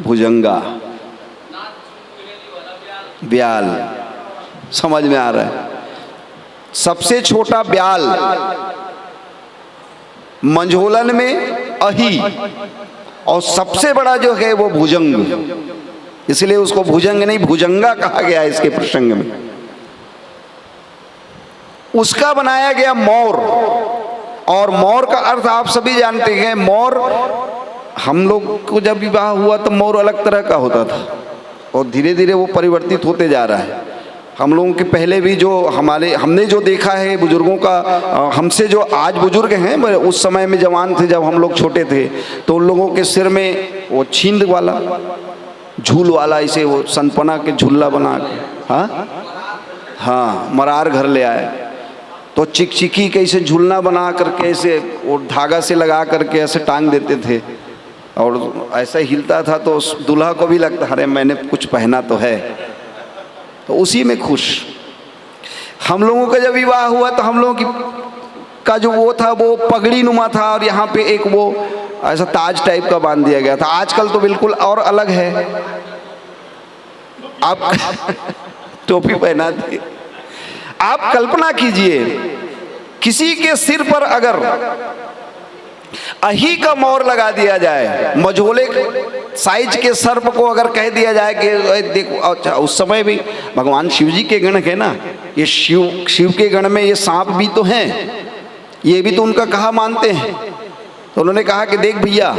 भुजंगा, ब्याल, समझ में आ रहा है? सबसे छोटा ब्याल, मंझोलन में अही, और सबसे बड़ा जो है वो भुजंग। इसलिए उसको भुजंग नहीं भुजंगा कहा गया इसके प्रसंग में। उसका बनाया गया मोर, और मोर का अर्थ आप सभी जानते हैं। मोर, हम लोग को जब विवाह हुआ तो मोर अलग तरह का होता था, और धीरे धीरे वो परिवर्तित होते जा रहा है। हम लोगों के पहले भी जो हमने जो देखा है बुजुर्गों का, हमसे जो आज बुजुर्ग हैं, उस समय में जवान थे जब हम लोग छोटे थे, तो उन लोगों के सिर में वो छींद वाला, झूल वाला, इसे वो सनपना के झूला बना के, हाँ मरार घर ले आए तो चिकचिकी के इसे झूलना बना करके ऐसे वो धागा से लगा करके ऐसे टांग देते थे, और ऐसा हिलता था तो उस दूल्हा को भी लगता अरे मैंने कुछ पहना तो है, तो उसी में खुश। हम लोगों का जब विवाह हुआ तो हम लोगों का जो वो था वो पगड़ी नुमा था, और यहाँ पे एक वो ऐसा ताज टाइप का बांध दिया गया था। आजकल तो बिल्कुल और अलग है, आप टोपी पहना दी। आप कल्पना कीजिए किसी के सिर पर अगर अही का मोर लगा दिया जाए, मझोले साइज के सर्प को अगर कह दिया जाए कि देखो, अच्छा उस समय भी भगवान शिव जी के गण है ना, ये शिव के गण में ये सांप भी तो हैं, ये भी तो उनका कहा मानते हैं। तो उन्होंने कहा कि देख भैया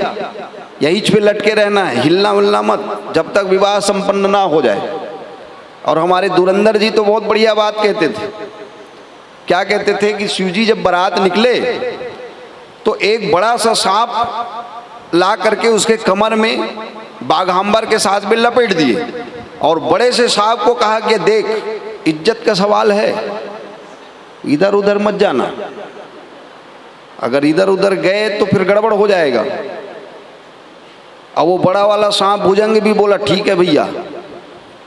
यही पे लटके रहना है, हिलना मिलना मत जब तक विवाह संपन्न ना हो जाए। और हमारे धुरंधर जी तो बहुत बढ़िया बात कहते थे। क्या कहते थे कि शिव जी जब बारात निकले तो एक बड़ा सा सांप ला करके उसके कमर में बाघांबर के साथ में लपेट दिए, और बड़े से सांप को कहा कि देख इज्जत का सवाल है, इधर उधर मत जाना, अगर इधर उधर गए तो फिर गड़बड़ हो जाएगा। अब वो बड़ा वाला सांप भुजंग भी बोला ठीक है भैया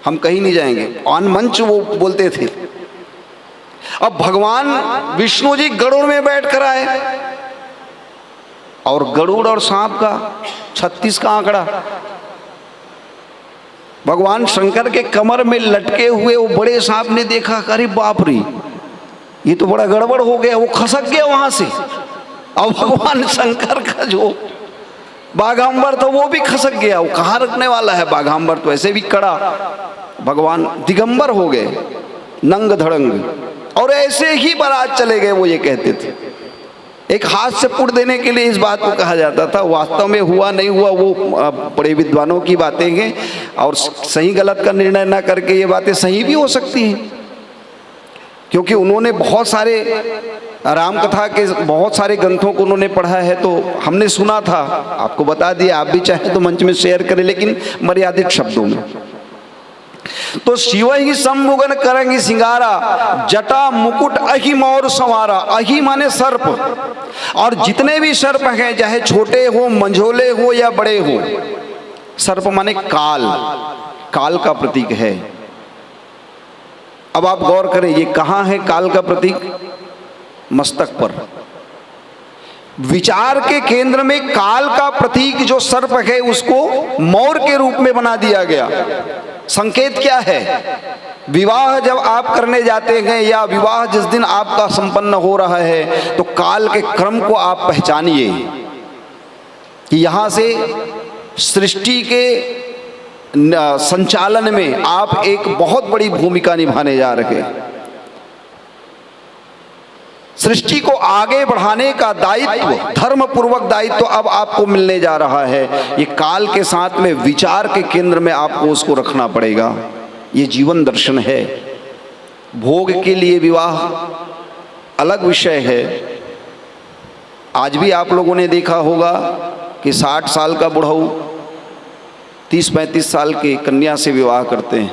हम कहीं नहीं जाएंगे, ऑन मंच वो बोलते थे। अब भगवान विष्णु जी गरुड़ में बैठ कर आए, और गरुड़ और सांप का 36 का आंकड़ा, भगवान शंकर के कमर में लटके हुए वो बड़े सांप ने देखा, अरे बाप रे ये तो बड़ा गड़बड़ हो गया, वो खसक गया वहां से। अब भगवान शंकर का जो बाघांबर था वो भी खसक गया, वो कहाँ रखने वाला है बाघांबर, तो ऐसे भी कड़ा। भगवान दिगंबर हो गए, नंग धड़ंग, और ऐसे ही बारात चले गए। वो ये कहते थे, एक हाथ से पुट देने के लिए इस बात को कहा जाता था। वास्तव में हुआ नहीं हुआ वो बड़े विद्वानों की बातें हैं, और सही गलत का निर्णय ना करके ये बातें सही भी हो सकती हैं, क्योंकि उन्होंने बहुत सारे राम कथा के बहुत सारे ग्रंथों को उन्होंने पढ़ा है, तो हमने सुना था, आपको बता दिया। आप भी चाहे तो मंच में शेयर करें, लेकिन मर्यादित शब्दों में। तो शिव ही संमुगन करेंगे सिंगारा, जटा मुकुट अहि मोर संवारा। अहि माने सर्प, और जितने भी सर्प हैं चाहे छोटे हो, मंझोले हो या बड़े हो, सर्प माने काल, काल का प्रतीक है। अब आप गौर करें ये कहाँ है काल का प्रतीक? मस्तक पर। विचार के केंद्र में काल का प्रतीक जो सर्प है उसको मोर के रूप में बना दिया गया। संकेत क्या है? विवाह जब आप करने जाते हैं या विवाह जिस दिन आपका संपन्न हो रहा है, तो काल के क्रम को आप पहचानिए कि यहाँ से सृष्टि के संचालन में आप एक बहुत बड़ी भूमिका निभाने जा रहे हैं। सृष्टि को आगे बढ़ाने का दायित्व, धर्म पूर्वक दायित्व अब आपको मिलने जा रहा है। ये काल के साथ में विचार के केंद्र में आपको उसको रखना पड़ेगा। ये जीवन दर्शन है। भोग के लिए विवाह अलग विषय है। आज भी आप लोगों ने देखा होगा कि 60 साल का बुढ़ऊ 30-35 साल की कन्या से विवाह करते हैं,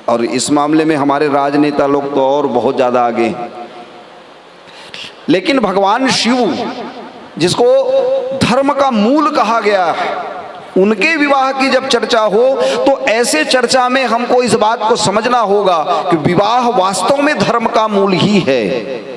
और इस मामले में हमारे राजनेता लोग तो और बहुत ज़्यादा आगे हैं। लेकिन भगवान शिव, जिसको धर्म का मूल कहा गया है, उनके विवाह की जब चर्चा हो तो ऐसे चर्चा में हमको इस बात को समझना होगा कि विवाह वास्तव में धर्म का मूल ही है।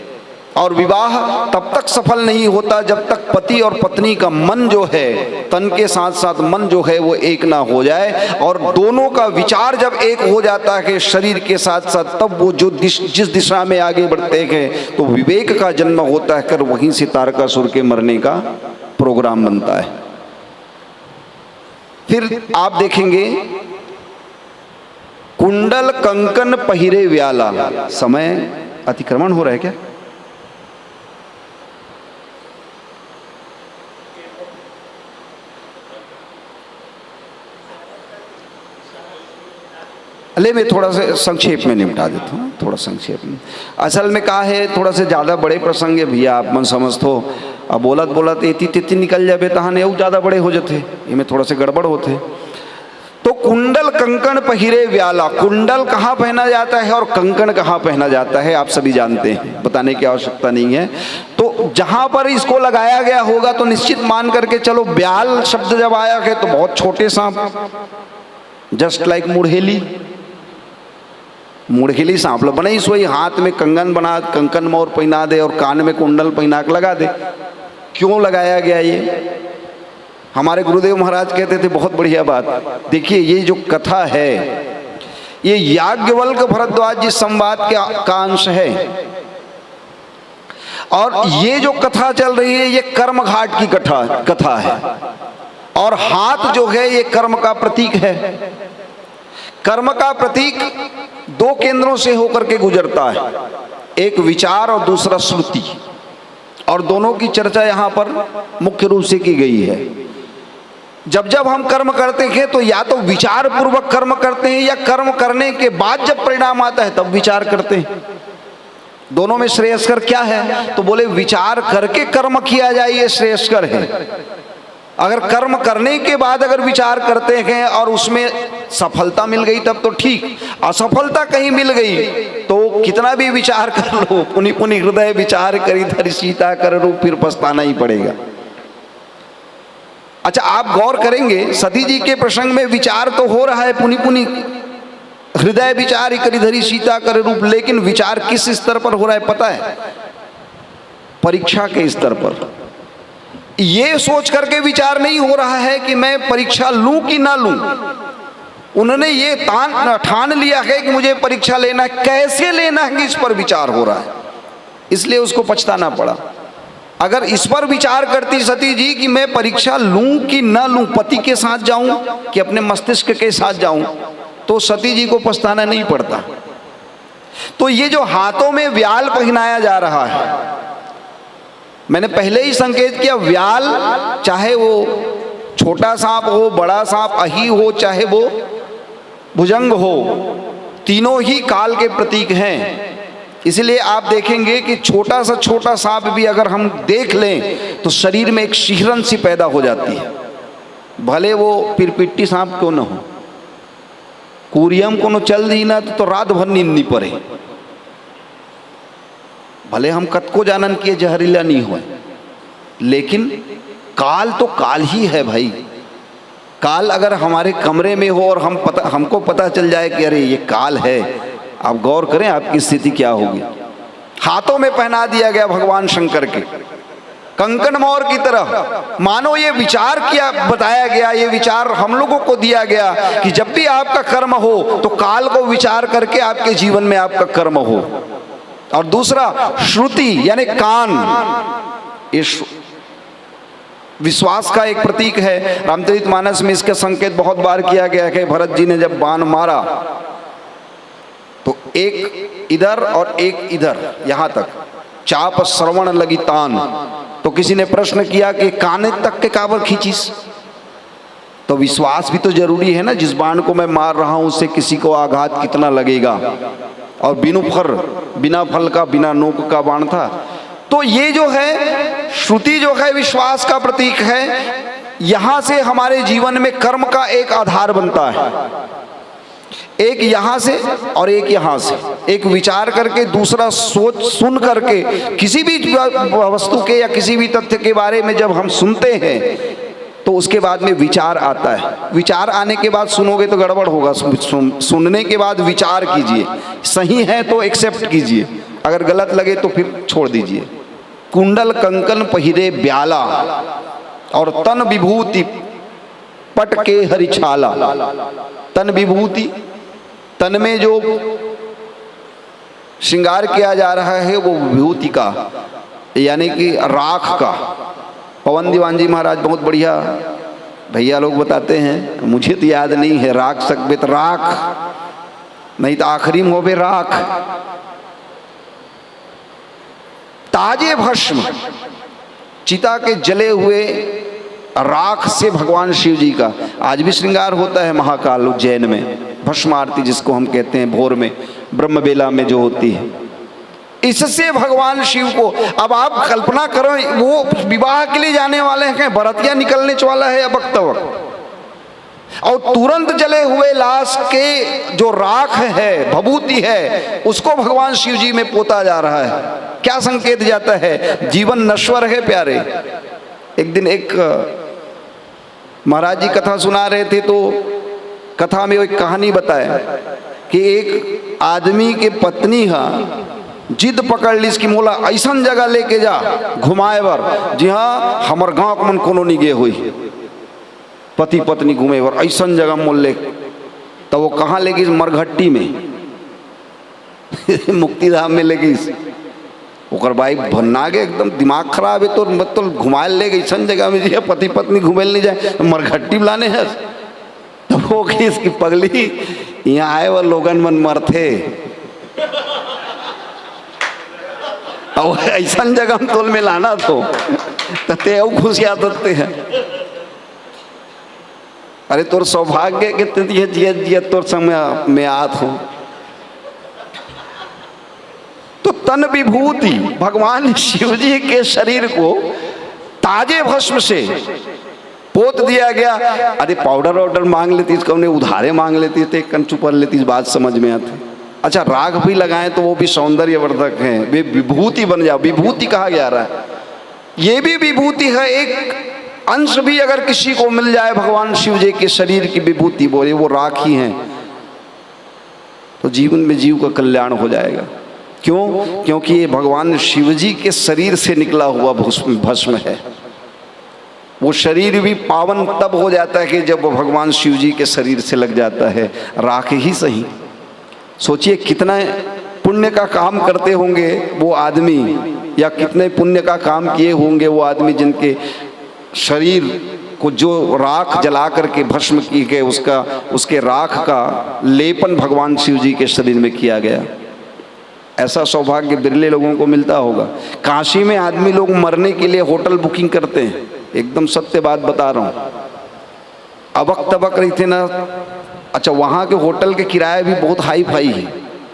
और विवाह तब तक सफल नहीं होता जब तक पति और पत्नी का मन जो है, तन के साथ साथ मन जो है वो एक ना हो जाए, और दोनों का विचार जब एक हो जाता है शरीर के साथ साथ, तब वो जो जिस दिशा में आगे बढ़ते हैं तो विवेक का जन्म होता है, कर वहीं से तारकासुर के मरने का प्रोग्राम बनता है। फिर आप देखेंगे कुंडल कंकन पहिरे व्याला। समय अतिक्रमण हो रहा है क्या? अले मैं थोड़ा सा संक्षेप में निपटा देता हूँ, थोड़ा संक्षेप में। असल में कहा है, थोड़ा से ज़्यादा बड़े प्रसंग है भैया, आप मन समझ हो। अब बोलत बोलत एती तेती निकल जाए तहाने वो ज़्यादा बड़े हो जाते, ये में थोड़ा से गड़बड़ होते। तो कुंडल कंकण पहिरे व्याला। कुंडल कहाँ पहना जाता है और कंकण कहाँ पहना जाता है आप सभी जानते हैं, बताने की आवश्यकता नहीं है। तो जहाँ पर इसको लगाया गया होगा तो निश्चित मान करके चलो, व्याल शब्द जब आया है तो बहुत छोटे सांप, जस्ट लाइक मुड़हेली। मुड़हेली सांप बनाई सोई, हाथ में कंगन बना, कंकन मोर पहना दे और कान में कुंडल पहना के लगा दे। क्यों लगाया गया ये? हमारे गुरुदेव महाराज कहते थे बहुत बढ़िया बात। देखिए ये जो कथा है ये याज्ञवल्क्य भरद्वाज जी संवाद का अंश है, और ये जो कथा चल रही है ये कर्म घाट की कथा है, और हाथ जो है ये कर्म का प्रतीक है। कर्म का प्रतीक दो केंद्रों से होकर के गुजरता है, एक विचार और दूसरा श्रुति, और दोनों की चर्चा यहाँ पर मुख्य रूप से की गई है। जब जब हम कर्म करते हैं तो या तो विचार पूर्वक कर्म करते हैं, या कर्म करने के बाद जब परिणाम आता है तब विचार करते हैं। दोनों में श्रेयस्कर क्या है? तो बोले विचार करके कर्म किया जाए ये श्रेयस्कर है। अगर कर्म करने के बाद अगर विचार करते हैं और उसमें सफलता मिल गई तब तो ठीक, असफलता कहीं मिल गई तो कितना भी विचार कर लो, पुनि पुनि हृदय विचार करी धरि सीता कर रूप, फिर पछताना ही पड़ेगा। अच्छा, आप गौर करेंगे सती जी के प्रसंग में विचार तो हो रहा है, पुनि पुनि हृदय विचार करी धरि सीता कर रूप, लेकिन विचार किस स्तर पर हो रहा है पता है? परीक्षा के स्तर पर। ये सोच करके विचार नहीं हो रहा है कि मैं परीक्षा लूं कि ना लूं। उन्होंने ये ठान लिया है कि मुझे परीक्षा लेना है, कैसे लेना है इस पर विचार हो रहा है, इसलिए उसको पछताना पड़ा। अगर इस पर विचार करती सती जी कि मैं परीक्षा लूं कि ना लूं, पति के साथ जाऊं कि अपने मस्तिष्क के साथ जाऊं, तो सती जी को पछताना नहीं पड़ता। तो ये जो हाथों में व्याल पहनाया जा रहा है, मैंने पहले ही संकेत किया, व्याल चाहे वो छोटा सांप हो, बड़ा सांप अही हो, चाहे वो भुजंग हो, तीनों ही काल के प्रतीक हैं। इसलिए आप देखेंगे कि छोटा सा छोटा सांप भी अगर हम देख लें तो शरीर में एक शिहरन सी पैदा हो जाती है, भले वो पिरपिट्टी सांप क्यों न हो। कुरियम को न चल दी ना तो रात भर नींद नहीं पड़े, भले हम कतको जानन किए जहरीला नहीं हुए, लेकिन काल तो काल ही है भाई। काल अगर हमारे कमरे में हो और हमको पता चल जाए कि अरे ये काल है, आप गौर करें आपकी स्थिति क्या होगी। हाथों में पहना दिया गया भगवान शंकर के कंकन मोर की तरह, मानो ये विचार किया, बताया गया, ये विचार हम लोगों को दिया गया कि जब भी आपका कर्म हो तो काल को विचार करके आपके जीवन में आपका कर्म हो। और दूसरा श्रुति यानी कान, ये विश्वास का एक प्रतीक है। रामचरितमानस में इसका संकेत बहुत बार किया गया है। भरत जी ने जब बाण मारा तो एक इधर और एक इधर, यहाँ तक चाप श्रवण लगी तान। तो किसी ने प्रश्न किया कि काने तक के काबर खींचिस। तो विश्वास भी तो जरूरी है ना, जिस बाण को मैं मार रहा हूं उससे किसी को आघात कितना लगेगा। और बिना फल का बिना नोक का बाण था। तो ये जो है श्रुति जो है विश्वास का प्रतीक है। यहां से हमारे जीवन में कर्म का एक आधार बनता है, एक यहां से और एक यहां से, एक विचार करके दूसरा सोच सुन करके। किसी भी वस्तु के या किसी भी तथ्य के बारे में जब हम सुनते हैं तो उसके बाद में विचार आता है। विचार आने के बाद सुनोगे तो गड़बड़ होगा। सुनने के बाद विचार कीजिए, सही है तो एक्सेप्ट कीजिए, अगर गलत लगे तो फिर छोड़ दीजिए। कुंडल कंकन पहिरे ब्याला और तन विभूति पट के हरिछाला। तन विभूति, तन में जो श्रृंगार किया जा रहा है वो विभूति का, यानी कि राख का। पवन दीवान जी महाराज बहुत बढ़िया भैया लोग बताते हैं, मुझे तो याद नहीं है। राख सकबे तो राख, नहीं तो आखिरी में होवे राख। ताजे भस्म, चिता के जले हुए राख से भगवान शिव जी का आज भी श्रृंगार होता है महाकाल उज्जैन में। भस्म आरती जिसको हम कहते हैं भोर में ब्रह्म बेला में जो होती है, इससे भगवान शिव को। अब आप कल्पना करो, वो विवाह के लिए जाने वाले हैं, बरतिया निकलने वाला है अब वक्त, और तुरंत जले हुए लाश के जो राख है, भभूति है, उसको भगवान शिव जी में पोता जा रहा है। क्या संकेत जाता है? जीवन नश्वर है प्यारे। एक दिन एक महाराज जी कथा सुना रहे थे, तो कथा में एक कहानी बताए कि एक आदमी के पत्नी जिद पकड़ ली कि मोला ऐसा जगह लेके जा घुमाए बर, जी हाँ हमार गाँव के मन कोनो नहीं गे हुई, पति पत्नी घूमे बर ऐसा जगह मोल ले। तो वो कहाँ ले गई? मरघट्टी में मुक्तिधाम में ले गई। ओकर भाई भन्ना के एकदम दिमाग खराब है, तो मतलब घुमाए ले गई ऐसा जगह में, जी पति पत्नी घूमे नहीं जाए तो मरघट्टी बुलाने है। तो वो इसकी पगली यहाँ आए वो लोगन मन मरते, और ऐसा जगह हम तोल में लाना तो ते खुशियाँ देते हैं। अरे तोर सौभाग्य के जियत जियत तोर समय में आत हो। तो तन विभूति, भगवान शिव जी के शरीर को ताजे भस्म से पोत दिया गया। अरे पाउडर वाउडर मांग लेती, कौन उधारे मांग लेती थे, कंचू पर लेती, बात समझ में आती। अच्छा राख भी लगाएं तो वो भी सौंदर्यवर्धक हैं, वे विभूति बन जाओ। विभूति कहा जा रहा है, ये भी विभूति है। एक अंश भी अगर किसी को मिल जाए भगवान शिव जी के शरीर की विभूति, बोले वो राख ही है, तो जीवन में जीव का कल्याण हो जाएगा। क्यों? क्योंकि ये भगवान शिव जी के शरीर से निकला हुआ भस्म है। वो शरीर भी पावन तब हो जाता है कि जब वो भगवान शिव जी के शरीर से लग जाता है, राख ही सही। सोचिए कितना पुण्य का काम करते होंगे वो आदमी, या कितने पुण्य का काम किए होंगे वो आदमी जिनके शरीर को जो राख जला करके भस्म की गए, उसके राख का लेपन भगवान शिव जी के शरीर में किया गया। ऐसा सौभाग्य बिरले लोगों को मिलता होगा। काशी में आदमी लोग मरने के लिए होटल बुकिंग करते हैं, एकदम सत्य बात बता रहा हूँ। अबक तबक रही थे ना। अच्छा वहाँ के होटल के किराए भी बहुत हाई फाई है,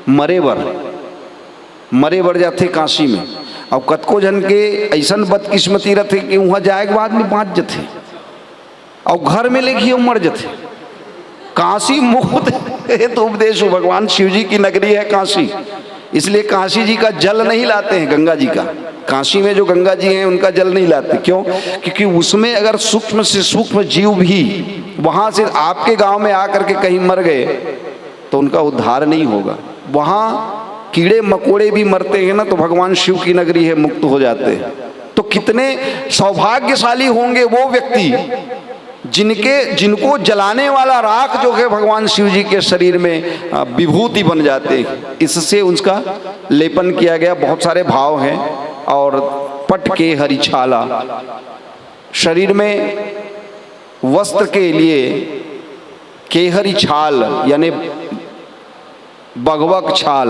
मरे बर जाते काशी में। अब कतको जन के ऐसा बदकिस्मती रहते कि वहाँ जाए के बाद में बाँच जाते, और घर में लेके मर जाते। काशी मुक्त तो उपदेश हो, भगवान शिव जी की नगरी है काशी, इसलिए काशी जी का जल नहीं लाते हैं, गंगा जी का। काशी में जो गंगा जी हैं उनका जल नहीं लाते। क्यों? क्योंकि उसमें अगर सूक्ष्म से सूक्ष्म जीव भी वहाँ से आपके गांव में आकर के कहीं मर गए तो उनका उद्धार नहीं होगा। वहाँ कीड़े मकोड़े भी मरते हैं ना, तो भगवान शिव की नगरी है, मुक्त हो जाते हैं। तो कितने सौभाग्यशाली होंगे वो व्यक्ति जिनको जलाने वाला राख जो है भगवान शिव जी के शरीर में विभूति बन जाते हैं। इससे उसका लेपन किया गया। बहुत सारे भाव हैं। और पट के हरिछाला, शरीर में वस्त्र के लिए केहरी छाल यानी बगवक छाल,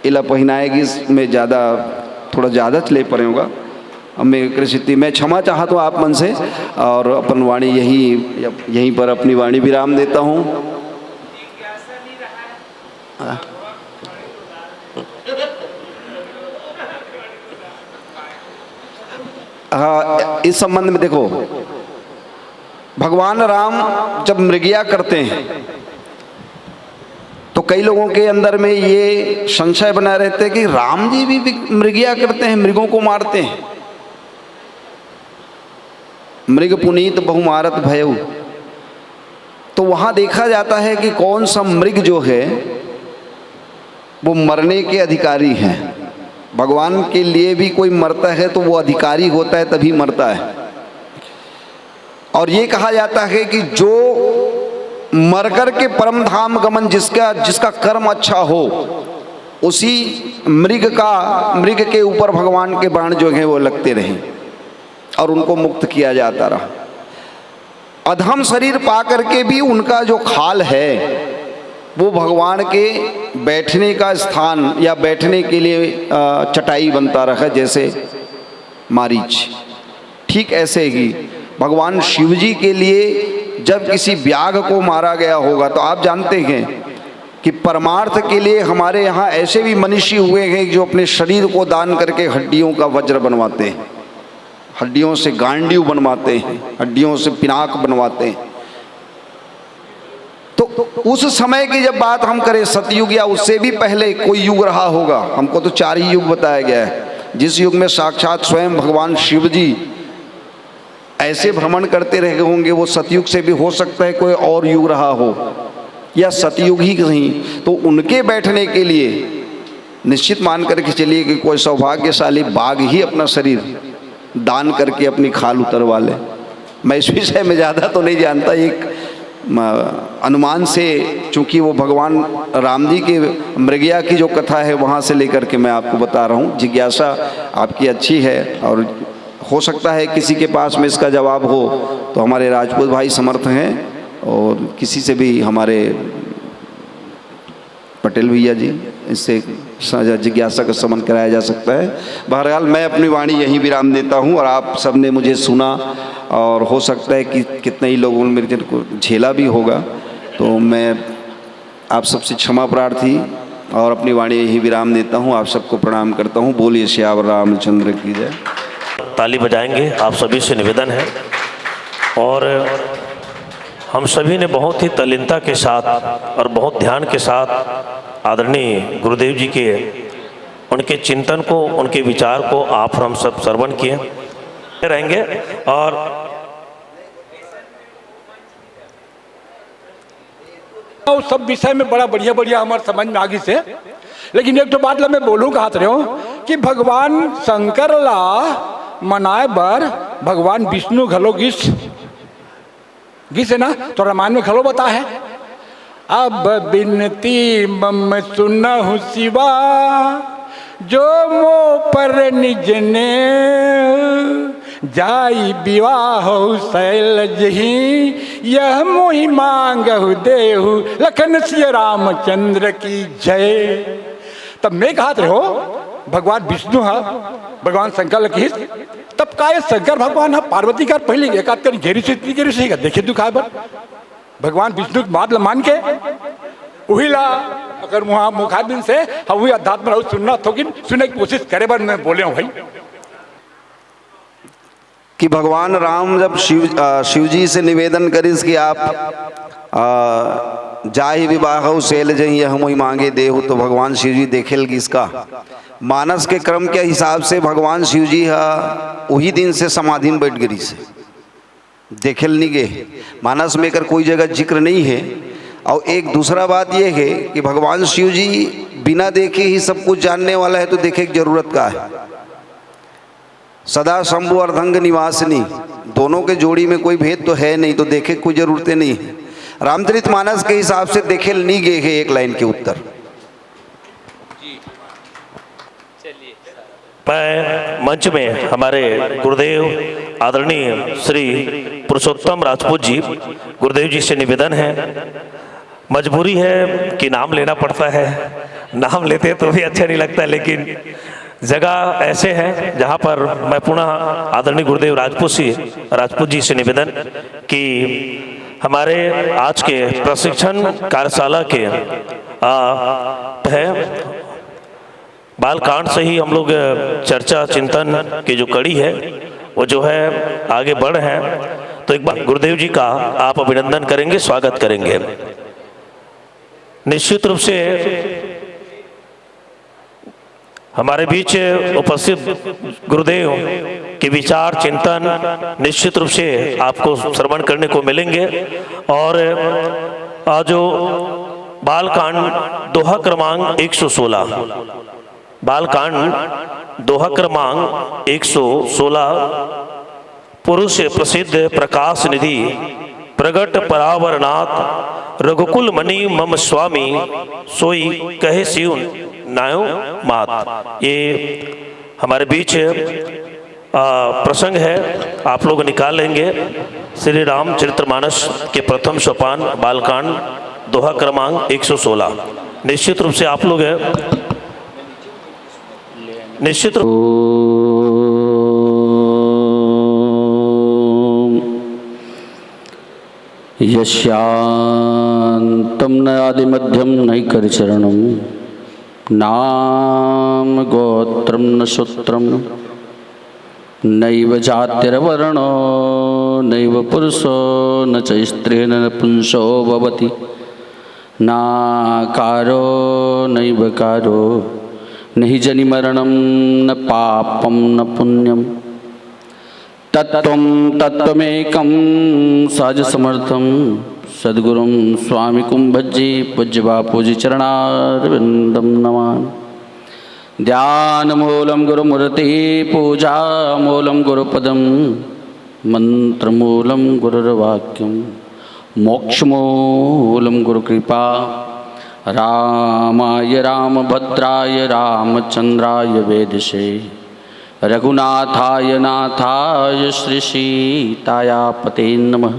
इला पहिनाएगी मैं ज़्यादा थोड़ा ज़्यादा चले पड़े होगा। अब मैं कृषि मैं क्षमा चाहता हूँ आप मन से, और अपन वाणी यहीं पर अपनी वाणी विराम देता हूँ। हाँ, इस संबंध में देखो, भगवान राम जब मृगया करते हैं तो कई लोगों के अंदर में ये संशय बना रहते हैं कि राम जी भी मृगया करते हैं, मृगों को मारते हैं। मृग पुनीत बहुमारत भयउ, तो वहां देखा जाता है कि कौन सा मृग जो है वो मरने के अधिकारी हैं। भगवान के लिए भी कोई मरता है तो वो अधिकारी होता है तभी मरता है। और ये कहा जाता है कि जो मरकर के परम धाम गमन जिसका कर्म अच्छा हो, उसी मृग के ऊपर भगवान के बाण जो हैं वो लगते रहे और उनको मुक्त किया जाता रहा। अधम शरीर पा करके भी उनका जो खाल है वो भगवान के बैठने का स्थान या बैठने के लिए चटाई बनता रहा, जैसे मारीच। ठीक ऐसे ही भगवान शिव जी के लिए जब किसी व्याघ को मारा गया होगा, तो आप जानते हैं कि परमार्थ के लिए हमारे यहाँ ऐसे भी मनुष्य हुए हैं जो अपने शरीर को दान करके हड्डियों का वज्र बनवाते हैं, हड्डियों से गांडीव बनवाते हैं, हड्डियों से पिनाक बनवाते हैं। तो उस समय की जब बात हम करें, सतयुग या उससे भी पहले कोई युग रहा होगा। हमको तो 4 ही युग बताया गया है। जिस युग में साक्षात स्वयं भगवान शिव जी ऐसे भ्रमण करते रहे होंगे, वो सतयुग से भी हो सकता है कोई और युग रहा हो, या सतयुग ही नहीं। तो उनके बैठने के लिए निश्चित मान करके चलिए कि कोई सौभाग्यशाली बाघ ही अपना शरीर दान करके अपनी खाल उतरवा ले। मैं इस विषय में ज़्यादा तो नहीं जानता, एक अनुमान से, चूँकि वो भगवान राम जी के मृगया की जो कथा है वहाँ से लेकर के मैं आपको बता रहा हूँ। जिज्ञासा आपकी अच्छी है और हो सकता है किसी के पास में इसका जवाब हो तो हमारे राजपूत भाई समर्थ हैं, और किसी से भी हमारे पटेल भैया जी इससे जिज्ञासा का समन कराया जा सकता है। बहरहाल मैं अपनी वाणी यहीं विराम देता हूँ, और आप सब ने मुझे सुना, और हो सकता है कि कितने ही लोगों ने मेरे को झेला भी होगा, तो मैं आप सबसे क्षमा प्रार्थी और अपनी वाणी यहीं विराम देता हूँ। आप सबको प्रणाम करता हूँ। बोलिए श्यावर रामचंद्र की जय। ताली बजाएंगे, आप सभी से निवेदन है। और हम सभी ने बहुत ही तल्लीनता के साथ और बहुत ध्यान के साथ आदरणीय गुरुदेव जी के उनके चिंतन को, उनके विचार को आप हम सब श्रवण किए रहेंगे। और उस सब विषय में बड़ा बढ़िया हमारे समझ में आगे से, लेकिन एक तो बात ला मैं बोलूँ कहते रहे हो कि भगवान शंकर ला मनाए बर भगवान विष्णु घलो गिस है ना, तो रामायण में घलो बता है। अब बिनती मम सुनहु शिवा, जो मो पर निज ने जाई विवाह शैलज ही, यह मोहि मांगहु देहु लखन सिय रामचंद्र की जय। तब मैं कहते रहो भगवान विष्णु है, भगवान शंकर की, तब का ये शंकर भगवान है पार्वती का पहले एक आध कर घेरी से इतनी घेरी से देखे दुखा बर भगवान विष्णु बात मान के वही ला, अगर वहाँ मुखाबिन से हम वही अध्यात्म रहू सुनना तो सुनने की कोशिश करे बर मैं बोले हूँ भाई कि भगवान राम जब शिव जी से निवेदन करिस कि आप जाहि विवाह शैलज यह मोहि मांगे देहु, तो भगवान शिव जी देखेल कि इसका मानस के क्रम के हिसाब से भगवान शिव जी वही दिन से समाधि में बैठ गई से देखेल नहीं गए। मानस में कर कोई जगह जिक्र नहीं है। और एक दूसरा बात यह है कि भगवान शिव जी बिना देखे ही सब कुछ जानने वाला है, तो देखे की जरूरत का है। सदा शंभु अर्धंग निवासिनी, दोनों के जोड़ी में कोई भेद तो है नहीं, तो देखे कोई जरूरत नहीं है। रामचरितमानस के हिसाब से देखे नहीं गए है एक लाइन के उत्तर। मैं मंच में हमारे गुरुदेव आदरणीय श्री पुरुषोत्तम राजपूत जी, गुरुदेव जी से निवेदन है मजबूरी है कि नाम लेना पड़ता है, नाम लेते तो भी अच्छा नहीं लगता, लेकिन जगह ऐसे हैं जहाँ पर मैं पुनः आदरणीय गुरुदेव राजपूत जी से निवेदन कि हमारे आज के प्रशिक्षण कार्यशाला के है बालकांड से ही हम लोग चर्चा चिंतन की जो कड़ी है वो जो है आगे बढ़ है। तो एक बार गुरुदेव जी का आप अभिनंदन करेंगे, स्वागत करेंगे। निश्चित रूप से हमारे बीच उपस्थित गुरुदेव के विचार चिंतन निश्चित रूप से आपको श्रवण करने को मिलेंगे। और जो बालकांड दोहा क्रमांक 116, बालकांड दोहा क्रमांक 116, पुरुष प्रसिद्ध प्रकाश निधि प्रगट परावरनाथ रघुकुल मणि मम स्वामी सोई कहे शिव नायो मात। ये हमारे बीच प्रसंग है, आप लोग निकाल लेंगे। श्री रामचरितमानस के प्रथम सोपान बालकांड दोहा क्रमांक 116। निश्चित रूप से आप लोग निश्चित यस्यान्तं न आदिमध्यं नैकचरणं नाम गोत्रं न सूत्रं नैव जातिर्वर्णो नैव पुरुषो न च स्त्रीः न पुंसो भवति नाकारो नैव कारो न हि जनिमरणं न पापं न पुण्यं तत्त्वं तत्त्वमेकं सहजसमर्थं सद्गुरुं स्वामिकुं भजे पूज्य बापूजी चरणारविन्दं नमामि। ध्यानमूलं गुरुमूर्ति पूजामूलं गुरुपदं मंत्रमूलं गुरुर्वाक्यं मोक्षमूलं गुरुकृपा। रामाय रामभद्राय रामचंद्राय वेदसे रघुनाथाय नाथाय श्री सीताया पते नमः।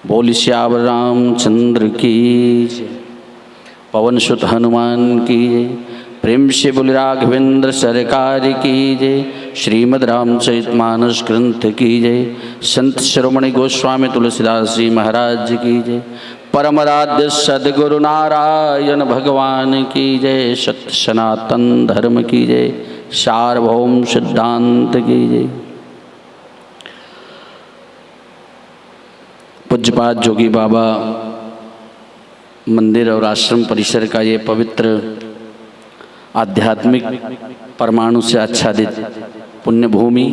बोल श्याम रामचंद्र की जय, पवन सुत हनुमान की जय, प्रेम से बोल राघवेंद्र सरकार की जय। श्रीमद् रामचरितमानस ग्रंथ की जय। संत शिरोमणि गोस्वामी तुलसीदास जी महाराज की जय। परमराध्य सद्गुरु नारायण भगवान की जय। सत्य सनातन धर्म की जय। सार्वभौम सिद्धांत की जय। पूज्यपाद जोगी बाबा मंदिर और आश्रम परिसर का ये पवित्र आध्यात्मिक परमाणु से आच्छादित पुण्य भूमि,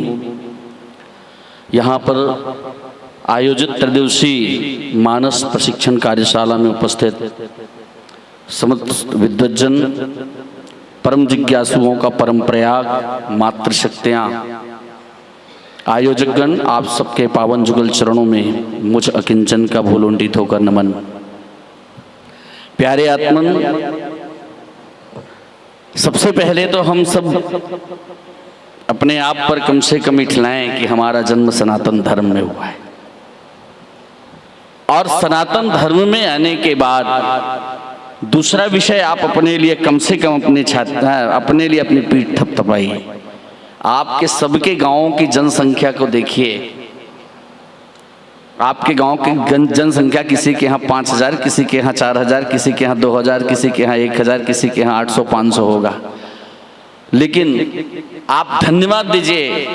यहाँ पर आयोजित त्रिदिवसीय मानस प्रशिक्षण कार्यशाला में उपस्थित समस्त विद्वज्जन, परम जिज्ञासुओं का परम प्रयाग, मातृशक्तियाँ, आयोजकगण, आप सबके पावन जुगल चरणों में मुझ अकिंचन का भूलुंडित होकर नमन। प्यारे आत्मन, सबसे पहले तो हम सब अपने आप पर कम से कम इठलाएं कि हमारा जन्म सनातन धर्म में हुआ है, और सनातन धर्म में आने के बाद दूसरा विषय आप अपने लिए कम से कम अपने लिए अपनी पीठ थपथपाइए। आपके सबके गांवों की जनसंख्या को देखिए। आपके गांव की जनसंख्या किसी के यहाँ 5000, किसी के यहाँ 4000, किसी के यहाँ 2000, किसी के यहाँ 1000, किसी के यहाँ 800-500 होगा। लेकिन आप धन्यवाद दीजिए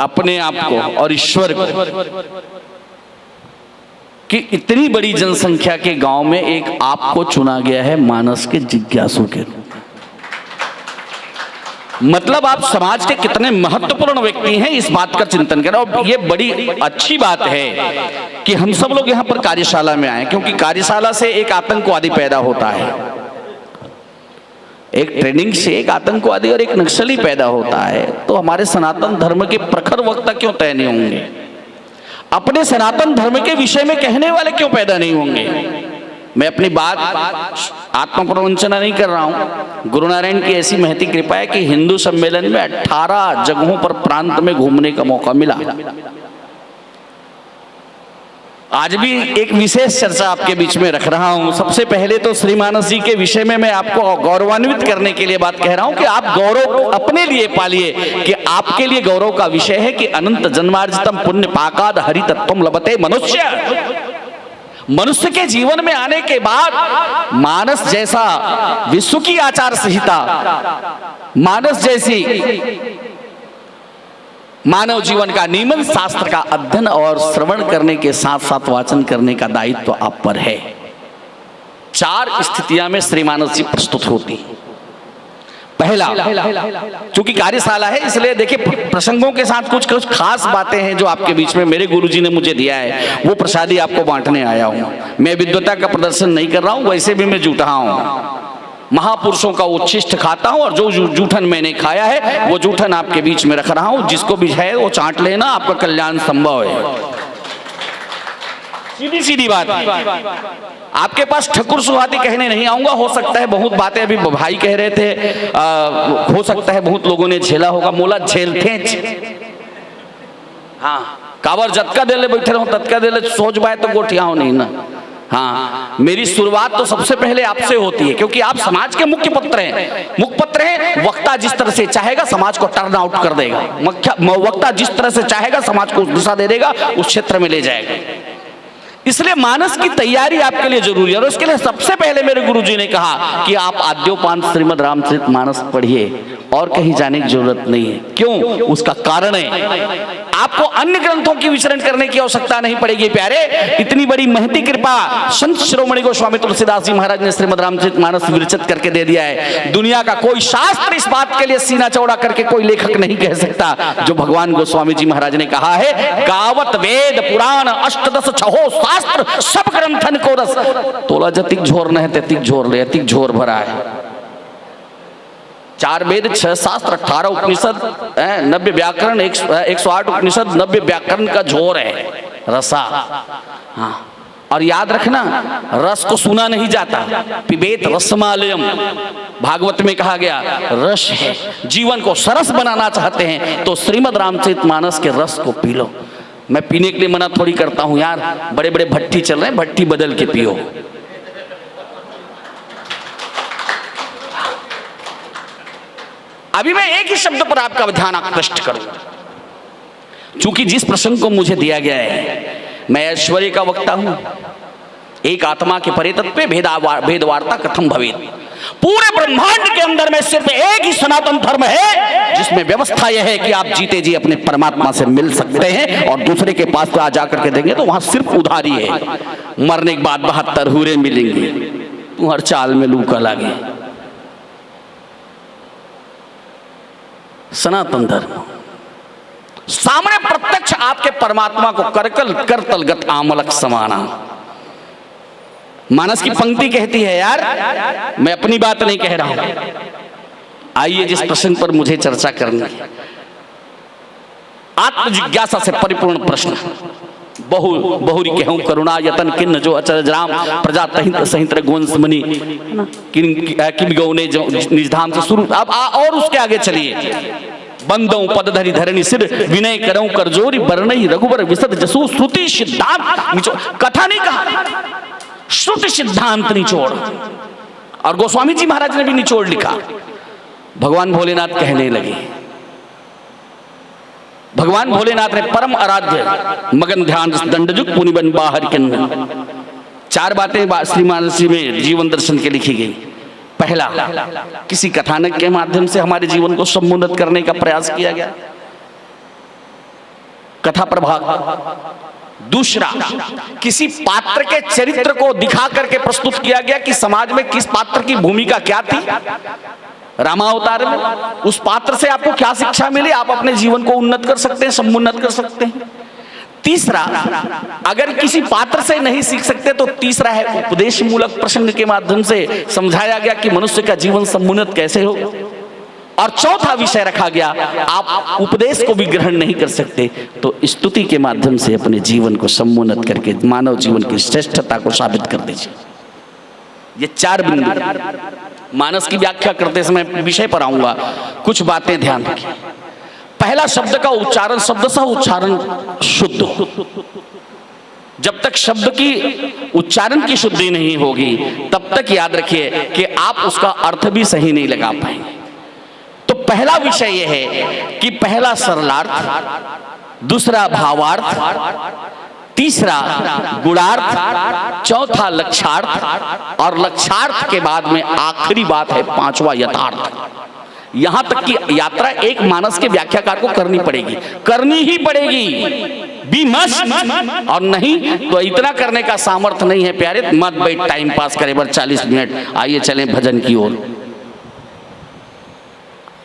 अपने आप को और ईश्वर को कि इतनी बड़ी जनसंख्या के गांव में एक आपको चुना गया है मानस के जिज्ञासु के रूप में। मतलब आप समाज के कितने महत्वपूर्ण व्यक्ति हैं, इस बात का चिंतन करें। और ये बड़ी अच्छी बात है कि हम सब लोग यहाँ पर कार्यशाला में आए, क्योंकि कार्यशाला से एक आतंकवादी पैदा होता है, एक ट्रेनिंग से एक आतंकवादी और एक नक्सली पैदा होता है। तो हमारे सनातन धर्म के प्रखर वक्ता क्यों तय नहीं होंगे? अपने सनातन धर्म के विषय में कहने वाले क्यों पैदा नहीं होंगे? मैं अपनी बात आत्मप्रवंचना नहीं कर रहा हूं। गुरु नारायण की ऐसी महती कृपा है कि हिंदू सम्मेलन में 18 जगहों पर प्रांत में घूमने का मौका मिला। आज भी एक विशेष चर्चा आपके बीच में रख रहा हूं। सबसे पहले तो श्री मानस जी के विषय में मैं आपको गौरवान्वित करने के लिए बात कह रहा हूं कि आप गौरव अपने लिए पालिए कि आपके लिए गौरव का विषय है कि अनंत जन्मार्जितम पुण्य पाकाद हरि तत्वम लभते मनुष्य। मनुष्य के जीवन में आने के बाद मानस जैसा विश्व की आचार संहिता, मानस जैसी मानव जीवन का नियमन शास्त्र का अध्ययन और श्रवण करने के साथ साथ वाचन करने का दायित्व तो आप पर है। 4 स्थितियां में श्री मानस जी प्रस्तुत होती। पहला, चूंकि कार्यशाला है इसलिए देखिए प्रसंगों के साथ कुछ कुछ खास बातें हैं जो आपके बीच में मेरे गुरुजी ने मुझे दिया है, वो प्रसादी आपको बांटने आया हूं। मैं विद्वता का प्रदर्शन नहीं कर रहा हूं, वैसे भी मैं जूठा हूं, महापुरुषों का उच्छिष्ट खाता हूं और जो जूठन मैंने खाया है वो जूठन आपके बीच में रख रहा हूं। जिसको भी है वो चाट लेना, आपका कल्याण संभव है। सीधी सीधी बात। आपके पास ठकुर सुहाती कहने नहीं आऊंगा, हो सकता है बहुत बातें अभी भाई कह रहे थे, हो सकता है बहुत लोगों ने झेला होगा। मोला झेलते हाँ, कावर जतका देले बैठे रहो ततका देले सोच बाय तो गोठिया हो नहीं ना। हाँ, मेरी शुरुआत तो सबसे पहले आपसे होती है क्योंकि आप समाज के मुख्य पत्र हैं। मुखपत्र हैं, वक्ता जिस तरह से चाहेगा समाज को टर्न आउट कर देगा। वक्ता जिस तरह से चाहेगा समाज को दिशा दे देगा, उस क्षेत्र में ले जाएगा। इसलिए मानस की तैयारी आपके लिए जरूरी है और इसके लिए सबसे पहले मेरे गुरुजी ने कहा कि आप आद्योपांत श्रीमद् रामचरित मानस पढ़िए और कहीं जाने की जरूरत नहीं है। क्यों? उसका कारण है आपको अन्य ग्रंथों की विचरण करने की आवश्यकता नहीं पड़ेगी। प्यारे, इतनी बड़ी महती कृपा संत शिरोमणि गोस्वामी तुलसीदास जी महाराज ने श्रीमद् रामचरित मानस विरचित करके दे दिया है। दुनिया का कोई शास्त्र इस बात के लिए सीना चौड़ा करके कोई लेखक नहीं कह सकता जो भगवान गोस्वामी जी महाराज ने कहा है। गावत वेद पुराण अष्टदश छहो शास्त्र सब ग्रंथन को रस तोला जतिक झोर न है ततिक झोर ले, अतिक झोर भरा है। 4 वेद 6 शास्त्र 18 उपनिषद 90 व्याकरण 108 उपनिषद 90 व्याकरण का झोर है रसा। हाँ, और याद रखना रस को सुना नहीं जाता। पिबेत रसमालयम भागवत में कहा गया रस है। जीवन को सरस बनाना चाहते हैं तो श्रीमद् रामचरित मानस के रस को पी लो। मैं पीने के लिए मना थोड़ी करता हूं यार, बड़े बड़े भट्टी चल रहे हैं, भट्टी बदल के पियो। अभी मैं एक ही शब्द पर आपका ध्यान आकृष्ट करूंगा। चूंकि जिस प्रसंग को मुझे दिया गया है, मैं ऐश्वर्य का वक्ता हूं। एक आत्मा के परे तत्व भेदवार्ता कथम भवेत। पूरे ब्रह्मांड के अंदर में सिर्फ एक ही सनातन धर्म है जिसमें व्यवस्था यह है कि आप जीते जी अपने परमात्मा से मिल सकते हैं और दूसरे के पास तो जा करके देंगे तो वहां सिर्फ उधारी है। मरने के बाद 72 हुरे मिलेंगे, तू हर चाल में लूका लागे। सनातन धर्म सामने प्रत्यक्ष आपके परमात्मा को करतलगत आमलक समाना। मानस की पंक्ति कहती है यार, मैं अपनी बात नहीं कह रहा हूं। आइए जिस प्रश्न पर मुझे चर्चा करनी है, आत्म जिज्ञासा से परिपूर्ण प्रश्न। बहुरी कहूं करुणा यतन किन्न जो अचरज राम प्रजा सहित गोवंश मुनि किम गौने जो निजधाम से शुरू। अब और उसके आगे चलिए। बंदों पदधरि धरणी सिर विनय करऊं करजोरी बरनई रघुबर विशद जसु श्रुति सिद्धांत। कथा नहीं कहा, श्रुति सिद्धांत निचोड़। और गोस्वामी जी महाराज ने भी निचोड़ लिखा। भगवान भोलेनाथ कहने लगे, भगवान भोलेनाथ ने परम आराध्य मगन ध्यान दंडजुग पुनिबन बाहर किन्न। 4 बातें श्री मानस जी में जीवन दर्शन के लिखी गई। पहला, किसी कथानक के माध्यम से हमारे जीवन को सम्मोहित करने का प्रयास किया गया, कथा प्रभाग। दूसरा, किसी पात्र के चरित्र को दिखा करके प्रस्तुत किया गया कि समाज में किस पात्र की भूमिका क्या थी। रामावतार में उस पात्र से आपको क्या शिक्षा मिली, आप अपने जीवन को उन्नत कर सकते हैं, समुन्नत कर सकते हैं। तीसरा, अगर किसी पात्र से नहीं सीख सकते तो तीसरा है उपदेश मूलक प्रसंग के माध्यम से समझाया गया कि मनुष्य का जीवन समुन्नत कैसे हो। और चौथा विषय रखा गया, आप उपदेश को भी ग्रहण नहीं कर सकते तो स्तुति के माध्यम से अपने जीवन को समुन्नत करके मानव जीवन की श्रेष्ठता को साबित कर दीजिए। ये 4 बिंदु मानस की व्याख्या करते समय विषय पर आऊंगा, कुछ बातें ध्यान रखिए। पहला शब्द का उच्चारण शब्दशः उच्चारण शुद्ध हो। जब तक शब्द की उच्चारण की शुद्धि नहीं होगी तब तक याद रखिए कि आप उसका अर्थ भी सही नहीं लगा पाएंगे। तो पहला विषय यह है कि पहला सरलार्थ, दूसरा भावार्थ, तीसरा गुणार्थ, चौथा लक्षार्थ और लक्षार्थ के बाद में आखिरी बात है पांचवा यथार्थ। यहां तक कि यात्रा एक मानस के व्याख्याकार को करनी पड़ेगी, करनी ही पड़ेगी, बी मस्ट। और नहीं तो इतना करने का सामर्थ्य नहीं है प्यारे, मत बैठ टाइम पास करे बस 40 मिनट, आइए चलें भजन की ओर।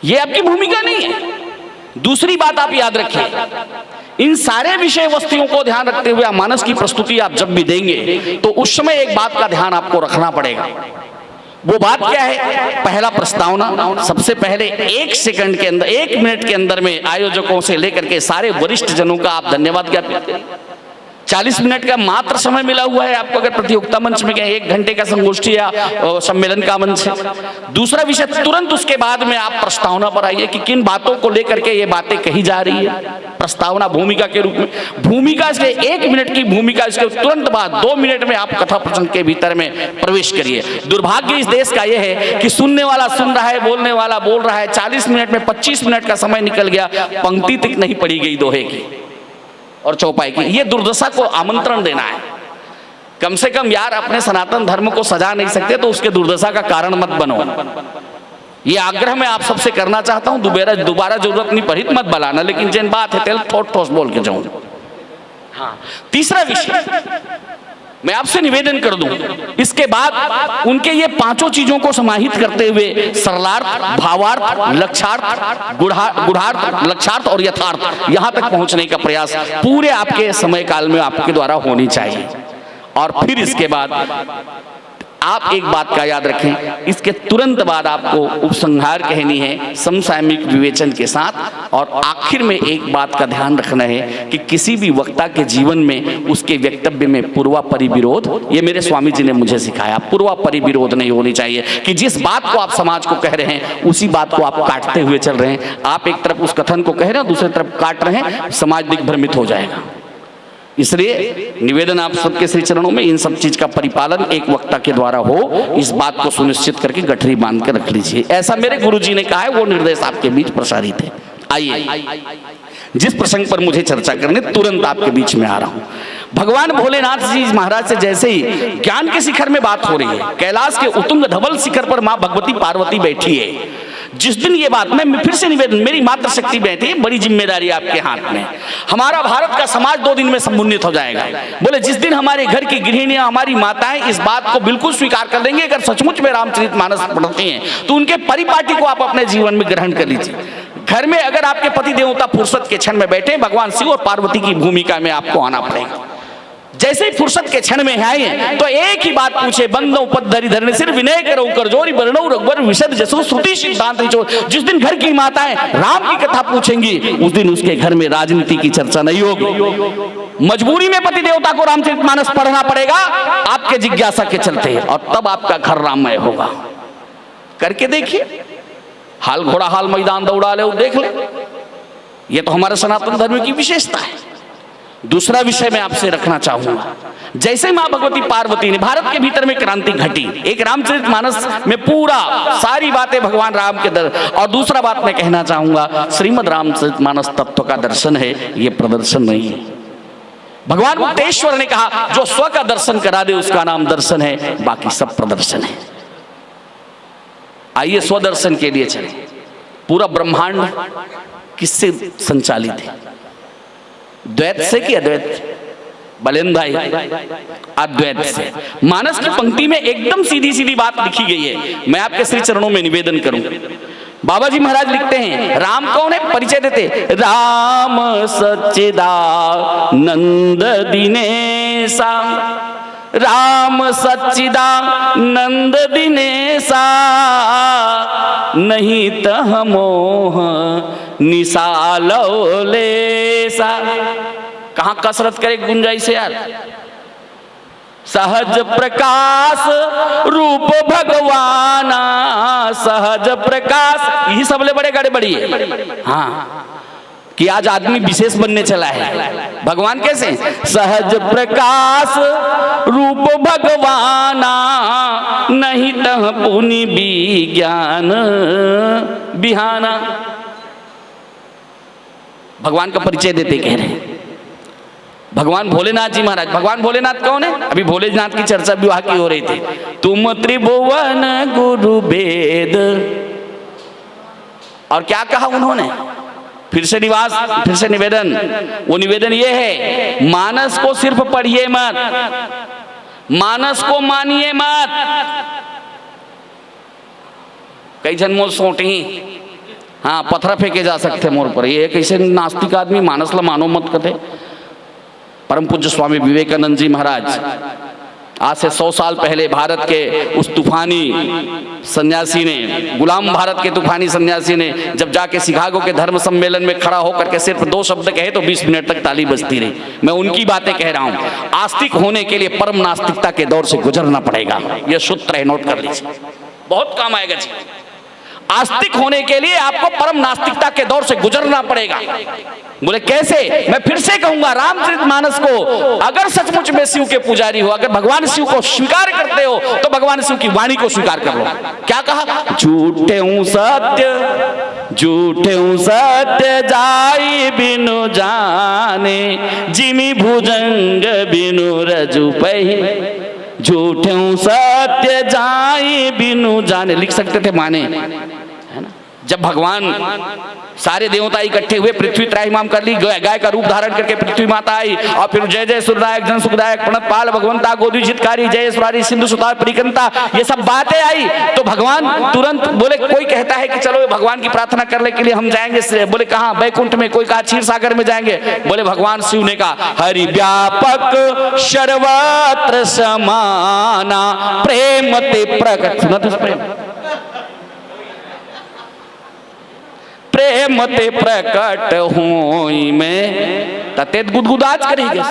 यह आपकी भूमिका नहीं है। दूसरी बात आप याद रखिए, इन सारे विषय वस्तुओं को ध्यान रखते हुए मानस की प्रस्तुति आप जब भी देंगे तो उस समय एक बात का ध्यान आपको रखना पड़ेगा। वो बात क्या है? पहला प्रस्तावना। सबसे पहले 1 सेकंड के अंदर, 1 मिनट के अंदर में आयोजकों से लेकर के सारे वरिष्ठ जनों का आप धन्यवाद ज्ञापित करें। 40 मिनट का मात्र समय मिला हुआ है आपको, अगर प्रतियोगिता मंच में गए 1 घंटे का संगोष्ठी या सम्मेलन का मंच है। दूसरा विषय, तुरंत उसके बाद में आप प्रस्तावना पर आइए कि किन बातों को लेकर के ये बातें कही जा रही है। प्रस्तावना भूमिका के रूप में, भूमिका इसके 1 मिनट की भूमिका, इसके तुरंत बाद 2 मिनट में आप कथा प्रसंग के भीतर में प्रवेश करिए। दुर्भाग्य इस देश का यह है कि सुनने वाला सुन रहा है, बोलने वाला बोल रहा है, 40 मिनट में 25 मिनट का समय निकल गया, पंक्ति तक नहीं पढ़ी गई दोहे की और चौपाई की। ये दुर्दशा को आमंत्रण देना है। कम से कम यार अपने सनातन धर्म को सजा नहीं सकते तो उसके दुर्दशा का कारण मत बनो। ये आग्रह मैं आप सबसे करना चाहता हूं। दोबारा जरूरत नहीं पड़ी मत बलाना, लेकिन जिन बात है तेल थोट ठोस बोल के जाऊं। हाँ, तीसरा विषय मैं आपसे निवेदन कर दूं, इसके बाद उनके ये 5 चीजों को समाहित करते हुए सरलार्थ, भावार्थ, लक्षार्थ, गुणार्थ, लक्षार्थ और यथार्थ, यहां तक पहुंचने का प्रयास पूरे आपके समय काल में आपके द्वारा होनी चाहिए। और फिर इसके बाद आप एक बात का याद रखें, इसके तुरंत बाद आपको उपसंहार कहनी है समसामयिक विवेचन के साथ। और आखिर में एक बात का ध्यान रखना है कि किसी भी वक्ता के जीवन में उसके वक्तव्य में पूर्वापरि विरोध, ये मेरे स्वामी जी ने मुझे सिखाया, पूर्वापरि विरोध नहीं होनी चाहिए कि जिस बात को आप समाज को कह रहे हैं उसी बात को आप काटते हुए चल रहे हैं। आप एक तरफ उस कथन को कह रहे हैं, दूसरी तरफ काट रहे हैं, समाज दिग्भ्रमित हो जाएगा। इसलिए निवेदन आप सबके श्री चरणों में इन सब चीज का परिपालन एक वक्ता के द्वारा हो, इस बात को सुनिश्चित करके गठरी बांध कर रख लीजिए। ऐसा मेरे गुरुजी ने कहा है, वो निर्देश आपके बीच प्रसारित है। आइए जिस प्रसंग पर मुझे चर्चा करने, तुरंत आपके बीच में आ रहा हूं। भगवान भोलेनाथ जी महाराज से जैसे ही ज्ञान के शिखर में बात हो रही है, कैलाश के उत्तुंग धवल शिखर पर मां भगवती पार्वती बैठी है। जिस दिन ये बात, मैं फिर से निवेदन, मेरी मातृशक्ति बैठी है, बड़ी जिम्मेदारी आपके हाथ में। हमारा भारत का समाज 2 दिन में समुन्नत हो जाएगा। बोले जिस दिन हमारे घर की गृहिणियां, हमारी माताएं इस बात को बिल्कुल स्वीकार कर लेंगे, अगर सचमुच में रामचरितमानस पढ़ती हैं तो उनके परिपाटी को आप अपने जीवन में ग्रहण कर लीजिए। घर में अगर आपके पति देवता फुर्सत के क्षण में बैठे, भगवान शिव और पार्वती की भूमिका में आपको आना पड़ेगा। जैसे ही फुर्सत के क्षण में आए तो एक ही बात पूछे, बंदों पद धरि धरने सिर विनय करो कर जोरी बरनौ रघुवर विशद जसो श्रुति सिद्धांत निचोड़। जिस दिन घर की माताएं राम की कथा पूछेंगी उस दिन उसके घर में राजनीति की चर्चा नहीं होगी। मजबूरी में पति देवता को रामचरितमानस पढ़ना पड़ेगा आपके जिज्ञासा के चलते, और तब आपका घर राममय होगा। करके देखिए, हाल घोड़ा हाल मैदान दौड़ा ले, देख ले। ये तो हमारे सनातन धर्म की विशेषता है। दूसरा विषय मैं आपसे रखना चाहूंगा, जैसे मां भगवती पार्वती ने भारत के भीतर में क्रांति घटी, एक रामचरितमानस में पूरा सारी बातें भगवान राम के और दूसरा बात मैं कहना चाहूंगा, श्रीमद् रामचरितमानस तत्व का दर्शन है, ये प्रदर्शन नहीं है। भगवान मुक्तेश्वर ने कहा जो स्व का दर्शन करा दे उसका नाम दर्शन है, बाकी सब प्रदर्शन है। आइए स्वदर्शन के लिए चले। पूरा ब्रह्मांड किससे संचालित है? द्वैत से कि अद्वैत? बलेन भाई, अद्वैत से। मानस की पंक्ति में एकदम सीधी सीधी बात लिखी गई है, मैं आपके श्री चरणों में निवेदन करूं। बाबा जी महाराज लिखते हैं, राम कौन है? परिचय देते, राम सच्चिदानंद दिनेशा, राम सच्चिदानंद दिनेशा, नहीं तह मोह निसालो लेसा। कहां कसरत करे गुंजाइश है यार? सहज प्रकाश रूप भगवाना, सहज प्रकाश, यही सबले बड़े गड़े बड़ी है। हाँ, कि आज आदमी विशेष बनने चला है। भगवान कैसे? सहज प्रकाश रूप भगवाना, नहीं तह पुनि विज्ञान बिहाना। भगवान का परिचय देते कह रहे हैं भगवान भोलेनाथ जी महाराज। भगवान भोलेनाथ कौन है? अभी भोलेनाथ की चर्चा विवाह की हो रही थी। तुम त्रिभुवन गुरु वेद, और क्या कहा उन्होंने? फिर से निवेदन, वो निवेदन ये है, मानस को सिर्फ पढ़िए मत, मानस को मानिए मत। कई जन मोर सोटी, हाँ पत्थर फेंके जा सकते मोर पर। ये कैसे नास्तिक आदमी मानस ला मानो मत कथे। परम पूज्य स्वामी विवेकानंद जी महाराज आज से 100 साल पहले भारत के उस तूफानी सन्यासी ने, गुलाम भारत के तूफानी सन्यासी ने जब जाके शिकागो के धर्म सम्मेलन में खड़ा होकर के सिर्फ 2 शब्द कहे तो 20 मिनट तक ताली बजती रही। मैं उनकी बातें कह रहा हूं। आस्तिक होने के लिए परम नास्तिकता के दौर से गुजरना पड़ेगा। यह सूत्र है, नोट कर लीजिए, बहुत काम आएगा जी। आस्तिक होने के लिए आपको परम नास्तिकता के दौर से गुजरना पड़ेगा। बोले कैसे? मैं फिर से कहूंगा, रामचरितमानस को अगर सचमुच में शिव के पुजारी हो, अगर भगवान शिव को स्वीकार करते हो तो भगवान शिव की वाणी को स्वीकार कर लो। क्या कहा? झूठे हूं सत्य जाई बिनु जाने, जिमी भुजंग बिनु रजु पही। झूठे हूं सत्य जाई बिनु जाने, लिख सकते थे माने, है ना। जब भगवान सारे देवता इकट्ठे हुए, पृथ्वी त्राहिमाम कर ली, गाय का रूप धारण करके पृथ्वी माता आई, और फिर जय जय सुरदायक जन सुखदायक प्रणत पाल भगवंता गोदी जितकारी जय सुरारी सिंधु सुता परिकंता, ये सब बातें आई तो भगवान तुरंत बोले, कोई कहता है कि चलो भगवान की प्रार्थना करने के लिए हम जाएंगे। बोले कहाँ? बैकुंठ में। कोई कहा क्षीर सागर में जाएंगे। बोले भगवान शिव ने कहा, हरि व्यापक सर्वत्र समाना, प्रेम ते प्रकट, प्रेम ते प्रकट होई में, ततेत गुदगुदाज करेंगे।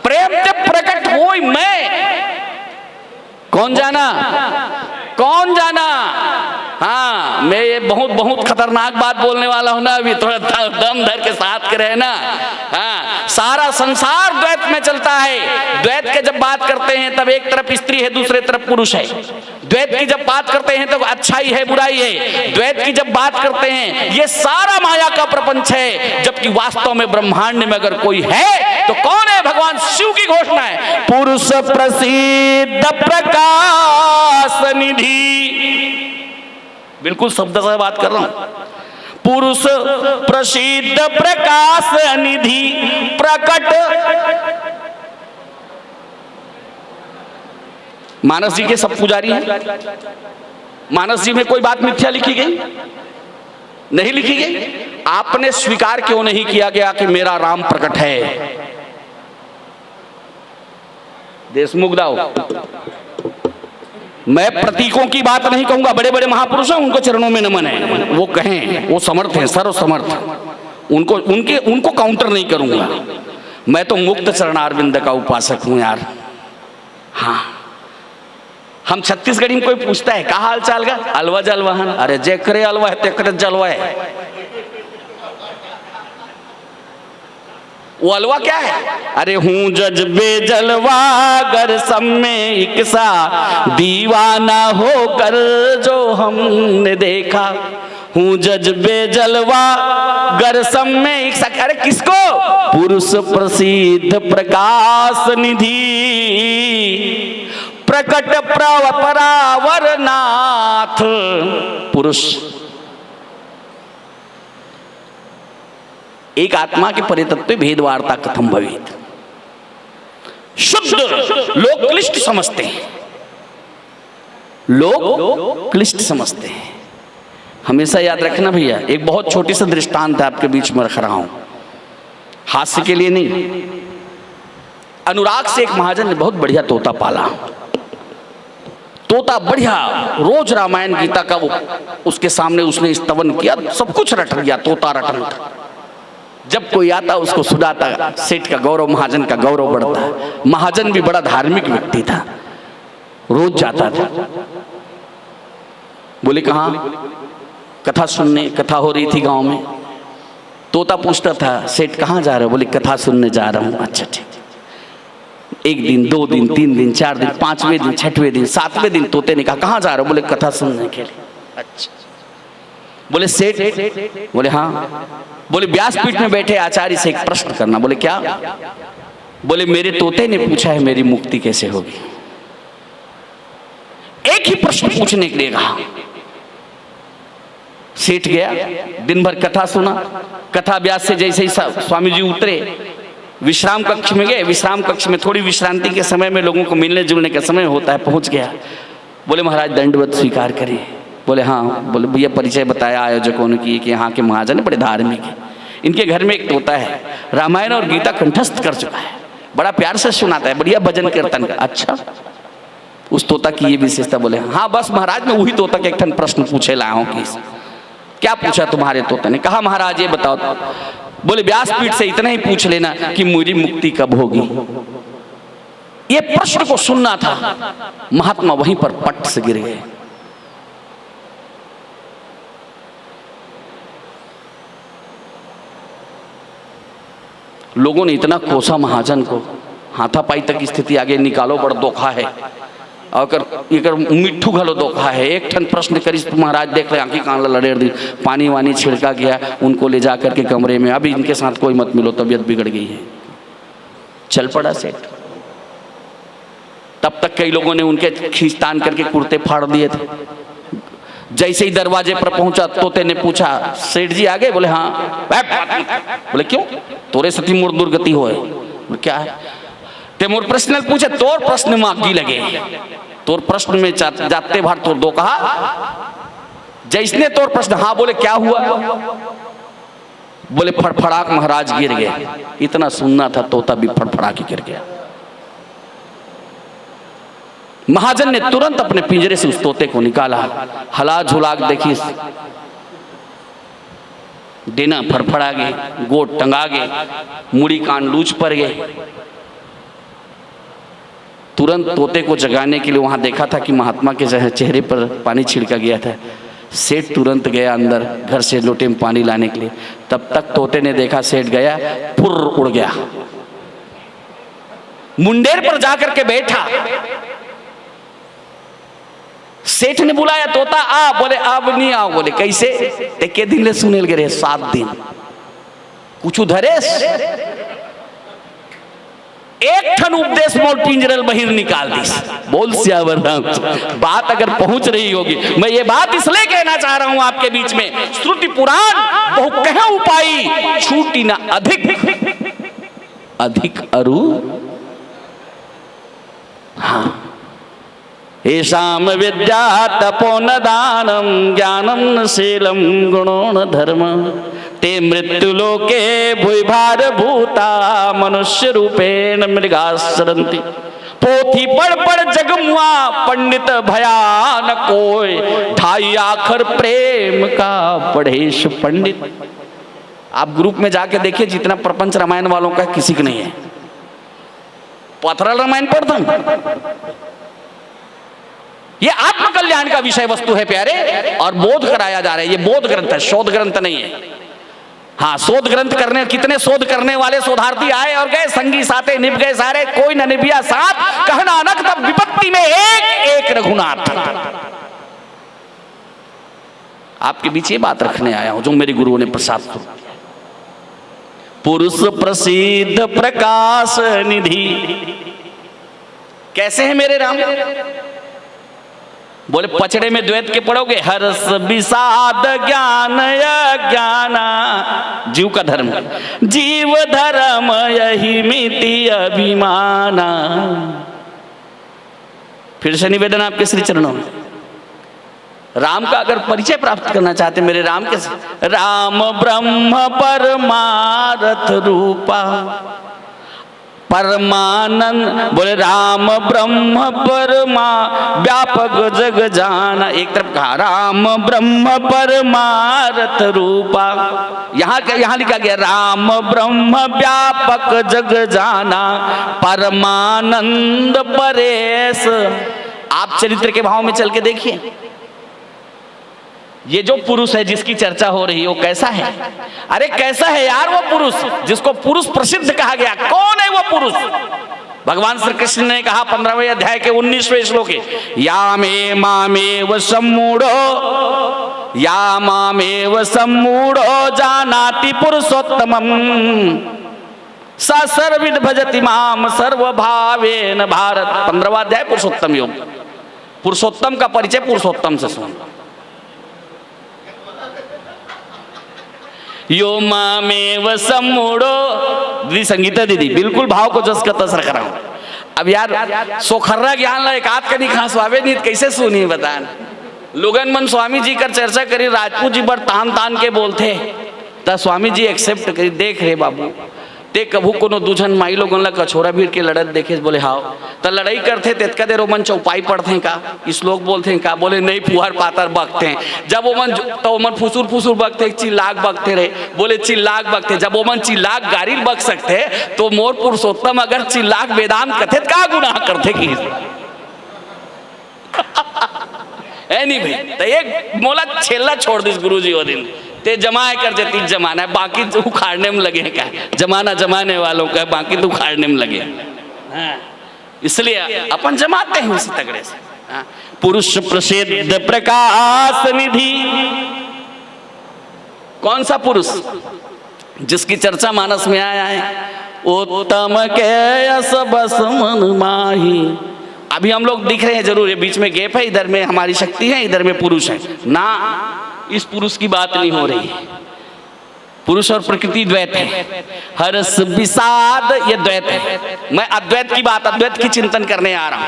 प्रेम ते प्रकट होई में, कौन जाना? कौन जाना? हाँ, मैं ये बहुत खतरनाक बात बोलने वाला हूं ना, अभी थोड़ा दम धर के साथ के रहे ना। हाँ, सारा संसार द्वैत में चलता है। द्वैत के जब बात करते हैं तब एक तरफ स्त्री है, दूसरे तरफ पुरुष है। द्वैत की जब बात करते हैं तो अच्छाई है, बुराई है। द्वैत की जब बात करते हैं, ये सारा माया का प्रपंच है, जबकि वास्तव में ब्रह्मांड में अगर कोई है तो कौन है? भगवान शिव की घोषणा है, पुरुष प्रसिद्ध प्रकाश निधि। बिल्कुल शब्द से बात कर रहा हूं। पुरुष प्रसिद्ध प्रकाश निधि प्रकट। मानस जी के सब पुजारी हैं। मानस जी में कोई बात मिथ्या लिखी गई? नहीं लिखी गई। आपने स्वीकार क्यों नहीं किया गया कि मेरा राम प्रकट है? देशमुख दाऊ, मैं प्रतीकों की बात नहीं कहूंगा। बड़े बड़े महापुरुष हैं, उनको चरणों में नमन है, वो कहें, वो समर्थ हैं, सर्वसमर्थ। उनको काउंटर नहीं करूंगा। मैं तो मुक्त चरणारविंद का उपासक हूं यार। हाँ, हम छत्तीसगढ़ी में कोई पूछता है, कहा हाल चाल का? अलवा जलवा है। अरे जेकरे अलवा है तेकरे जलवा है। वो अलवा क्या है? अरे हूं जज्बे जलवा गर सब में इकसा, दीवाना होकर जो हमने देखा। हूं जज्बे जलवा गर सब में इकसा। अरे किसको? पुरुष प्रसिद्ध प्रकाश निधि प्रकट परावर नाथ। पुरुष एक आत्मा के परितत्व भेद वार्ता कथम भवेत। शुद्ध लोग क्लिष्ट समझते हैं, लोग क्लिष्ट समझते हैं। हमेशा याद रखना भैया, एक बहुत छोटी सी दृष्टांत है आपके बीच में रख रहा हूं, हास्य के लिए नहीं। अनुराग से एक महाजन ने बहुत बढ़िया तोता पाला। तोता बढ़िया, रोज रामायण गीता का वो उसके सामने उसने स्तवन किया, सब कुछ रट लिया, तोता रटन था। जब कोई आता उसको सुनाता, सेठ का गौरव, महाजन का गौरव बढ़ता। महाजन भी बड़ा धार्मिक व्यक्ति था, रोज जाता था। बोले कहाँ? कथा सुनने, कथा हो रही थी गांव में। तोता पूछता था, सेठ कहाँ जा रहे हो? बोले कथा सुनने जा रहा हूँ। अच्छा ठीक। 1 दिन, 2 दिन, 3 दिन, 4 दिन, 5वें दिन, 6वें दिन, 7वें दिन तोते ने कहा कहाँ जा रहे हो? बोले कथा सुनने के लिए। अच्छा। बोले सेठ? बोले हाँ। बोले व्यासपीठ में बैठे आचार्य से एक प्रश्न करना। बोले क्या? बोले मेरे तोते ने पूछा है मेरी मुक्ति कैसे होगी। एक ही प्रश्न पूछने के लिए कहा। सेठ गया, दिन भर कथा सुना। कथा व्यास से जैसे ही स्वामी जी उतरे, विश्राम कक्ष में गए। विश्राम कक्ष में थोड़ी विश्रांति के समय में लोगों को मिलने जुलने का समय होता है, पहुंच गया। बोले महाराज दंडवत स्वीकार करिए। बोले हाँ। बोले भैया परिचय बताया आयोजकों ने कि यहाँ के महाजन बड़े धार्मिक हैं, इनके घर में एक तोता है, रामायण और गीता कंठस्थ कर चुका है, बड़ा प्यार से सुनाता है, बढ़िया भजन कीर्तन का। अच्छा, उस तोता की ये विशेषता? बोले हाँ बस महाराज मैं वही तोता के एक ठन प्रश्न पूछे लाया हूँ। कि क्या पूछा तुम्हारे तोता ने? कहा महाराज ये बताओ। बोले व्यासपीठ से इतना ही पूछ लेना कि मेरी मुक्ति कब होगी। ये प्रश्न को सुनना था, महात्मा वहीं पर पट से गिर गए। लोगों ने इतना कोसा महाजन को, हाथापाई तक की स्थिति आगे निकालो बड़ धोखा है, और मिट्ठू घलो धोखा है। एक ठन प्रश्न करी महाराज देख रहे आंखी कान लड़ेड़ दी, पानी वानी छिड़का गया, उनको ले जा करके कमरे में, अभी इनके साथ कोई मत मिलो, तबीयत बिगड़ गई है। चल पड़ा सेठ। तब तक कई लोगों ने उनके खींचतान करके कुर्ते फाड़ दिए थे। जैसे ही दरवाजे पर पहुंचा, तोते ने पूछा सेठ जी आ गए? बोले हाँ। बोले क्यों? तोरे सती मोर दुर्गति होए। क्या है? ते मोर प्रश्न पूछे, तोर प्रश्न में आगी लगे, तोर प्रश्न में जाते भार तोर दो कहा जैसने तोर प्रश्न। हाँ। बोले क्या हुआ? बोले फड़फड़ाक महाराज गिर गए। इतना सुनना था, तोता भी फड़फड़ा के गिर गया। महाजन ने तुरंत अपने पिंजरे से उस तोते को निकाला, हला झुलाक देखी, डेना फड़फड़ा गए, गोट टंगा गए, मुड़ी कान लूच पड़ गए। तुरंत तोते को जगाने के लिए वहां देखा था कि महात्मा के चेहरे पर पानी छिड़का गया था। सेठ तुरंत गया अंदर घर से लोटे में पानी लाने के लिए। तब तक तोते ने देखा सेठ गया, फुर उड़ गया, मुंडेर पर जाकर के बैठा। सेठ ने बुलाया, तोता आ। बोले अब नहीं आओ। बोले कैसे? ते के दिन ले सुनेल गे? 7 दिन। कुछ धरेस? एक ठन उपदेश मोर पिंजरल बहिर निकाल दी। बोल श्यावर राम। बात अगर पहुंच रही होगी, मैं ये बात इसलिए कहना चाह रहा हूं आपके बीच में, श्रुति पुराण बहु कह उपाई, छूटी ना अधिक अरु। हाँ, येषाम विद्या तपो न दानम ज्ञानम न शीलम गुणो न धर्म ते मृत्युलोके भूभार भूता मनुष्य रूपेण मृगासरन्ति। पोथी पढ़ पढ़ जगमुआ पंडित भयान कोय, ढाई आखर प्रेम का पढ़ेश पंडित। आप ग्रुप में जाके देखिए, जितना प्रपंच रामायण वालों का किसी का नहीं है। पथरल रामायण पढ़ता, ये आत्मकल्याण का विषय वस्तु है प्यारे, और बोध कराया जा रहा है। ये बोध ग्रंथ है, शोध ग्रंथ नहीं है। हाँ, शोध ग्रंथ करने, कितने शोध करने वाले शोधार्थी आए और गए, संगी साथे निभ गए सारे, कोई न निभिया साथ। कहना अनक तब विपत्ति में एक एक रघुनाथ। आपके बीच ये बात रखने आया हूं जो मेरे गुरुओं ने प्रसाद को। पुरुष प्रसिद्ध प्रकाश निधि। कैसे हैं मेरे राम? बोले पचड़े में द्वैत के पढ़ोगे, हर्ष विषाद ज्ञान अज्ञाना जीव का धर्म, जीव धर्म यही मिति अभिमाना। फिर से निवेदन आपके श्री चरणों में। राम का अगर परिचय प्राप्त करना चाहते मेरे राम के, राम ब्रह्म परमारथ रूपा परमानंद। बोले राम ब्रह्म परमा व्यापक जग जाना। एक तरफ कहा राम ब्रह्म परमारथ रूपा, यहाँ लिखा गया राम ब्रह्म व्यापक जग जाना परमानंद परेश। आप चरित्र के भाव में चल के देखिए, ये जो पुरुष है जिसकी चर्चा हो रही है वो कैसा है? अरे कैसा है यार वो पुरुष जिसको पुरुष प्रसिद्ध कहा गया? कौन है वो पुरुष? भगवान श्री कृष्ण ने कहा 15वें अध्याय के 19वें श्लोक के, या मे मामेव सम्मूढ़ो जानाति पुरुषोत्तमम् स सर्वविद भजति माम सर्वभावेन भारत। 15वां अध्याय पुरुषोत्तम योग। पुरुषोत्तम का परिचय पुरुषोत्तम से सुन। यो मामेव सम्मूढ़ो, दीदी संगीता दीदी बिल्कुल भाव को जस का तस रख रहा हूं। अब यार सोखर्रा ज्ञान ला एक आध का नहीं खास वावे नहीं कैसे सुनी बता। लोगन मन स्वामी जी कर चर्चा करी, राजपूत जी बर तान तान के बोलते तो स्वामी जी एक्सेप्ट करी। देख रे बाबू ते कभू कोनो दूजन माई लोगन ला कछोरा भीड़ के लड़त देखे बोले हाओ तो लड़ाई करते तेतका देर ओमन चौपाई पढ़ते का, श्लोक बोलते का, बोले नहीं फुहार पातर बकते हैं। जब ओमन तो ओमन फुसूर फुसूर बकते, चिल्लाक बकते रहे, बोले चिल्लाक बकते। जब ओमन चिल्लाक गारी बक सकते तो मोर पुरुषोत्तम अगर चिल्लाक वेदांत कथे का गुनाह करते की नहीं भाई। तो एक मोला छेला छोड़ दिस गुरुजी वो दिन ते जमाए कर जे तीज जमाना है, बाकी तो उखाड़ने में लगे क्या? जमाना जमाने वालों का, बाकी तो उखाड़ने में लगे। इसलिए अपन जमाते हैं उसी तगड़े से। पुरुष प्रसिद्ध प्रकाश निधि, कौन सा पुरुष जिसकी चर्चा मानस में आया है? उत्तम के यस बस मन माही। अभी हम लोग दिख रहे हैं जरूर, ये बीच में गैप है, इधर में हमारी शक्ति है, इधर में पुरुष है ना। इस पुरुष की बात नहीं हो रही है। पुरुष और प्रकृति द्वैत है, हर्ष विषाद ये द्वैत है। मैं अद्वैत की बात, अद्वैत की चिंतन करने आ रहा हूं।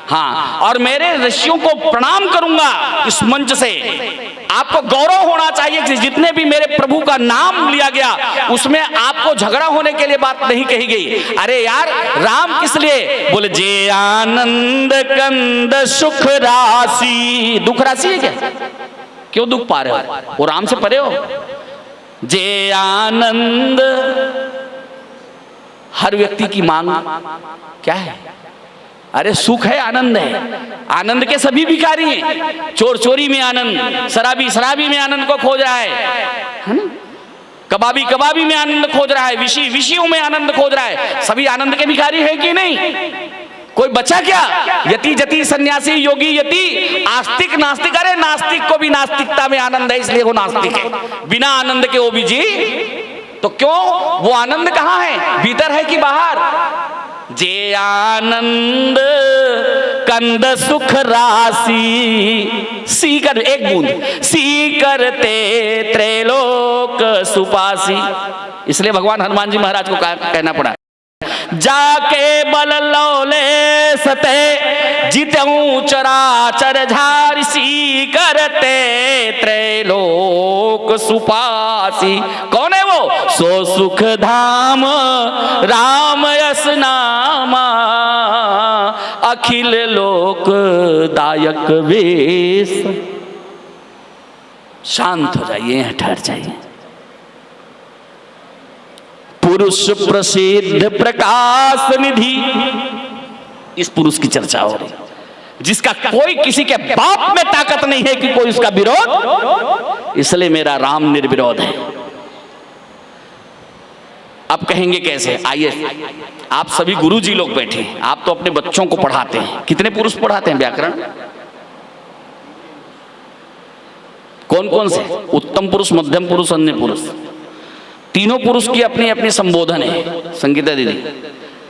हाँ, और मेरे ऋषियों को प्रणाम करूंगा इस मंच से। आपको गौरव होना चाहिए कि जितने भी मेरे प्रभु का नाम लिया गया उसमें आपको झगड़ा होने के लिए बात नहीं कही गई। अरे यार राम किस लिए बोले? जे आनंद कंद सुख राशि। दुख राशि है क्या? क्यों दुख पा रहे हो? वो राम से परे हो। जे आनंद, हर व्यक्ति की मांग क्या है? अरे सुख है, आनंद है। आनंद के सभी भिखारी हैं। चोर चोरी में आनंद, शराबी शराबी में आनंद को खोज रहा है ना? कबाबी कबाबी में आनंद खोज रहा है, विषी विषयों में आनंद खोज रहा है। सभी आनंद के भिखारी है कि नहीं? कोई बचा क्या? यति जति सन्यासी योगी यति, आस्तिक नास्तिक। अरे नास्तिक को भी नास्तिकता में आनंद है इसलिए वो नास्तिक है। बिना आनंद के वो भी जी तो क्यों? वो आनंद कहाँ है? भीतर है कि बाहर? जे आनंद कंद सुख राशि सीकर, एक बूंद सीकरते त्रैलोक सुपासी। इसलिए भगवान हनुमान जी महाराज को कहना पड़ा, जाके बल लौले सते जितऊं चराचर झारिसी करते त्रैलोक सुपासी। कौन है वो? सो सुख धाम राम यस नामा अखिल लोक दायक वेश। शांत हो जाइए, ठहर जाइए। पुरुष प्रसिद्ध प्रकाश निधि, इस पुरुष की चर्चा हो रही जिसका कोई किसी के बाप में ताकत नहीं है कि कोई उसका विरोध। इसलिए मेरा राम निर्विरोध है। अब कहेंगे कैसे? आइए, आप सभी गुरुजी लोग बैठे हैं, आप तो अपने बच्चों को पढ़ाते हैं। कितने पुरुष पढ़ाते हैं व्याकरण? कौन कौन से? उत्तम पुरुष, मध्यम पुरुष, अन्य पुरुष। तीनों पुरुष की अपनी अपनी संबोधन है। संगीता दीदी,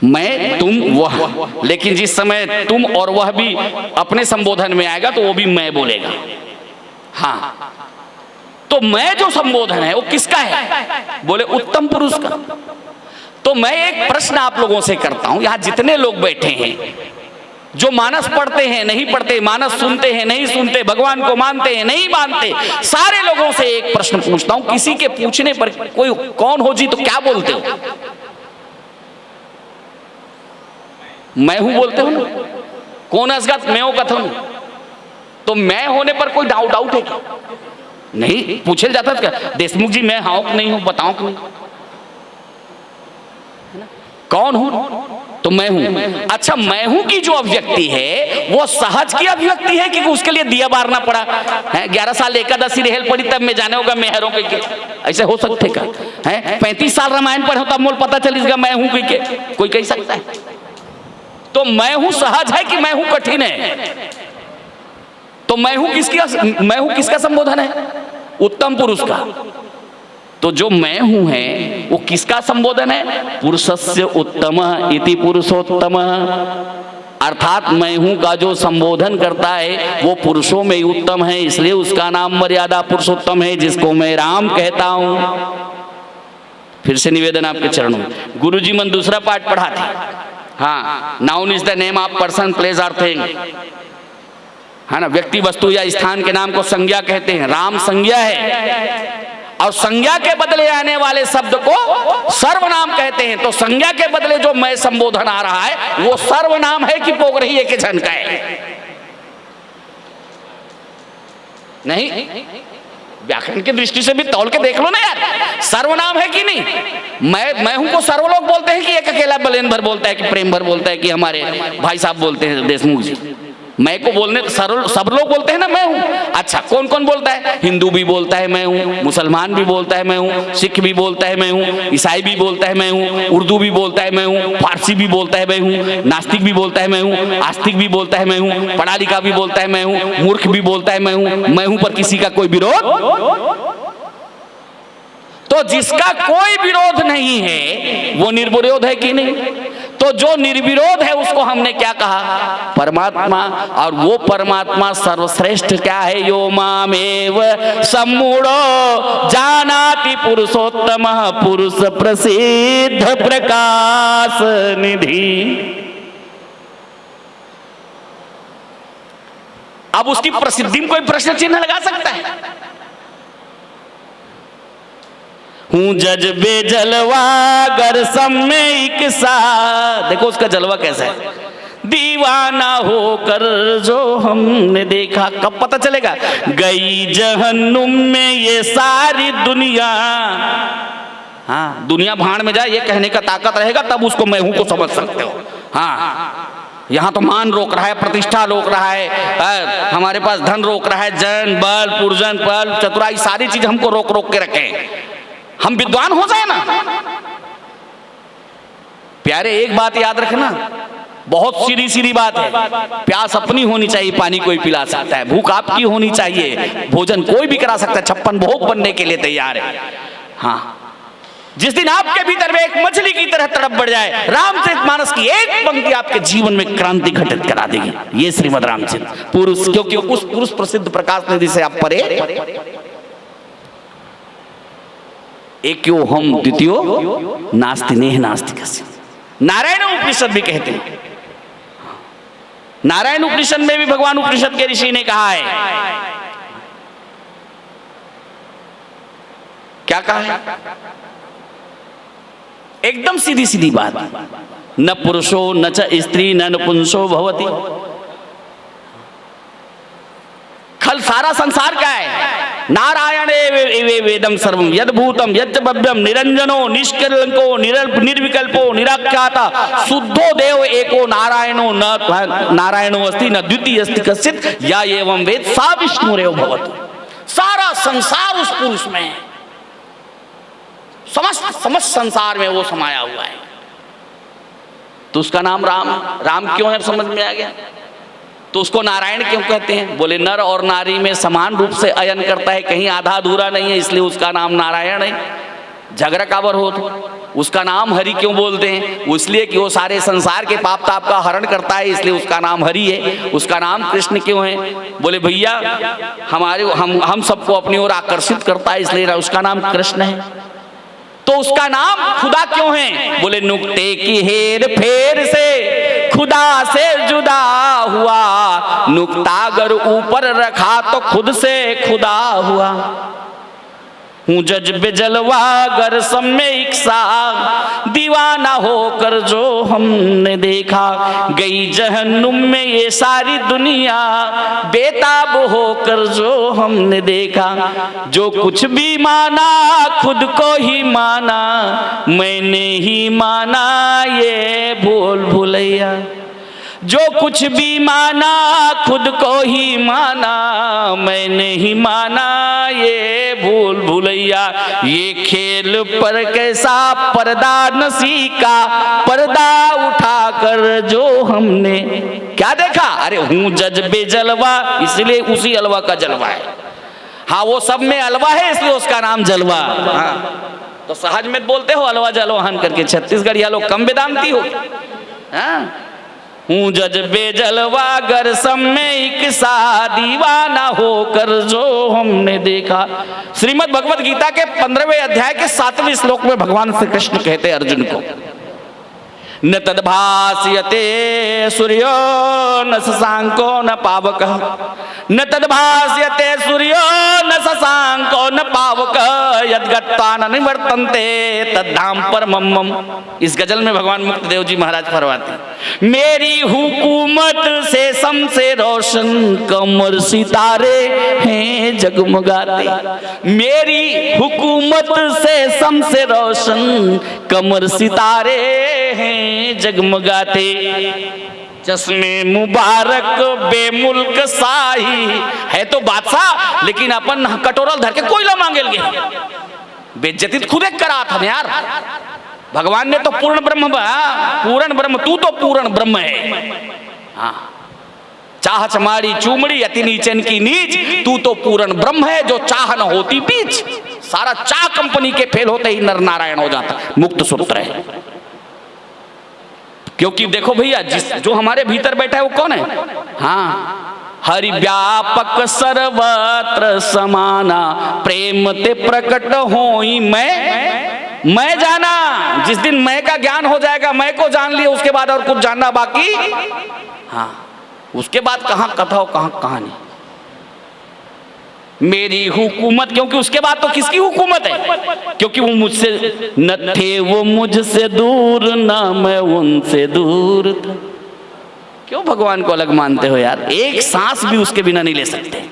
मैं तुम वह, लेकिन जिस समय तुम और वह भी अपने संबोधन में आएगा तो वो भी मैं बोलेगा। हाँ, तो मैं जो संबोधन है वो किसका है? बोले उत्तम पुरुष का। तो मैं एक प्रश्न आप लोगों से करता हूं, यहां जितने लोग बैठे हैं, जो मानस पढ़ते हैं नहीं पढ़ते, मानस सुनते हैं नहीं सुनते, भगवान को मानते हैं नहीं मानते, सारे लोगों से एक प्रश्न पूछता हूं। किसी के पूछने पर कोई कौन हो जी तो क्या बोलते हो? मैं हूं बोलते हो ना? कौन असगत मैं हूं कथन? तो मैं होने पर कोई डाउट है क्या? नहीं पूछे जाता क्या? देशमुख जी मैं हाँ नहीं हूं, बताओ कि नहीं? कौन हूं? तो तो मैं हूं। अच्छा, मैं हूं की जो अभिव्यक्ति है वो सहज की अभिव्यक्ति है कि उसके लिए दिया बारना पड़ा है? 11 साल एकादशी रेहल पड़ी तब मैं जाने होगा मेहरों के ऐसे हो सकते का है? 35 साल रामायण पढ़े तब मोल पता चलेगा मैं हूं के कोई कह सकता है? तो मैं हूं सहज है कि मैं हूं कठिन है? तो मैं हूं किसका संबोधन है? उत्तम पुरुष का। तो जो मैं हूं है वो किसका संबोधन है? पुरुषस्य उत्तम इति पुरुषोत्तम, अर्थात मैं हूं का जो संबोधन करता है वो पुरुषों में ही उत्तम है, इसलिए उसका नाम मर्यादा पुरुषोत्तम है, जिसको मैं राम कहता हूं। फिर से निवेदन आपके चरणों में। गुरुजी मन दूसरा पाठ पढ़ाते। हाँ, noun is the name of person, place और थिंग, है ना। व्यक्ति, वस्तु या स्थान के नाम को संज्ञा कहते हैं। राम संज्ञा है और संज्ञा के बदले आने वाले शब्द को सर्वनाम कहते हैं। तो संज्ञा के बदले जो मैं संबोधन आ रहा है वो सर्वनाम है कि पोग रही है कि झनका है? नहीं, व्याकरण की दृष्टि से भी तौल के देख लो ना यार, सर्वनाम है कि नहीं? मैं हूं को सर्व लोग बोलते हैं कि एक अकेला बलेन भर बोलता है, कि प्रेम भर बोलता है, कि हमारे भाई साहब बोलते हैं देशमुख जी? मैं को बोलने सब लोग बोलते हैं ना मैं हूं। अच्छा, कौन कौन बोलता है? हिंदू भी बोलता है मैं हूं, मुसलमान भी बोलता है मैं हूं, सिख भी बोलता है मैं हूं, ईसाई भी बोलता है मैं हूं, उर्दू भी बोलता है मैं हूं, फारसी भी बोलता है मैं हूं, नास्तिक भी बोलता है मैं हूं, आस्तिक भी बोलता है मैं हूं, पढ़ा लिखा भी बोलता है मैं हूं, मूर्ख भी बोलता है मैं हूं पर किसी का कोई विरोध? तो जिसका कोई विरोध नहीं है वो निर्विरोध है कि नहीं? तो जो निर्विरोध है उसको हमने क्या कहा? परमात्मा। और वो परमात्मा सर्वश्रेष्ठ क्या है? यो मामेव सम्मूढ़ो जानाति पुरुषोत्तम पुरुष प्रसिद्ध प्रकाश निधि। अब उसकी प्रसिद्धि में कोई प्रश्न चिन्ह लगा सकता है? हूँ जज्बे जलवा गर सम्यक सा, देखो उसका जलवा कैसा है। दीवाना होकर जो हमने देखा, कब पता चलेगा? गई जहन्नुम में ये सारी दुनिया। हाँ, दुनिया भाड़ में जाए ये कहने का ताकत रहेगा तब उसको मैं हूं को समझ सकते हो। हाँ, यहाँ तो मान रोक रहा है, प्रतिष्ठा रोक रहा है, हमारे पास धन रोक रहा है, जन बल पुर्जन बल चतुराई सारी चीज हमको रोक रोक के रखे। हम विद्वान हो जाए ना प्यारे, एक बात याद रखना, बहुत सीधी सीधी बात है। प्यास अपनी होनी चाहिए, पानी कोई पिला सकता है। भूख आपकी होनी चाहिए, भोजन कोई भी करा सकता है। 56 भोग बनने के लिए तैयार है। हाँ, जिस दिन आपके भीतर में एक मछली की तरह तड़प बढ़ जाए, रामचरितमानस की एक पंक्ति आपके जीवन में क्रांति घटित करा देगी। ये श्रीमद् रामचरित पुरुष, क्योंकि उस पुरुष प्रसिद्ध प्रकाश निधि से आप परे। एक्यो हम द्वितीयो नास्ति नेह नास्तिकस्य, नारायण उपनिषद भी कहते हैं। नारायण उपनिषद में भी भगवान उपनिषद के ऋषि ने कहा है, क्या कहा है? एकदम सीधी सीधी बात, न पुरुषो न च स्त्री न नपुंसो भवति। खल सारा संसार क्या है? नारायण वेदम सर्वम यद्भूतम यज्जभव्यम निरंजनो निष्कलंको निर्विकल्पो निराख्याता शुद्धो देव एको नारायणो न नारायणो अस्ति न द्वितीय अस्ति कश्चित् या एवं वेद सा विष्णुरेव भवतु। सारा संसार उस पुरुष में है, समस्त संसार में वो समाया हुआ है। तो उसका नाम राम। राम क्यों है समझ में आ गया? तो उसको नारायण क्यों कहते हैं? बोले नर और नारी में समान रूप से अयन करता है, कहीं आधा अधूरा नहीं है, इसलिए उसका नाम नारायण है। झगड़ा काबर हो तो उसका नाम हरि क्यों बोलते हैं? इसलिए कि वो सारे संसार के पाप ताप का हरण करता है, इसलिए उसका नाम हरि है। उसका नाम कृष्ण क्यों है? बोले भैया हम सबको अपनी ओर आकर्षित करता है, इसलिए उसका नाम कृष्ण है। तो उसका नाम खुदा क्यों है? बोले नुक्ते की हेर फेर से खुदा से जुदा हुआ, नुक्ता अगर ऊपर रखा तो खुद से खुदा हुआ। हूँ जज्ब जलवा गर सम्यक सा दीवाना होकर जो हमने देखा, गई जहन्नुम में ये सारी दुनिया बेताब होकर जो हमने देखा। जो कुछ भी माना खुद को ही माना, मैंने ही माना ये भूल भुलैया। जो कुछ भी माना खुद को ही माना, मैंने ही माना ये भूल भुलैया। ये खेल पर कैसा पर्दा नसी का पर्दा उठाकर जो हमने क्या देखा, अरे हूँ जज्बे जलवा, इसलिए उसी अलवा का जलवा है। हाँ वो सब में अलवा है इसलिए उसका नाम जलवा। हाँ तो सहज में बोलते हो अलवा जलवाहन करके, छत्तीसगढ़िया लोग कम वेदांती हो। हाँ हूँ जज्बे जलवा गर सम्यक सा दीवाना होकर जो हमने देखा। श्रीमद् भगवद गीता के 15वें अध्याय के 7वें श्लोक में भगवान श्री कृष्ण कहते अर्जुन को, न तद्भास्यते सूर्यो न शशांको न पावकः, न तद्भास्यते सूर्यो न शशांको न पावकः, यद्गत्वा न निवर्तन्ते तद्धाम परमं मम। इस गजल में भगवान मुक्तदेव जी महाराज फरमाते हैं, मेरी हुकूमत से शमसे रोशन कमर सितारे हैं जगमगाते। मेरी हुकूमत से शमसे रोशन कमर सितारे हैं जगमगाते। चश्मे मुबारक बेमुल्क शाही, है तो बादशाह लेकिन अपन कटोरल धर के कोयला मांगे लगे, बेइज्जती खुद एक करा था यार। भगवान ने तो पूर्ण ब्रह्म, पूर्ण ब्रह्म, तू तो पूर्ण ब्रह्म है। हाँ चाह चमाड़ी चूमड़ी अति नीचन की नीच, तू तो पूर्ण ब्रह्म है जो चाह न होती पीछ। सारा चाह कंपनी के फेल होते ही नर नारायण हो जाता, मुक्त सूत्र है। क्योंकि देखो भैया जिस जो हमारे भीतर बैठा है वो कौन है? हाँ हरि व्यापक सर्वत्र समाना, प्रेम ते प्रकट होई मैं जाना। जिस दिन मैं का ज्ञान हो जाएगा, मैं को जान लिया, उसके बाद और कुछ जानना बाकी। हाँ उसके बाद कहाँ कथा हो कहाँ कहानी। मेरी हुकूमत, क्योंकि उसके बाद तो किसकी हुकूमत है? क्योंकि वो मुझसे न थे, वो मुझसे दूर, ना मैं उनसे दूर था। क्यों भगवान को अलग मानते हो यार? एक सांस भी उसके बिना नहीं ले सकते,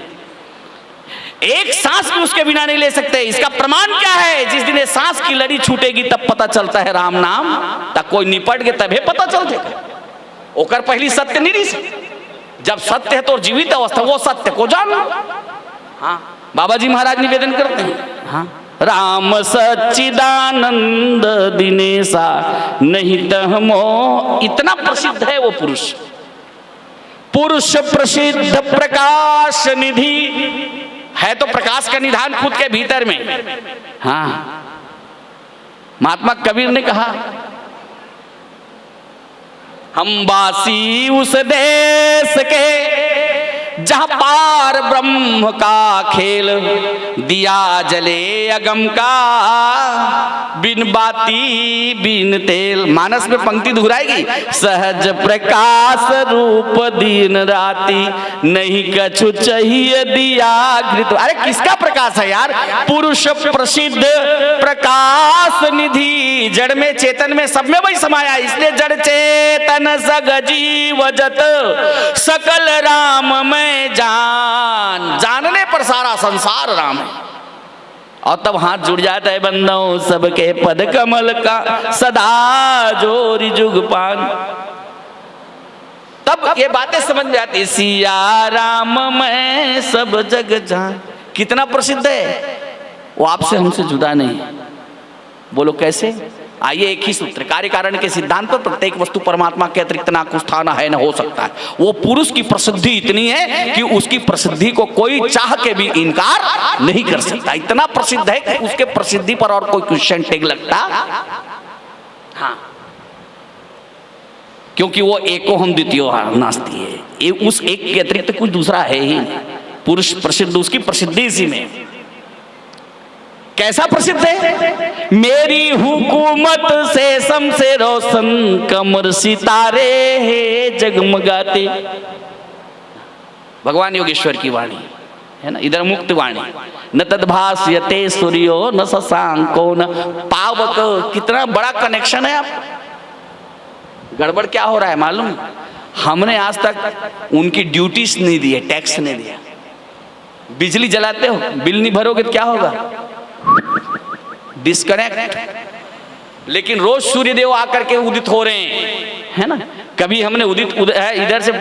एक सांस भी उसके बिना नहीं ले सकते। इसका प्रमाण क्या है? जिस दिन ये सांस की लड़ी छूटेगी तब पता चलता है राम नाम, तब कोई निपट के तभी पता चलता। ओकर पहली सत्य नहीं रही। जब सत्य है तो जीवित अवस्था, वो सत्य को जानो। हाँ बाबा जी महाराज निवेदन करते हैं, हाँ राम सच्चिदानंद दिनेशा नहीं तहमो। इतना प्रसिद्ध है वो पुरुष, पुरुष प्रसिद्ध प्रकाश निधि है। तो प्रकाश का निधान खुद के भीतर में। हाँ महात्मा कबीर ने कहा, हम वासी उस देश के जहाँ पार ब्रह्म का खेल, दिया जले अगम का बिन बाती बिन तेल। मानस में पंक्ति दोहराएगी, सहज प्रकाश रूप दिन राती, नहीं कछु चाहिए दिया घृत। अरे किसका प्रकाश है यार? पुरुष प्रसिद्ध प्रकाश निधि, जड़ में चेतन में सब में वही समाया। इसलिए जड़ चेतन सग जीव जत सकल राम में जान, जानने पर सारा संसार राम है। और तब हाथ जुड़ जाता है बंदों सबके पद कमल का सदा जोरी जुगपान। तब ये बातें समझ में आती, सिया राम मैं सब जग जान। कितना प्रसिद्ध है वो, आपसे हमसे जुदा नहीं। बोलो कैसे? आइए एक ही सूत्र, कार्य कारण के सिद्धांत पर प्रत्येक वस्तु परमात्मा के अतिरिक्त ना कुछ था ना है ना हो सकता है। वो पुरुष की प्रसिद्धि इतनी है कि उसकी प्रसिद्धि को कोई चाह के भी इनकार नहीं कर सकता। इतना प्रसिद्ध है कि उसके प्रसिद्धि पर और कोई क्वेश्चन टैग लगता। हाँ क्योंकि वो एको हम द्वितीयो नास्ती है, उस एक के अतिरिक्त कुछ दूसरा है ही नहीं। पुरुष प्रसिद्ध, उसकी प्रसिद्धि इसी में। कैसा प्रसिद्ध है? मेरी हुकूमत से शमसे रोशन कमर सितारे हैं जगमगाते। भगवान योगेश्वर की वाणी, है ना। इधर मुक्त वाणी, न तद्भास्यते सूर्यो न शशांको न पावक। कितना बड़ा कनेक्शन है। आप गड़बड़ क्या हो रहा है मालूम? हमने आज तक उनकी ड्यूटीज नहीं दी है, टैक्स नहीं दिया। बिजली जलाते हो, बिल नहीं भरोगे तो क्या होगा? डिस्कनेक्ट। लेकिन रोज सूर्य देव आकर के उदित हो रहे हैं, है ना। कभी हमने इधर से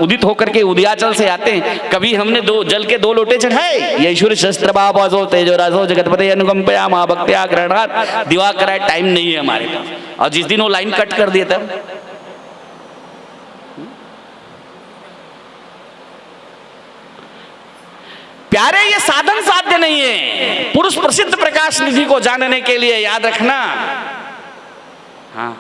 उदित होकर के उदयाचल से आते हैं, कभी हमने जल के 2 लोटे चढ़ाए। यशुर शस्त्र बाबो तेजो राजो जगतपते अनुकंपया मां भक्त्या ग्रहणात् दिवाकर। टाइम नहीं है हमारे पास। और जिस दिन वो लाइन कट कर दिया तब प्यारे, ये साधन साध्य नहीं है। पुरुष प्रसिद्ध प्रकाश निधि को जानने के लिए याद रखना, हाँ,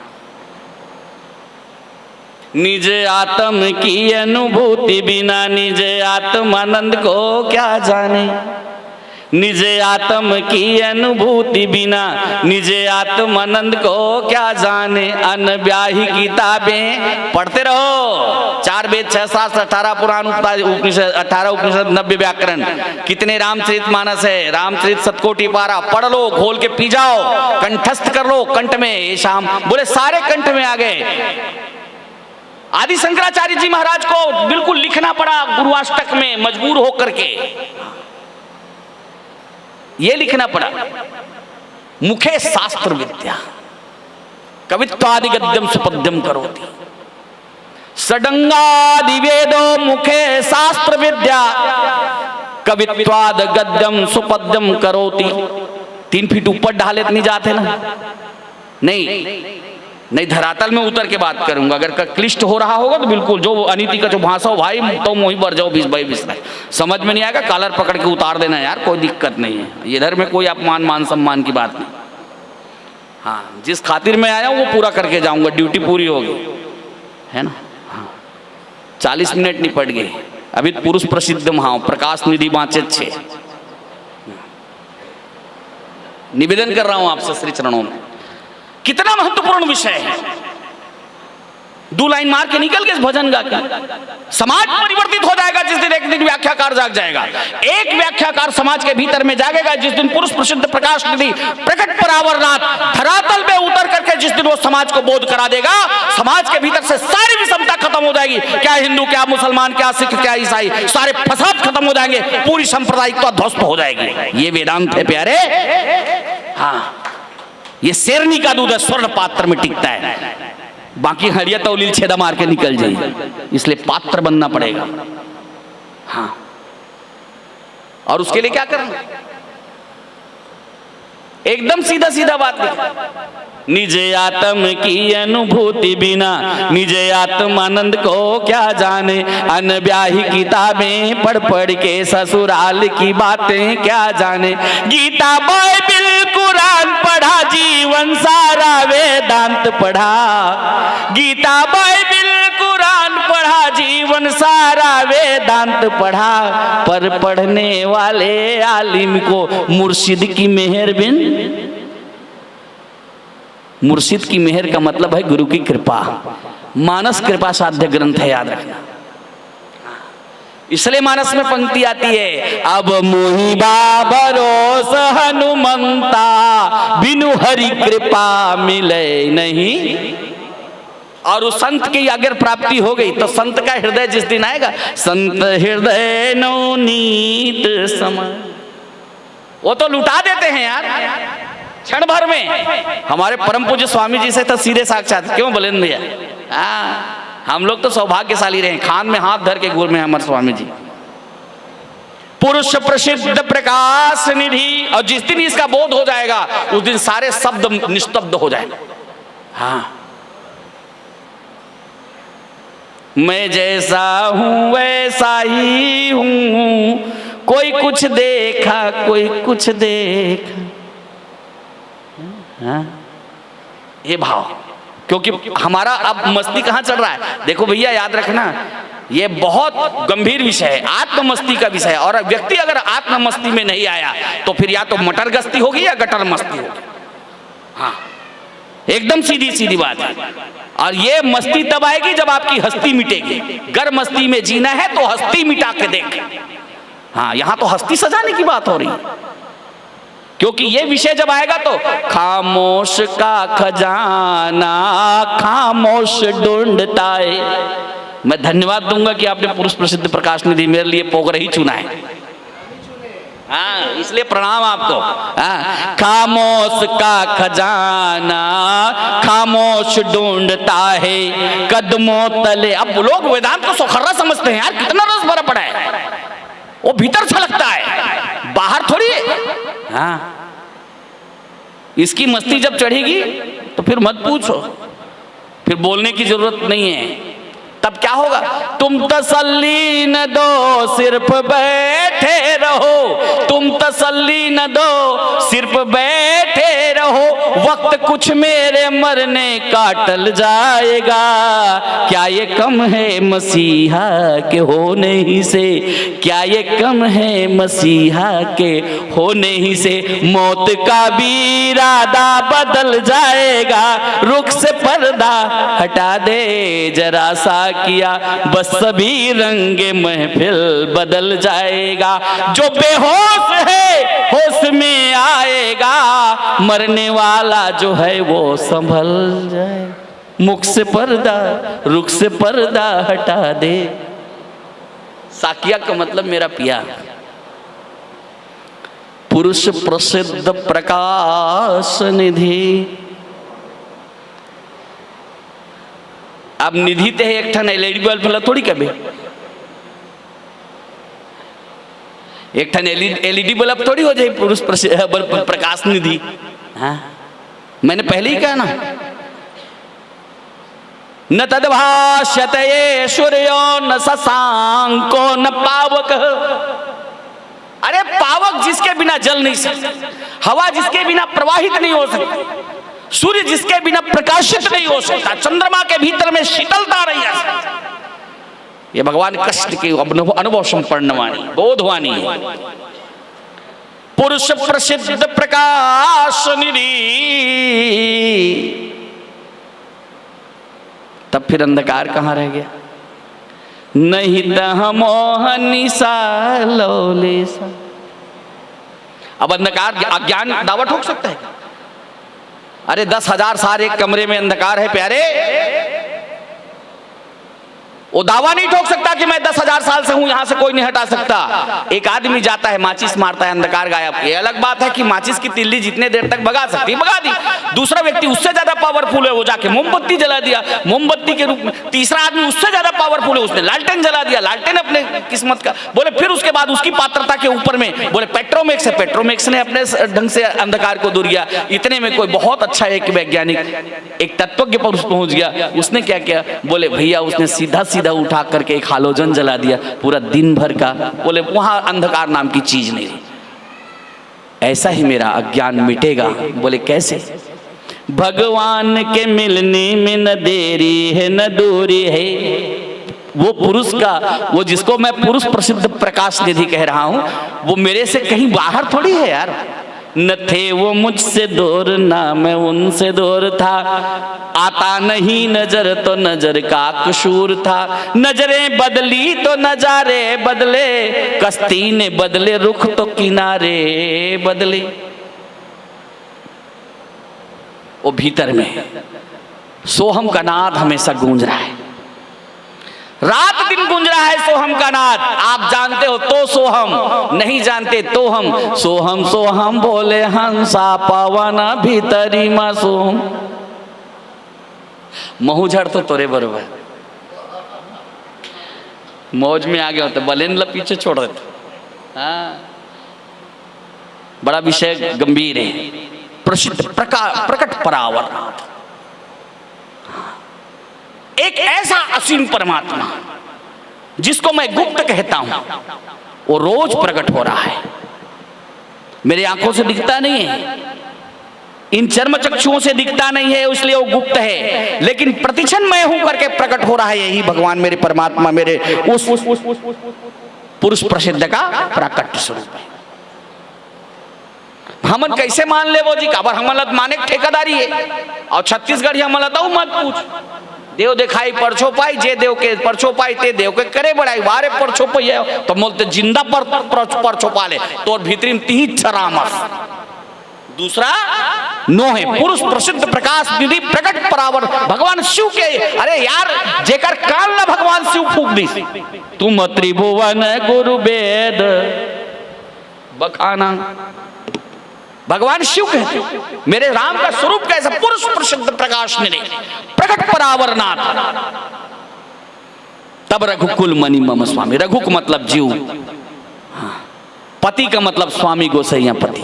निज आत्म की अनुभूति बिना निज आत्मानंद को क्या जाने। निज आत्म की अनुभूति बिना निज आत्मानंद को क्या जाने। अनब्याही किताबें पढ़ते रहो। 4 वेद 6 शास्त्र 18 पुराण उपनिषद 18 उपनिषद 90 व्याकरण। कितने रामचरितमानस है, रामचरित शतकोटि पारा पढ़ लो, घोल के पी जाओ, कंठस्थ कर लो कंठ में। ये शाम बोले सारे कंठ में आ गए। आदि शंकराचार्य जी महाराज को बिल्कुल लिखना पड़ा गुरुअष्टक में, मजबूर होकर के ये लिखना पड़ा। मुखे शास्त्र विद्या कवित्वादि गद्यम सुपद्यम करोति। षडंगादि वेदो मुखे शास्त्र विद्या कवित्वाद गद्यम सुपद्यम करोति। 3 फीट ऊपर ढाले नहीं जाते ना, नहीं धरातल में उतर के बात करूंगा। अगर क्लिष्ट हो रहा होगा तो बिल्कुल जो अनीति का जो भाषा हो भाई तो मोही बढ़ जाओ 20-22 समझ में नहीं आएगा, कॉलर पकड़ के उतार देना यार, कोई दिक्कत नहीं है। इधर में कोई अपमान मान सम्मान की बात नहीं। हाँ, जिस खातिर मैं आया हूँ वो पूरा करके जाऊंगा, ड्यूटी पूरी होगी, है ना। हाँ, 40 मिनट निपट गए। अभी पुरुष प्रसिद्ध महा प्रकाश निधि बाँचे 6 निवेदन कर रहा हूं आपसे श्री चरणों में। कितना महत्वपूर्ण विषय है। 2 लाइन मार के निकल के इस भजन गा के समाज परिवर्तित हो जाएगा जिस दिन एक दिन व्याख्याकार जाग जाएगा। एक व्याख्याकार समाज के भीतर में जागेगा जिस दिन पुरुष प्रसिद्ध प्रकाश निधि प्रकट परावरनाथ धरातल में उतर करके जिस दिन वो समाज को बोध करा देगा, समाज के भीतर से सारी विषमता खत्म हो जाएगी। क्या हिंदू, क्या मुसलमान, क्या सिख, क्या ईसाई, सारे फसाद खत्म हो जाएंगे, पूरी सांप्रदायिकता ध्वस्त हो जाएगी। ये वेदांत है प्यारे। हाँ, ये शेरनी का दूध है, स्वर्ण पात्र में टिकता है, बाकी हड़िया तौलील छेदा मार के निकल जाएगी। इसलिए पात्र बनना पड़ेगा। हाँ, और उसके लिए क्या करना? एकदम सीधा सीधा बात है। निज आत्म की अनुभूति बिना निज आत्मानंद को क्या जाने। अनब्याही किताबें पढ़ पढ़ के ससुराल की बातें क्या जाने। गीता बाइबिल कुरान पढ़ा, जीवन सारा वेदांत पढ़ा। गीता बाइबिल कुरान पढ़ा, जीवन सारा वेदांत पढ़ा, पर पढ़ने वाले आलिम को मुर्शिद की मेहर बिन। मुर्शिद की मेहर का मतलब है गुरु की कृपा। मानस कृपा साध्य ग्रंथ है, याद रखना। इसलिए मानस में पंक्ति आती है, अब मोहि भरोस हनुमंता, बिनु हरि कृपा मिले नहीं। और उस संत की अगर प्राप्ति हो गई तो संत का हृदय जिस दिन आएगा, संत हृदय नवनीत समय, वो तो लुटा देते हैं यार क्षण भर में। हमारे परम पूज्य स्वामी जी से तो सीधे साक्षात, क्यों बुलंद भैया? हम लोग तो सौभाग्यशाली रहे, खान में हाथ धर के गुरु में हमारे स्वामी जी। पुरुष प्रसिद्ध प्रकाश निधि, और जिस दिन इसका बोध हो जाएगा उस दिन सारे शब्द निस्तब्ध हो जाएगा। हाँ, मैं जैसा हूं वैसा ही हूं, कोई कुछ देखा कोई कुछ देखा। हाँ? ये भाव, क्योंकि हमारा अब मस्ती कहाँ चल रहा है? देखो भैया याद रखना, ये बहुत गंभीर विषय है, आत्ममस्ती का विषय है। और व्यक्ति अगर आत्ममस्ती में नहीं आया तो फिर या तो मटर गस्ती होगी या गटर मस्ती होगी। हाँ, एकदम सीधी सीधी बात है। और ये मस्ती तब आएगी जब आपकी हस्ती मिटेगी। गर मस्ती में जीना है तो हस्ती मिटा के देख। हाँ, यहाँ तो हस्ती सजाने की बात हो रही है, क्योंकि ये विषय जब आएगा तो खामोश का खजाना खामोश ढूंढता है। मैं धन्यवाद दूंगा कि आपने पुरुष प्रसिद्ध प्रकाश निधि मेरे लिए पोखर ही चुना है। हाँ, इसलिए प्रणाम आपको। हाँ, खामोश का खजाना खामोश ढूंढता है कदमों तले। अब लोग वेदांत को सोखर्रा समझते हैं यार, कितना रस भरा पड़ा है, वो भीतर छलकता है, बाहर थोड़ी है। हाँ, इसकी मस्ती जब चढ़ेगी तो फिर मत पूछो, फिर बोलने की जरूरत नहीं है। तब क्या होगा? तुम तसल्ली न दो सिर्फ बैठे रहो, तुम तसल्ली न दो सिर्फ बैठे रहो, वक्त कुछ मेरे मरने का टल जाएगा। क्या ये कम है मसीहा के होने ही से, क्या ये कम है मसीहा के होने ही से, मौत का भी इरादा बदल जाएगा। रुख से पर्दा हटा दे जरा सा किया, बस सभी रंगे महफिल बदल जाएगा। जो बेहोश है होश में आएगा, मरने वाला जो है वो संभल जाए। मुख से पर्दा रुख से पर्दा हटा दे। साकिया का मतलब मेरा पिया, पुरुष प्रसिद्ध प्रकाश निधि। अब निधि ते एक ठन एलईडी बल्ब वाला थोड़ी कभी, एक ठन एलईडी बल्ब थोड़ी हो जाए पुरुष प्रकाश निधि। हाँ, मैंने पहले ही कहा ना, न तद्भाष्यते सूर्यो न शशांको न पावक। अरे पावक जिसके बिना जल नहीं सकता, हवा जिसके बिना प्रवाहित नहीं हो सकती, सूर्य जिसके बिना प्रकाशित नहीं हो सकता, चंद्रमा के भीतर में शीतलता नहीं आ सकती। ये भगवान कृष्ण की अनुभव संपन्न वाणी बोधवाणी है। पुरुष प्रसिद्ध प्रकाश निधि। तब फिर अंधकार कहाँ रह गया? नहीं दह मोहनी सा लोले सा। अब अंधकार अज्ञान दावा ठोक सकता है? अरे 10,000 साल एक कमरे में अंधकार है प्यारे, वो दावा नहीं ठोक सकता कि मैं 10,000 साल से हूं, यहां से कोई नहीं हटा सकता। एक आदमी जाता है माचिस मारता है, अंधकार गायब। ये अलग बात है कि माचिस की तिल्ली जितने देर तक भगा सकती भगा दी। दूसरा व्यक्ति उससे ज्यादा पावरफुल है, वो जाके मोमबत्ती जला दिया मोमबत्ती के रूप में। तीसरा आदमी उससे ज्यादा पावरफुल है, उसने लालटेन जला दिया, लालटेन अपने किस्मत का। बोले फिर उसके बाद उसकी पात्रता के ऊपर में बोले पेट्रोमैक्स है, पेट्रोमैक्स ने अपने ढंग से अंधकार को दूर किया। इतने में कोई बहुत अच्छा एक वैज्ञानिक एक तत्वज्ञ पर पहुंच गया। उसने क्या किया? बोले भैया उसने सीधा सीधा उठा करके एक हालोजन जला दिया पूरा दिन भर का। बोले वहां अंधकार नाम की चीज नहीं रही। ऐसा ही मेरा अज्ञान मिटेगा। बोले कैसे? भगवान के मिलने में न देरी है न दूरी है। वो पुरुष का, वो जिसको मैं पुरुष प्रसिद्ध प्रकाश निधि कह रहा हूं, वो मेरे से कहीं बाहर थोड़ी है यार। न थे वो मुझसे दूर ना मैं उनसे दूर था, आता नहीं नजर तो नजर का कसूर था। नजरें बदली तो नजारे बदले, कश्ती ने बदले रुख तो किनारे बदले। वो भीतर में सोहम का नाद हमेशा गूंज रहा है, रात दिन गूंज रहा है सोहम का नाद। आप जानते हो तो सोहम, नहीं जानते तो हम। सोहम सोहम बोले हंसा पवन भीतरी मा सोहम। महूझड़ तो तोरे बरोबर, मौज में आ गया होते बलेन ला पीछे छोड़ देते। हाँ, बड़ा विषय गंभीर है। प्रसिद्ध प्रकट परावरनाथ, एक ऐसा असीम परमात्मा जिसको मैं गुप्त कहता हूं, वो रोज प्रकट हो रहा है। मेरी आंखों से दिखता नहीं है, इन चर्म चक्षुओं से दिखता नहीं है, इसलिए वो गुप्त है। लेकिन प्रतिक्षण मैं हूं करके प्रकट हो रहा है। यही भगवान मेरे परमात्मा मेरे उस पुरुष प्रसिद्ध का प्रकट स्वरूप है। हमन कैसे मान ले वो जी? काबर हमन माने ठेकेदारी है और छत्तीसगढ़ हमन मत पूछ। देव दिखाई परछो पाई, जे देव के परछो पाई ते देव के करे बड़ाई। बारे परछो पाई तो बोलते जिंदा परछो पाले तो भीतरी में तीन चरामस। दूसरा नो है पुरुष प्रसिद्ध प्रकाश निधि प्रकट परावर भगवान शिव के। अरे यार जेकर काल ना भगवान शिव फूक दी। तुम त्रिभुवन गुरु वेद बखाना भगवान शिव कहते मेरे राम का स्वरूप कैसा? पुरुष प्रसिद्ध प्रकाश निधि प्रकट परावर नाथ। तब रघुकुल मणि मम स्वामी। रघु का मतलब जीव, पति का मतलब स्वामी गोसैया पति,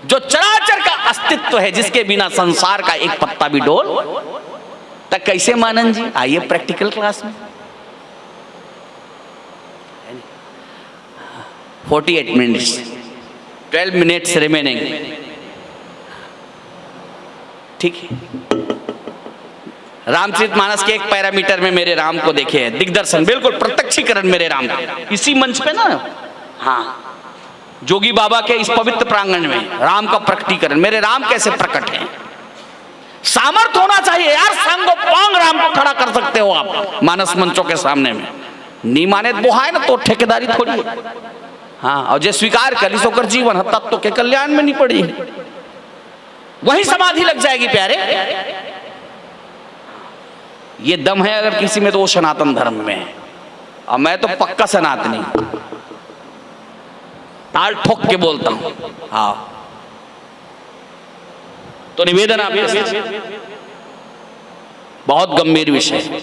जो चराचर का अस्तित्व है, जिसके बिना संसार का एक पत्ता भी डोल तक कैसे मानन जी। आइए प्रैक्टिकल क्लास में 48 मिनट्स 12 मिनट्स रिमेनिंग। ठीक है, रामचरितमानस के एक पैरामीटर में मेरे राम को देखे है, दिग्दर्शन बिल्कुल प्रत्यक्षीकरण मेरे राम का इसी मंच पे ना। हाँ, जोगी बाबा के इस पवित्र प्रांगण में राम का प्रकटीकरण, मेरे राम कैसे प्रकट है। सामर्थ्य होना चाहिए यार, सांगो पांग राम को खड़ा कर सकते हो आप मानस मंचों के सामने में। नी माने बोहाय ना तो ठेकेदारी थोड़ी है। हाँ, और जो स्वीकार कर सो कर जीवन तत्व के कल्याण में नहीं पड़ी, वही समाधि लग जाएगी प्यारे। ये दम है अगर किसी में तो वो सनातन धर्म में है, और मैं तो पक्का सनातनी ताल ठोक के बोलता हूं। हाँ, तो निवेदन आपके साथ, बहुत गंभीर विषय।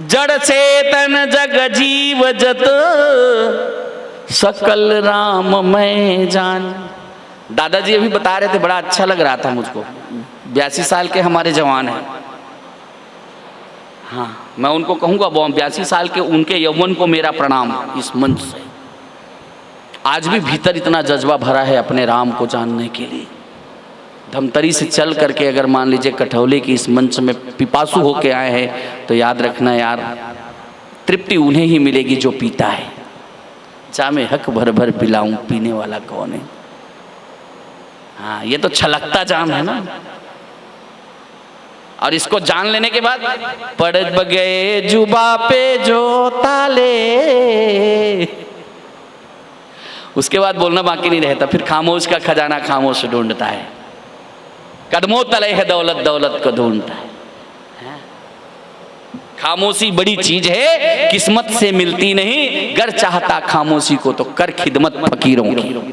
जड़ चेतन जग जीव जत सकल राम मैं जान। दादाजी अभी बता रहे थे, बड़ा अच्छा लग रहा था मुझको। 82 साल के हमारे जवान हैं। हाँ, मैं उनको कहूंगा 82 साल के उनके यौवन को मेरा प्रणाम इस मंच से। आज भी भीतर इतना जज्बा भरा है अपने राम को जानने के लिए। धमतरी से चल करके अगर मान लीजिए कठौली की इस मंच में पिपासु होके आए हैं तो याद रखना यार, तृप्ति उन्हें ही मिलेगी जो पीता है। जामे हक भर भर पिलाऊं, पीने वाला कौन है। हाँ, ये तो छलकता जाम है ना। और इसको जान लेने के बाद पड़ गए जुबा पे जो ताले, उसके बाद बोलना बाकी नहीं रहता। फिर खामोश का खजाना खामोश ढूंढता है, कदमों तले है दौलत, दौलत को ढूंढता है। खामोशी बड़ी चीज है, किस्मत से मिलती नहीं। गर चाहता खामोशी को तो कर खिदमत फकीरों की।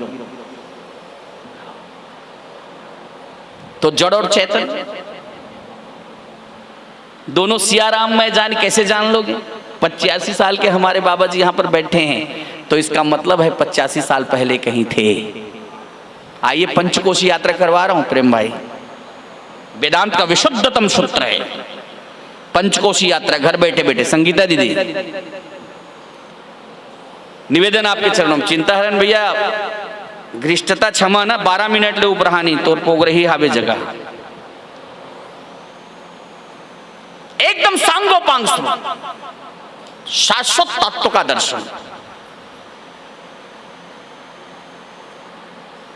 तो जड़ और चेतन दोनों सियाराम में जान कैसे जान लोगे? 85 साल के हमारे बाबा जी यहाँ पर बैठे हैं, तो इसका मतलब है 85 साल पहले कहीं थे। आइए पंचकोशी यात्रा करवा रहा हूं प्रेम भाई, वेदांत का विशुद्धतम सूत्र है पंचकोशी यात्रा। घर बैठे बैठे संगीता दीदी निवेदन आपके चरणों में। चिंताहरण भैया घृष्टता क्षमा ना 12 मिनट ले उपरहानी तो पोग रही हावे जगह एकदम सांगोपांग शाश्वत तत्व का दर्शन।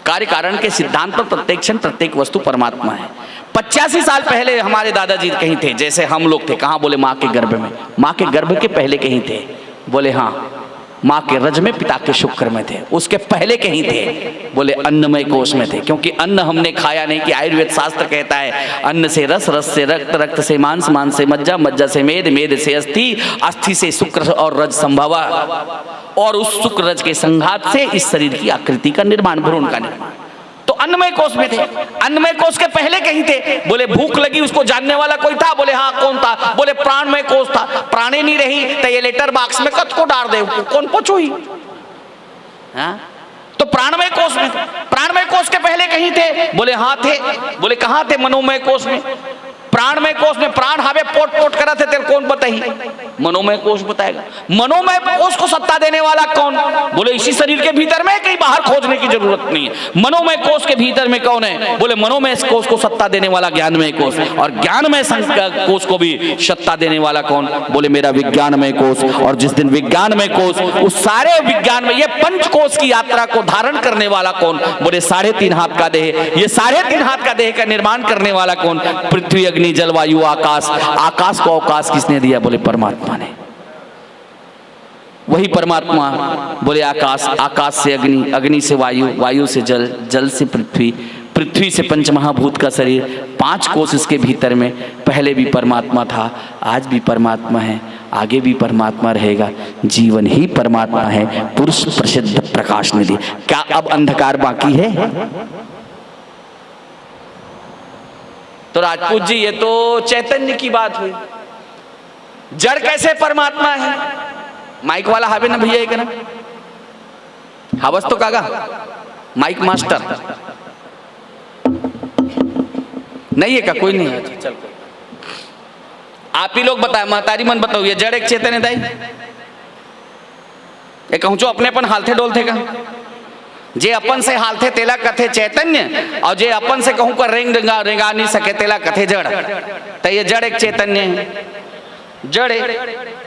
कार्य कारण के सिद्धांत पर प्रत्येक क्षण प्रत्येक वस्तु परमात्मा है। 85 साल पहले हमारे दादाजी कहीं थे, जैसे हम लोग थे। कहाँ? बोले माँ के गर्भ में। माँ के गर्भ के पहले कहीं थे? बोले हाँ, माँ के रज में पिता के शुक्र में थे। उसके पहले कहीं थे? बोले अन्नमय कोश में थे। क्योंकि अन्न हमने खाया नहीं, कि आयुर्वेद शास्त्र कहता है अन्न से रस, रस से रक्त, रक्त से मांस, मांस से मज्जा, मज्जा से मेद, मेद से अस्थि, अस्थि से शुक्र और रज संभवा, और उस शुक्र रज के संघात से इस शरीर की आकृति का निर्माण, भ्रूण का निर्माण। तो अन्नमय कोश में थे। अन्नमय कोश के पहले कहीं थे? बोले भूख लगी उसको जानने वाला कोई था? बोले हाँ, कौन था? बोले प्राणमय कोश था। प्राणी नहीं रही तो ये लेटर बॉक्स में कत को डाल दे, कौन पूछो ही। हाँ? तो प्राणमय कोश में। प्राणमय कोश के पहले कहीं थे? बोले हाँ थे। बोले कहाँ थे? मनोमय कोश में। प्राणमय कोश में प्राण हावे पोट पोट करा थे, तेरे कौन बताई? मनोमय कोश बताएगा। मनोमय कोश को सत्ता देने वाला कौन? बोले इसी शरीर के भीतर में, कहीं बाहर खोजने की जरूरत नहीं है। मनोमय कोश के भीतर में कौन है? बोले मनोमय कोश को सत्ता देने वाला ज्ञानमय कोश। और ज्ञानमय कोश को भी सत्ता देने वाला कौन? बोले मेरा विज्ञानमय कोश। और जिस दिन विज्ञानमय कोश, उस सारे विज्ञान में ये पंचकोश की यात्रा को धारण करने वाला कौन? बोले 3.5 हाथ का देह। ये 3.5 हाथ का देह का निर्माण करने वाला कौन? पृथ्वी, अग्नि, अग्नि जल वायु आकाश। आकाश को अवकाश किसने दिया? बोले परमात्मा ने। वही परमात्मा बोले आकाश, आकाश से अग्नि, अग्नि से वायु, वायु से जल, जल से पृथ्वी, पृथ्वी से पंचमहाभूत का शरीर, 5 कोश इसके भीतर में। पहले भी परमात्मा था, आज भी परमात्मा है, आगे भी परमात्मा रहेगा। जीवन ही परमात्मा है, पुरुष प्रसिद्ध प्रकाश निधि। क्या अब अंधकार बाकी है? तो राजपूत जी ये तो चैतन्य की बात हुई। जड़ कैसे परमात्मा है? माइक वाला हावे ना भैया एक ना हावस तो कागा माइक मास्टर नहीं है का? कोई नहीं है। चल आप ही लोग बताए, महतारी मन बताओ, ये जड़ एक चेतन है दाई? ये कहूँ चो अपने अपन हालते डोलते का जे अपन से हालते तेला कथे चैतन्य, और जे अपन से कहूँ कर रेंगा नहीं सके तेला कथे जड़। तो ये जड़ एक चैतन्य है, जड़ है,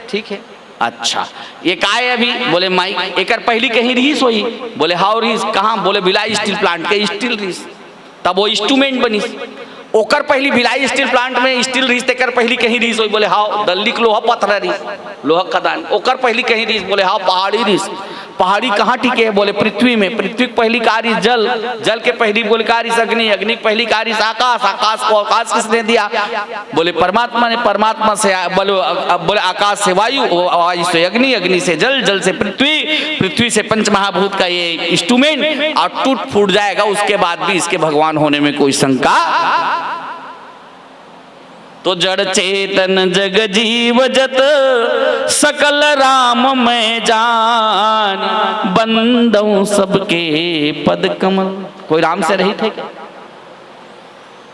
ठीक है। अच्छा ये का है अभी? बोले माइक। एक पहली कहीं रीस हुई? बोले हाउ रीस? कहाँ? बोले भिलाई स्टील प्लांट के स्टील रीस। तब वो इंस्ट्रूमेंट बनी। ओकर पहली भिलाई स्टील प्लांट में स्टील रीस तेकर पहली कहीं रीस हुई? बोले हाउ दल्ली के लोहा पत्थर रीस, लोहा खदान। ओकर पहली कहीं रीस? बोले हाउ पहाड़ी रीस। पहाड़ी कहाँ टिके है? बोले पृथ्वी में। पृथ्वी की पहली कारी जल, जल के पहली बोले कारिस अग्नि, अग्नि की पहली कारिस आकाश, आकाश को आकाश किसने दिया? बोले परमात्मा ने। परमात्मा से बोले आकाश से वायु, वायु से अग्नि, अग्नि से जल, जल से पृथ्वी, पृथ्वी से पंचमहाभूत का ये इंस्ट्रूमेंट, और टूट फूट जाएगा उसके बाद भी इसके भगवान होने में कोई शंका। तो जड़ चेतन जग जीव जत सकल राम मैं जान, बंदों सबके पद कमल। कोई राम से रहित है क्या?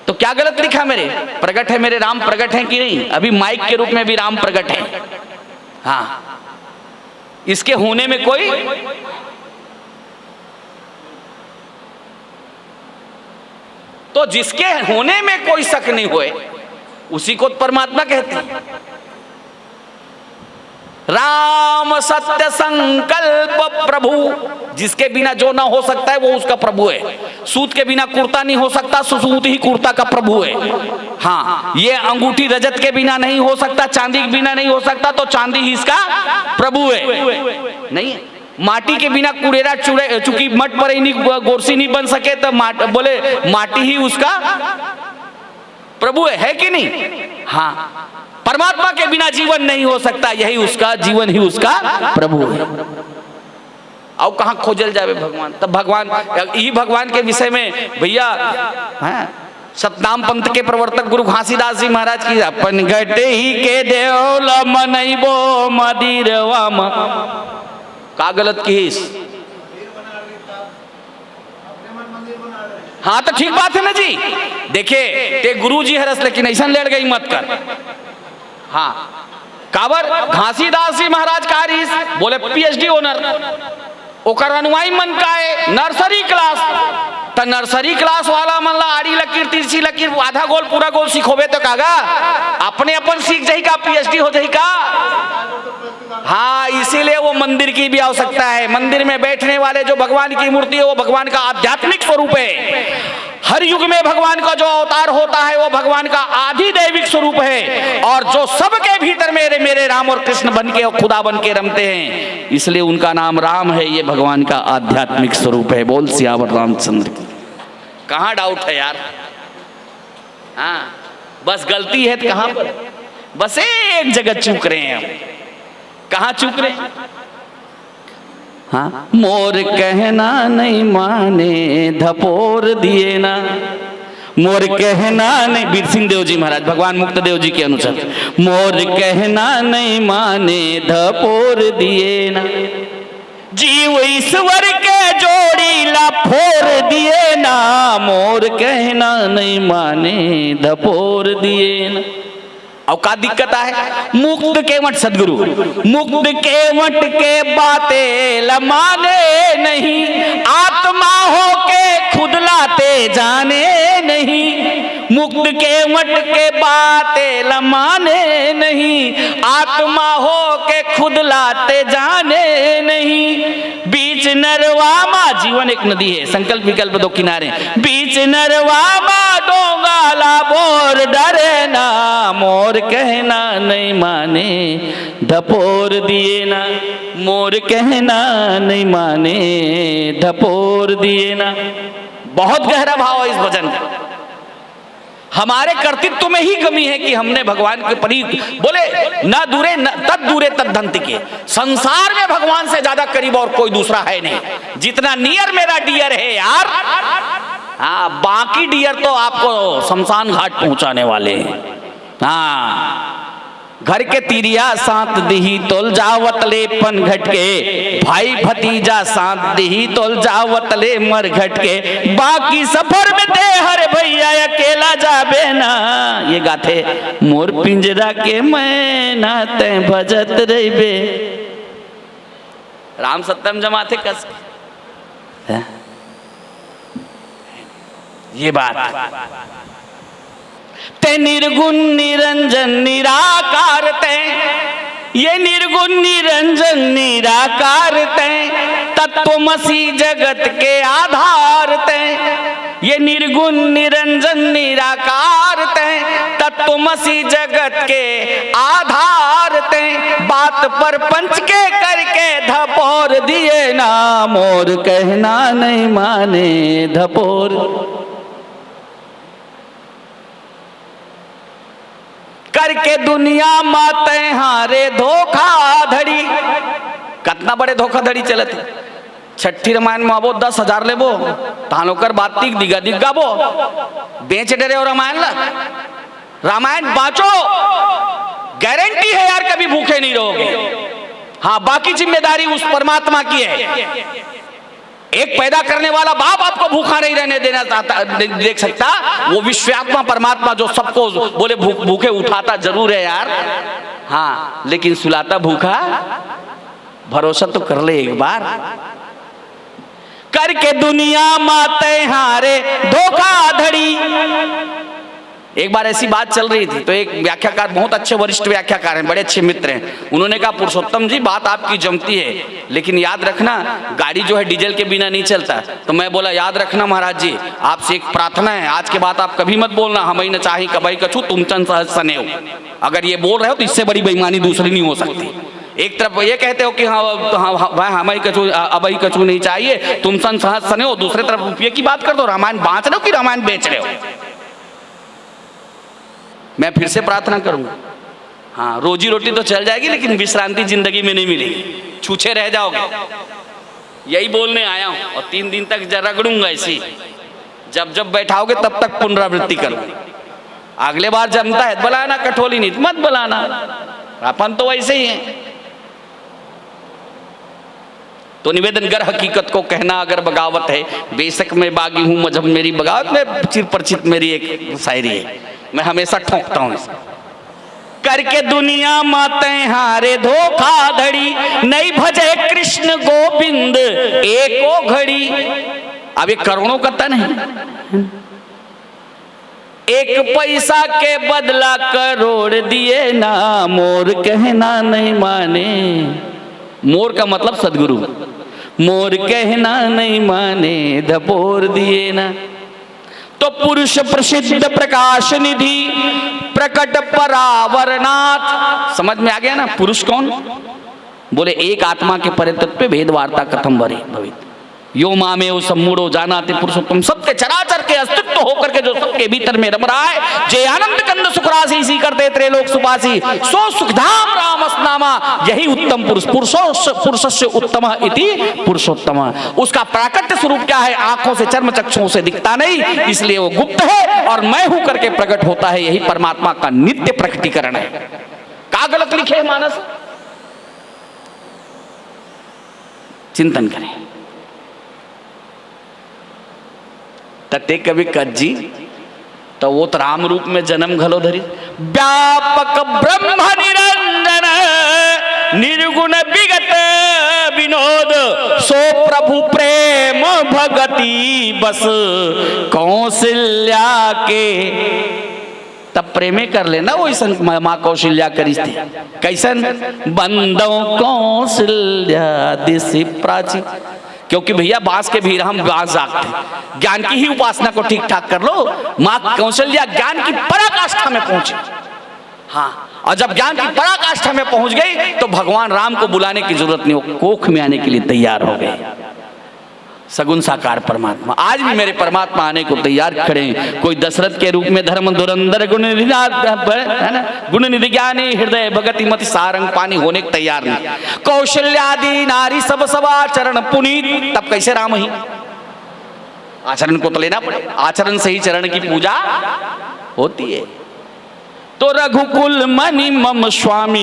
तो क्या गलत लिखा मेरे? प्रकट है मेरे राम, प्रकट है कि नहीं? अभी माइक के रूप में भी राम प्रकट है। हाँ, इसके होने में कोई तो जिसके होने में कोई शक नहीं हुए उसी को परमात्मा कहते हैं। राम सत्य संकल्प प्रभु, जिसके बिना जो ना हो सकता है वो उसका प्रभु है। सूत के बिना कुर्ता नहीं हो सकता, सूत ही कुर्ता का प्रभु है। हाँ, ये अंगूठी रजत के बिना नहीं हो सकता, चांदी के बिना नहीं हो सकता, तो चांदी ही इसका प्रभु है। नहीं, माटी के बिना कुड़ेरा चुकी मट पर ही गोरसी नहीं बन सके, तो बोले माटी ही उसका प्रभु है कि नहीं? हाँ, परमात्मा के बिना जीवन नहीं हो सकता, यही उसका जीवन ही उसका प्रभु है। अब कहाँ खोजल जावे भगवान? तब भगवान ही भगवान के विषय में भैया सतनाम पंथ के प्रवर्तक गुरु घासीदास जी महाराज की अपन घटे ही के देवल मनइबो मदिरवाम। का गलत कीस? हाँ तो ठीक बात है ना जी। देखिए ते गुरु जी हरस, लेकिन ऐसा लेट गई मत कर। हाँ, काबर घासीदास जी महाराज का रीस? बोले पीएचडी ओनर। ओकर अनुयायी मन का है नर्सरी क्लास। तो नर्सरी क्लास वाला मन ला आड़ी लकीर तिरछी लकीर आधा गोल पूरा गोल सीखोबे तो कागा अपने अपन सीख जाही का, पीएचडी हो जाही का। हाँ, इसीलिए वो मंदिर की भी आवश्यकता है। मंदिर में बैठने वाले जो भगवान की मूर्ति है वो भगवान का आध्यात्मिक स्वरूप है। हर युग में भगवान का जो अवतार होता है वो भगवान का आदि दैविक स्वरूप है, और जो सबके भीतर मेरे मेरे राम और कृष्ण बन के और खुदा बन के रमते हैं, इसलिए उनका नाम राम है। ये भगवान का आध्यात्मिक स्वरूप है। बोल सियावर रामचंद्र की। कहाँ डाउट है यार? हाँ, बस गलती है तो कहाँ पर? बस एक जगह चूक रहे हैं हम। कहाँ चूक रहे हैं? हाँ, मोर कहना नहीं माने धपोर दिए ना। मोर कहना नहीं, बीर सिंह देव जी महाराज भगवान मुक्त देव जी के अनुसार, मोर कहना नहीं माने धपोर दिए ना। जीव ईश्वर के जोड़ी ला फोर दिए ना। मोर कहना नहीं माने धपोर दिए ना। अब का दिक्कत है? मुक्त केवट सदगुरु, मुक्त केवट के बातें लमाने नहीं, आत्मा हो के खुद लाते जाने नहीं। मुक्त केवट के बातें लमाने नहीं, आत्मा हो के खुद लाते जाने नहीं। बीच नरवामा, जीवन एक नदी है, संकल्प विकल्प दो किनारे। बीच नरवामा डोंगाला बोर डरे ना, मोर कहना नहीं माने धपोर दिए ना, मोर कहना नहीं माने धपोर दिए ना। बहुत गहरा भाव है इस भजन का। हमारे कर्तृत्व में ही कमी है कि हमने भगवान के परी बोले ना दूरे न तद दूरे तद धंत के, संसार में भगवान से ज्यादा करीब और कोई दूसरा है नहीं। जितना नियर मेरा डियर है यार, हाँ बाकी डियर तो आपको शमशान घाट पहुंचाने वाले हैं। हाँ घर के तिरिया साथ दिही तोल जावतले पन घट के, भाई भतीजा साथ दिही तोल जावतले मर घट के, बाकी सफर में ते हर भैया अकेला जाबे ना। ये गाथे मोर पिंजरा के मैना ते भजत रहिबे। राम सत्यम जमाते कस है? ये बात ते निर्गुण निरंजन निराकार ते, ये निर्गुण निरंजन निराकार ते, तत्वमसी जगत के आधार ते। ये निर्गुण निरंजन निराकार ते, तत्वमसी जगत के आधार ते। बात पर पंच के करके धपोर दिए ना, मोर कहना नहीं माने धपोर। करके दुनिया माते हारे धोखाधड़ी। कितना बड़े धोखाधड़ी चलत है। छठी रामायण में आबो 10,000 लेबो, तानोकर बातिक दिगा दिगाबो, बेच डरे और रामायण ला। रामायण बाँचो, गारंटी है यार कभी भूखे नहीं रहोगे। हाँ बाकी जिम्मेदारी उस परमात्मा की है। एक पैदा करने वाला बाप आपको भूखा नहीं रहने देना चाहता, देख सकता। वो विश्वात्मा परमात्मा जो सबको बोले भूखे उठाता जरूर है यार, हाँ लेकिन सुलाता भूखा। भरोसा तो कर ले एक बार। करके दुनिया माते हारे धोखाधड़ी। एक बार ऐसी बात चल रही थी तो एक व्याख्याकार, बहुत अच्छे वरिष्ठ व्याख्याकार हैं, बड़े अच्छे मित्र हैं, उन्होंने कहा पुरुषोत्तम जी बात आपकी जमती है, लेकिन याद रखना गाड़ी जो है डीजल के बिना नहीं चलता। तो मैं बोला याद रखना महाराज जी, आपसे एक प्रार्थना है, आज के बाद आप कभी मत बोलना हम ही न चाही कबई कछू तुम चंद सहज सने हो। अगर ये बोल रहे हो तो इससे बड़ी बेईमानी दूसरी नहीं हो सकती। एक तरफ ये कहते हो कि हाँ हमें कछू अब ही कछू नहीं चाहिए, तुम सन सहज सने हो, दूसरी तरफ रुपये की बात कर दो। रामायण बांच रहे हो कि रामायण बेच रहे हो? मैं फिर से प्रार्थना करूंगा, हाँ रोजी रोटी तो चल जाएगी लेकिन विश्रांति जिंदगी में नहीं मिलेगी, छूछे रह जाओगे। यही बोलने आया हूं और 3 दिन तक रगड़ूंगा इसी। जब जब बैठाओगे तब तक पुनरावृत्ति करूंगा। अगले बार जमता है बुलाना, कठोली नहीं मत बुलाना, अपन तो वैसे ही है। तो निवेदन कर हकीकत को कहना अगर बगावत है, बेशक मैं बागी हूं मजहब मेरी बगावत में चिरपरिचित मेरी एक शायरी है, मैं हमेशा ठोकता हूं इसे। करके दुनिया माते हारे धोखाधड़ी, नहीं भजे कृष्ण गोविंद एको घड़ी। अब ये करोड़ों का तन है, एक पैसा के बदला करोड़ दिए ना, मोर कहना नहीं माने। मोर का मतलब सदगुरु, मोर कहना नहीं माने धपोर दिए ना। तो पुरुष प्रसिद्ध प्रकाश निधि प्रकट परावरनाथ। समझ में आ गया ना? पुरुष कौन? बोले एक आत्मा के परितत्व पे भेद वार्ता कथम भरे भवित यो मामे ओ सम्मूढ़ो जानाते पुरुषोत्तम। सबके चराचर के अस्तित्व होकर के जो सबके भीतर में रम रहा है, जय आनंद कंद सुखरासी सी करते त्रैलोक सुपासी, सो सुखधाम राम असनामा, यही उत्तम पुरुष। पुरुषस्य उत्तम इति पुरुषोत्तम। उसका प्राकट्य स्वरूप क्या है? आंखों से चर्म चक्षुओं से दिखता नहीं, इसलिए वो गुप्त है और मैं हूं करके प्रकट होता है। यही परमात्मा का नित्य प्रकटीकरण है। का गलत लिखे मानस? चिंतन करें। तते कवि कज्जी तो वो तो राम रूप में जन्म घलो धरी। व्यापक ब्रह्म निरंजन निर्गुण विगत विनोद, सो प्रभु प्रेम भगति बस कौशल्या के। तब प्रेमे कर लेना वो ऐसा माँ कौशल्या करी थी। कैसन? बंदों कौशल्या दिशि प्राची। क्योंकि भैया बांस के भीड़ हम बांस जागते, ज्ञान की ही उपासना को ठीक ठाक कर लो। माँ कौशल्या ज्ञान की पराकाष्ठा में पहुंची। हाँ, और जब ज्ञान की पराकाष्ठा में पहुंच गई तो भगवान राम को बुलाने की जरूरत नहीं, हो कोख में आने के लिए तैयार हो गए। सगुन साकार परमात्मा आज भी मेरे परमात्मा आने को तैयार खड़े हैं। कोई दशरथ के रूप में धर्म धुरंधर गुण निधि है ना, गुण निधि ज्ञानी हृदय भगति मति सारंग पानी होने को तैयार नहीं। कौशल्यादि नारी सब सब आचरण पुनीत, तब कैसे राम ही? आचरण को तो लेना पड़े, आचरण से ही चरण की पूजा होती है। तो रघुकुल मणि मम स्वामी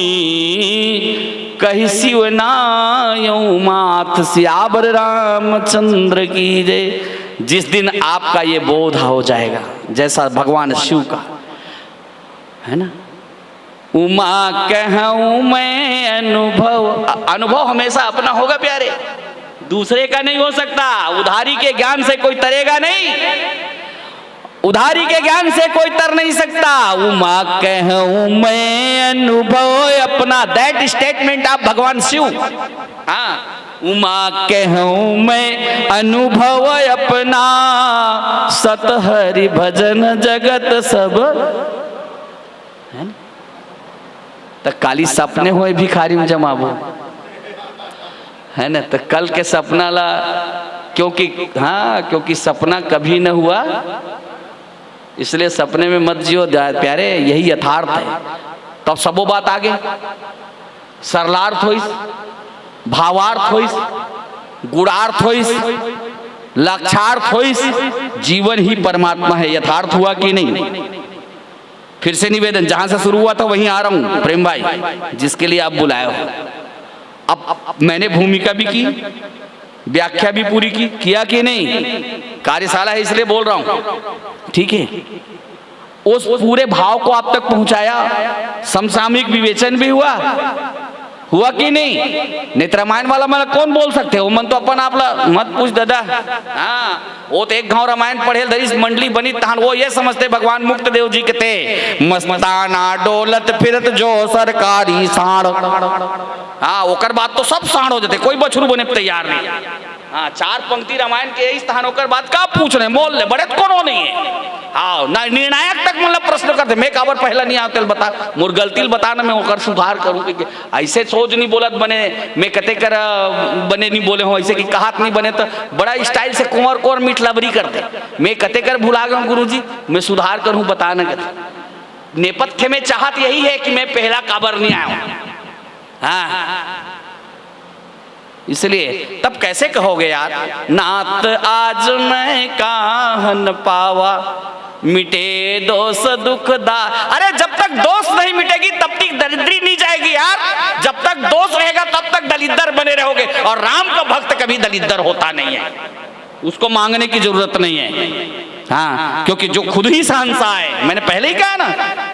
कही शिव नायऊ माथ सियावर रामचंद्र की जय। जिस दिन आपका ये बोध हो जाएगा जैसा भगवान शिव का है ना, उमा कहूँ मैं अनुभव हमेशा अपना होगा प्यारे, दूसरे का नहीं हो सकता। उधारी के ज्ञान से कोई तरेगा नहीं, उधारी के ज्ञान से कोई तर नहीं सकता। उमा कहूँ मैं अनुभव अपना, दैट स्टेटमेंट आप भगवान शिव। हाँ, उमा कहूँ मैं अनुभव अपना, सत हरि भजन जगत सब है ना। तो काली सपने हुए भिखारी में जमाबो है ना, तो कल के सपना ला, क्योंकि हाँ, क्योंकि सपना कभी न हुआ इसलिए सपने में मत जियो प्यारे, यही यथार्थ है। तब सबो बात आगे सरलार्थ होइस, भावार्थ होइस, गुणार्थ होइस, लक्षार्थ होइस, जीवन ही परमात्मा है। यथार्थ हुआ कि नहीं? फिर से निवेदन, जहां से शुरू हुआ था वहीं आ रहा हूं प्रेम भाई, जिसके लिए आप बुलाए हो। अब मैंने भूमिका भी की, व्याख्या भी पूरी की, किया कि नहीं? कार्यशाला है इसलिए बोल रहा हूं, ठीक है। उस पूरे भाव को आप तक पहुंचाया, समसामयिक विवेचन भी हुआ कि नहीं? नेत्र रामायण वाला मन कौन बोल सकते हो? मन तो अपन आपला मत पूछ दादा। हाँ, वो तो एक गांव रामायण पढ़े दरिस मंडली बनी तहन वो ये समझते भगवान मुक्त देव जी के थे मस्ताना डोलत फिरत जो सरकारी साण। हाँ, ओकर बात तो सब साण हो जाते, कोई बछरू बने तैयार नहीं। हाँ, 4 पंक्ति रामायण के इस स्थानों कर बात का पूछ रहे, मोल ले बड़े कोनो नहीं है। हाँ, ना निर्णायक तक मतलब प्रश्न करते, मैं काबर पहला नहीं आते बता, मोर गलती बताना मैं ओकर सुधार करूँ कि ऐसे सोच नहीं बोलत बने, मैं कते कर बने नहीं बोले हो ऐसे कि कहात नहीं बने, तो बड़ा स्टाइल से कुंवर को मीठ लबरी करते। मैं कते कर भुला गया गुरुजी, मैं सुधार करूँ बताना कहते। नेपथ्य में चाहत यही है कि मैं पहला काबर नहीं आया हूँ। हाँ, इसलिए तब कैसे कहोगे यार, नात आज मैं काहन पावा मिटे दोष दुख दा। अरे जब तक दोष नहीं मिटेगी तब तक दरिद्री नहीं जाएगी यार। जब तक दोष रहेगा तब तक दलिद्दर बने रहोगे, और राम का भक्त कभी दलिद्दर होता नहीं है, उसको मांगने की जरूरत नहीं है। हाँ, क्योंकि जो खुद ही शहंशाह है, मैंने पहले ही कहा ना।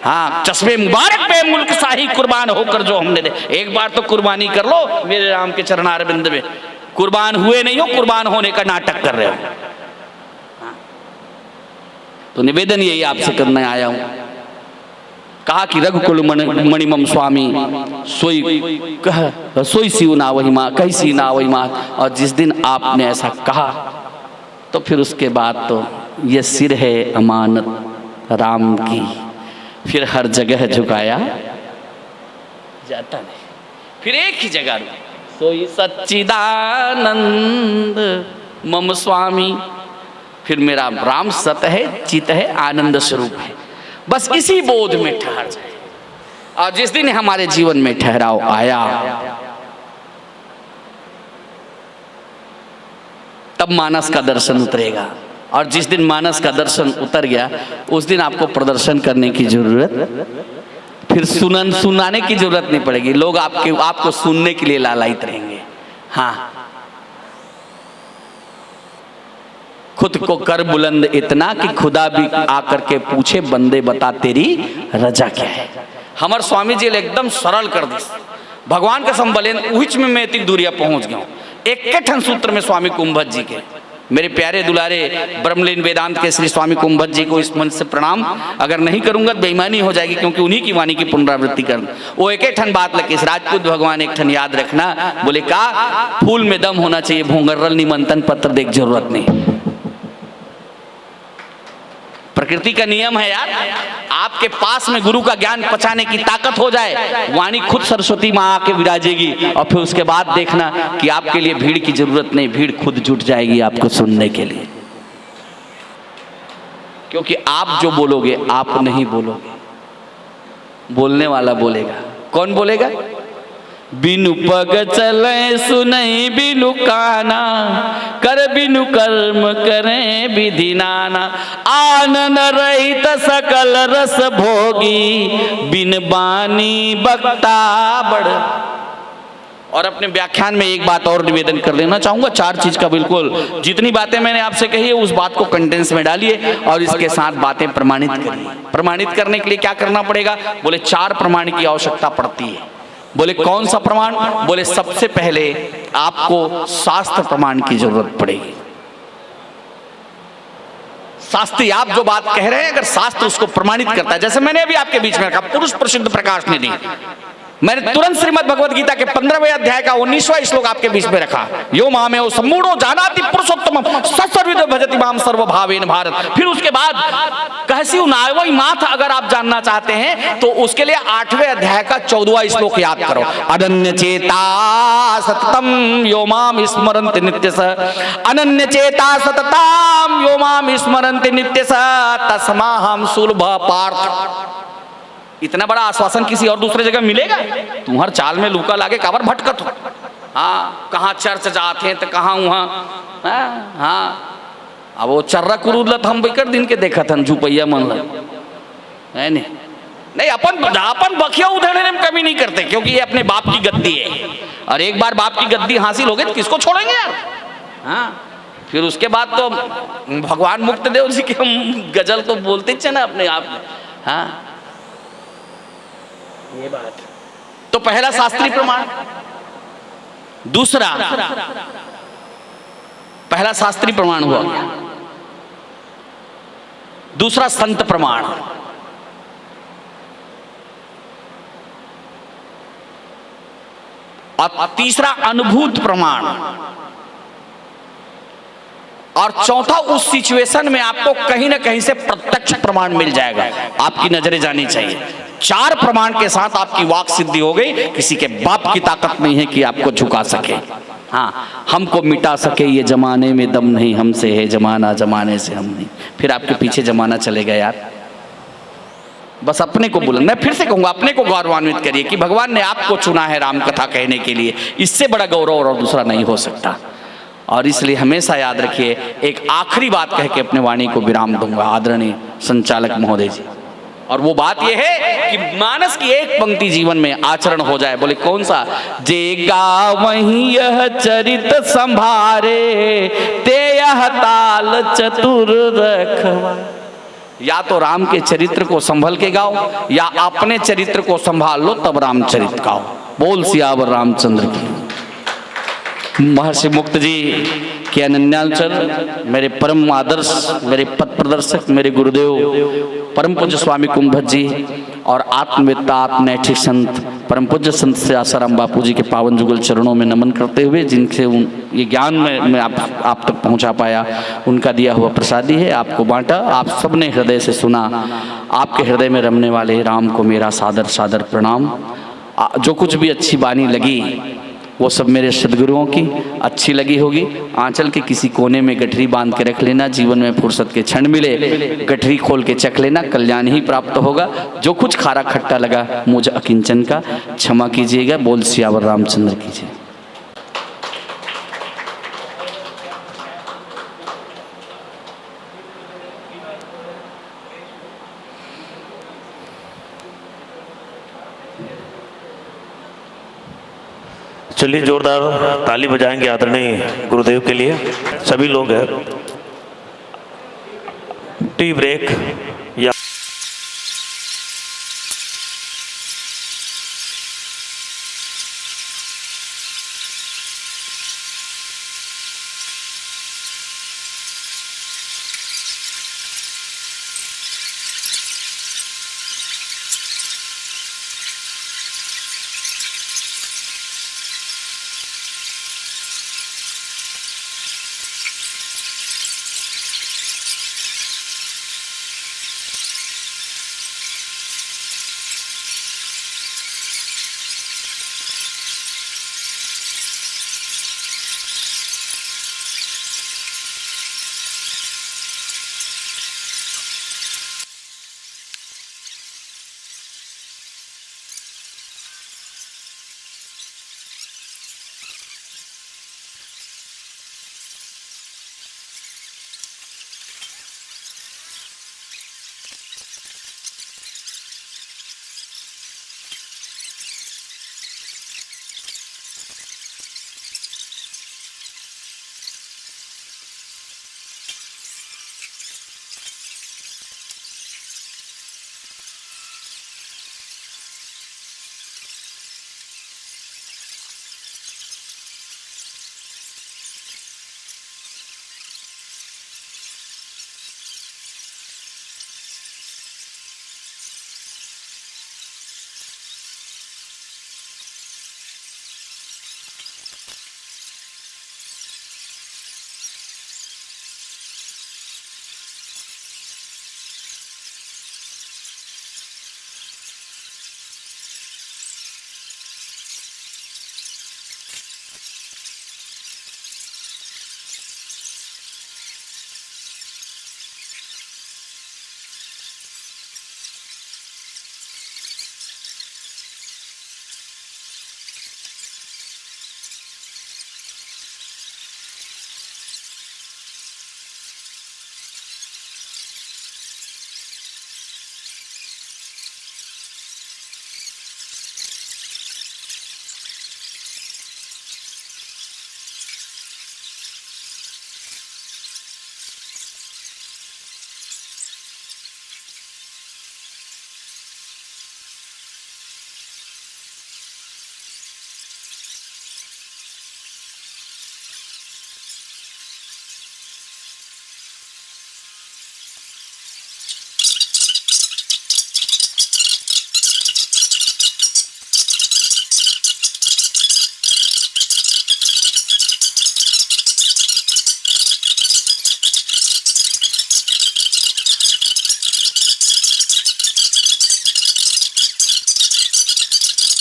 हाँ, चश्मे मुबारक पे मुल्क शाही कुर्बान होकर जो हमने दे, एक बार तो कुर्बानी कर लो मेरे राम के चरणारविंद में। कुर्बान हुए नहीं हो, कुर्बान होने का नाटक कर रहे हो। हाँ, तो निवेदन यही आपसे करने आया हूं। कहा कि रघुकुल मणिमम स्वामी सोई शिव ना वही माँ, कही सी ना वही माँ। और जिस दिन आपने ऐसा कहा तो फिर उसके बाद तो ये सिर है अमानत राम की, फिर हर जगह झुकाया जाता नहीं। फिर एक ही जगह सोई सच्चिदानंद मम स्वामी, फिर मेरा राम सत है, चित है, आनंद स्वरूप है। बस इसी बोध में ठहर जाए। और जिस दिन हमारे जीवन में ठहराव आया तब मानस का दर्शन उतरेगा। और जिस दिन मानस का दर्शन उतर गया उस दिन आपको प्रदर्शन करने की जरूरत, फिर सुनाने की जरूरत नहीं पड़ेगी। लोग आपको सुनने के लिए लालायित रहेंगे। हाँ, खुद को कर बुलंद इतना कि खुदा भी आकर के पूछे बंदे बता तेरी रजा क्या है। हमारे स्वामी जी एकदम सरल कर दी। भगवान का संबलेन उहिच में मैं इतनी दूरिया पहुंच गया हूँ। एक ठन सूत्र में स्वामी कुंभत जी के मेरे प्यारे दुलारे ब्रह्मलीन वेदांत के श्री स्वामी कुंभत जी को इस मन से प्रणाम। अगर नहीं करूंगा तो बेईमानी हो जाएगी, क्योंकि उन्हीं की वाणी की पुनरावृत्ति कर। वो एक ठन बात लगे इस राजपूत भगवान एक ठन याद रखना, बोले का फूल में दम होना चाहिए, भोंगर्रल निमंत्रण पत्र देख जरूरत नहीं। प्रकृति का नियम है यार, आपके पास में गुरु का ज्ञान पचाने की ताकत हो जाए, वाणी खुद सरस्वती माँ आके विराजेगी, और फिर उसके बाद देखना कि आपके लिए भीड़ की जरूरत नहीं, भीड़ खुद जुट जाएगी आपको सुनने के लिए। क्योंकि आप जो बोलोगे आप नहीं बोलोगे, बोलने वाला बोलेगा। कौन बोलेगा? बिनु पग चले सुनई बिनु काना, कर बिनु कर्म करें विधि नाना, आनंद रहित सकल रस भोगी, बिन बानी बक्ता बड़। और अपने व्याख्यान में एक बात और निवेदन कर लेना चाहूंगा, 4 चीज का बिल्कुल जितनी बातें मैंने आपसे कही है उस बात को कंडेंस में डालिए और इसके साथ बातें प्रमाणित करिए। प्रमाणित करने के लिए क्या करना पड़ेगा? बोले 4 प्रमाण की आवश्यकता पड़ती है। बोले कौन सा प्रमाण? बोले सबसे पहले आपको शास्त्र प्रमाण की जरूरत पड़ेगी। शास्त्री आप जो बात कह रहे हैं, अगर शास्त्र उसको प्रमाणित करता है, जैसे मैंने अभी आपके बीच में रखा पुरुष प्रसिद्ध प्रकाश निधि, मैंने तुरंत श्रीमद् भगवद गीता के 15वें अध्याय का 19वां श्लोक आपके बीच में रखा, यो मामेव सम्मूढ़ो जानाति पुरुषोत्तमम सत्सर्वविद भजति माम सर्वभावेन भारत। फिर उसके बाद कहसी नावई माथ अगर आप जानना चाहते हैं तो उसके लिए 8वें अध्याय का 14वां श्लोक याद करो, अनन्य चेता सततम यो माम स्मरन्ति नित्यस, अनन्य चेता सततम यो माम स्मरन्ति नित्यस, तस्माहं सुलभ पार्थ। इतना बड़ा आश्वासन किसी और दूसरे जगह मिलेगा? तुम हर चाल में लूका लागे काबर भटकत हो। हाँ, कहाँ चर्च जाते हैं तो कहाँ वहाँ। हाँ, अब वो चर्रा कुरूलत हम बेकर दिन के देखा था झुपैया मन है नहीं अपन बखिया उधेड़ने में कमी नहीं करते, क्योंकि ये अपने बाप की गद्दी है, और एक बार बाप की गद्दी हासिल हो गई तो किसको छोड़ेंगे यार। हाँ, फिर उसके बाद तो भगवान मुक्तदेव जी की हम गजल तो बोलते थे ना अपने आप में। हाँ, ये बात। तो पहला शास्त्रीय प्रमाण, दूसरा पहला शास्त्रीय प्रमाण हुआ, दूसरा संत प्रमाण, और तीसरा अनुभूत प्रमाण, और चौथा उस सिचुएशन में आपको कहीं ना कहीं से प्रत्यक्ष प्रमाण मिल जाएगा। आपकी नजरें जानी चाहिए। 4 प्रमाण के साथ आपकी वाक सिद्धि हो गई। किसी के बाप की ताकत नहीं है कि आपको झुका सके। हाँ, हमको मिटा सके ये जमाने में दम नहीं, हमसे है जमाना जमाने से हम नहीं। फिर आपके पीछे जमाना चलेगा यार। बस अपने को बुलंद, मैं फिर से कहूंगा, अपने को गौरवान्वित करिए कि भगवान ने आपको चुना है राम कथा कहने के लिए। इससे बड़ा गौरव और दूसरा नहीं हो सकता। और इसलिए हमेशा याद रखिए, एक आखिरी बात कह के अपने वाणी को विराम दूंगा आदरणीय संचालक महोदय जी, और वो बात ये है कि मानस की एक पंक्ति जीवन में आचरण हो जाए। बोले कौन सा? जेगा वहीं यह चरित संभारे, ते यह ताल चतुर रखवा। या तो राम के चरित्र को संभल के गाओ, या अपने चरित्र को संभाल लो तब रामचरित गाओ। बोल सियावर रामचंद्र की। महर्षि मुक्त जी के अनन्याचल, मेरे परम आदर्श, मेरे पथ प्रदर्शक, मेरे गुरुदेव परम पूज्य स्वामी कुंभत जी, और आत्मवेत्ता आत्मनैतिक संत परम पूज्य संत से आसाराम बापू जी के पावन जुगल चरणों में नमन करते हुए, जिनसे ये ज्ञान मैं आप तक पहुंचा पाया, उनका दिया हुआ प्रसादी है, आपको बांटा। आप सबने हृदय से सुना। आपके हृदय में रमने वाले राम को मेरा सादर सादर प्रणाम। जो कुछ भी अच्छी वाणी लगी वो सब मेरे सदगुरुओं की अच्छी लगी होगी। आंचल के किसी कोने में गठरी बांध के रख लेना, जीवन में फुर्सत के क्षण मिले गठरी खोल के चख लेना, कल्याण ही प्राप्त होगा। जो कुछ खारा खट्टा लगा मुझ अकिंचन का क्षमा कीजिएगा। बोल सियावर रामचंद्र कीजिए। चलिए जोरदार ताली बजाएंगे आदरणीय गुरुदेव के लिए। सभी लोग हैं। टी ब्रेक या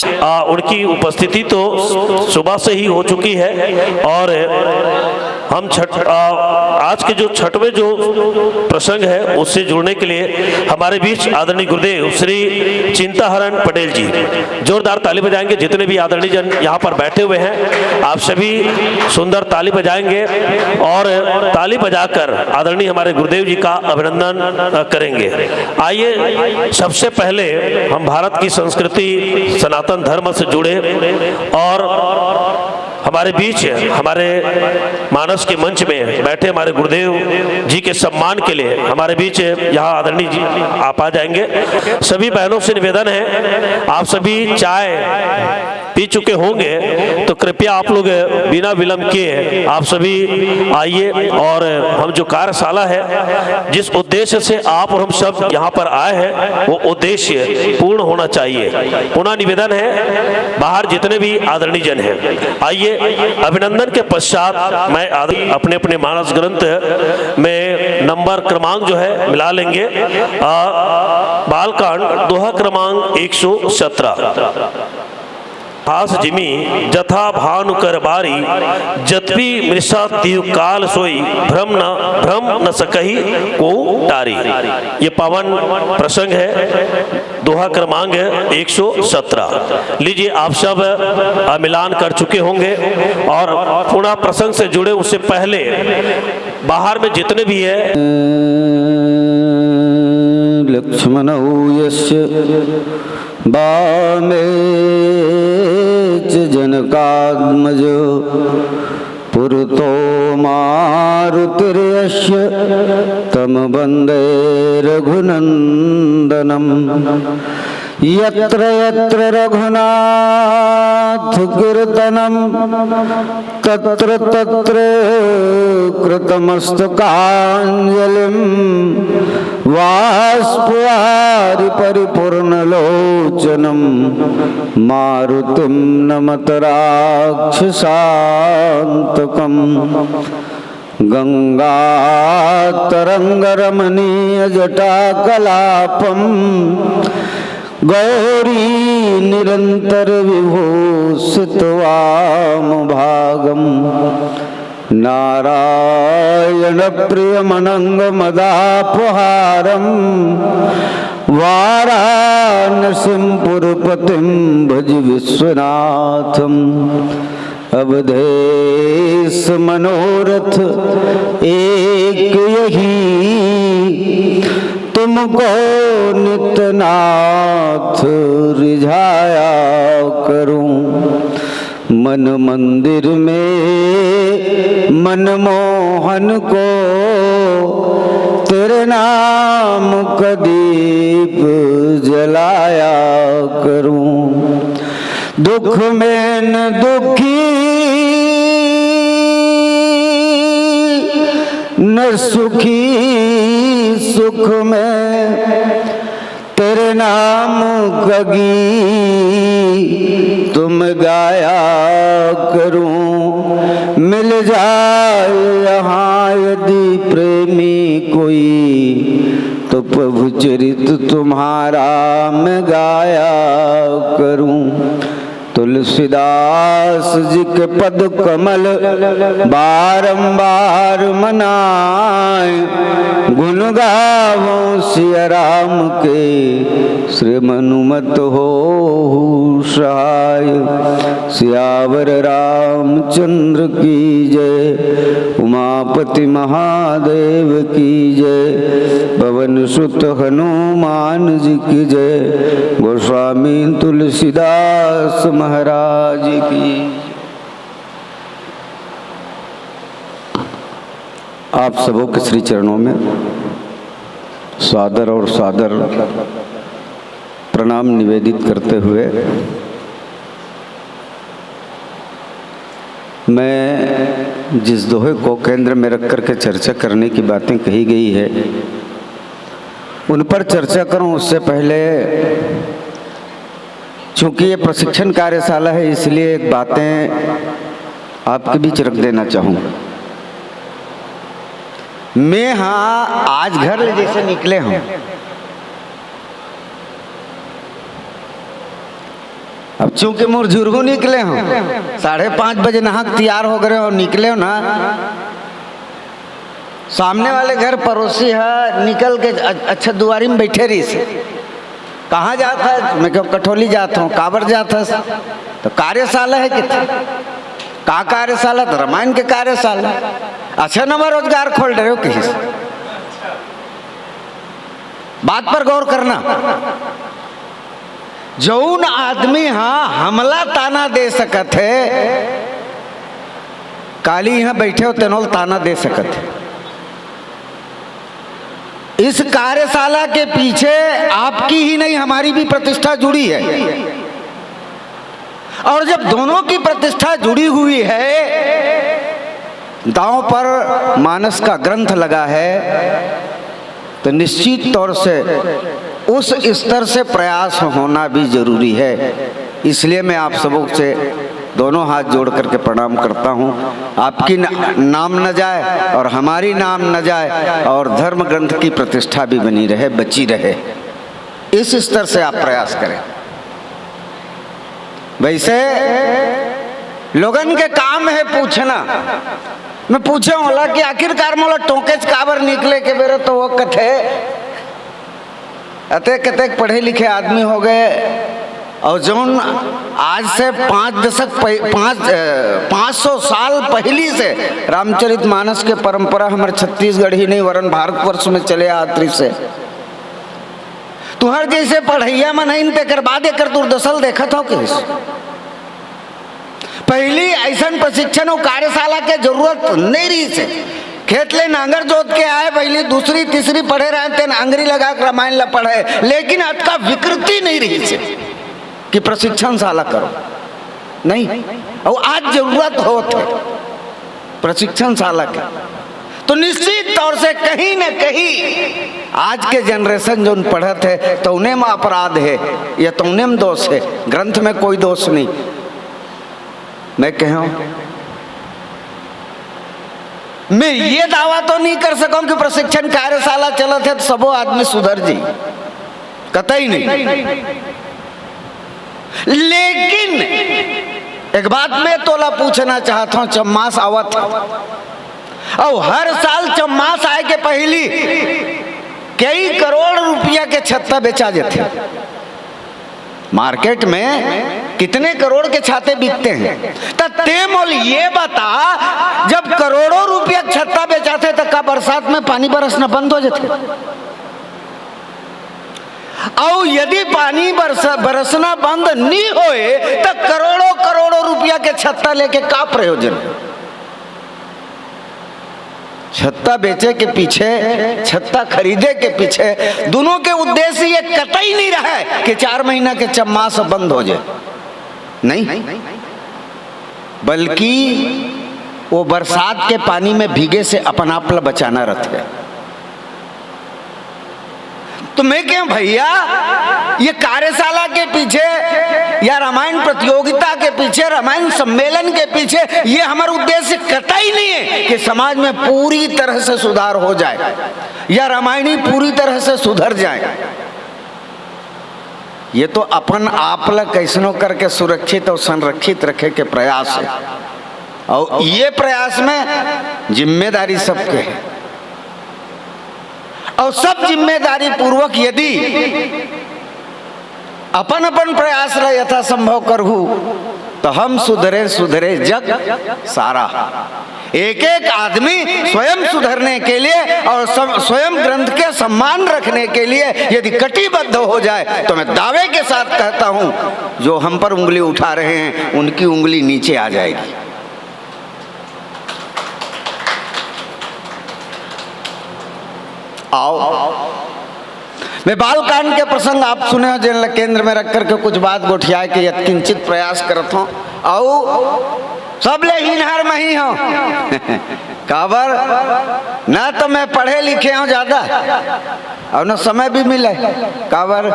उनकी उपस्थिति तो सुबह से ही हो चुकी है और हम आज के जो छठवें जो प्रसंग है उससे जुड़ने के लिए हमारे बीच आदरणीय गुरुदेव श्री चिंताहरण पटेल जी, जोरदार ताली बजाएंगे। जितने भी आदरणीय जन यहाँ पर बैठे हुए हैं आप सभी सुंदर ताली बजाएंगे और ताली बजाकर आदरणीय हमारे गुरुदेव जी का अभिनंदन करेंगे। आइए सबसे पहले हम भारत की संस्कृति सनातन धर्म से जुड़े और हमारे बीच हमारे मानस के मंच में बैठे हमारे गुरुदेव जी के सम्मान के लिए हमारे बीच यहाँ आदरणीय जी आप आ जाएंगे। सभी बहनों से निवेदन है, आप सभी चाय पी चुके होंगे तो कृपया आप लोग बिना विलंब किए आप सभी आइए और हम जो कार्यशाला है जिस उद्देश्य से आप और हम सब यहाँ पर आए हैं वो उद्देश्य पूर्ण होना चाहिए। पुनः निवेदन है बाहर जितने भी आदरणीय जन हैं आइए। अभिनंदन के पश्चात मैं अपने अपने मानस ग्रंथ में नंबर क्रमांक जो है मिला लेंगे। बालकांड दोहा क्रमांक 117 हास जिमी जथा भानु कर बारी जतपी मृषा तीव काल सोई भ्रम न सकही को टारी। ये पावन प्रसंग है, दोहा क्रमांक 117। लीजिए आप सब मिलान कर चुके होंगे और पुनः प्रसंग से जुड़े उससे पहले बाहर में जितने भी है लक्ष्मण बामे जनकात्मज पुरतो मारुतिर्यस्य तम वन्दे रघुनन्दनम्। यत्र यत्र रघुनाथ कीर्तनं तत्र तत्र कृतमस्तकाञ्जलिं बाष्पवारि परिपूर्णलोचनं मारुतिं नमत राक्षसान्तकम्। गंगातरंगरमणीयजटाकलापं गौरी निरंतर विभूषितवामभागं नारायण प्रियमनंगमदापहारं वाराणसीं पुरपतिं भज विश्वनाथम्। अवधेश मनोरथ एक यही तुमको नितनाथ रिझाया करूं। मन मंदिर में मनमोहन को तेरे नाम का दीप जलाया करूं। दुख में न दुखी न सुखी सुख में तेरे नाम का गीत तुम गाया करूं। मिल जाए यहाँ यदि प्रेमी कोई तो प्रभु चरित तुम्हारा मैं गाया करूं। तुलसीदास जी के पद कमल बारंबार मनाए गुण गावों सिया राम के श्री मनुमत हो सहाय। सियावर रामचंद्र की जय, उमापति महादेव की जय, पवन सुत हनुमान जी की जय, गोस्वामी तुलसीदास महाराज की। आप सबों के श्री चरणों में सादर और सादर प्रणाम निवेदित करते हुए मैं जिस दोहे को केंद्र में रख कर के चर्चा करने की बातें कही गई है उन पर चर्चा करूं उससे पहले चूँकि ये प्रशिक्षण कार्यशाला है इसलिए एक बातें आपके बीच रख देना चाहूँगा। मैं हाँ आज घर ले जैसे निकले हूँ अब चूंकि मुरझुरगू निकले हो 5:30 बजे नहा तैयार हो गए हो निकले हो ना, सामने वाले घर पड़ोसी है निकल के अच्छा दुआरी में बैठे रही से, कहाँ जाता है? मैं क्यों कठौली जाता हूँ। काबर जाता है? तो कार्यशाला है कि का कार्यशाला? तो रामायण के कार्यशाला। अच्छा नंबर रोजगार खोल रहे हो किसी से, बात पर गौर करना। जौन आदमी हाँ हमला ताना दे सकत है, काली यहाँ बैठे हो तेनोल ताना दे सकत है। इस कार्यशाला के पीछे आपकी ही नहीं हमारी भी प्रतिष्ठा जुड़ी है, और जब दोनों की प्रतिष्ठा जुड़ी हुई है, दांव पर मानस का ग्रंथ लगा है, तो निश्चित तौर से उस स्तर से प्रयास होना भी जरूरी है। इसलिए मैं आप सबों से दोनों हाथ जोड़ करके प्रणाम करता हूँ। आपकी नाम न जाए और हमारी नाम न जाए, और धर्म ग्रंथ की प्रतिष्ठा भी बनी रहे, बची रहे, इस स्तर से आप प्रयास करें। वैसे लोगन के काम है पूछना। मैं पूछे होला कि आखिरकार मोला टोकेच काबर निकले के बेरे, तो वो कथे अतेक अतेक पढ़े लिखे आदमी हो गए, और जौन आज से 500 साल पहली से रामचरितमानस के परंपरा हमारे छत्तीसगढ़ ही नहीं वरन भारतवर्ष में चले आतरी से, तुहर जैसे पढ़ैया मन है तेकर बाद एकर दुर्दशल देखत हो किस। पहली ऐसा प्रशिक्षण और कार्यशाला के जरूरत नहीं रही से, खेत ले नांगर जोत के आए, पहली दूसरी तीसरी पढ़े रहे थे, अंगरी लगा कर रामायण ला पढ़े, लेकिन आज का विकृति नहीं रही से कि प्रशिक्षण शाला करो, नहीं। और आज जरूरत होते प्रशिक्षण शाला के, तो निश्चित तौर से कहीं न कहीं आज के जनरेशन जो पढ़त है तो उन्हें में अपराध है या तो उन्हें में दोष है, ग्रंथ में कोई दोष नहीं। मैं कहूं मैं ये दावा तो नहीं कर सकूं कि प्रशिक्षण कार्यशाला चलत है तो सबो आदमी सुधर जी, कतई नहीं। लेकिन एक बात मैं तोला पूछना चाहता हूं, चम्मास आवत और हर साल चम्मास आए के पहली कई करोड़ रुपया के छत्ता बेचा जाते, मार्केट में कितने करोड़ के छाते बिकते हैं। तो ते मोल ये बता, जब करोड़ों रुपया छत्ता बेचाते तो का बरसात में पानी बरसना बंद हो जाते? और यदि पानी बरसना बंद नहीं होए तो करोड़ों करोड़ों रुपया के छत्ता लेके का प्रयोजन? छत्ता बेचे के पीछे, छत्ता खरीदे के पीछे दोनों के उद्देश्य ये कतई नहीं रहा है कि 4 महीना के चम्मास बंद हो जाए, नहीं, बल्कि वो बरसात के पानी में भीगे से अपन आप ला बचाना रहता है। तो मैं क्या भैया, ये कार्यशाला के पीछे या रामायण प्रतियोगिता के पीछे, रामायण सम्मेलन के पीछे ये हमारा उद्देश्य कतई नहीं है कि समाज में पूरी तरह से सुधार हो जाए या रामायणी पूरी तरह से सुधर जाए। ये तो अपन आप ला कैसनो करके सुरक्षित और संरक्षित रखे के प्रयास है, और ये प्रयास में जिम्मेदारी सबके है, और सब जिम्मेदारी पूर्वक यदि अपन अपन प्रयास ला यथासंभव करहु तो हम सुधरे सुधरे जग सारा। एक एक आदमी स्वयं सुधरने के लिए और स्वयं ग्रंथ के सम्मान रखने के लिए यदि कटिबद्ध हो जाए तो मैं दावे के साथ कहता हूं, जो हम पर उंगली उठा रहे हैं उनकी उंगली नीचे आ जाएगी। आओ, मैं बालकांड के प्रसंग आप सुने हो जिन केंद्र में रख करके कुछ बात गोठियाए के यत्किंचित प्रयास करत हूँ, और सब ले हिनहर में ही हो काबर ना तो मैं पढ़े लिखे हूँ ज्यादा और न समय भी मिले, काबर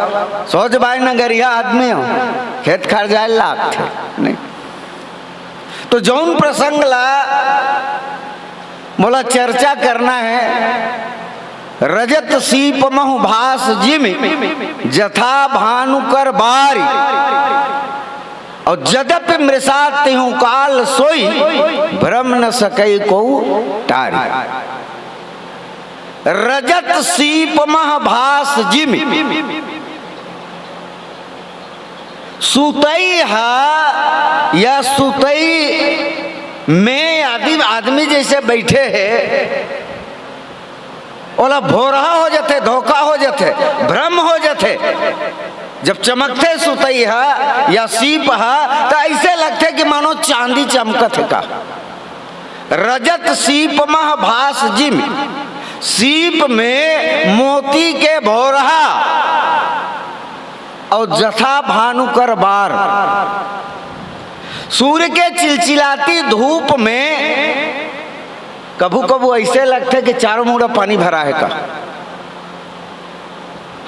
सोच भाई नगरिया आदमी हो, खेत खार जाए लाख नहीं। तो जौन प्रसंग ला बोला चर्चा करना है, रजत सीप महु भास जिम जथा भानुकर बारी। और यद्यपि मृषा तिहु काल सोई भ्रम न सके को टारी। रजत सीप मह भास जिम सुतई है या सुतई में आदमी जैसे बैठे है, ओला भोरहा हो जाते, धोखा हो जाते, भ्रम हो जाते। जब चमकते सुतई है या सीप है तो ऐसे लगते कि मानो चांदी चमकत है का। रजत सीप मह भास जिम, सीप में मोती के भोरहा और जथा भानुकर बार। सूर्य के चिलचिलाती धूप में कभू कभू ऐसे लगते कि चारों मुड़ा पानी भरा है का।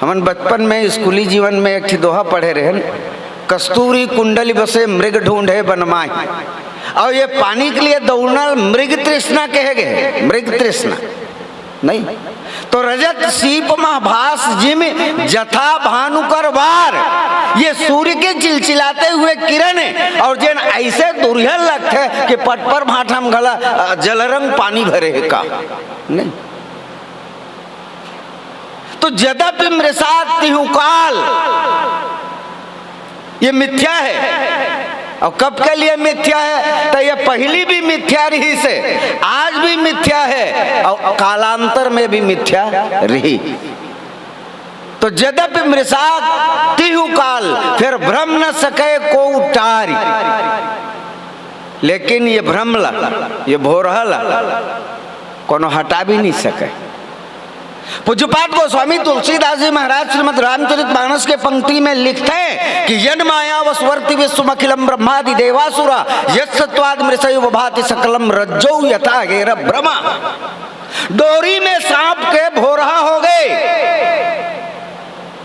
हमन बचपन में स्कूली जीवन में एक दोहा पढ़े रहे, कस्तूरी कुंडली बसे मृग ढूंढे बनमाई। और ये पानी के लिए दौड़ना मृग तृष्णा कहे गए, मृग तृष्णा नहीं। तो रजत सीप महाभास जिम जथा भानुकर बार, ये सूर्य के चिलचिलाते हुए किरण है। और जिन ऐसे दुर्हल लगते कि पट पर भाठम गला जलरंग पानी भरे है का नहीं। तो यद्यपि मृषा तिहु काल, ये मिथ्या है। और कब के लिए मिथ्या है? तो ये पहली भी मिथ्या रही से, आज भी मिथ्या है और कालांतर में भी मिथ्या रही। तो यद्यपि मृषा तिहु काल, फिर भ्रम न सके को टारी। लेकिन ये भ्रमला, ये भोरहला कोनो हटा भी नहीं सके। पूज्यपाद गोस्वामी तुलसीदास जी महाराज श्रीमद् रामचरितमानस के पंक्ति में लिखते हैं कि यन माया वस्वर्ति विश्वमखिलम ब्रह्मादि देवासुरा यत्सत्वाद मृषयो भाति सकलम रज्जौ यथा हेर ब्रह्मा। डोरी में सांप के भोरहा हो गए,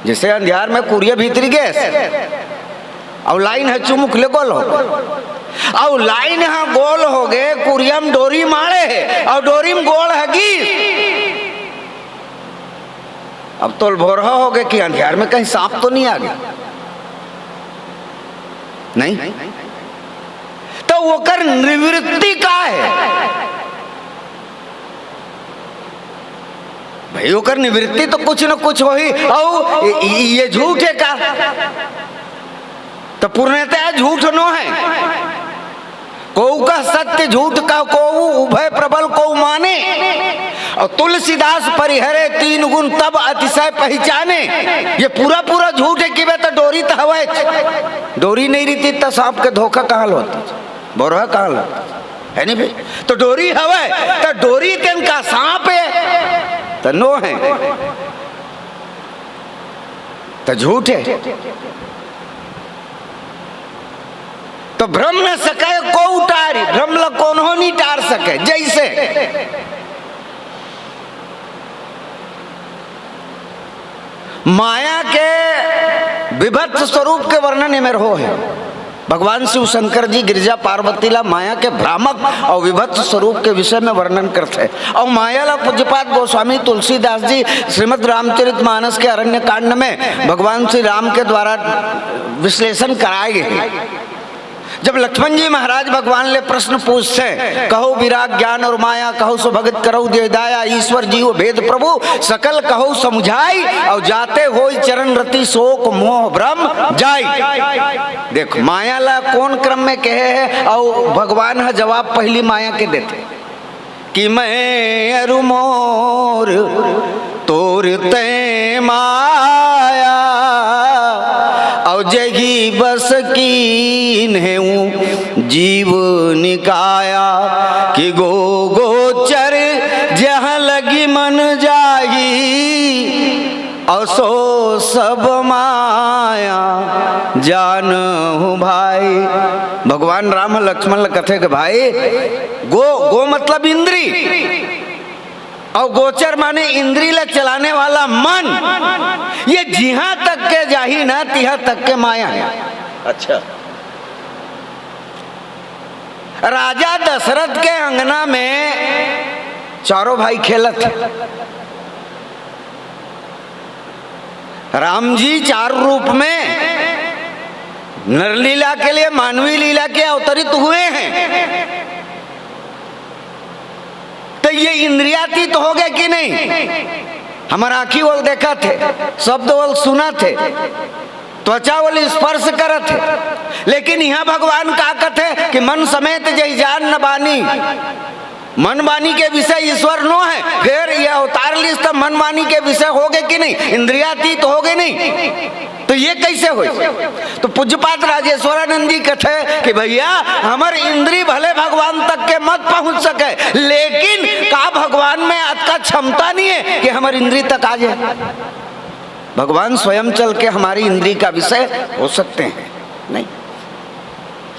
जैसे अंधियार में कुरिया भीतरी गैस और लाइन है चुमुक ले गोल हो, और लाइन है गोल हो गए, कुरिया में डोरी मारे है और डोरी में गोल है गीस। अब तो भोरहा हो गए कि अंधियार में कहीं सांप तो नहीं आ गया, नहीं। तो वो कर निवृत्ति का है भाई, वो कर निवृत्ति तो कुछ न कुछ हो ही। और ये झूठ है का, तो पूर्णतः झूठ नो है। को का सत्य झूठ का को उभय प्रबल को माने। और तुलसीदास परिहरे तीन गुण तब अतिशय पहचाने। ये पूरा पूरा झूठ है कि वे तो डोरी तो हवा, डोरी नहीं रहती तो सांप के धोखा कहाँ होता, बोरहा कहाँ होता है नहीं भाई। तो डोरी हवा तो डोरी तेन का सांप है तो नो है, तो झूठ है। तो भ्रम न सके को उतारी, भ्रम ल कौन हो नहीं टार सके। जैसे माया के विभत्स स्वरूप के वर्णन में हो है। भगवान शिव शंकर जी गिरिजा पार्वती ला माया के भ्रामक और विभत्स स्वरूप के विषय में वर्णन करते हैं। और माया ला पूज्यपाद गोस्वामी तुलसीदास जी श्रीमद् रामचरितमानस के अरण्य कांड में भगवान श्री राम के द्वारा विश्लेषण कराए गए। जब लक्ष्मण जी महाराज भगवान ले प्रश्न पूछते, कहो विराग ज्ञान और माया, कहो सो भगत करो देदाया, ईश्वर जीव भेद प्रभु सकल कहो समझाई, और जाते होई चरण रति शोक मोह भ्रम जाई। देख माया ला कौन क्रम में कहे है, और भगवान है जवाब पहली माया के देते कि मैं अरु मोर तोरते माया, और जगी बस कीन है जीव निकाया, कि गो गोचर जहाँ लगी मन जागी, और सो सब माया जान हूँ भाई। भगवान राम लक्ष्मण कथे के भाई गो मतलब इंद्री, और गोचर माने इंद्री ला चलाने वाला मन, ये जिहा तक के जाही ना तिहा तक के माया है। अच्छा, राजा दशरथ के अंगना में चारों भाई खेलत, राम जी चार रूप में नर लीला के लिए मानवीय लीला के अवतरित हुए हैं। तो ये इंद्रियातीत हो गए कि नहीं? हमारा आँखी वल देखा थे, शब्द वल सुना थे, त्वचा वल स्पर्श करत थे, लेकिन यहाँ भगवान का कहते कि मन समेत जय जान न बानी। मन वाणी के विषय ईश्वर नो है, फिर यह अवतार लिस्ट मन वाणी के विषय हो गए कि नहीं? इंद्रियातीत हो गए नहीं? तो ये कैसे हो? तो पूज्यपात राजेश्वरानंद जी कहते कि भैया हमारे इंद्री भले भगवान तक के मत पहुंच सके, लेकिन का भगवान में का क्षमता नहीं है कि हमारी इंद्री तक आ जाए। भगवान स्वयं चल के हमारी इंद्री का विषय हो सकते हैं नहीं?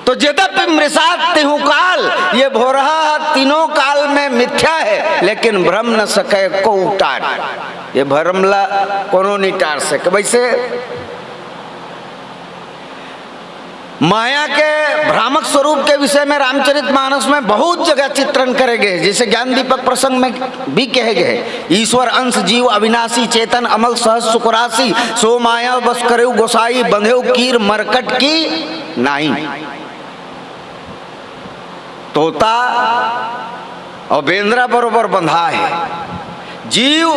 तो यद्यपि मृषात तिहु काल, ये भोरहा तीनों काल में मिथ्या है, लेकिन भ्रम न सके को उतार। ये भ्रमला कोनो नहीं टार सके। वैसे माया के भ्रामक स्वरूप के विषय में रामचरितमानस में बहुत जगह चित्रण करे गए, जैसे ज्ञान दीपक प्रसंग में भी कहे गए, ईश्वर अंश जीव अविनाशी चेतन अमल सहज सुखराशि, सो माया बस करे गोसाई, बंधे कीर मरकट की नाई। तोता और बेंद्रा बरोबर बंधा है, जीव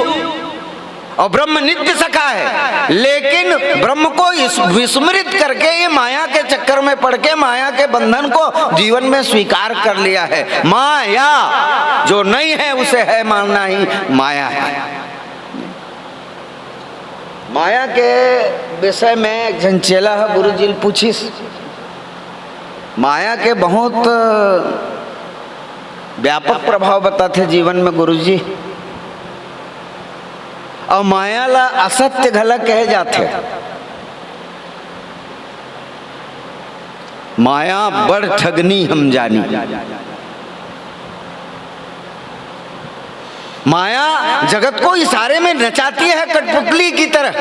और ब्रह्म नित्य सखा है, लेकिन ब्रह्म को विस्मृत करके ये माया के चक्कर में पड़ के माया के बंधन को जीवन में स्वीकार कर लिया है। माया जो नहीं है उसे है मानना ही माया है। माया के विषय में झंचेला गुरु जी पूछिस, माया के बहुत व्यापक प्रभाव बताते जीवन में गुरु जी, और माया ला असत्य घला कहे जाते। माया बड़ ठगनी हम जानी। माया जगत को इशारे में नचाती है कठपुतली की तरह।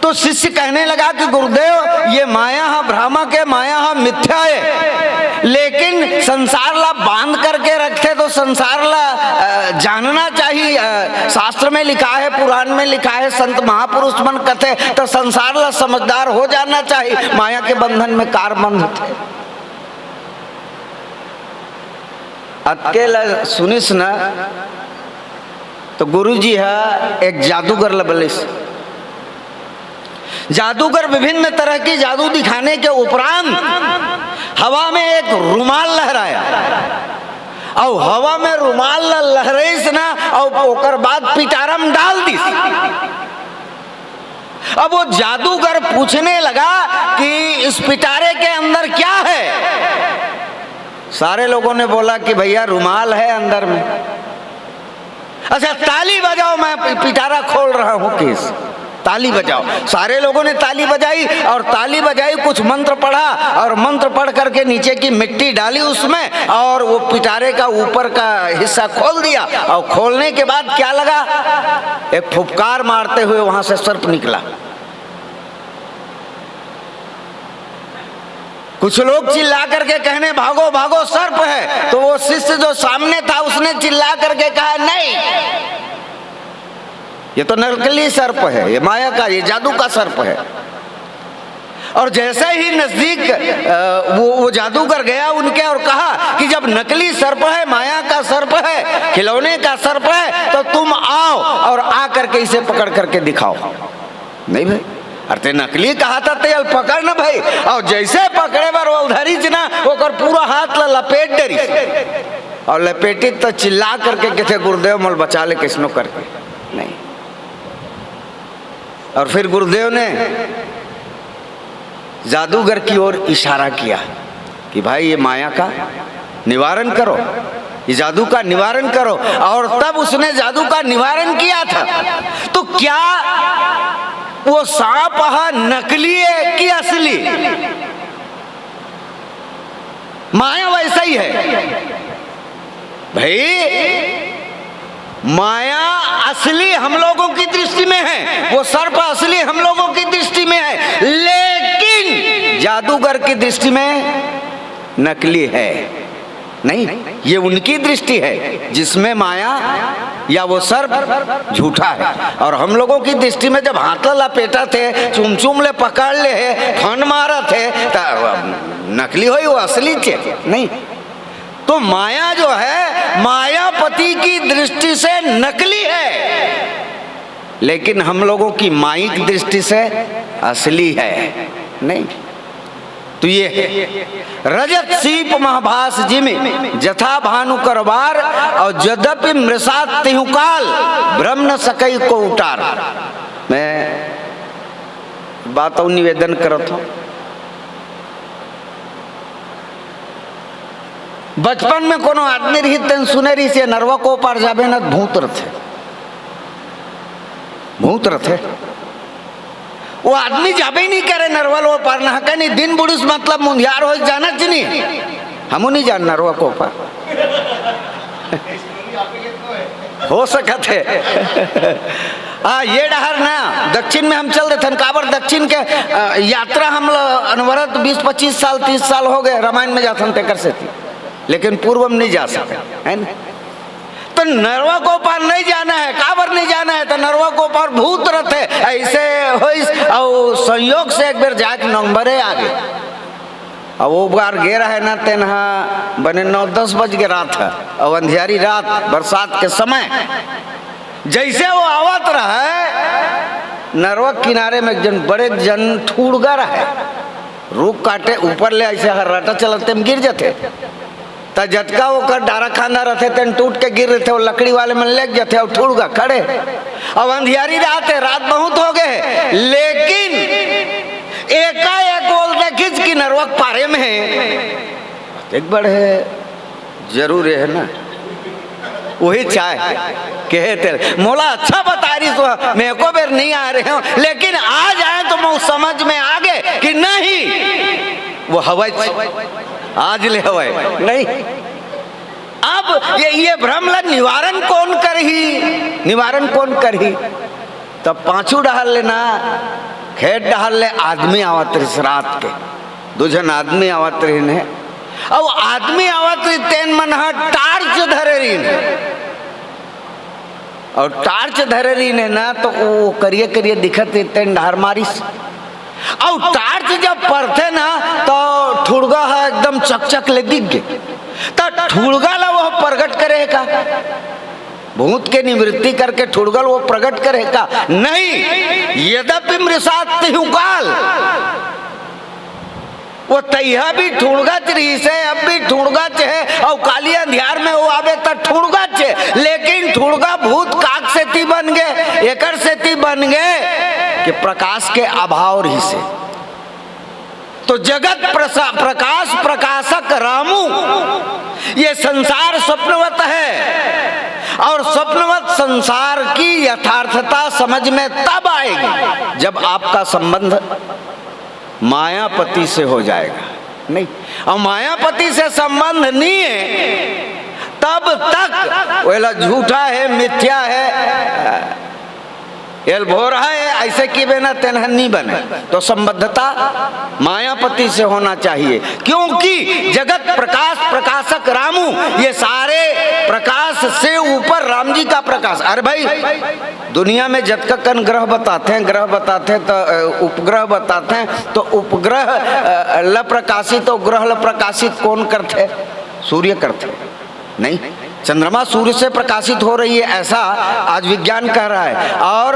तो शिष्य कहने लगा कि गुरुदेव ये माया है भ्रामक है, माया है मिथ्या है, लेकिन संसार ला बांध करके रखते तो संसार ला जानना चाहिए। शास्त्र में लिखा है, पुराण में लिखा है, संत महापुरुष मन कहते तो संसार ला समझदार हो जाना चाहिए, माया के बंधन में कार बंध थे। अकेला सुनिस ना तो गुरु जी है एक जादूगर लबलिस। जादूगर विभिन्न तरह की जादू दिखाने के उपरांत हवा में एक रुमाल लहराया, और हवा में रुमाल लहराइस ना, और ओकर बाद पिटारम डाल दी। अब वो जादूगर पूछने लगा कि इस पिटारे के अंदर क्या है? सारे लोगों ने बोला कि भैया रुमाल है अंदर में। अच्छा ताली बजाओ, मैं पिटारा खोल रहा हूं। किस ताली बजाओ। सारे लोगों ने ताली बजाई, और ताली बजाई, कुछ मंत्र पढ़ा, और मंत्र पढ़ करके नीचे की मिट्टी डाली उसमें, और वो पिटारे का ऊपर का हिस्सा खोल दिया। और खोलने के बाद क्या लगा, एक फुफकार मारते हुए वहां से सर्प निकला। कुछ लोग चिल्ला करके कहने भागो भागो सर्प है, तो वो शिष्य जो सामने था उसने चिल्ला करके कहा नहीं, ये तो नकली सर्प है, ये माया का, ये जादू का सर्प है। और जैसे ही नजदीक वो जादूगर गया उनके और कहा कि जब नकली सर्प है, माया का सर्प है, खिलौने का सर्प है, तो तुम आओ और आ करके इसे पकड़ करके दिखाओ। नहीं भाई, अरे नकली कहा था तेल पकड़ न भाई। और जैसे पकड़े बार वो धरी ना, वो कर पूरा हाथ ला लपेट डरी, और लपेटी तो चिल्ला करके कहते गुरुदेव मल बचा ले किसनो करके नहीं। और फिर गुरुदेव ने जादूगर की ओर इशारा किया कि भाई ये माया का निवारण करो, ये जादू का निवारण करो। और तब उसने जादू का निवारण किया था। तो क्या वो सांप नकली है कि असली? माया वैसा ही है भाई। माया असली हम लोगों की दृष्टि में है, वो सर्प असली हम लोगों की दृष्टि में है, लेकिन जादूगर की दृष्टि में नकली है। नहीं, ये उनकी दृष्टि है जिसमें माया या वो सर्प झूठा है। और हम लोगों की दृष्टि में जब हाथ लपेटा थे, चुम चुम ले पकड़ ले है, फन मारा थे, तो नकली हो वो असली थे नहीं। तो माया जो है मायापति की दृष्टि से नकली है, लेकिन हम लोगों की माइक दृष्टि से असली है नहीं। तो ये रजत सीप महाभास जिमि जथा भानु करवार और यद्यपि मृषात तिहुकाल ब्रह्म न सकई को उतार। मैं बात और निवेदन करत हूँ। बचपन में कोनो आदमी रही तेन सुने रही से नरवा को पार जाबे न भूत रथे वो आदमी जाबे नहीं करे नरवा लो पार ना कहीं नहीं। दिन बुढ़िस मतलब मुंधियार हो जाना नहीं, हम नहीं जान नरवा को पार हो सकत है। ये डहर ना दक्षिण में हम चल रहे थे, काबर दक्षिण के यात्रा हम अनवरत 20-25 साल 30 साल हो गए रामायण में जाते थे कर से थी, लेकिन पूर्व में नहीं जा सके है ना। तो नरवा को पार नहीं जाना है, काबर नहीं जाना है, तो नरवा को पार भूत रहते ऐसे हो संयोग से एक बार जाके नंबरे आ गए। अब वो बार गे रहे ना तेनहा बने 9-10 बज के रात है और अंधियारी रात बरसात के समय जैसे वो आवत रहे नरवा किनारे में एक जन बड़े जन ठूड़गा रहे, रुख काटे ऊपर ले ऐसे हर्राटा चलते में गिर जाते, तो झटका वो कर डारा खाना रहते तेन टूट के गिर रहे थे, वो लकड़ी वाले में लग जाते और ठूड़गा खड़े। अब अंधियारी रात है, रात बहुत हो गए, लेकिन एकाएक बोलते खिंच की नरवक पारे में है एक बड़े जरूर है ना वही चाय कहे तेरे मोला अच्छा बता रही तो मेरे को बेर नहीं आ रहे हो, लेकिन आ जाए तो मैं समझ में आ गए कि नहीं वो हवाई आज ले हवाई नहीं। अब ये भ्रम ला निवारण कौन करही, तब पांचों डहल लेना खेत डहल ले आदमी आवत रही रात के 2 जन आदमी आवत रही ने, अब आदमी आवत रही तेन मन टार्च धरे रही ने, और टार्च धरे रही ने ना तो वो करिए करिए दिखत रही तेन डहर मारिस। और टार्च जब पड़ते ना तो ठुड़गा है एकदम चकचक ले दिख गए, तो ठुड़गा ला वो प्रकट करेगा, भूत के निवृत्ति करके ठुड़गल वो प्रकट करेगा नहीं। यद्यपि मृषात तिहुकाल वो तैया भी ठुड़गच रही से अब भी ठुड़गच है, और काली अंधियार में वो आवे तो ठुड़गच है, लेकिन ठुड़गा भूत काक से ती बन गए, एकर से ती बन गए कि प्रकाश के अभाव रही से। तो जगत प्रकाश प्रकाशक रामू, ये संसार स्वप्नवत है, और स्वप्नवत संसार की यथार्थता समझ में तब आएगी जब आपका संबंध मायापति से हो जाएगा नहीं। और मायापति से संबंध नहीं है तब तक वेला झूठा है, मिथ्या है, एल भोरा है, ऐसे की बिना तेनहन नहीं बने। तो संबद्धता मायापति से होना चाहिए, क्योंकि जगत प्रकाश प्रकाशक रामू, ये सारे प्रकाश से ऊपर राम जी का प्रकाश। अरे भाई दुनिया में जत कन ग्रह बताते हैं, तो उपग्रह बताते हैं, तो उपग्रह ल प्रकाशित तो ग्रह ल प्रकाशित कौन करते? सूर्य करते नहीं, चंद्रमा सूर्य से प्रकाशित हो रही है ऐसा आज विज्ञान कह रहा है, और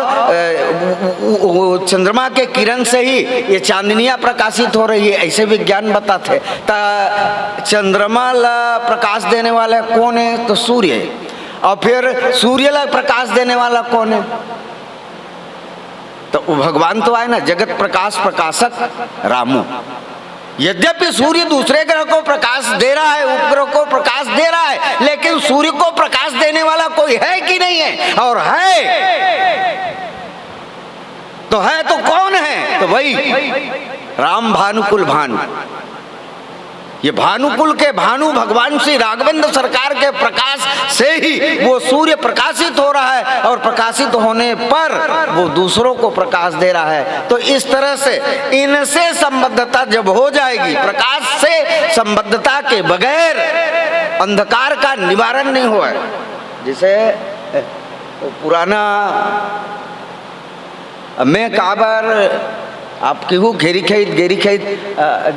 चंद्रमा के किरण से ही ये चांदनियाँ प्रकाशित हो रही है ऐसे विज्ञान बताते। तो चंद्रमा ला प्रकाश देने वाला कौन है? तो सूर्य है, और फिर सूर्य ला प्रकाश देने वाला कौन है? तो भगवान तो आए ना, जगत प्रकाश प्रकाशक रामू। यद्यपि सूर्य दूसरे ग्रह को प्रकाश दे रहा है, उपग्रह को प्रकाश दे रहा है, लेकिन सूर्य को प्रकाश देने वाला कोई है कि नहीं है? और है तो कौन है? तो वही राम भानुकुल भानु। ये भानुकुल के भानु भगवान श्री राघवेंद्र सरकार के प्रकाश से ही वो सूर्य प्रकाशित हो रहा है, और प्रकाशित होने पर वो दूसरों को प्रकाश दे रहा है। तो इस तरह से इनसे संबद्धता जब हो जाएगी, प्रकाश से संबद्धता के बगैर अंधकार का निवारण नहीं हुआ है। जैसे पुराना मैं काबर आप केहू घेरी खेत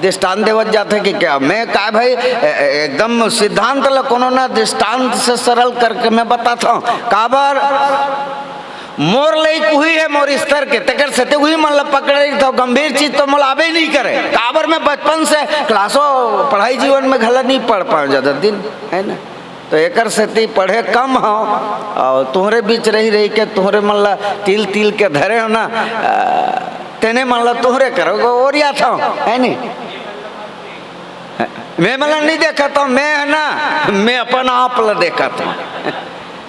दृष्टांत देवत जाते कि क्या मैं का भाई एकदम सिद्धांत ल कोनो ना दृष्टांत से सरल करके मैं बताता हूँ। काबर मोर लई हुई है मोर स्तर के तकर से हुई मन पकड़े तो गंभीर चीज तो मुलाबे नहीं करे। काबर में बचपन से क्लासों पढ़ाई जीवन में घला नहीं पढ़ पाऊँ ज़्यादा दिन है ना, तो एकर से पढ़े कम हो और तुम्हारे बीच रही के तुम्हारे मन तिल तिल के धरे हो ना तेने मन तुम्हारे करो और या था है नहीं। मैं मतलब नहीं देखा था, मैं है ना मैं अपन आप ला देखा था।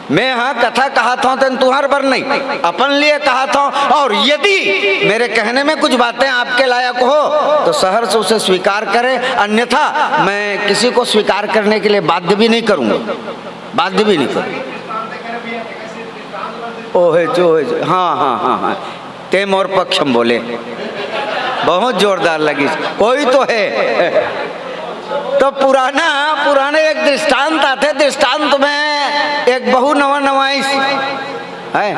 मैं हाँ कथा कहा था तो तुम्हार पर नहीं अपन लिए कहा था। और यदि मेरे कहने में कुछ बातें आपके लायक हो तो शहर से उसे स्वीकार करें, अन्यथा मैं किसी को स्वीकार करने के लिए बाध्य भी नहीं करूँगा, बाध्य भी नहीं करूँगा। ओहे जो हाँ हाँ हाँ हाँ ते मोर पक्ष में बोले, बहुत जोरदार लगी। कोई तो है तो पुराने एक दृष्टांत आते, दृष्टांत में एक बहु नवा नवाइश है,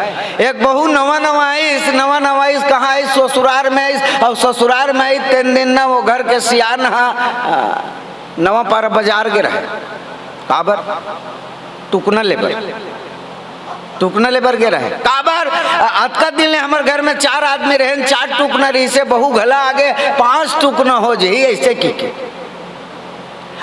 एक बहु नवा नवाइश कहाँ है ससुरार में आई और ससुरार में आई 3 दिन ना वो घर के सियान नवा पारा बाजार गिरा है काबर टुकना लेबर गिरा है काबर आज का दिन हमारे घर में 4 आदमी रहे, 4 टुकना रही से बहु घला आगे 5 टुकना हो जाए ऐसे की।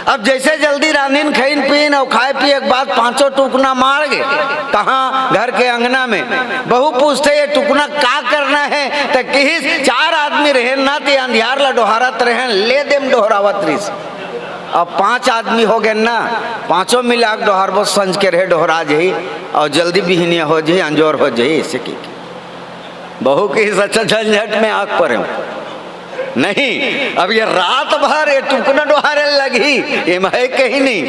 अब जैसे जल्दी रांधीन खाइन पीन और खाए पिए एक बाद 5 टुकना मार गए कहाँ घर के अंगना में। बहू पूछते ये टुकना का करना है तो किस 4 आदमी रहे ना ते अंधियार ला डोहारत रहे ले देम डोहरावत रही। अब 5 आदमी हो गए ना, 5 मिला डोहार बहुत संज के रहे डोहरा जाही और जल्दी बिहनिया हो जाए अंजोर हो जाए ऐसे की। बहू की सच्चा झंझट में आग पर नहीं। अब ये रात भर ये टुकना डोहारे लगी ये मैं कहीं नहीं,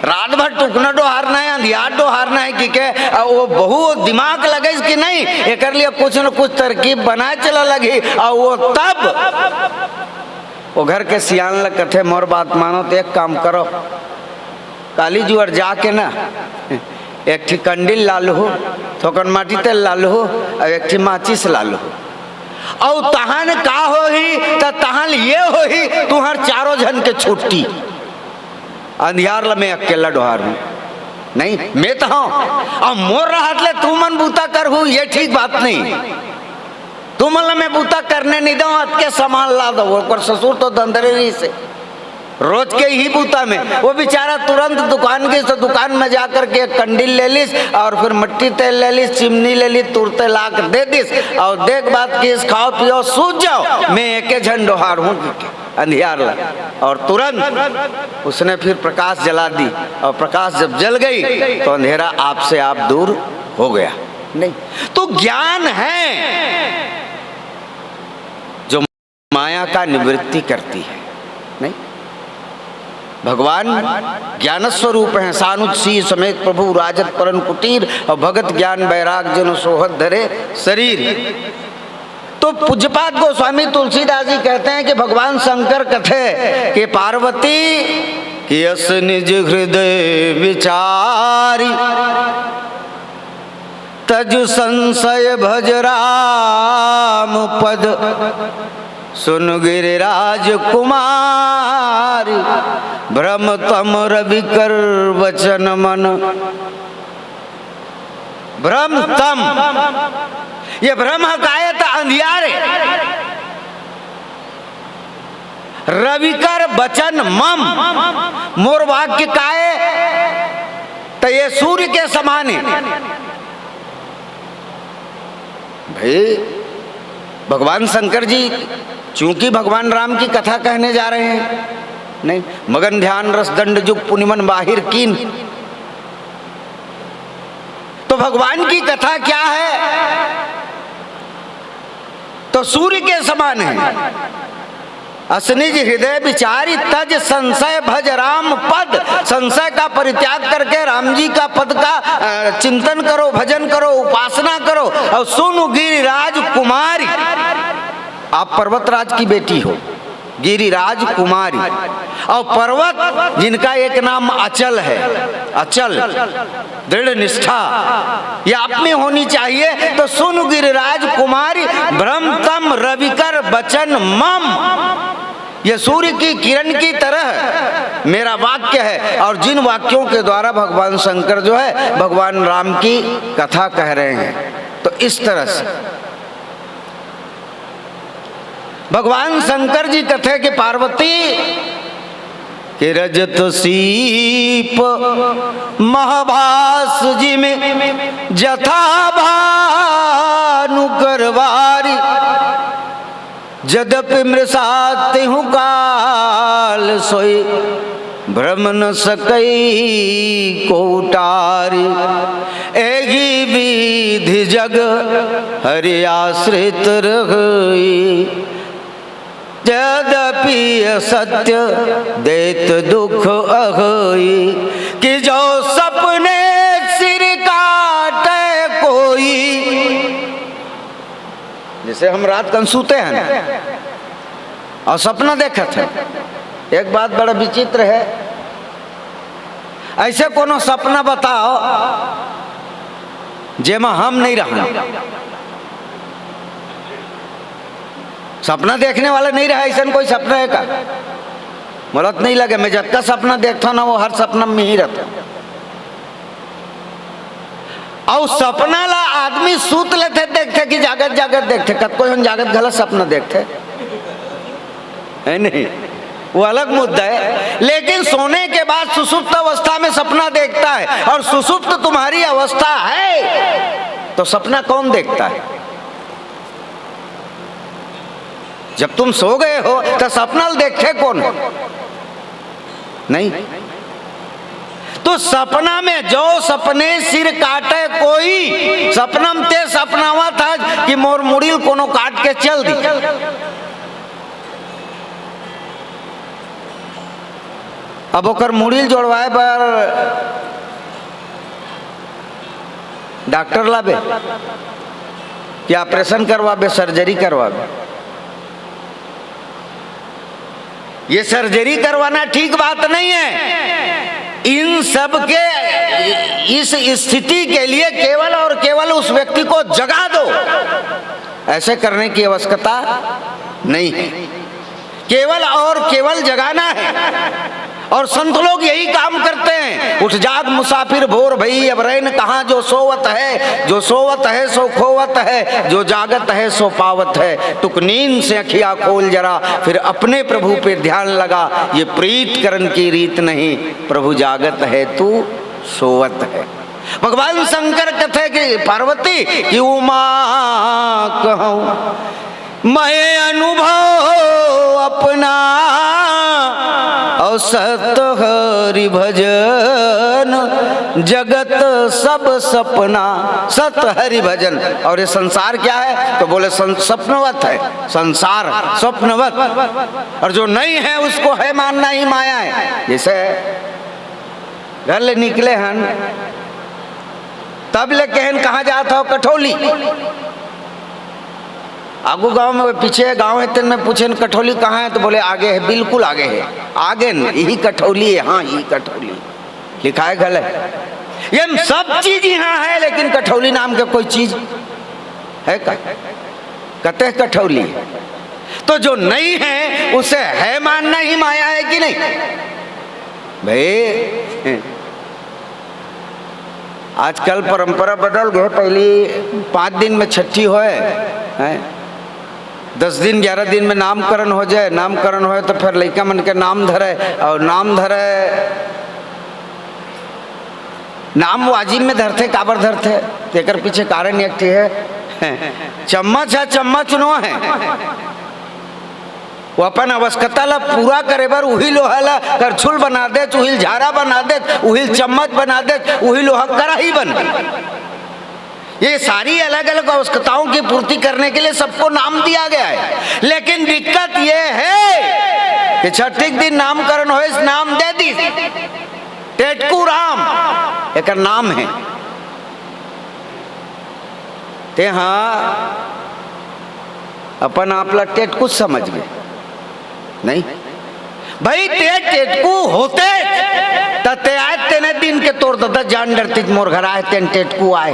रात भर टुकना डोहारना है अंधियार डोहारना है कि वो बहु दिमाग लगे कि नहीं एक लिए कुछ न कुछ तरकीब बनाए चला लगी। और वो तब वो घर के सियान लग कथे मोर बात मानो तो एक काम करो काली जुआर जाके ना एक ठी कंडील लालू हो थोकन माटी तेल लालू हो और एक ठी माचिस लालू हो और तहान का हो ही तो तहान ये हो ही तुहार 4 जन के छुट्टी। अंधियार ला मैं अकेला डोहार हूँ नहीं मैं तो हूँ और मोर राहत ले तू मन बूता कर हूँ ये ठीक बात नहीं। तू मन मैं बूता करने नहीं दूँ हथ के सामान ला दो और ससुर तो दंदरेरी से रोज के ही बूता में वो बेचारा तुरंत दुकान गई तो दुकान में जाकर के एक कंडील ले लीस और फिर मट्टी तेल ले लीस चिमनी ले ली तुरते ला कर दे दिस और देख बात की खाओ पियो सूझ जाओ मैं एक झन डोहार हूँ अंधियार ला। और तुरंत उसने फिर प्रकाश जला दी और प्रकाश जब जल गई तो अंधेरा आपसे आप दूर हो गया। नहीं तो ज्ञान है जो माया का निवृत्ति करती है। नहीं भगवान ज्ञान स्वरूप है, सानुसी समेत प्रभु राजत परन कुटीर और भगत ज्ञान बैराग जन सोहत धरे शरीर। तो पूज्यपाद गोस्वामी तुलसीदास जी कहते हैं कि भगवान शंकर कथे कि पार्वती कि अस निज हृदय विचारी तजु संशय भज राम पद सुन गिरिराज कुमारी भ्रम तम रवि कर वचन मन। भ्रम तम ये भ्रम हकाये तो अंधियारे रविकर बचन मम मोर वाक्य काये तो ये सूर्य के समान है। भाई भगवान शंकर जी चूंकि भगवान राम की कथा कहने जा रहे हैं नहीं मगन ध्यान रस दंड जुग पुनिमन बाहिर कीन तो भगवान की कथा क्या है तो सूर्य के समान है। असनिज हृदय विचारी तज संशय भज राम पद संशय का परित्याग करके राम जी का पद का चिंतन करो भजन करो उपासना करो। और सुनु गिरिराज कुमारी आप पर्वतराज की बेटी हो गिरिराज कुमारी। और पर्वत जिनका एक नाम अचल है, अचल दृढ़ निष्ठा ये आप में होनी चाहिए। तो सुन गिरिराज कुमारी ब्रह्मतम रविकर बचन मम, ये सूर्य की किरण की तरह मेरा वाक्य है। और जिन वाक्यों के द्वारा भगवान शंकर जो है भगवान राम की कथा कह रहे हैं, तो इस तरह से भगवान शंकर जी कथे कि पार्वती कि रजत सीप महाभास जी में जथा भानु करवारी, जदपि मृषाति हूँ काल सोई भ्रम न सकई को उटारी। एगी विधि जग हरि आश्रित रही, यद्यपि सत्य देत दुख अहई। कि जो सपने सिर काटे कोई, जैसे हम रात कन सूते हैं ना और सपना देखे थे, एक बात बड़ा विचित्र है, ऐसे कोनो सपना बताओ जेमा हम नहीं रहा, सपना देखने वाला नहीं रहा, ऐसा कोई सपना है का? मुझे नहीं लगे, मैं जब का सपना देखता ना वो हर सपना में ही रहता। और सपना ला आदमी सूत लेते देखते कि जागत जागत देखते, कब कोई हम जागत गलत सपना देखते है नहीं, वो अलग मुद्दा है। लेकिन सोने के बाद सुसुप्त अवस्था में सपना देखता है, और सुसुप्त तुम्हारी अवस्था है तो सपना कौन देखता है? जब तुम सो गए हो तो सपना देखे कौन? नहीं। तो सपना में जो सपने सिर काटे कोई, सपनम ते सपनावा था कि मोर मुड़िल कोनो काट के चल दी। अब ओकर मुड़िल जोड़वाए पर डॉक्टर लाबे कि ऑपरेशन करवाबे, सर्जरी करवाबे। ये सर्जरी करवाना ठीक बात नहीं है। इन सब के इस स्थिति के लिए केवल और केवल उस व्यक्ति को जगा दो, ऐसे करने की आवश्यकता नहीं है। केवल और केवल जगाना है, और संत लोग यही काम करते हैं। उठ जाग मुसाफिर भोर भई, अब रैन कहाँ जो सोवत है, जो सोवत है सो खोवत है, जो जागत है सो पावत है। तुक नींद से अखियाँ खोल जरा, फिर अपने प्रभु पे ध्यान लगा। ये प्रीत करन की रीत नहीं, प्रभु जागत है तू सोवत है। भगवान शंकर कहते कि पार्वती कि उमा कहूँ मैं अनुभव अपना, और सत हरि भजन जगत सब सपना। सत हरि भजन, और ये संसार क्या है? तो बोले स्वप्नवत है, संसार स्वप्नवत, और जो नहीं है उसको है मानना ही माया है। जैसे घर ले निकले हन, तब ले कहन कहाँ जाता हो? कठौली। आगू गांव में, पीछे गांव है, तेन में पूछे कठौली कहाँ है? तो बोले आगे है, बिल्कुल आगे है, आगे न यही कठौली है। हाँ यही कठौली लिखा है, गलत। ये सब चीज यहाँ है, लेकिन कठौली नाम के कोई चीज है का? कहते कठौली। तो जो नहीं है उसे है मानना ही माया है कि नहीं भाई? आजकल परंपरा बदल गए। पहली 5 दिन में छठी होए, 10 दिन 11 दिन में नामकरण हो जाए। नामकरण होए तो फिर लड़का मन के नाम धरे, और नाम धरे, नाम वाजिब में धरते, काबर धरते? तेकर पीछे कारण एक है, चम्मच है, चम्मच नो है। वो अपन आवश्यकता ला पूरा करे बर उही लोहा ला करछुल बना दे, उही झारा बना दे, उही चम्मच बना दे, उही लोहा कड़ाही बन। ये सारी अलग अलग आवश्यकताओं की पूर्ति करने के लिए सबको नाम दिया गया है। लेकिन दिक्कत ये है कि छठी दिन नामकरण हो, इस नाम दे दी टेटकू राम, एक नाम है। ते हाँ अपन आपला टेटकू समझ गए, नहीं भाई ते टेटकू होते ते आए तेने दिन के तोड़ दता जान डरती मोर घर आए तेन टेटकू आए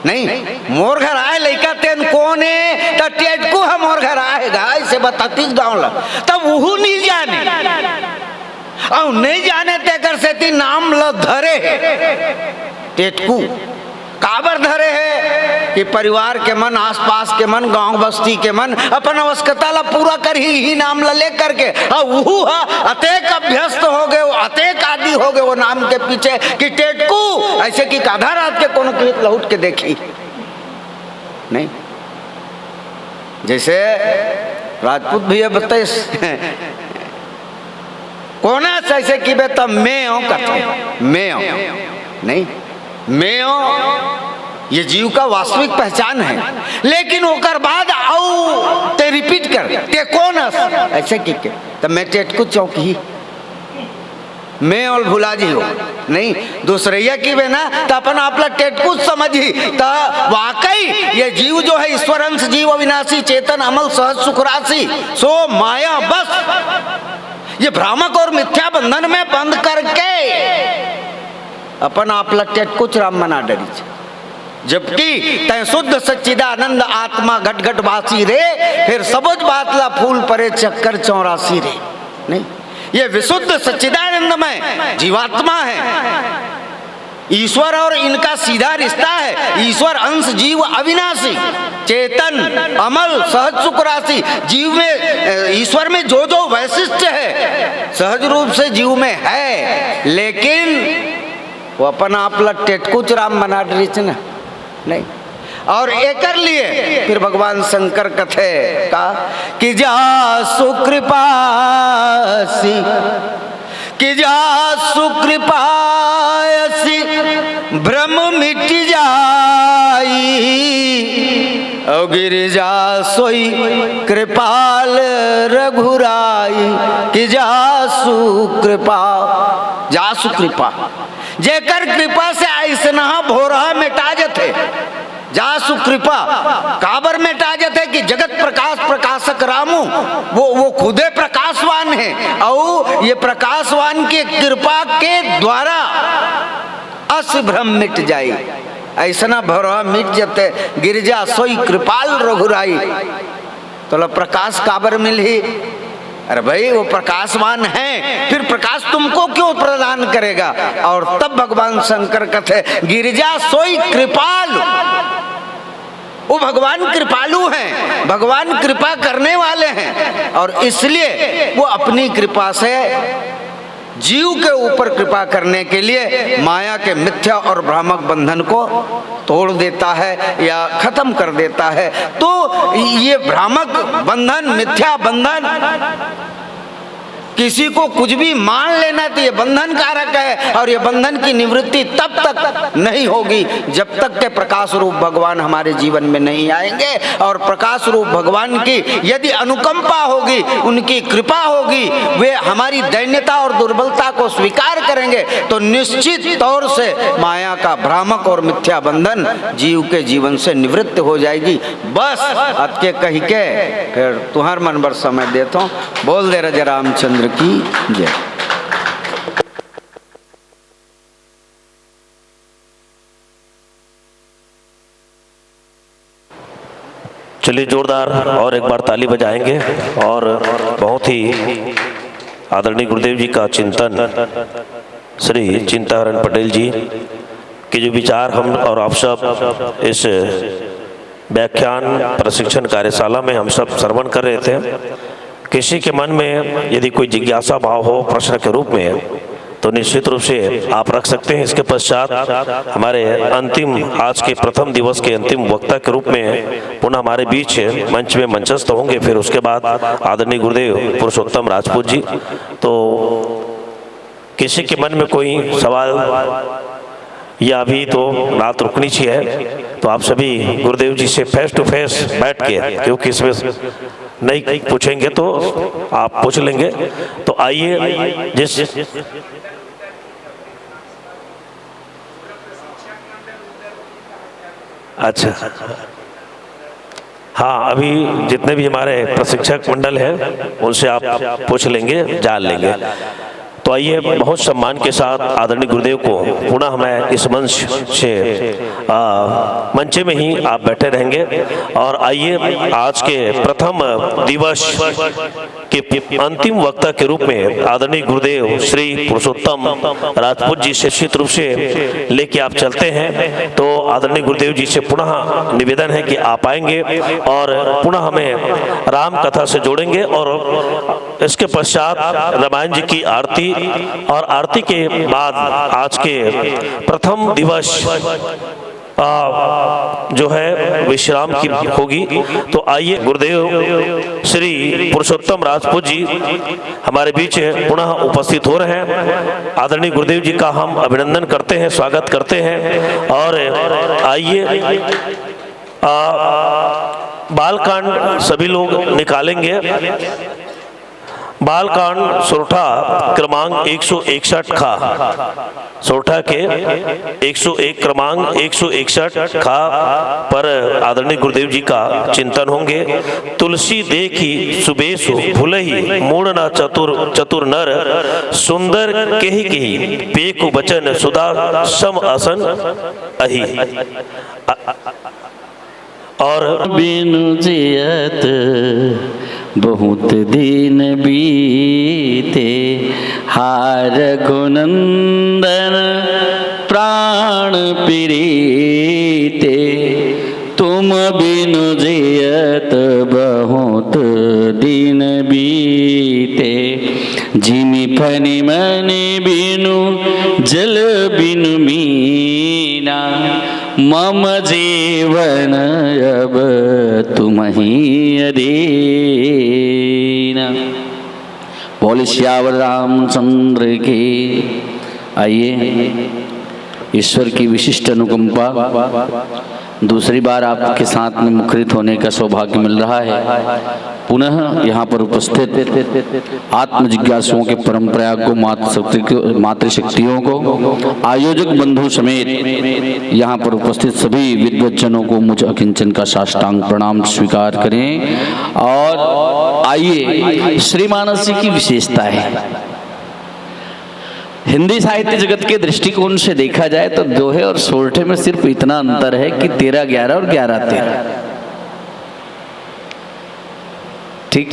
नहीं मोर घर आए लड़का तेन कौन है तो टेटकू है मोर घर आएगा ऐसे बताती गाँव ला तब वो नहीं जाने और नहीं जाने ते कर से ती नाम ल धरे टेटकू काबर धरे है कि परिवार के मन आसपास के मन गांव बस्ती के मन अपन आवश्यकता ला पूरा कर ही नाम ला ले करके वो अतेक अभ्यस्त हो गए अतेक आदि हो गए वो नाम के पीछे कि टेटकू ऐसे कि आधा रात के कोनो की लौट के देखी नहीं जैसे राजपूत भैया बताए कोना से ऐसे कि बे तब मैं कहते मैं नहीं मैं ये जीव का वास्तविक पहचान है लेकिन ओकर बाद आओ ते रिपीट कर ते कौन ऐसे कि तब मैं टेटकू चौकी मैं और भुला जी हो नहीं दूसरैया की बे ना तो अपन आपला टेटकू समझी तो वाकई ये जीव जो है ईश्वर अंश जीव अविनाशी चेतन अमल सहज सुख राशि सो माया बस ये भ्रामक और मिथ्या बंधन में बंद करके अपन आपला टेटकू राम मना डरी जबकि तय शुद्ध सच्चिदानंद आत्मा घट घट वासी रे फिर सबज बातला फूल परे चक्कर 84 रे नहीं ये विशुद्ध सच्चिदानंद में जीवात्मा है ईश्वर और इनका सीधा रिश्ता है ईश्वर अंश जीव अविनाशी चेतन अमल सहज सुख राशि जीव में ईश्वर में जो जो वैशिष्ट है सहज रूप से जीव में है लेकिन वो अपन आपला टेटकू राम बना रही ना नहीं और एकर लिए फिर भगवान शंकर कथे का कि जा सुकृपासी कि जा सुकृपासी भ्रम मिट जाई और गिरिजा सोई कृपाल रघुराई कि जा सुकृपा जा सुकृपा जेकर कृपा से ऐसना भोरहा मिटा जते जा सुकृपा काबर मिटा जते कि जगत प्रकाश प्रकाशक रामू वो खुदे प्रकाशवान है और ये प्रकाशवान की कृपा के द्वारा अस भ्रम मिट जाई ऐसना भोरहा मिट जते गिरिजा सोई कृपाल रघुराई तो प्रकाश काबर मिली अरे भाई वो प्रकाशवान है फिर प्रकाश तुमको क्यों प्रदान करेगा और तब भगवान शंकर कहते गिरिजा सोई कृपालु वो भगवान कृपालु हैं भगवान कृपा करने वाले हैं और इसलिए वो अपनी कृपा से जीव के ऊपर कृपा करने के लिए माया के मिथ्या और भ्रामक बंधन को तोड़ देता है या खत्म कर देता है तो ये भ्रामक बंधन मिथ्या बंधन किसी को कुछ भी मान लेना तो ये बंधन कारक है और ये बंधन की निवृत्ति तब तक नहीं होगी जब तक के प्रकाश रूप भगवान हमारे जीवन में नहीं आएंगे और प्रकाश रूप भगवान की यदि अनुकंपा होगी उनकी कृपा होगी वे हमारी दैन्यता और दुर्बलता को स्वीकार करेंगे तो निश्चित तौर से माया का भ्रामक और मिथ्या बंधन जीव के जीवन से निवृत्त हो जाएगी बस अतके कही के फिर तुहार मन पर समय देता हूँ बोल दे राजा रामचंद्र की जय। चलिए जोरदार और एक बार ताली बजाएंगे और बहुत ही आदरणीय गुरुदेव जी का चिंतन श्री चिंताहरण पटेल जी के जो विचार हम और आप सब इस व्याख्यान प्रशिक्षण कार्यशाला में हम सब श्रवण कर रहे थे किसी के मन में यदि कोई जिज्ञासा भाव हो प्रश्न के रूप में तो निश्चित रूप से आप रख सकते हैं। इसके पश्चात हमारे अंतिम आज के प्रथम दिवस के अंतिम वक्ता के रूप में पुनः हमारे बीच मंच में मंचस्थ होंगे। फिर उसके बाद आदरणीय गुरुदेव पुरुषोत्तम राजपूत जी। तो किसी के मन में कोई सवाल या अभी तो रात रुकनी चाहिए तो आप सभी गुरुदेव जी से फेस टू फेस बैठ के क्योंकि इसमें नहीं पूछेंगे तो आप पूछ लेंगे। तो आइए जिस अच्छा हाँ, अभी जितने भी हमारे प्रशिक्षक मंडल हैं उनसे आप पूछ लेंगे, जान लेंगे। तो आइए, बहुत सम्मान के साथ आदरणीय गुरुदेव को पुनः मैं इस मंच से मंचे में ही आप बैठे रहेंगे। और आइए, आज के प्रथम दिवस के अंतिम वक्ता के रूप में आदरणीय गुरुदेव श्री पुरुषोत्तम राजपूत जी से निश्चित रूप से लेके आप चलते हैं। तो आदरणीय गुरुदेव जी से पुनः निवेदन है कि आप आएंगे और पुनः हमें राम कथा से जोड़ेंगे और इसके पश्चात रामायण जी की आरती और आरती के बाद आज के प्रथम दिवस जो है विश्राम की होगी। तो आइए, गुरुदेव श्री पुरुषोत्तम राजपूत जी हमारे बीच पुनः उपस्थित हो रहे हैं। आदरणीय गुरुदेव जी का हम अभिनंदन करते हैं, स्वागत करते हैं। और आइए, बालकांड सभी लोग निकालेंगे। बालकांड सोरठा क्रमांक 161 खा, सोरठा के 101 क्रमांक 161 खा पर आदरणीय गुरुदेव जी का चिंतन होंगे। तुलसी देखी सुबेसु भुलही मूढ़ना चतुर नर, सुंदर केही पेकु बचन सुधा सम असन अहि। और बिनु जियत बहुत दिन बीते, हार गुनंदन प्राण प्रीते, तुम बिनु जियत बहुत दिन बीते, जिमि फनि मनि बिनु जल बिनु मीना, मम जीवन अब तुम ही अधीना। बोल श्यावर रामचंद्र की। आइए, ईश्वर की विशिष्ट अनुकंपा दूसरी बार आपके साथ में मुखरित होने का सौभाग्य मिल रहा है। पुनः यहाँ पर उपस्थित आत्म जिज्ञासुओं के परम प्रयाग को, मातृशक्तियों को, आयोजक बंधु समेत यहाँ पर उपस्थित सभी विद्वज्जनों को मुझ अकिंचन का साष्टांग प्रणाम स्वीकार करें। और आइए, श्री मानस जी की विशेषता है। हिंदी साहित्य जगत के दृष्टिकोण से देखा जाए तो दोहे और सोरठे में सिर्फ इतना अंतर है कि 13-11 और 11-13। ठीक।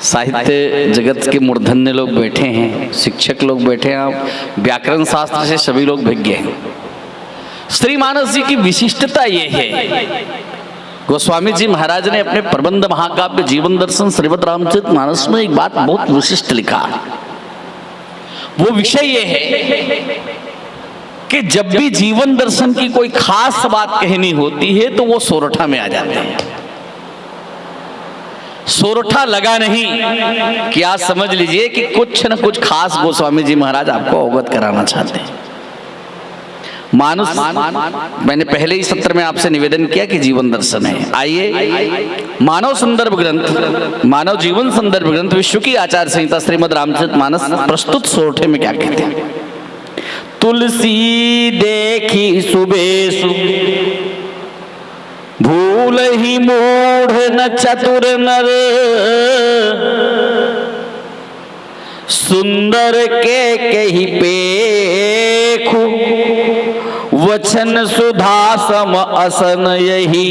साहित्य जगत के मूर्धन्य लोग बैठे हैं, शिक्षक लोग बैठे हैं, आप व्याकरण शास्त्र से सभी लोग भिज्ञ हैं। श्री मानस जी की विशिष्टता ये है, गोस्वामी जी महाराज ने अपने प्रबंध महाकाव्य जीवन दर्शन श्रीमद् रामचरित मानस में एक बात बहुत विशिष्ट लिखा। वो विषय ये है कि जब भी जीवन दर्शन की कोई खास बात कहनी होती है तो वो सोरठा में आ जाते हैं। सोरठा लगा नहीं कि आज समझ लीजिए कि कुछ न कुछ खास गोस्वामी जी महाराज आपको अवगत कराना चाहते हैं। मानस, मैंने पहले ही सत्र में आपसे निवेदन किया कि जीवन दर्शन है। आइए, मानव संदर्भ ग्रंथ, मानव जीवन संदर्भ ग्रंथ, विश्व की आचार संहिता श्रीमद् रामचरित मानस प्रस्तुत सोरठे में क्या कहते हैं। तुलसी देखी सुबेसु भूल ही मूढ़ न चतुर नर, सुंदर के कही पेखु वचन सुधा सम असन यही।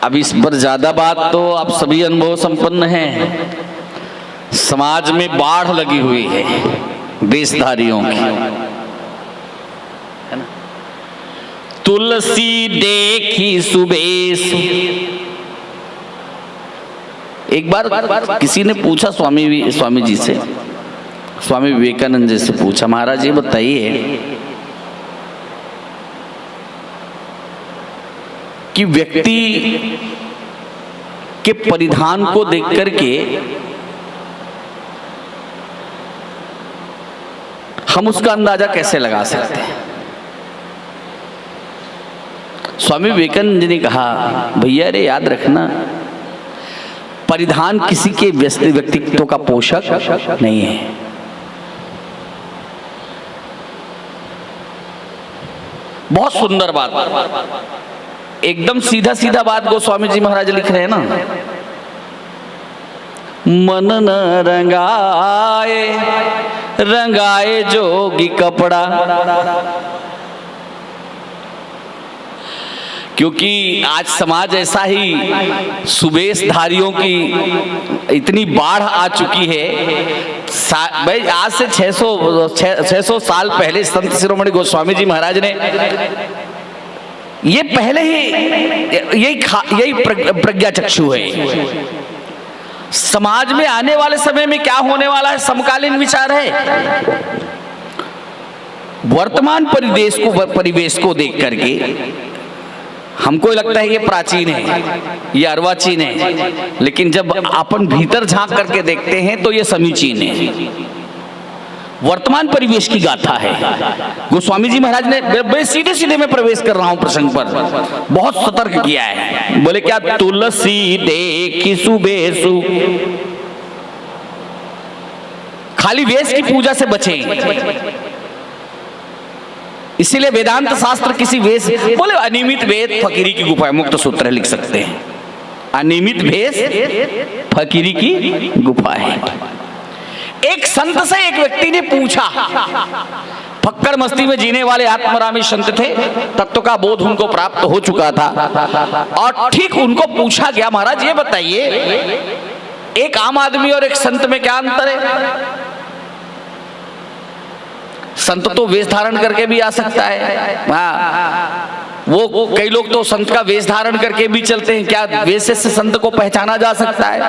अब इस पर ज्यादा बात तो आप सभी अनुभव संपन्न हैं। समाज में बाढ़ लगी हुई है वेशधारियों की, है ना। तुलसी देखी सुबेश। एक बार किसी ने पूछा स्वामी जी से, स्वामी विवेकानंद जी से पूछा, महाराज ये बताइए कि व्यक्ति के परिधान को देख करके हम उसका अंदाजा कैसे लगा सकते हैं। स्वामी विवेकानंद जी ने कहा, भैया रे याद रखना, परिधान किसी के व्यक्तित्व का पोषक नहीं है। बहुत सुंदर बात, एकदम सीधा सीधा बात गोस्वामी जी महाराज लिख रहे हैं ना, मन न रंगाए रंगाए जोगी कपड़ा। क्योंकि आज समाज ऐसा ही सुबेशधारियों की इतनी बाढ़ आ चुकी है। भाई आज से 600 साल पहले संत शिरोमणि गोस्वामी जी महाराज ने ये पहले ही यही प्रज्ञा चक्षु है। समाज में आने वाले समय में क्या होने वाला है समकालीन विचार है। वर्तमान परिवेश को देख करके हमको लगता है ये प्राचीन है, ये अर्वाचीन है, लेकिन जब अपन भीतर झांक करके देखते हैं तो ये समीचीन है। वर्तमान परिवेश की गाथा है। गोस्वामी जी महाराज ने सीधे सीधे में प्रवेश कर रहा हूं प्रसंग पर, बहुत सतर्क किया है। बोले क्या, तुलसी देखी सुबेसु, खाली वेश की पूजा से बचें। इसीलिए वेदांत शास्त्र किसी वेश, बोले अनियमित वेद फकीरी की गुफा, मुक्त सूत्र लिख सकते हैं, अनियमित वेश फकीरी की गुफा है। एक संत से एक व्यक्ति ने पूछा, फक्कर मस्ती में जीने वाले आत्मरामी संत थे, तत्व का बोध उनको प्राप्त हो चुका था, और ठीक उनको पूछा गया, महाराज ये बताइए एक आम आदमी और एक संत में क्या अंतर है? संत तो वेश धारण करके भी आ सकता है, हाँ, वो कई लोग तो संत का वेश धारण करके भी चलते हैं, क्या वेश से संत को पहचाना जा सकता है?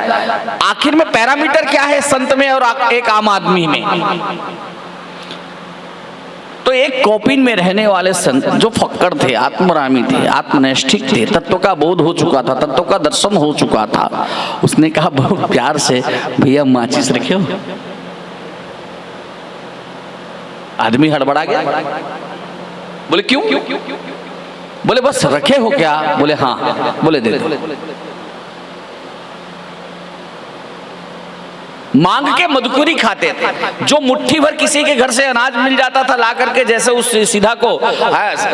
आखिर में पैरामीटर क्या है संत में और एक आम आदमी में? तो एक कॉपिन में रहने वाले संत जो फक्कर थे, आत्मरामी थे, आत्मनिष्ठिक थे, तत्व का बोध हो चुका था, तत्व का दर्शन हो चुका था, उसने कहा बहुत प्यार से, भैया माचिस रखे हो। आदमी हड़बड़ा गया, बोले क्यों? बोले बस रखे हो क्या? बोले हाँ। बोले दे दो। मांग के मधुकुरी खाते थे, जो मुट्ठी भर किसी के घर से अनाज मिल जाता था ला करके, जैसे उस सीधा को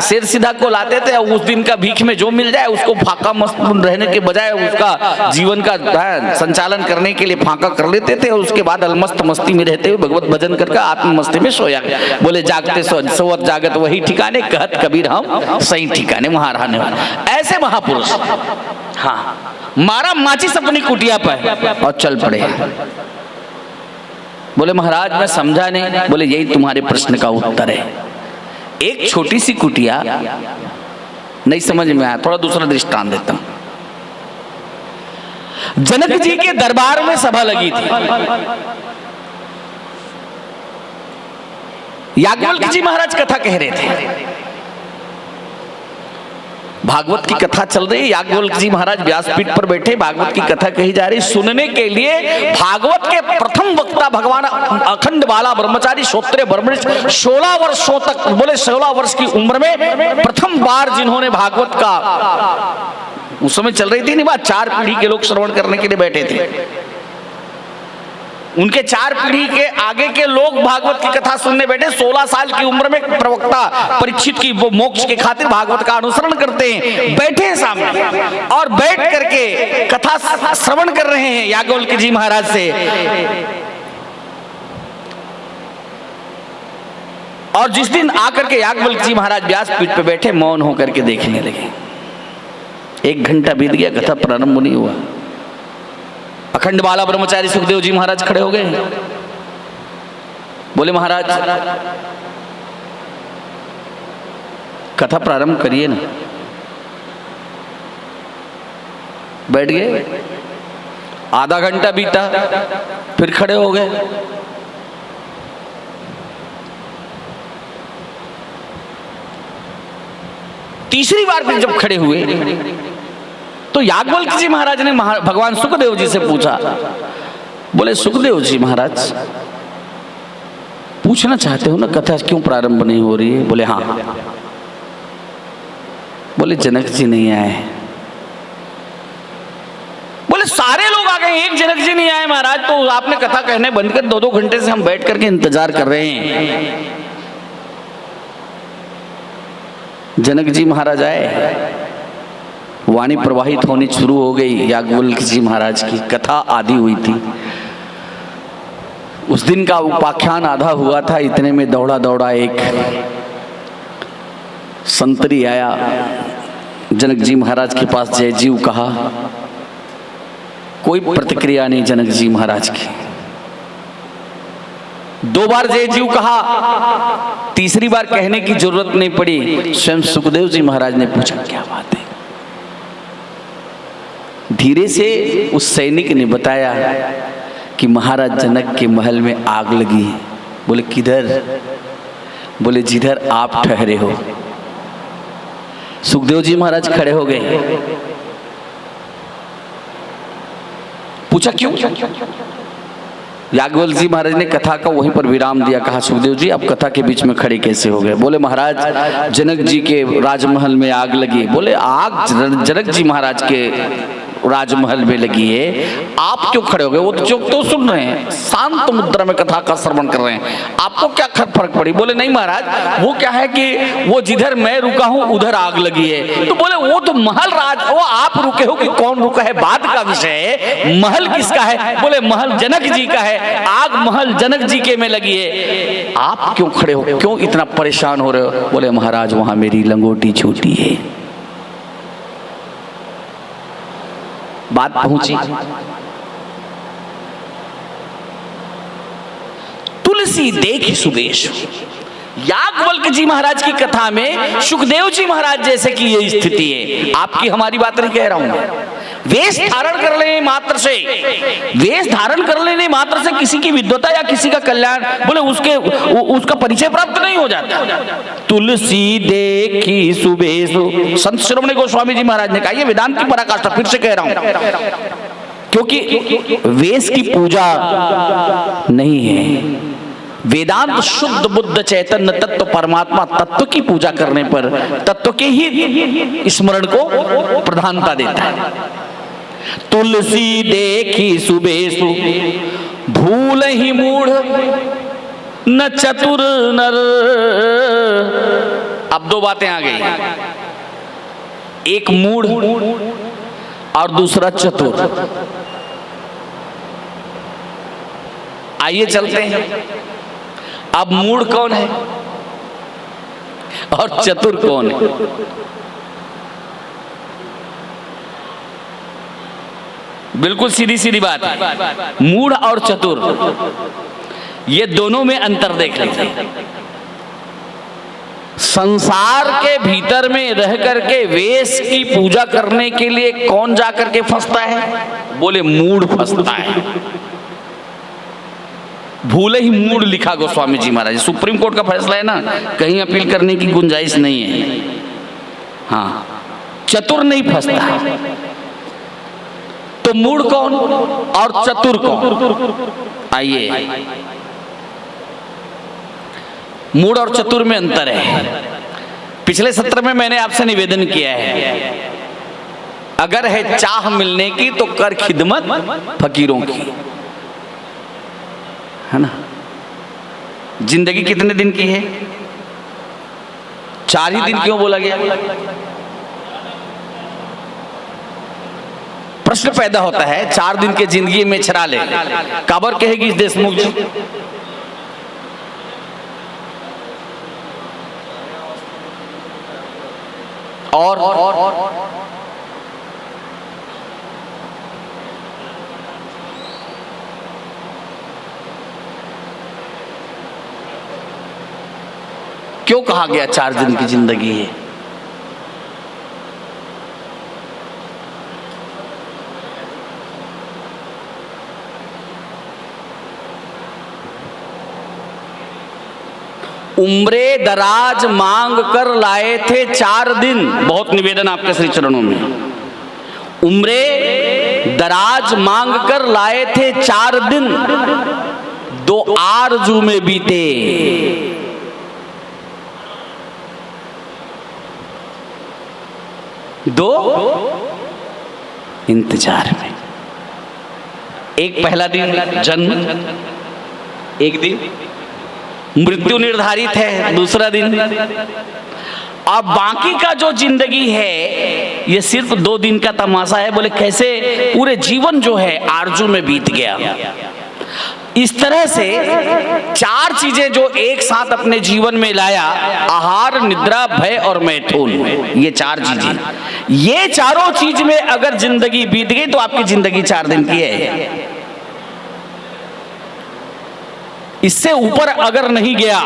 शेर सीधा को लाते थे, उस दिन का भीख में जो मिल जाए उसको फाका मस्त रहने के बजाय उसका जीवन का संचालन करने के लिए फाका कर लेते थे, और उसके बाद अलमस्त मस्ती में रहते हुए भगवत भजन करके आत्म मस्ती में सोया। बोले जागते सोवत जागत वही ठिकाने, कहत कबीर हम सही ठिकाने वहां रहने वाले। ऐसे महापुरुष, हाँ, मारा माचिस अपनी कुटिया पर और चल पड़े। बोले महाराज मैं समझा नहीं। बोले यही तुम्हारे प्रश्न का उत्तर है। एक छोटी सी कुटिया, नहीं समझ में आया, थोड़ा दूसरा दृष्टांत देता हूं। जनक जी के दरबार में सभा लगी थी, याज्ञवल्क्य जी महाराज कथा कह रहे थे, भागवत की कथा चल रही है, याज्ञवल्क्य जी महाराज व्यासपीठ पर बैठे, भागवत की कथा कही जा रही, सुनने के लिए भागवत के प्रथम वक्ता भगवान अखंड बाला ब्रह्मचारी श्रोत्रिय ब्रह्मनिष्ठ 16 वर्षों तक, बोले 16 वर्ष की उम्र में प्रथम बार जिन्होंने भागवत का, उस समय चल रही थी नहीं बात, 4 पीढ़ी के लोग श्रवण करने के लिए बैठे थे, उनके 4 पीढ़ी के आगे के लोग भागवत की कथा सुनने बैठे। 16 साल की उम्र में प्रवक्ता परीक्षित की वो मोक्ष के खातिर भागवत का अनुसरण करते हैं, बैठे हैं सामने और बैठ करके कथा श्रवण कर रहे हैं याज्ञवल्क्य जी महाराज से। और जिस दिन आकर के याज्ञवल्क्य जी महाराज व्यासपीठ पे बैठे, मौन होकर के देखने लगे। 1 घंटा बीत गया, कथा प्रारंभ नहीं हुआ। अखंड बाला ब्रह्मचारी सुखदेव जी महाराज खड़े हो गए, बोले महाराज कथा प्रारंभ करिए ना। बैठ गए, आधा घंटा बीता, फिर खड़े हो गए। तीसरी बार फिर जब खड़े हुए तो याज्ञवल्क्य जी महाराज ने भगवान सुखदेव जी से पूछा, बोले सुखदेव जी महाराज पूछना चाहते हो ना कथा क्यों प्रारंभ नहीं हो रही है? बोले हाँ। बोले जनक जी नहीं आए। बोले सारे लोग आ गए, एक जनक जी नहीं आए महाराज, तो आपने कथा कहने बंद कर, 2-2 घंटे से हम बैठ करके इंतजार कर रहे हैं। जनक जी महाराज आए, वाणी प्रवाहित होनी शुरू हो गई। याज्ञवल्क्य जी महाराज की कथा आदि हुई थी। उस दिन का उपाख्यान आधा हुआ था, इतने में दौड़ा दौड़ा एक संतरी आया, जनक जी महाराज के पास जय जीव कहा। कोई प्रतिक्रिया नहीं जनक जी महाराज की। 2 बार जय जीव कहा, तीसरी बार कहने की जरूरत नहीं पड़ी। स्वयं सुखदेव जी महाराज ने पूछा क्या बात है। धीरे से उस सैनिक ने बताया कि महाराज जनक के महल में आग लगी है। बोले किधर? बोले जिधर आप ठहरे हो। सुखदेव जी महाराज खड़े हो गए। पूछा क्यों? याज्ञवल्क्य जी महाराज ने कथा का वहीं पर विराम दिया। कहा सुखदेव जी आप कथा के बीच में खड़े कैसे हो गए? बोले महाराज जनक जी के राजमहल में आग लगी। बोले आग जनक जी महाराज के राजमहल में लगी है, आप क्यों खड़े हो गए? वो तो चुप तो सुन रहे हैं, शांत मुद्रा में कथा का श्रवण कर रहे हैं, आपको क्या फर्क पड़ी? बोले नहीं महाराज, वो क्या है कि वो जिधर मैं रुका हूं उधर आग लगी है। तो बोले वो तो महल राज, वो आप रुके हो कि कौन रुका है बात का विषय है, महल किसका है? बोले महल जनक जी का है, आग महल जनक जी के में लगी है। आप क्यों खड़े हो, क्यों इतना परेशान हो रहे हो? बोले महाराज वहां मेरी लंगोटी छूटी है। बात पहुंची। तुलसी देखी सुबेश। याज्ञवल्क्य जी महाराज की कथा में सुखदेव जी महाराज जैसे की ये स्थिति है। आपकी हमारी बात नहीं कह रहा हूं। वेश धारण कर लेने मात्र से, वेश धारण कर लेने मात्र से किसी की विद्वता या किसी का कल्याण बोले उसका परिचय प्राप्त नहीं हो जाता। तुलसी देखी सुबेश, संत शिरोमणि गोस्वामी जी महाराज ने कहा, ये वेदांत की पराकाष्ठा, फिर से कह रहा हूं, क्योंकि वेश की पूजा नहीं है। वेदांत शुद्ध बुद्ध चैतन्य तत्व परमात्मा तत्व की पूजा करने पर तत्व के ही स्मरण को प्रधानता देता है। तुलसी देखी सुबेशु भूल ही मूढ़ न चतुर नर। अब 2 बातें आ गई, एक मूढ़ और दूसरा चतुर। आइए चलते हैं। अब मूढ़ कौन है और चतुर कौन है? बिल्कुल सीधी सीधी बात है। मूढ़ और चतुर ये दोनों में अंतर देख लीजिए। संसार के भीतर में रह करके वेश की पूजा करने के लिए कौन जा करके फंसता है? बोले मूढ़ फंसता है। भूले ही मूढ़ लिखा गोस्वामी जी महाराज। सुप्रीम कोर्ट का फैसला है ना, कहीं अपील करने की गुंजाइश नहीं है। हाँ, चतुर नहीं फंसता। तो मूढ़ कौन और चतुर कौन? आइए, मूढ़ और चतुर में अंतर है। पिछले सत्र में मैंने आपसे निवेदन किया है, अगर है चाह मिलने की तो कर खिदमत फकीरों की, है ना। जिंदगी कितने दिन की है? 4 ही दिन क्यों बोला गया? प्रश्न पैदा होता है, 4 दिन के जिंदगी में छरा ले, काबर कहेगी इस देशमुख जी। और क्यों कहा गया 4 दिन की जिंदगी है? उम्रे दराज मांग कर लाए थे 4 दिन। बहुत निवेदन आपके श्री चरणों में। उम्रे दराज मांग कर लाए थे 4 दिन, 2 आरजू में बीते। दो इंतजार में। एक पहला दिन जन्म, एक दिन मृत्यु निर्धारित है, दूसरा दिन और बाकी का जो जिंदगी है ये सिर्फ 2 दिन का तमाशा है। बोले कैसे? पूरे जीवन जो है आरजू में बीत गया। इस तरह से 4 चीजें जो एक साथ अपने जीवन में लाया, आहार, निद्रा, भय और मैथुन, ये 4 चीजें, ये चारों चीज में अगर जिंदगी बीत गई तो आपकी जिंदगी 4 दिन की है। इससे ऊपर अगर नहीं गया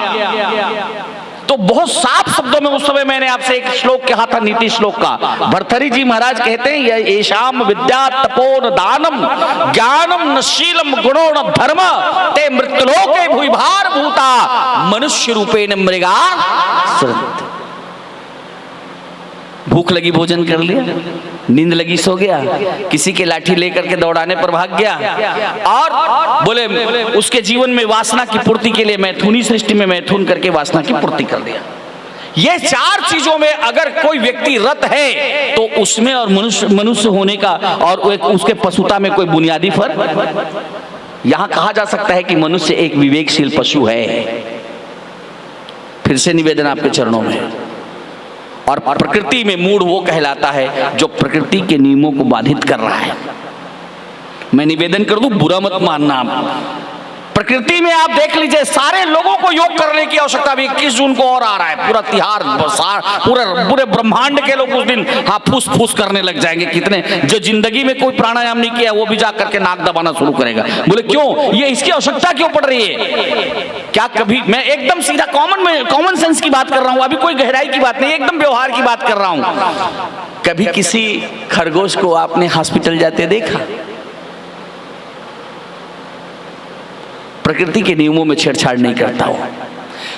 तो बहुत साफ शब्दों में उस समय मैंने आपसे एक श्लोक कहा था, नीति श्लोक का। भर्तृहरि जी महाराज कहते हैं, ये येषाम विद्या तपोन दानम ज्ञानम न शीलम गुणो न धर्म ते मृत्युलोके भूभार भूता मनुष्य रूपेण मृगा। भूख लगी भोजन कर लिया, नींद लगी सो गया, किसी के लाठी लेकर के दौड़ाने पर भाग गया, और बोले उसके जीवन में वासना की पूर्ति के लिए मैथुनी सृष्टि में मैथुन करके वासना की पूर्ति कर दिया। ये 4 चीजों में अगर कोई व्यक्ति रत है तो उसमें और मनुष्य होने का और उसके पशुता में कोई बुनियादी फर्क। यहां कहा जा सकता है कि मनुष्य एक विवेकशील पशु है। फिर से निवेदन आपके चरणों में। और प्रकृति में मूढ़ वो कहलाता है जो प्रकृति के नियमों को बाधित कर रहा है। मैं निवेदन कर दूं, बुरा मत मानना। प्रकृति में आप देख लीजिए, सारे लोगों को योग करने की आवश्यकता भी 21 जून को और आ रहा है। पूरा तिहार, पूरे ब्रह्मांड के लोग उस दिन फूस फूस करने लग जाएंगे। कितने जो जिंदगी में कोई प्राणायाम नहीं किया वो भी जा करके नाक दबाना शुरू करेगा। बोले क्यों? ये इसकी आवश्यकता क्यों पड़ रही है? क्या कभी, मैं एकदम सीधा कॉमन सेंस की बात कर रहा हूं, अभी कोई गहराई की बात नहीं, एकदम व्यवहार की बात कर रहा हूं। कभी किसी खरगोश को आपने हॉस्पिटल जाते देखा? प्रकृति के नियमों में छेड़छाड़ नहीं करता हो।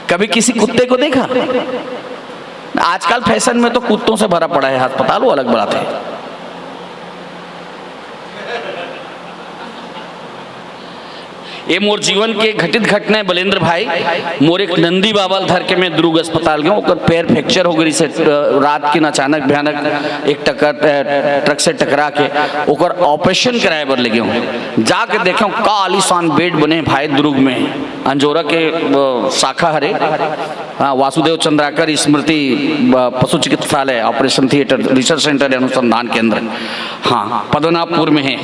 कभी किसी कुत्ते को देखा? आजकल फैशन में तो कुत्तों से भरा पड़ा है अस्पताल, वो अलग बात है। ये मोर जीवन के घटित घटना बलेंद्र भाई, मोर एक नंदी बाबल धर के मैं दुर्ग अस्पताल गया, ओकर पैर फ्रैक्चर हो गई से रात के अचानक भयानक एक ट्रक से टकरा के ओकर ऑपरेशन कराए बर लगे हूँ। जाके देखे का आलीशान बेड बने भाई दुर्ग में, अंजोरा के शाखा हरे, हाँ, वासुदेव चंद्राकर स्मृति पशु चिकित्सालय ऑपरेशन थिएटर रिसर्च सेंटर अनुसंधान केंद्र, हाँ, पद्मनाभपुर में है।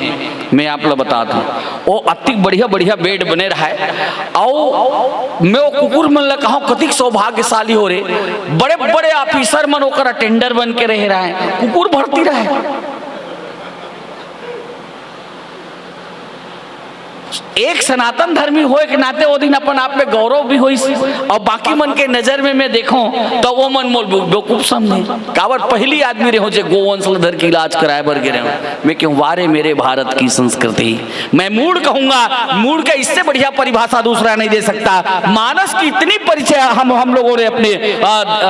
मैं आप लोग बता दूं, वो अति बढ़िया बढ़िया बेड बने रहा है। और मैं वो कुकुर मन लगा कहूँ कतिक सौभाग्यशाली हो रहे, बड़े बड़े ऑफिसर मन होकर अटेंडर बन के रह रहा है, कुकुर भर्ती रहा है। एक सनातन धर्मी हो के नाते वो दिन अपन आप में गौरव भी हो, और बाकी मन के नजर में मैं देखूं तो वो मन मोल बेवकूफ समझे। काबर पहली आदमी रहे हो जो गोवंश धर के इलाज कराए बर गिरे हो। मैं क्यों वारे मेरे भारत की संस्कृति, मैं मूड कहूंगा, मूड का इससे बढ़िया परिभाषा दूसरा नहीं दे सकता। मानस की इतनी परिचय हम लोगों ने अपने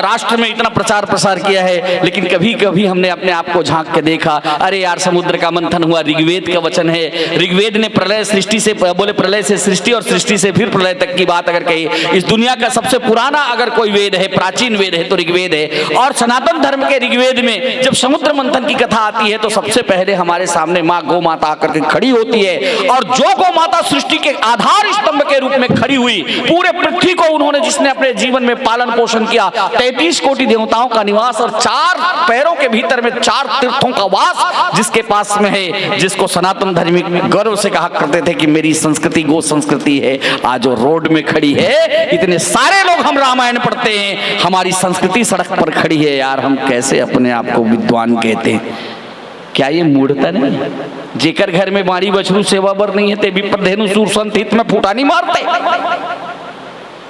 राष्ट्र में इतना प्रचार प्रसार किया है, लेकिन कभी कभी हमने अपने आप को झांक के देखा, अरे यार समुद्र का मंथन हुआ, ऋग्वेद का वचन है, ऋग्वेद ने प्रलय सृष्टि से बोले प्रलय से सृष्टि और सृष्टि से फिर प्रलय तक की बात अगर कही, इस दुनिया का सबसे पुराना अगर कोई वेद है, प्राचीन वेद है तो ऋग्वेद है। और सनातन धर्म के ऋग्वेद में जब समुद्र मंथन की कथा आती है तो सबसे पहले हमारे सामने माँ गौ माता आकर के खड़ी होती है, और जो गौ माता सृष्टि के आधार स्तंभ के रूप में खड़ी हुई, पूरे पृथ्वी को उन्होंने जिसने अपने जीवन में पालन पोषण किया, 33 कोटि देवताओं का निवास और 4 पैरों के भीतर में 4 तीर्थों का वास जिसके पास में है, जिसको सनातन धर्मी गर्व से कहा करते थे कि मेरी संस्कृति गो संस्कृति है, आज वो रोड में खड़ी है। इतने सारे लोग हम रामायण पढ़ते हैं, हमारी संस्कृति सड़क पर खड़ी है। यार हम कैसे अपने आप को विद्वान कहते हैं? क्या ये मूढ़ता नहीं? जेकर घर में बाड़ी बछरू सेवा बर नहीं है ते भी प्रधेनु सूर संत हित में फूटा नहीं मारते।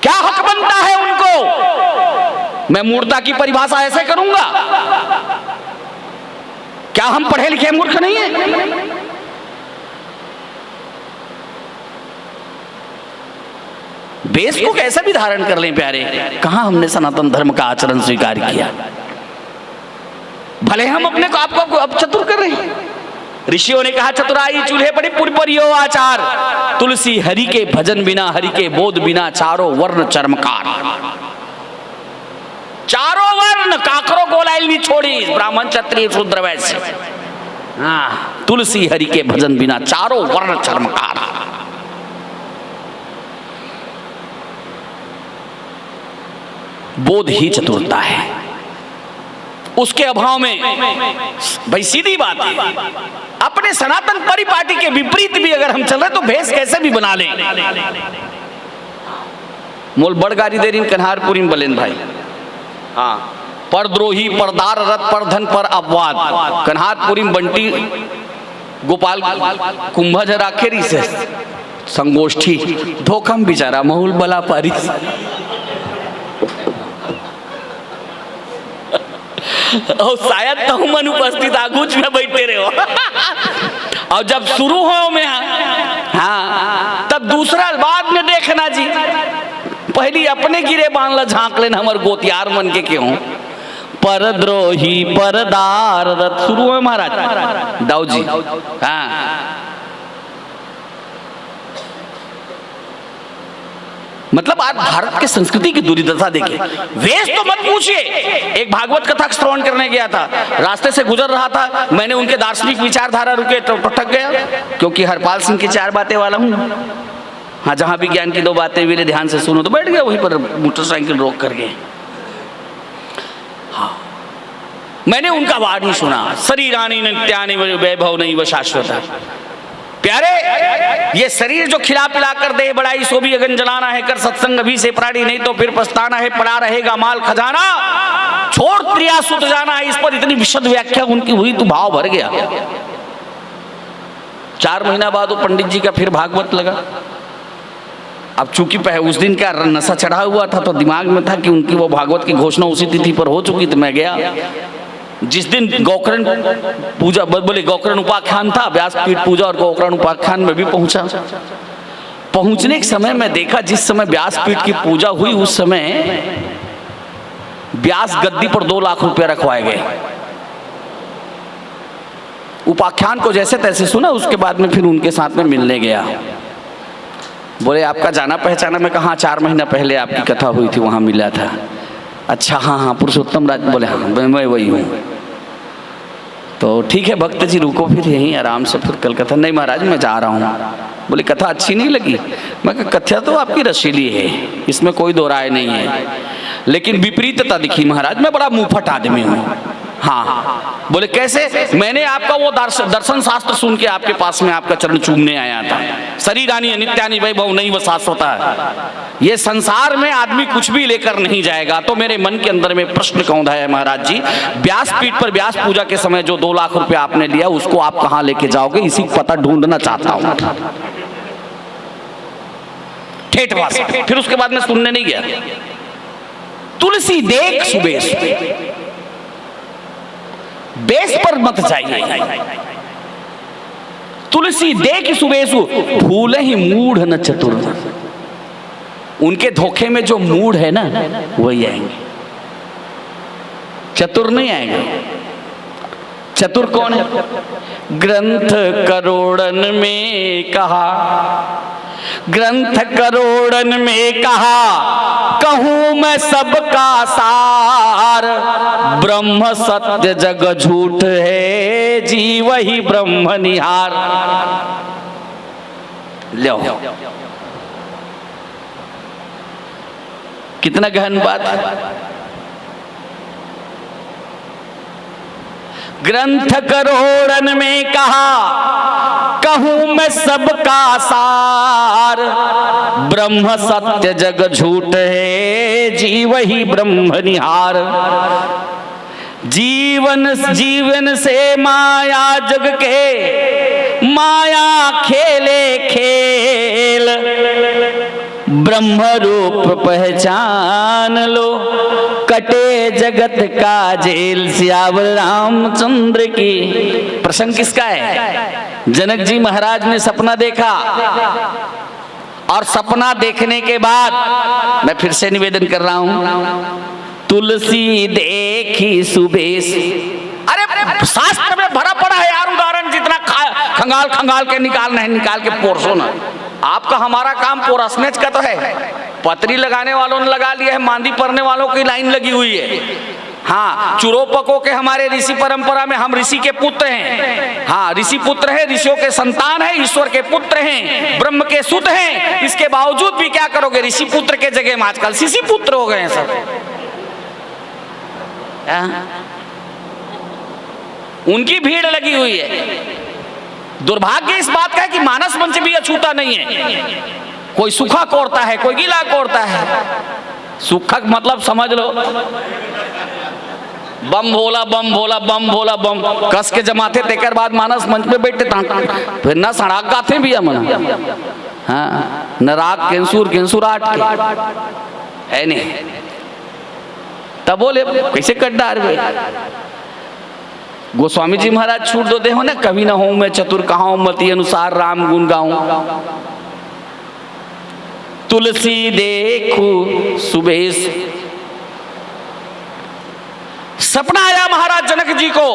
क्या हक बनता है उनको? मैं मूढ़ता की परिभाषा ऐसे करूंगा? क्या हम पढ़े लिखे मूर्ख नहीं है? वेश को कैसे भी धारण कर लें प्यारे, कहां हमने सनातन धर्म का आचरण स्वीकार किया? भले हम अपने को आपको अब चतुर कर रहे हैं। ऋषियों ने कहा चतुराई चूल्हे पड़ी पुरपरियो आचार, तुलसी हरि के भजन बिना, हरि के बोध बिना, चारों वर्ण चर्मकार। चारों वर्ण काकरो गोलाइल नहीं छोड़ी, ब्राह्मण क्षत्रिय शूद्र वैश्य। हाँ, तुलसी हरि के भजन बिना, चारों वर्ण चर्मकार। बोध ही चतुरता है। उसके अभाव में भाई सीधी बात है, अपने सनातन परिपाटी के विपरीत भी अगर हम चल रहे तो भेष कैसे भी बना लें। मोल बड़गारी दे रही कन्हारपुरी में बलेन भाई। हाँ, परद्रोही परदार रथ पर धन पर अपवाद, कन्हारपुरी में बंटी गोपाल कुंभज राखेरी से संगोष्ठी धोखम बिचारा महुल बला पारी और शायद तो हम अनुपस्थित आगूच में बैठते रहे हो और जब शुरू हो में हाँ तब दूसरा बाद में देखना जी, पहली अपने गिरे बांध ला झांक लेना हमारे गोतियार मन के क्यों। परद्रोही परदार रथ शुरू है महाराज दाऊ जी। हाँ मतलब आज भारत के संस्कृति की दुर्दशा देखिए। वेश तो मत पूछिए, एक भागवत कथा श्रवण करने गया था, रास्ते से गुजर रहा था, मैंने उनके दार्शनिक विचारधारा रुके तो ठक गया, क्योंकि हरपाल सिंह की 4 बातें वाला हूँ। हाँ, जहाँ भी ज्ञान की 2 बातें मेरे ध्यान से सुनो तो बैठ गया वहीं पर मोटरसाइकिल रोक करके। हाँ, मैंने उनका वाणी सुना, शरीरानी नित्यानि वैभव नहीं व शाश्वत। प्यारे, ये शरीर जो खिला पिला कर दे बड़ाई सो भी अगन जलाना है, कर सत्संग अभी से प्राणी नहीं तो फिर पछताना है, पड़ा रहेगा माल खजाना, छोड़ त्रिया सुत जाना है। इस पर इतनी विशद व्याख्या उनकी हुई तो भाव भर गया। 4 महीना बाद वो पंडित जी का फिर भागवत लगा। अब चूंकि उस दिन का नशा चढ़ा हुआ था तो दिमाग में था कि उनकी वो भागवत की घोषणा उसी तिथि पर हो चुकी, तो मैं गया। जिस दिन गौकरण पूजा बोले गौकरण उपाख्यान था, व्यासपीठ पूजा और गौकरण उपाख्यान में भी पहुंचा। पहुंचने के समय मैं देखा जिस समय व्यासपीठ की पूजा हुई उस समय व्यास गद्दी पर 2 लाख रुपए रखवाए गए। उपाख्यान को जैसे तैसे सुना, उसके बाद में फिर उनके साथ में मिलने गया। बोले आपका जाना पहचाना? मैं कहा 4 महीना पहले आपकी कथा हुई थी, वहां मिला था। अच्छा हाँ हाँ, पुरुषोत्तम राज। बोले हाँ मैं वही हूँ। तो ठीक है भक्त जी रुको फिर यहीं आराम से, फिर कल कथा। नहीं महाराज मैं जा रहा हूँ। बोले कथा अच्छी नहीं लगी? मैं कहा कथा तो आपकी रसीली है, इसमें कोई 2 राय नहीं है, लेकिन विपरीतता दिखी महाराज, मैं बड़ा मुंहफट आदमी हूँ। हाँ। बोले कैसे? मैंने आपका वो दर्शन शास्त्र सुन के आपके पास में आपका चरण चूमने आया था। शरीरानी नित्यानि वैभव नहीं व शाश्वत है। ये संसार में आदमी कुछ भी लेकर नहीं जाएगा। तो मेरे मन के अंदर में प्रश्न कौंधा है महाराज जी, व्यासपीठ पर व्यास पूजा के समय जो 2 लाख रुपए आपने लिया उसको आप कहाँ लेके जाओगे? इसी पता ढूंढना चाहता हूँ। ठेठ भाषा। फिर उसके बाद में सुनने नहीं गया। तुलसी देख सुबेश, बेस पर मत जाइए। तुलसी देख सुबेसु फूल ही मूढ़ न चतुर। उनके धोखे में जो मूढ़ है ना वही आएंगे, चतुर नहीं आएंगे। चतुर कौन है? ग्रंथ करोड़न में कहा, ग्रंथ करोड़न में कहा, कहूं मैं सबका सार। ब्रह्म सत्य जग झूठ है, जी वही ब्रह्म निहार। लो कितना गहन बात है। ग्रंथ करोड़न में कहा, कहूं मैं सबका सार। ब्रह्म सत्य जग झूठ है, जी वही ब्रह्म निहार। जीवन से माया जग के, माया खेले खेल। ब्रह्म रूप पहचान लो, कटे जगत का जेल। सियावर रामचंद्र की। प्रसंग किसका है? जनक जी महाराज ने सपना देखा, और सपना देखने के बाद मैं फिर से निवेदन कर रहा हूं, तुलसी देखी सुबेश। अरे शास्त्र में भरा पड़ा है यार उदाहरण, जितना खंगाल खंगाल के निकाल के पोरसो ना। आपका हमारा काम पोरसनेच का तो है। पतरी लगाने वालों ने लगा लिया है, मांदी पड़ने वालों की लाइन लगी हुई है। हाँ, चुरोपकों के हमारे ऋषि परंपरा में हम ऋषि के पुत्र हैं। हाँ, ऋषि पुत्र हैं, ऋषियों के संतान हैं, ईश्वर के पुत्र हैं, ब्रह्म के सुत हैं। इसके बावजूद भी क्या करोगे? ऋषि पुत्र के जगह में आजकल शिशि पुत्र हो गए हैं सब। उनकी भीड़ लगी हुई है। दुर्भाग्य इस बात का है कि मानस मंच भी अछूता नहीं है। कोई सूखा कोरता है, कोई गीला कोरता है। सूखा मतलब समझ लो, बम भोला बम भोला बम भोला बम कस के जमाते तेकर बाद मानस मंच पे बैठते फिर ना सड़ाक गाते भी मना, हाँ न राग केंसुर केंसुराट के है नहीं। तब बोले कैसे कट डार गए। गोस्वामी जी महाराज छूट दो दे हो ना, कभी ना हूं मैं चतुर कहाऊं मति अनुसार राम गुण गाऊं। तुलसी देखू सुबेश, सपना आया महाराज जनक जी को।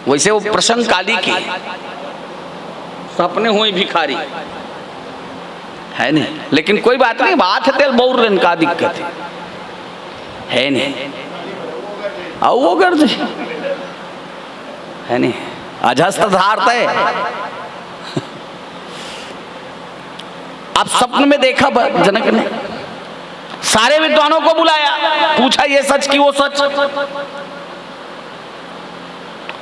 वैसे वो प्रसंग काली की, सपने हुई भिखारी है नहीं, लेकिन कोई बात नहीं, बात है तेल बहुर का दिक्कत है नहीं। आओ वो कर दे है नहीं, अजहस्त धारता है। आप स्वप्न में देखा जनक ने, सारे विद्वानों को बुलाया, पूछा ये सच की वो सच,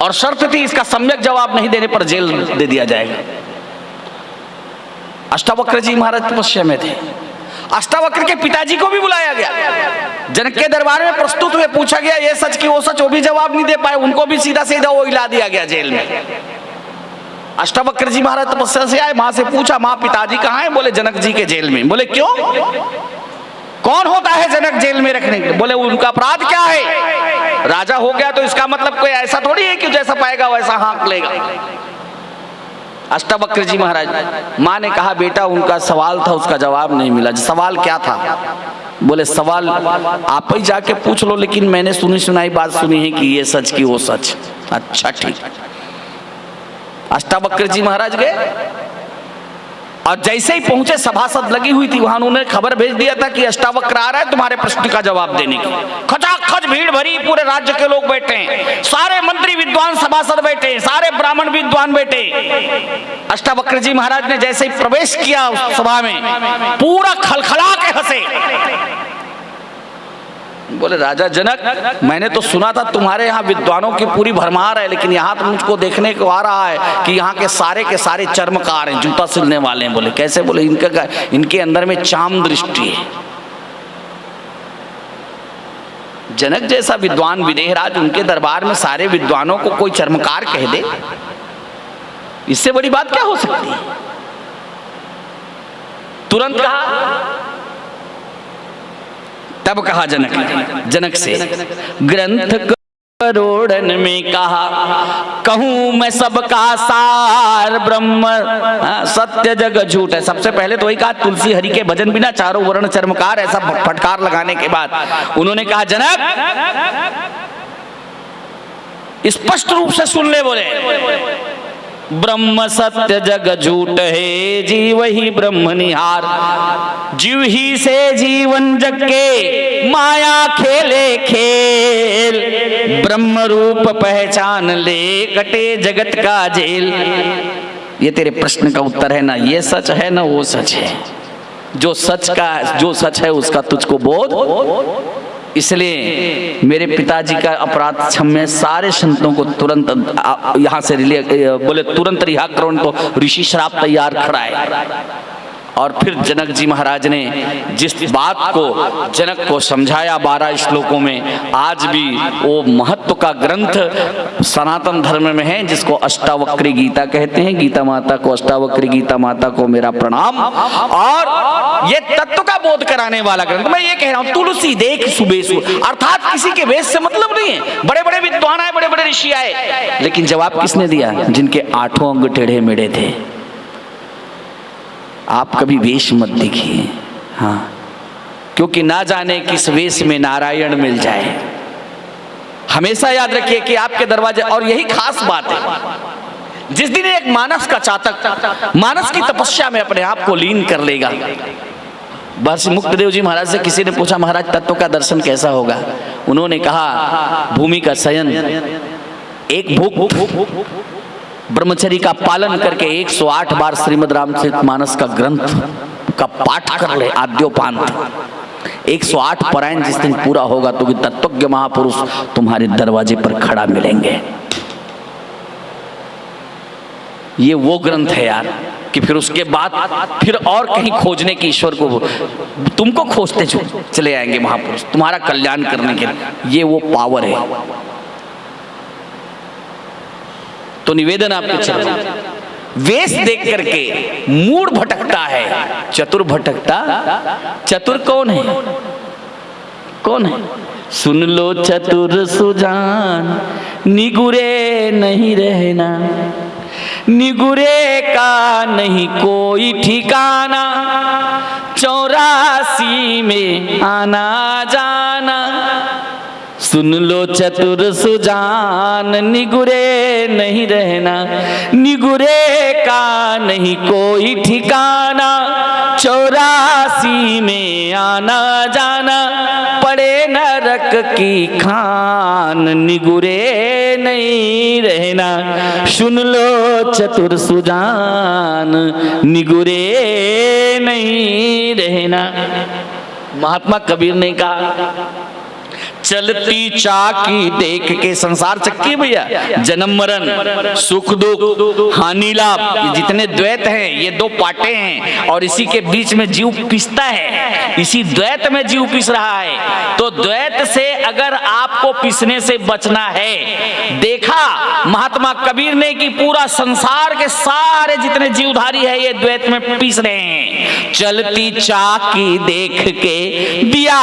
और शर्त थी इसका सम्यक जवाब नहीं देने पर जेल दे दिया जाएगा। अष्टावक्र जी महाराज तपस्या में थे। अष्टावक्र के पिताजी को भी बुलाया गया, जनक के दरबार में प्रस्तुत हुए, पूछा गया ये सच की वो सच, वो भी जवाब नहीं दे पाए, उनको भी सीधा सीधा वो हिला दिया गया जेल में। अष्टावक्र जी महाराज तपस्या से आए, माँ से पूछा माँ पिताजी कहाँ हैं? बोले जनक जी के जेल में। बोले क्यों, कौन होता है जनक जेल में रखने के? बोले उनका अपराध क्या है? राजा हो गया तो इसका मतलब कोई ऐसा थोड़ी है कि जैसा पाएगा वैसा हाँक लेगा। अष्टावक्र जी महाराज, माँ ने कहा बेटा उनका सवाल था उसका जवाब नहीं मिला। सवाल क्या था? बोले सवाल आप ही जाके पूछ लो, लेकिन मैंने सुनी सुनाई बात सुनी है कि ये सच की वो सच। अच्छा ठीक। अष्टावक्र जी महाराज गए और जैसे ही पहुंचे, सभासद लगी हुई थी वहां, उन्होंने खबर भेज दिया था कि अष्टावक्र आ रहा है तुम्हारे प्रश्न का जवाब देने की। खचाखच भीड़ भरी, पूरे राज्य के लोग बैठे हैं, सारे मंत्री विद्वान सभासद बैठे, सारे ब्राह्मण विद्वान बैठे। अष्टावक्र जी महाराज ने जैसे ही प्रवेश किया उस सभा में, पूरा खलखला के हंसे। बोले राजा जनक, मैंने तो सुना था तुम्हारे यहाँ विद्वानों की पूरी भरमार है, लेकिन यहाँ तो मुझको देखने को आ रहा है कि यहाँ के सारे चर्मकार हैं, जूता सिलने वाले हैं। बोले कैसे? बोले इनके अंदर में चाम दृष्टि है। जनक जैसा विद्वान विदेहराज, उनके दरबार में सारे विद्वानों को कोई चर्मकार कह दे, इससे बड़ी बात क्या हो सकती है? तुरंत कहा, तब कहा जनक से ग्रंथ करोड़न में कहा, कहूं मैं सबका सार ब्रह्म सत्य जग झूठ है। सबसे पहले तो वही कहा तुलसी हरि के भजन बिना चारों वर्ण चर्मकार, ऐसा फटकार लगाने के बाद उन्होंने कहा जनक स्पष्ट रूप से सुन ले। बोले ब्रह्म सत्य जग झूठ है, जीव ही ब्रह्म निहार, जीव ही से जीवन जग के माया खेले खेल, ब्रह्म रूप पहचान ले कटे जगत का जेल। ये तेरे प्रश्न का उत्तर है ना, ये सच है ना वो सच है। जो सच है उसका तुझको बोध। इसलिए मेरे पिताजी का अपराध क्षम्य, सारे संतों को तुरंत यहाँ से बोले तुरंत रिहा करो, तो ऋषि श्राप तैयार खड़ा है। और फिर जनक जी महाराज ने जिस बात को जनक को समझाया 12 श्लोकों में, आज भी वो महत्व का ग्रंथ सनातन धर्म में है, जिसको अष्टावक्री गीता कहते हैं। गीता माता को, अष्टावक्री गीता माता को मेरा प्रणाम। और ये तत्व का बोध कराने वाला ग्रंथ। मैं ये कह रहा हूँ तुलसी देख सुबेसु, अर्थात किसी के वेश से मतलब नहीं है। बड़े बड़े विद्वान आए, बड़े बड़े ऋषि आए, लेकिन जवाब किसने दिया? जिनके 8 अंग टेढ़े मेढ़े थे। आप कभी वेश मत देखिए, हाँ, क्योंकि ना जाने किस वेश में नारायण मिल जाए। हमेशा याद रखिए कि आपके दरवाजे, और यही खास बात है, जिस दिन एक मानस का चातक मानस की तपस्या में अपने आप को लीन कर लेगा। महर्षि मुक्तदेव जी महाराज से किसी ने पूछा महाराज तत्व का दर्शन कैसा होगा? उन्होंने कहा भूमि का शयन, एक भूख ब्रह्मचर्य का पालन करके 108 बार श्रीमद् रामचरितमानस का ग्रंथ का पाठ कर ले आद्योपांत, 108 परायण जिस दिन पूरा होगा तो तत्वज्ञ महापुरुष तुम्हारे दरवाजे पर खड़ा मिलेंगे। ये वो ग्रंथ है यार कि फिर उसके बाद फिर और कहीं खोजने की ईश्वर को तुमको खोजते चले आएंगे महापुरुष तुम्हारा कल्याण करने के लिए। ये वो पावर है। तो निवेदन आपके चरणों में, वेश देख करके मूड भटकता है, चतुर भटकता। चतुर कौन है? कौन है? सुन लो चतुर सुजान, निगुरे नहीं रहना, निगुरे का नहीं कोई ठिकाना, 84 में आना जाना। सुन लो चतुर सुजान, निगुरे नहीं रहना, निगुरे का नहीं कोई ठिकाना, 84 में आना जाना, पड़े नरक की खान, निगुरे नहीं रहना। सुन लो चतुर सुजान, निगुरे नहीं रहना। महात्मा कबीर ने कहा चलती चाकी देख के, संसार चक्की भैया, जन्म मरण, सुख दुख, हानि लाभ, ये जितने द्वैत हैं ये दो पाटे हैं और इसी के बीच में जीव पिसता है, इसी द्वैत में जीव पिस रहा है। तो द्वैत से अगर आपको पिसने से बचना है, देखा महात्मा कबीर ने कि पूरा संसार के सारे जितने जीवधारी है ये द्वैत में पिस रहे हैं। चलती चाकी देख के दिया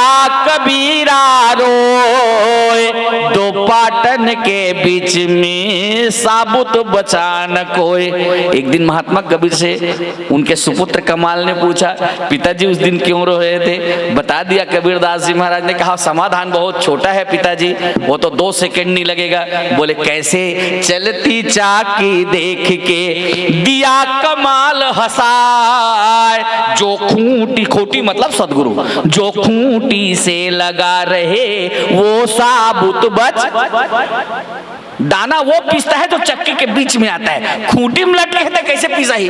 कबीरा रोए, दो पाटन के बीच में साबुत बचा न कोई। एक दिन महात्मा कबीर से उनके सुपुत्र कमाल ने पूछा, पिताजी उस दिन क्यों रो रहे थे? बता दिया कबीरदास जी महाराज ने। कहा समाधान बहुत छोटा है पिताजी, वो तो 2 सेकंड नहीं लगेगा। बोले कैसे? चलती चाकी देख के दिया कमाल हंसाए, जो खूंटी, खोटी मतलब सदगुरु, जो खूंटी से लगा रहे वो साबुत बच। दाना वो पीसता है जो चक्की के बीच में आता है, खूंटी में लटके है तो कैसे पीसा ही?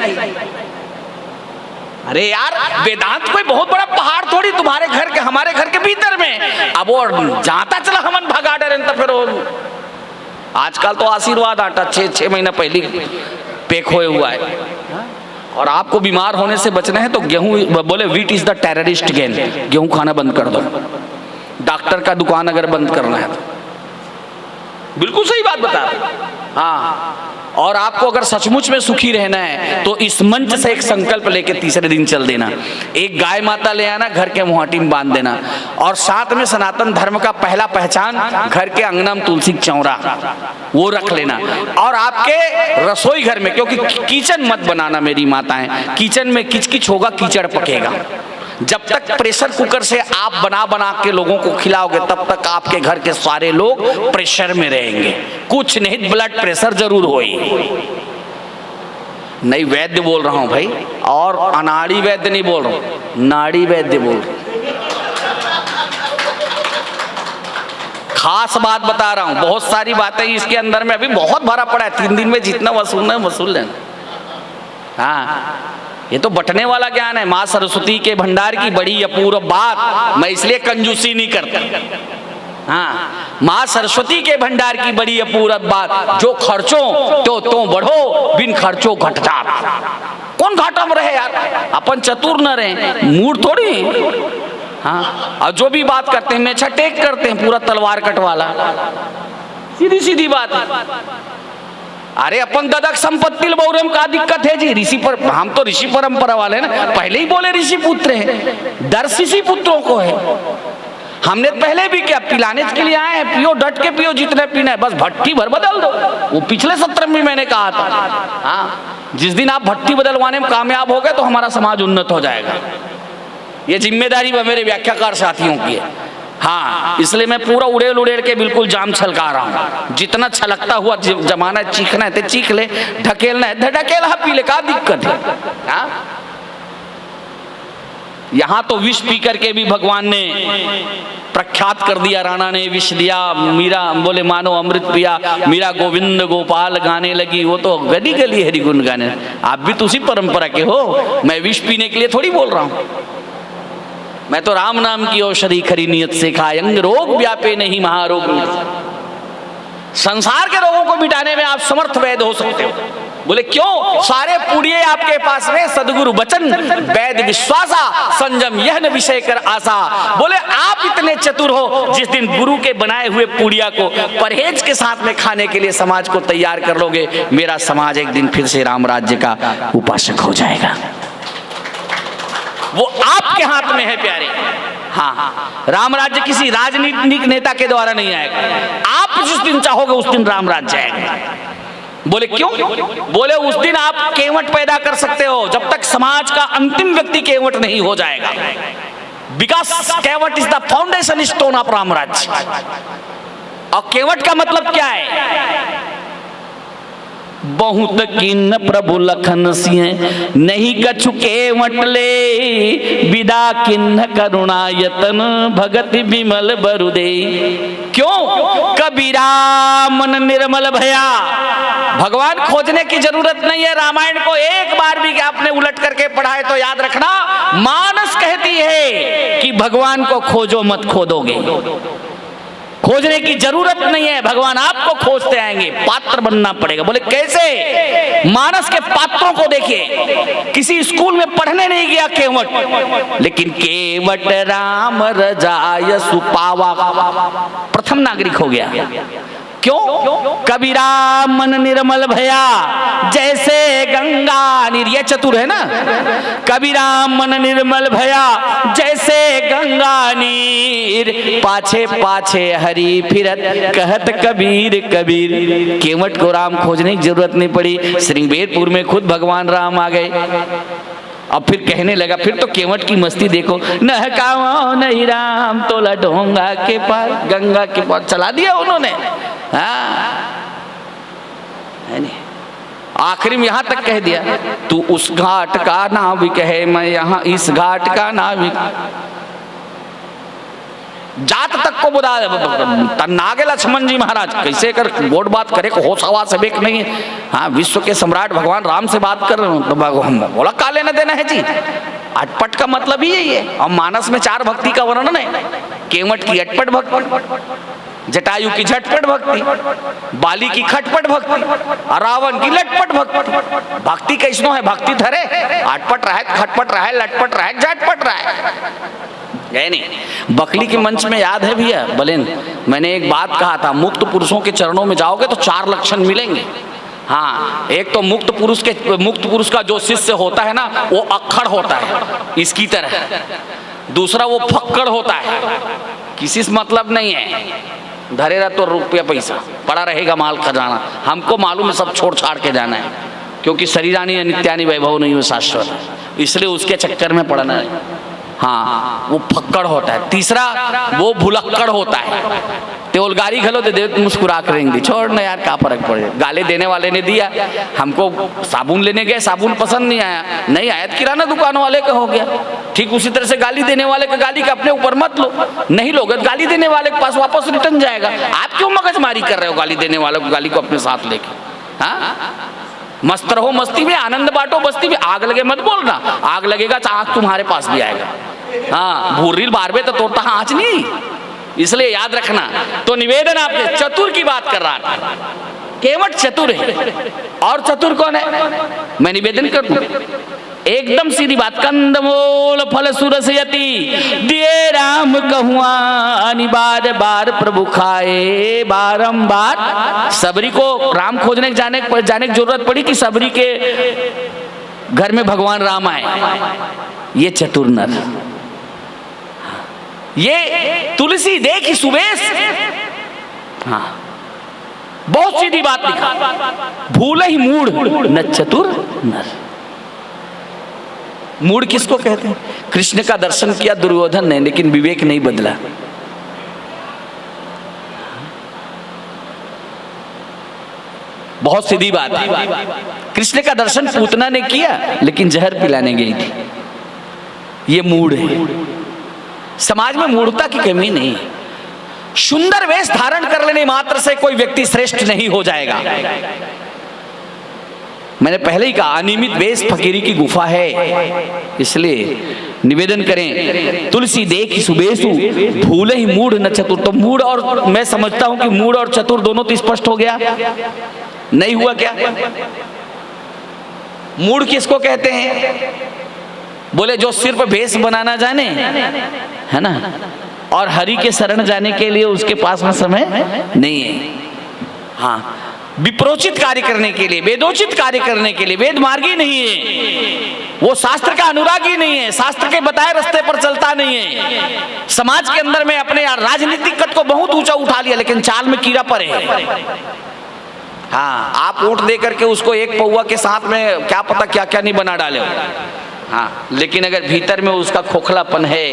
अरे यार वेदांत कोई बहुत बड़ा पहाड़ थोड़ी तुम्हारे घर के हमारे घर के भीतर में। अब वो जाता चला हमन भगा डरे तो फिर आजकल तो आशीर्वाद आटा 6 महीना पहले पैक हुए हुआ है। और आपको बीमार होने से बचना है तो गेहूं, बोले wheat is the terrorist gain, गेहूं खाना बंद कर दो। डॉक्टर का दुकान अगर बंद करना है तो बिल्कुल सही बात बता रहे। हाँ, और आपको अगर सचमुच में सुखी रहना है तो इस मंच से एक संकल्प लेके तीसरे दिन चल देना। एक गाय माता ले आना, घर के मुहाटी में बांध देना, और साथ में सनातन धर्म का पहला पहचान घर के अंगना में तुलसी चौरा वो रख लेना। और आपके रसोई घर में, क्योंकि किचन मत बनाना मेरी माताएं, किचन में किचकिच होगा, कीचड़ पकेगा। जब तक प्रेशर कुकर से आप बना बना के लोगों को खिलाओगे तब तक आपके घर के सारे लोग प्रेशर में रहेंगे। कुछ नहीं, ब्लड प्रेशर जरूर होई। नहीं वैद्य बोल रहा हूं भाई, और अनाड़ी वैद्य नहीं बोल रहा हूं, नाड़ी वैद्य बोल रहा हूं। खास बात बता रहा हूं, बहुत सारी बातें इसके अंदर में अभी बहुत भरा पड़ा है। 3 दिन में जितना वसूलना है वसूल लेना। हाँ, ये तो बटने वाला ज्ञान है। माँ सरस्वती के भंडार की बड़ी अपूर्व बात, मैं इसलिए कंजूसी नहीं करता। हाँ, माँ सरस्वती के भंडार की बड़ी अपूर्व बात, जो खर्चों तो बढ़ो, बिन खर्चों घट जात। कौन घाटा में रहे यार? अपन चतुर न रहे, मूड थोड़ी। हाँ, और जो भी बात करते हैं मेछा टेक करते हैं, पूरा तलवार कटवाला, सीधी सीधी बात। अरे अपन ददक संपत्ति बहुरम का दिक्कत है जी। ऋषि पर, हम तो ऋषि परंपरा वाले ना, पहले ही बोले ऋषि पुत्र है, डर ऋषि पुत्रों को है। हमने पहले भी क्या पिलाने के लिए आए हैं, पियो, डट के पियो, जितने पीना है, बस भट्टी भर बदल दो। वो पिछले सत्र में मैंने कहा था। हाँ, जिस दिन आप भट्टी बदलवाने में कामयाब हो गए तो हमारा समाज उन्नत हो जाएगा। ये जिम्मेदारी मेरे व्याख्याकार साथियों की है। हाँ, इसलिए मैं पूरा उड़ेल उड़ेल के बिल्कुल जाम छलका रहा हूँ। जितना छलकता हुआ जमाना है, चीखना है तो चीख ले, ढकेलना है ढकेल, पी ले, क्या दिक्कत है? हाँ, यहाँ तो विष पी करके भी भगवान ने प्रख्यात कर दिया। राणा ने विष दिया, मीरा बोले मानो अमृत पिया, मीरा गोविंद गोपाल गाने लगी। वो तो गली गली हरि गुण गाने। आप भी तो उसी परंपरा के हो, मैं विष पीने के लिए थोड़ी बोल रहा हूँ। मैं तो राम नाम की औषधि खरी नियत से खाए, अंग रोग व्यापे नहीं महारोग मिट। संसार के रोगों को मिटाने में आप समर्थ वैद्य हो सकते हो। बोले क्यों? सारे पुड़िये आपके पास में, सदगुरु वचन वैद्य विश्वासा, संयम यह न विषय कर आशा। बोले आप इतने चतुर हो, जिस दिन गुरु के बनाए हुए पुड़िया को परहेज के साथ में खाने के लिए समाज को तैयार कर लोगे, मेरा समाज एक दिन फिर से राम राज्य का उपासक हो जाएगा। वो आपके हाथ में है प्यारे। हाँ, राम राज्य किसी राजनीतिक नेता के द्वारा नहीं आएगा। आप जिस दिन चाहोगे उस दिन राम राज्य आएगा। बोले क्यों? बोले उस दिन आप केवट पैदा कर सकते हो, जब तक समाज का अंतिम व्यक्ति केवट नहीं हो जाएगा। Because Kevat is the foundation stone of Ram Rajya. और केवट का मतलब क्या है? बहुत किन्न प्रभु लखन सिंह नहीं कछु केवट ले, विदा किन्न करुणायतन भगति विमल बरुदे। क्यों? कबीरा मन निर्मल भया। भगवान खोजने की जरूरत नहीं है। रामायण को एक बार भी आपने उलट करके पढ़ा है तो याद रखना, मानस कहती है कि भगवान को खोजो मत खोदोगे। खोजने की जरूरत नहीं है, भगवान आपको खोजते आएंगे। पात्र बनना पड़ेगा। बोले कैसे? मानस के पात्रों को देखिए। किसी स्कूल में पढ़ने नहीं गया केवट, लेकिन केवट राम रजाय सुपावा, प्रथम नागरिक हो गया। क्यों? कबीरा मन निर्मल भया जैसे गंगा नीर। ये चतुर है ना। कबीरा मन निर्मल भया जैसे गंगा नीर, पाछे पाछे हरि फिरत कहत कबीर कबीर। केवट को राम खोजने की जरूरत नहीं पड़ी, श्रृंगेरपुर में खुद भगवान राम आ गए। अब फिर कहने लगा, फिर तो केवट की मस्ती देखो, नहकाओ नहीं राम तोला ढोंगा के पार, गंगा के पार चला दिया उन्होंने। आखिरी में यहां तक कह दिया, तू उस घाट का नाविक है, मैं यहां इस घाट का नाविक। जात तक को बुला नागे लक्ष्मण जी महाराज कैसे कर बोर्ड बात करे को होश हवा से बेक नहीं है। हाँ, विश्व के सम्राट भगवान राम से बात कर रहे हो तो भगवान बोला का लेना देना है जी। अटपट का मतलब ही यही है। और मानस में 4 भक्ति का वर्णन है। केवट की अटपट भक्ति, जटायु की झटपट भक्ति, बाली की खटपट भक्ति, और रावण की लटपट भक्ति। भक्ति कैसनो है? भक्ति धरे अटपट रहे, खटपट रहे, लटपट रहे, झटपट रहे। नहीं, बकली के मंच में याद है भैया बलेन, मैंने एक बात कहा था, मुक्त पुरुषों के चरणों में जाओगे तो 4 लक्षण मिलेंगे। हाँ, एक तो मुक्त पुरुष का जो शिष्य होता है ना, वो अक्खड़ होता है इसकी तरह। दूसरा वो फक्कड़ होता है, किसी से मतलब नहीं है, धरेगा तो रुपया पैसा पड़ा रहेगा, माल खजाना। हमको मालूम है सब छोड़ छाड़ के जाना है, क्योंकि शरीरानी नित्यानि वैभव नहीं हो शाश्वत, इसलिए उसके चक्कर में पड़ना है। हाँ, वो फक्कड़ होता है। तीसरा वो भुलक्कड़ होता है, तेलगारी खलो तो देव मुस्कुरा करेंगे, छोड़ ना यार, क्या फर्क पड़े। गाली देने वाले ने दिया, हमको साबुन लेने गए, साबुन पसंद नहीं आया, नहीं आया तो किराना दुकान वाले का हो गया। ठीक उसी तरह से गाली देने वाले का गाली का अपने ऊपर मत लो, नहीं लोगे गाली देने वाले के पास वापस रिटर्न जाएगा। आप क्यों मगजमारी कर रहे हो गाली देने वाले को, गाली को अपने साथ लेके? हाँ, मस्त रहो मस्ती में, आनंद बांटो बस्ती में। आग लगे मत बोलना, आग लगेगा तो आग तुम्हारे पास भी आएगा। हाँ, भूरील बारबे तो तोड़ता आँच नहीं, इसलिए याद रखना। तो निवेदन आपने चतुर की बात कर रहा था, केवट चतुर है। और चतुर कौन है? मैं निवेदन कर दूं, एकदम सीधी बात। कंदमूल फल सुरसयति दिए राम कहुआनि, बार बार प्रभु खाए बारंबार। सबरी को राम खोजने जाने की जरूरत पड़ी कि सबरी के घर में भगवान राम आए? ये चतुर नर, ये तुलसी देखी सुबेश। हाँ, बहुत सीधी बात लिखा, भूल ही मूढ़ न चतुर नर। मूढ़ किसको कहते हैं? कृष्ण का दर्शन किया दुर्योधन ने, लेकिन विवेक नहीं बदला। बहुत सीधी बात है। कृष्ण का दर्शन पूतना ने किया, लेकिन जहर पिलाने गई थी। ये मूढ़ है। समाज में मूढ़ता की कमी नहीं है। सुंदर वेश धारण कर लेने मात्र से कोई व्यक्ति श्रेष्ठ नहीं हो जाएगा। मैंने पहले ही कहा अनियमित वेश फकीरी की गुफा है, इसलिए निवेदन करें तुलसी देखी सुबेसु भूले ही मूढ़ न चतुर। तो मूढ़ और मैं समझता हूं कि मूढ़ और चतुर दोनों तो स्पष्ट हो गया, नहीं हुआ क्या? मूढ़ किसको कहते हैं? बोले जो सिर्फ भेष बनाना जाने, है ना, और हरि के शरण जाने के लिए उसके पास में समय नहीं है। हाँ, विप्रोचित कार्य करने के लिए, वेदोचित कार्य करने के लिए वेद मार्गी नहीं है, वो शास्त्र का अनुरागी नहीं है, शास्त्र के बताए रास्ते पर चलता नहीं है। समाज के अंदर में अपने राजनीतिक कद को बहुत ऊंचा उठा लिया, लेकिन चाल में कीड़ा पड़े। हाँ, आप वोट दे करके उसको एक पौवा के साथ में क्या पता क्या क्या नहीं बना डाले। हाँ, लेकिन अगर भीतर में उसका खोखलापन है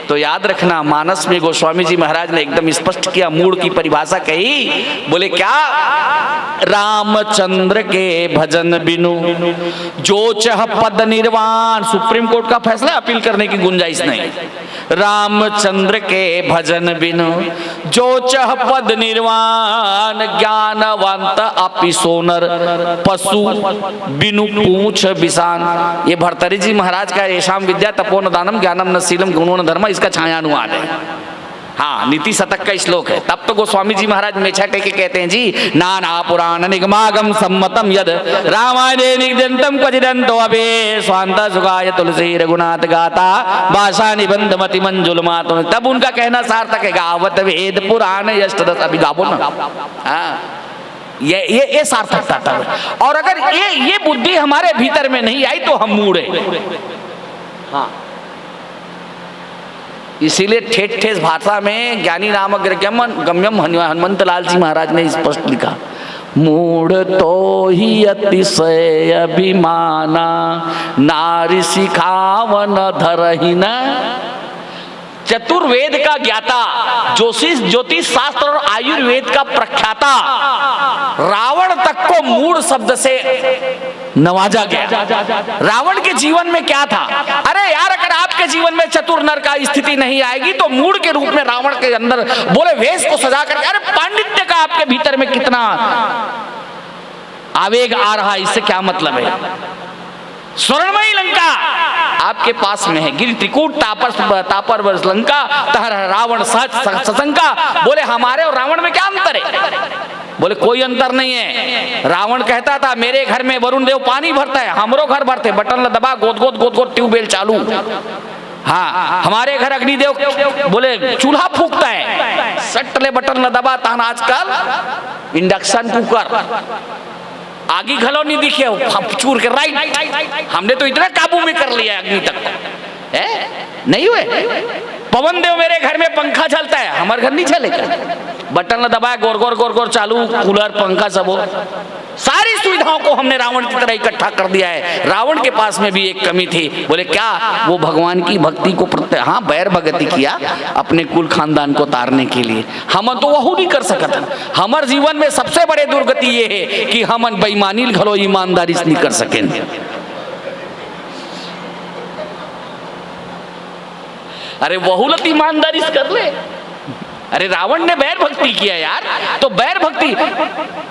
तो याद रखना, मानस में गोस्वामी जी महाराज ने एकदम स्पष्ट किया, मूड की परिभाषा कही। बोले क्या? रामचंद्र के भजन बिनु जो चह पद निर्वाण। सुप्रीम कोर्ट का फैसला, अपील करने की गुंजाइश नहीं। रामचंद्र के भजन बिनु जो चह पद निर्वाण, ज्ञानवंत अपि सोनर पशु बिनु पूछ बिसान। ये भर्तृहरि जी महाराज का येषाम विद्या तपोन दानम ज्ञानम न शीलम गुणो न धर्म, इसका छायानुवाद है। हाँ, नीति शतक का श्लोक है। तब तो गोस्वामी जी महाराज मेछा टेके कहते हैं जी, नाना पुराण निगमागम सम्मतम यद रामायणे निगदंतम क्वचिदंतो अबे स्वांत सुगाय तुलसी रघुनाथ गाता भाषा निबंध मति मंजुल मातुम। तब उनका कहना सार्थक है, गावत वेद पुराण यष्टदश। अभी गावो ना। हाँ, ये सार्थकता तब। और अगर ये बुद्धि हमारे भीतर में नहीं आई तो हम मूढ़े। हाँ, इसीलिए ठेठ ठेस भाषा में ज्ञानी नामक गम्यम हनुमंत लाल जी महाराज ने स्पष्ट लिखा, मूढ़ तो ही अतिशय अभिमाना नारी सिखावन धरहीन। चतुर्वेद का ज्ञाता, ज्योतिष शास्त्र और आयुर्वेद का प्रख्याता रावण तक को मूढ़ शब्द से नवाजा गया। रावण के जीवन में क्या था? अरे यार, अगर आपके जीवन में चतुर नर का स्थिति नहीं आएगी तो मूढ़ के रूप में रावण के अंदर बोले वेश को सजा करके, अरे पांडित्य का आपके भीतर में कितना आवेग आ रहा है, इससे क्या मतलब है? स्वर्णमयी लंका आपके पास में है, गिरि त्रिकूट तापर वर्ष लंका तहर रावण सच सशंका। बोले हमारे और रावण में क्या अंतर है? बोले कोई अंतर नहीं है। रावण कहता था मेरे घर में वरुण देव पानी भरता है, हमरो घर भरते, बटन दबा गोद गोद ट्यूबवेल चालू। हाँ, हमारे घर अग्निदेव बोले चूल्हा फूकता है, सट्टले बटन दबा तान आजकल इंडक्शन कुकर, आगे घलो नहीं दिखे चूर के राइट। हमने तो इतना काबू में कर लिया अग्नि तक है, नहीं हुए। पवन देव मेरे घर में पंखा चलता है, हमारे घर नहीं चलेगा, बटन दबाया गोर गोर चालू, कूलर पंखा सब हो। सारी सुविधाओं को हमने रावण की तरह इकट्ठा कर दिया है। रावण के पास में भी एक कमी थी। बोले क्या? वो भगवान की भक्ति को हाँ बैर भगति किया अपने कुल खानदान को तारने के लिए। हम तो वह नहीं कर सकते। हमारे जीवन में सबसे बड़े दुर्गति ये है कि हम बेईमानी घलो ईमानदारी से नहीं कर सके। अरे बहुलत ईमानदारी से कर ले। अरे रावण ने बैर भक्ति किया यार, तो बैर भक्ति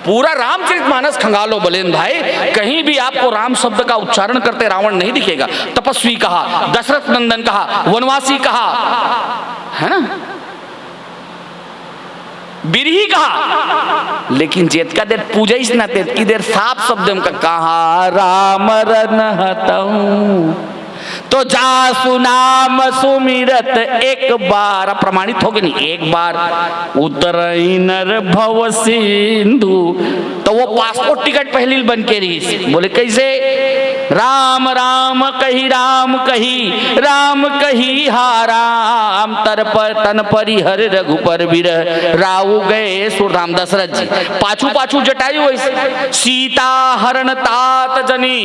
पूरा रामचरितमानस खंगालो बलेन भाई, कहीं भी आपको राम शब्द का उच्चारण करते रावण नहीं दिखेगा। तपस्वी कहा, दशरथ नंदन कहा, वनवासी कहा, है ना, बिरही कहा, लेकिन जेत का देर पूजा ही ना तेत की देर साफ शब्द का कहा राम रन हतऊ तो जा सुनाम सुमिरत एक बार। प्रमाणित होगी नहीं, एक बार उतरई नर भव सिंधु। तो वो पासपोर्ट टिकट पहली बन के रही। बोले कैसे? राम राम कही राम कही राम कही हा राम तर पर तन परि हर रघुपर विरह राव गए सुरराम। दशरथ जी पाछू पाछू जटायु सीता हरण तात जनी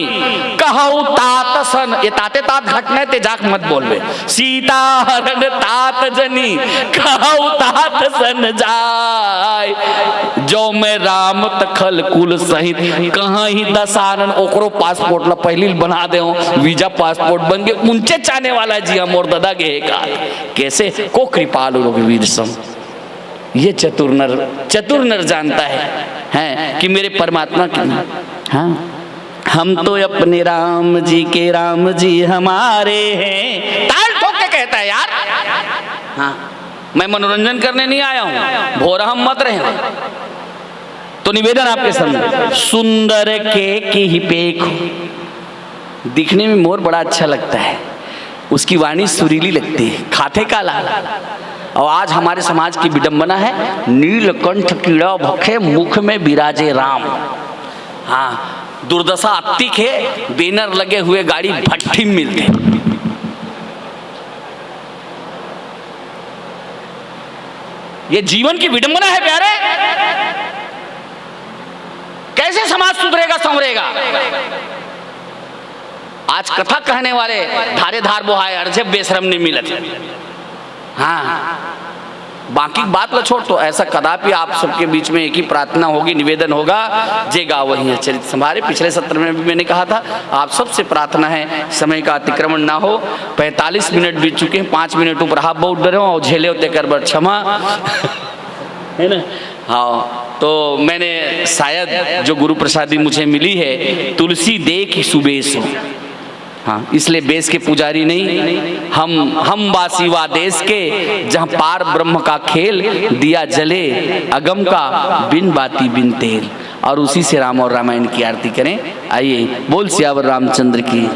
कहु तात सन। ये ताते तात घटना ते जाक मत बोलबे। सीता हरण तात जनी कहु तात सन जाय जो मैं राम तखल कुल सहित कहाँ ही दसानन। ओकरो पासपोर्ट ला पहली बना दे वीजा पासपोर्ट बन के ऊंचे चाहने वाला जी हम और दादा के का कैसे को कृपालु रघुवीर सम। ये चतुर नर जानता है कि मेरे परमात्मा की हाँ हम तो अपने राम जी के राम जी हमारे हैं। ताल ठोक के कहता है यार। हाँ, मैं मनोरंजन करने नहीं आया हूं, भोरा हम मत रहे। तो निवेदन आपके सामने, सुंदर के की पेख। दिखने में मोर बड़ा अच्छा लगता है, उसकी वाणी सुरीली लगती है, खाते काला। और आज हमारे समाज की विडंबना है, नीलकंठ कीड़ा भखे मुख में विराजे राम। हाँ, दुर्दशा अत्तिक है, बैनर लगे हुए गाड़ी भट्टी में मिलते। ये जीवन की विडंबना है प्यारे। कैसे समाज सुधरेगा संवरेगा? आज कथा कहने वाले धारे धार बोहाए अर्जे बेशरम नहीं मिलत। हाँ, बाकी बात ला छोड़, तो ऐसा कदापि आप सबके बीच में एक ही प्रार्थना होगी, निवेदन होगा, जे गाँव वही है चरित संभारे। पिछले सत्र में भी मैंने कहा था, आप सबसे प्रार्थना है समय का अतिक्रमण ना हो। 45 मिनट बीत चुके हैं, 5 मिनट ऊपर आप बहुत डरे और झेले होते कर बर क्षमा है ना। हाँ, तो मैंने शायद जो गुरु प्रसादी मुझे मिली है, तुलसी दे की सुबेश हो। हाँ, इसलिए बेस के पुजारी नहीं, हम वासी वा देश के, जहाँ पार ब्रह्म का खेल, दिया जले अगम का बिन बाती बिन तेल। और उसी से राम और रामायण की आरती करें। आइए, बोल सियावर रामचंद्र की।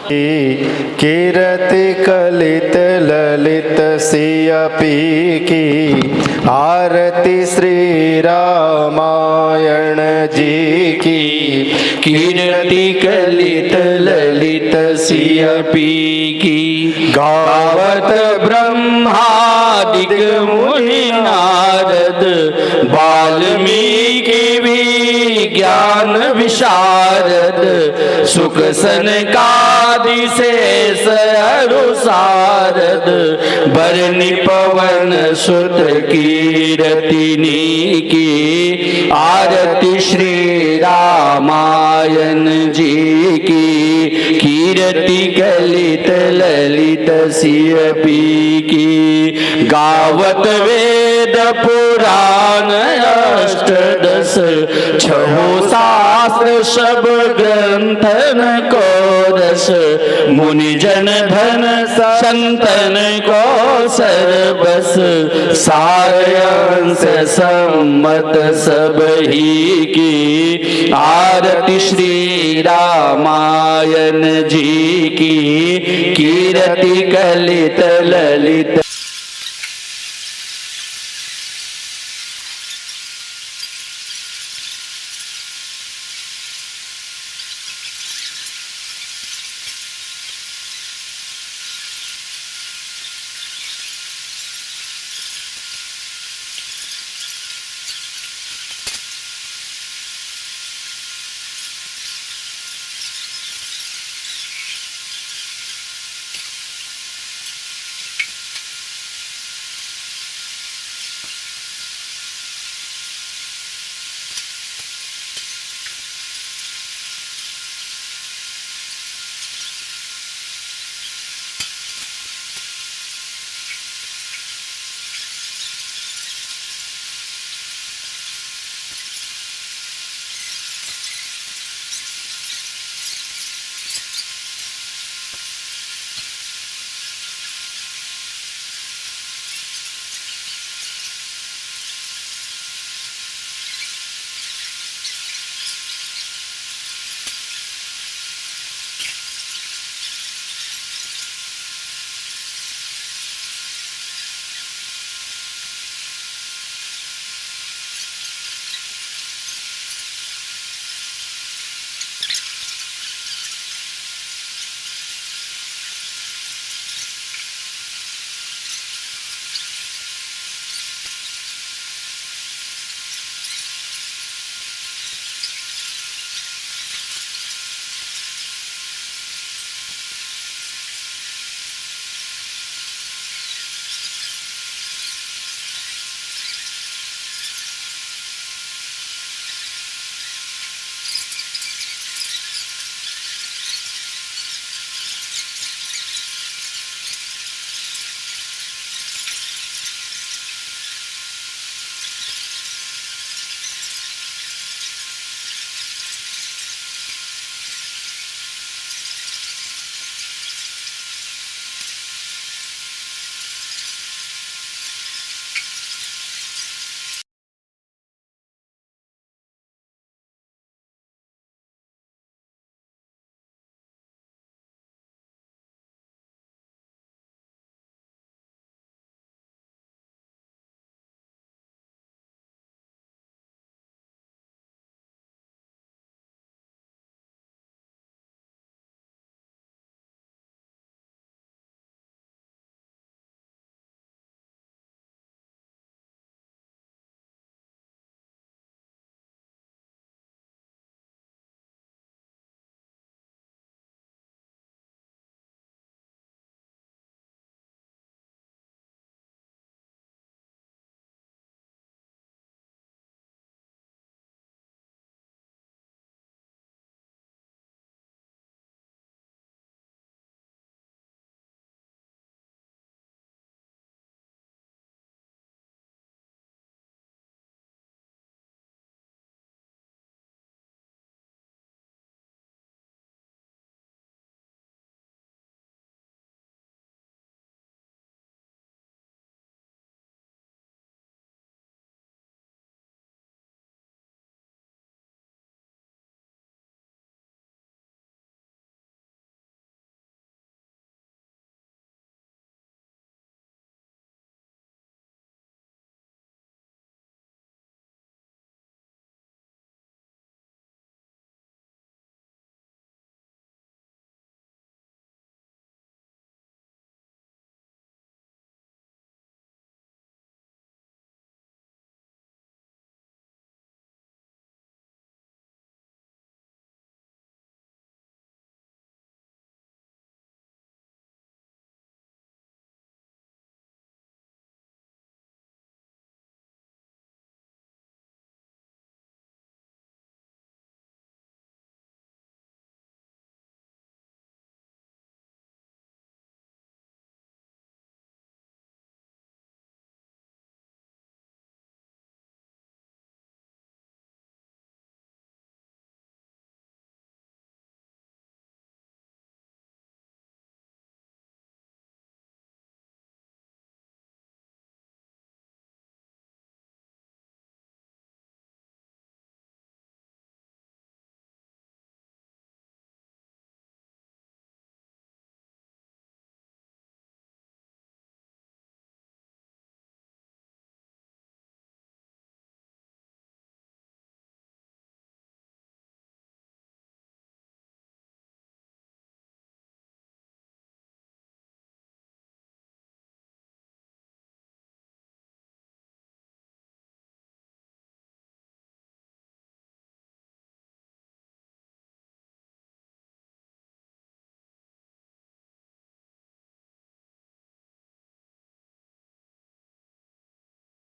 कीरति कलित ललित सियपी की, आरती श्री रामायण जी की। कीरति कलित ललित सियपी की, गावत ब्रह्मादिक मुनि नारद, वाल्मीकि ज्ञान विशारद, सुख सनकादि शेष अनुसारद, बरनि पवन सुत कीरतिनी की। आरती श्री रामायण जी की। कीरति कलित ललित सियपी की, गावत वेद पुराण अष्टदश, छहो शास्त्र सब ग्रंथन को रस। मुनि जन धन संतन को सर्वस, सारंश सम्मत सब ही की। आरती श्री रामायण जी की। कीरति कलित ललित